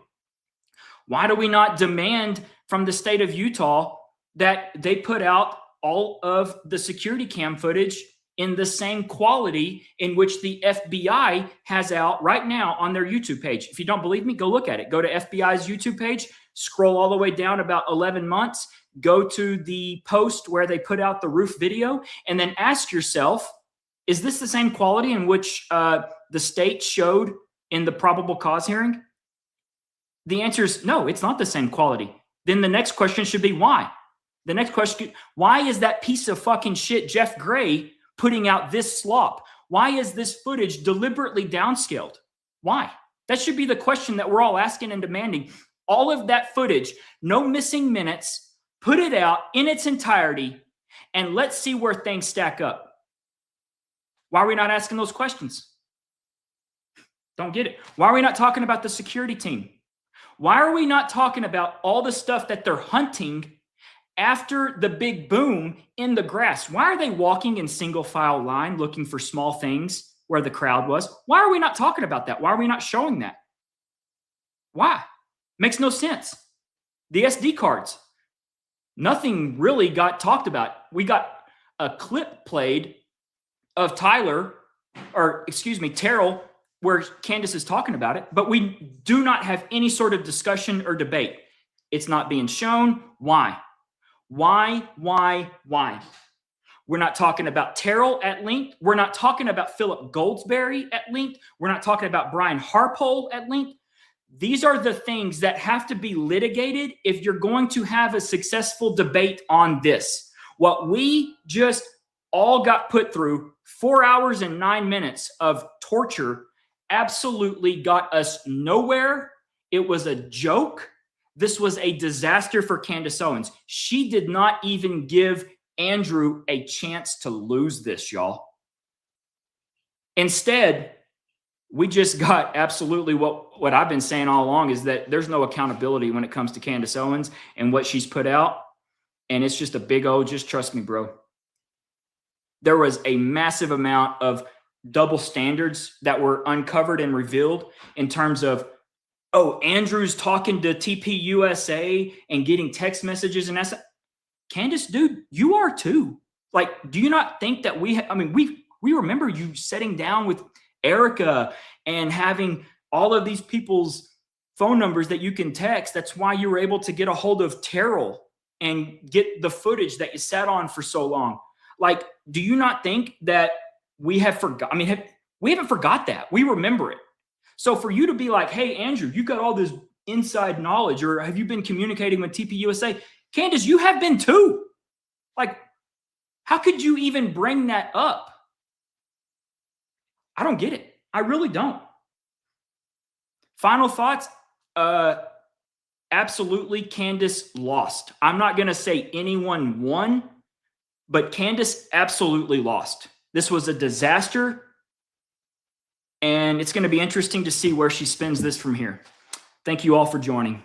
Why do we not demand from the state of Utah that they put out all of the security cam footage in the same quality in which the FBI has out right now on their YouTube page? If you don't believe me, go look at it. Go to FBI's YouTube page, scroll all the way down about 11 months, go to the post where they put out the roof video, and then ask yourself, is this the same quality in which the state showed in the probable cause hearing? The answer is no, it's not the same quality. Then the next question should be why? The next question, why is that piece of fucking shit, Jeff Gray, putting out this slop? Why is this footage deliberately downscaled? Why? That should be the question that we're all asking and demanding. All of that footage, no missing minutes, put it out in its entirety, and let's see where things stack up. Why are we not asking those questions? Don't get it. Why are we not talking about the security team? Why are we not talking about all the stuff that they're hunting after the big boom in the grass? Why are they walking in single file line looking for small things where the crowd was? Why are we not talking about that? Why are we not showing that? Why? Makes no sense. The SD cards, nothing really got talked about. We got a clip played of Terrell, where Candace is talking about it, but we do not have any sort of discussion or debate. It's not being shown. Why? Why? We're not talking about Terrell at length. We're not talking about Philip Goldsberry at length. We're not talking about Brian Harpole at length. These are the things that have to be litigated if you're going to have a successful debate on this. What we just all got put through, 4 hours and 9 minutes of torture, absolutely got us nowhere. It was a joke. This was a disaster for Candace Owens. She did not even give Andrew a chance to lose this, y'all. Instead, we just got absolutely what I've been saying all along, is that there's no accountability when it comes to Candace Owens and what she's put out. And it's just a big old, just trust me, bro. There was a massive amount of double standards that were uncovered and revealed in terms of, oh, Andrew's talking to TPUSA and getting text messages, and that's Candace, dude, you are too. Like, do you not think that we remember you sitting down with Erica and having all of these people's phone numbers that you can text? That's why you were able to get a hold of Terrell and get the footage that you sat on for so long. Like, do you not think that we have forgot? I mean, we haven't forgot that. We remember it. So for you to be like, hey, Andrew, you got all this inside knowledge, or have you been communicating with TPUSA? Candace, you have been too. Like, how could you even bring that up? I don't get it. I really don't. Final thoughts. Absolutely, Candace lost. I'm not going to say anyone won, but Candace absolutely lost. This was a disaster, and it's going to be interesting to see where she spins this from here. Thank you all for joining.